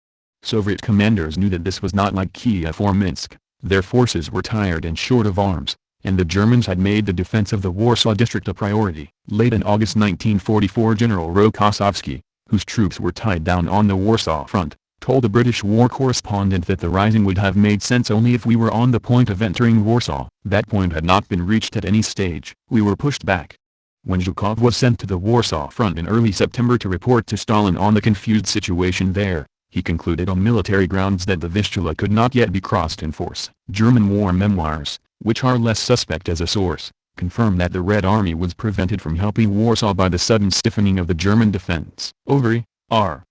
Soviet commanders knew that this was not like Kiev or Minsk. Their forces were tired and short of arms, and the Germans had made the defense of the Warsaw district a priority. Late in August 1944 General Rokossovsky, whose troops were tied down on the Warsaw front, told a British war correspondent that the rising would have made sense only if we were on the point of entering Warsaw. That point had not been reached at any stage. We were pushed back. When Zhukov was sent to the Warsaw front in early September to report to Stalin on the confused situation there, he concluded on military grounds that the Vistula could not yet be crossed in force. German war memoirs, which are less suspect as a source, confirm that the Red Army was prevented from helping Warsaw by the sudden stiffening of the German defense. Overy, R.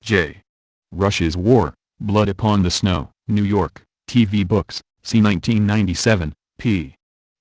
J. Russia's War, Blood Upon the Snow. New York, TV Books, c. 1997, p.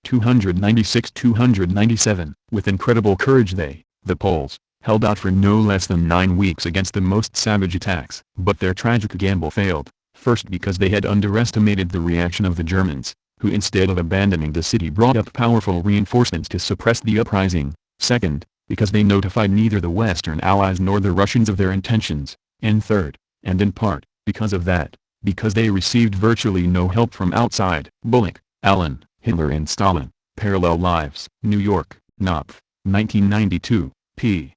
296-297. With incredible courage they, the Poles, held out for no less than 9 weeks against the most savage attacks. But their tragic gamble failed, first because they had underestimated the reaction of the Germans, who instead of abandoning the city brought up powerful reinforcements to suppress the uprising. Second, because they notified neither the Western Allies nor the Russians of their intentions. And third, and in part, because of that, because they received virtually no help from outside. Bullock, Alan, Hitler and Stalin, Parallel Lives. New York, Knopf, 1992, p.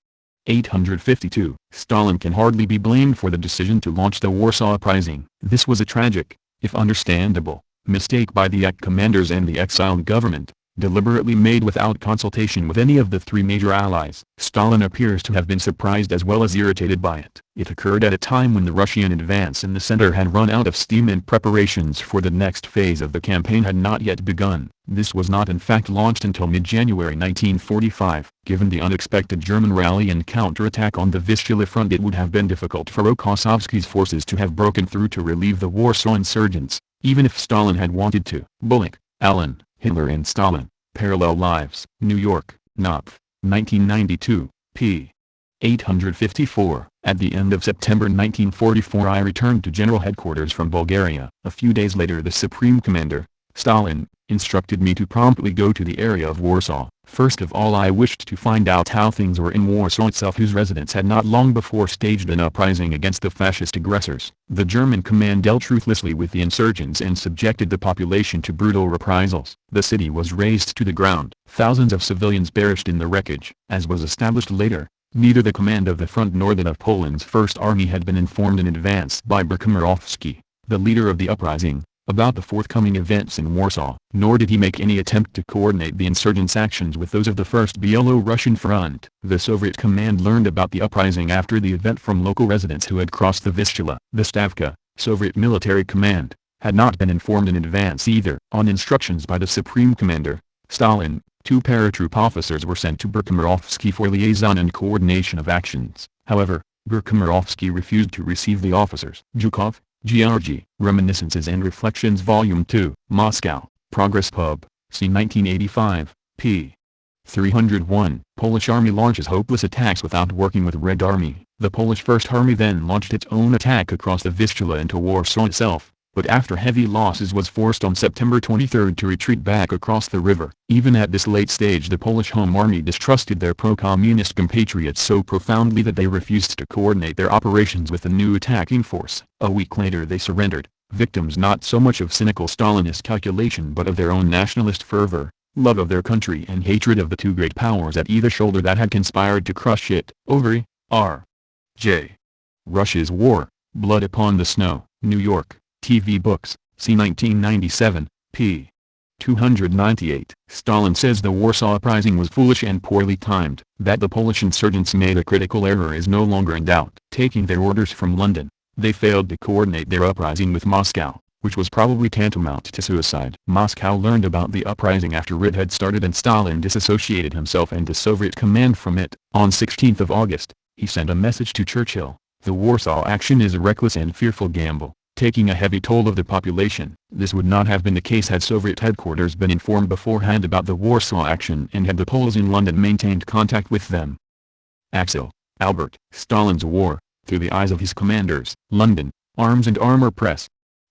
852. Stalin can hardly be blamed for the decision to launch the Warsaw Uprising. This was a tragic, if understandable, mistake by the commanders and the exiled government, deliberately made without consultation with any of the three major allies. Stalin appears to have been surprised as well as irritated by it. It occurred at a time when the Russian advance in the center had run out of steam and preparations for the next phase of the campaign had not yet begun. This was not in fact launched until mid-January 1945. Given the unexpected German rally and counterattack on the Vistula front, it would have been difficult for Rokossovsky's forces to have broken through to relieve the Warsaw insurgents, even if Stalin had wanted to. Bullock, Alan, Hitler and Stalin, Parallel Lives. New York, Knopf, 1992, p. 854. At the end of September 1944 I returned to General Headquarters from Bulgaria. A few days later the Supreme Commander, Stalin, instructed me to promptly go to the area of Warsaw. First of all I wished to find out how things were in Warsaw itself, whose residents had not long before staged an uprising against the fascist aggressors. The German command dealt ruthlessly with the insurgents and subjected the population to brutal reprisals. The city was razed to the ground. Thousands of civilians perished in the wreckage. As was established later, neither the command of the front nor that of Poland's First Army had been informed in advance by Berkmirowski, the leader of the uprising, about the forthcoming events in Warsaw, nor did he make any attempt to coordinate the insurgents' actions with those of the First Belo-Russian Front. The Soviet command learned about the uprising after the event from local residents who had crossed the Vistula. The Stavka, Soviet military command, had not been informed in advance either. On instructions by the Supreme Commander, Stalin, two paratroop officers were sent to Berkmirowski for liaison and coordination of actions. However, Berkmirowski refused to receive the officers. Zhukov, Georgy, Reminiscences and Reflections Volume 2, Moscow, Progress Pub, c. 1985, p. 301. Polish Army launches hopeless attacks without working with Red Army. The Polish First Army then launched its own attack across the Vistula into Warsaw itself, but after heavy losses was forced on September 23 to retreat back across the river. Even at this late stage the Polish Home Army distrusted their pro-communist compatriots so profoundly that they refused to coordinate their operations with the new attacking force. A week later they surrendered, victims not so much of cynical Stalinist calculation but of their own nationalist fervor, love of their country and hatred of the two great powers at either shoulder that had conspired to crush it. Overy, R. J. Russia's War, Blood Upon the Snow, New York. TV Books, c. 1997, p. 298. Stalin says the Warsaw Uprising was foolish and poorly timed. That the Polish insurgents made a critical error is no longer in doubt. Taking their orders from London, they failed to coordinate their uprising with Moscow, which was probably tantamount to suicide. Moscow learned about the uprising after it had started and Stalin disassociated himself and the Soviet command from it. On 16th of August, he sent a message to Churchill: "The Warsaw action is a reckless and fearful gamble, taking a heavy toll of the population." This would not have been the case had Soviet headquarters been informed beforehand about the Warsaw action and had the Poles in London maintained contact with them. Axel, Albert. Stalin's War, Through the Eyes of His Commanders. London, Arms and Armour Press.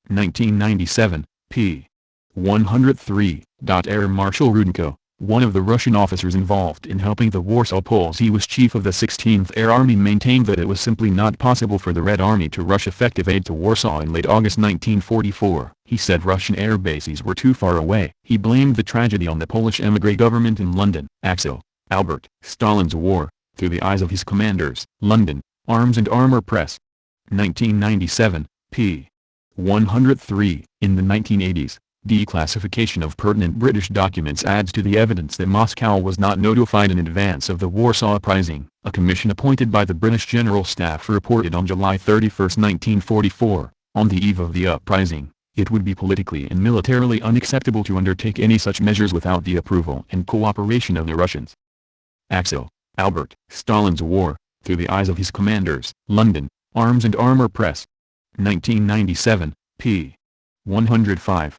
1997, p. 103. Air Marshal Rudenko, one of the Russian officers involved in helping the Warsaw Poles, he was chief of the 16th Air Army, maintained that it was simply not possible for the Red Army to rush effective aid to Warsaw in late August 1944. He said Russian air bases were too far away. He blamed the tragedy on the Polish émigré government in London. Axel, Albert. Stalin's War, Through the Eyes of His Commanders. London, Arms and Armour Press. 1997, p. 103. In the 1980s, declassification of pertinent British documents adds to the evidence that Moscow was not notified in advance of the Warsaw Uprising. A commission appointed by the British General Staff reported on July 31, 1944, on the eve of the uprising, it would be politically and militarily unacceptable to undertake any such measures without the approval and cooperation of the Russians. Axel, Albert. Stalin's War, Through the Eyes of His Commanders. London, Arms and Armour Press. 1997, p. 105.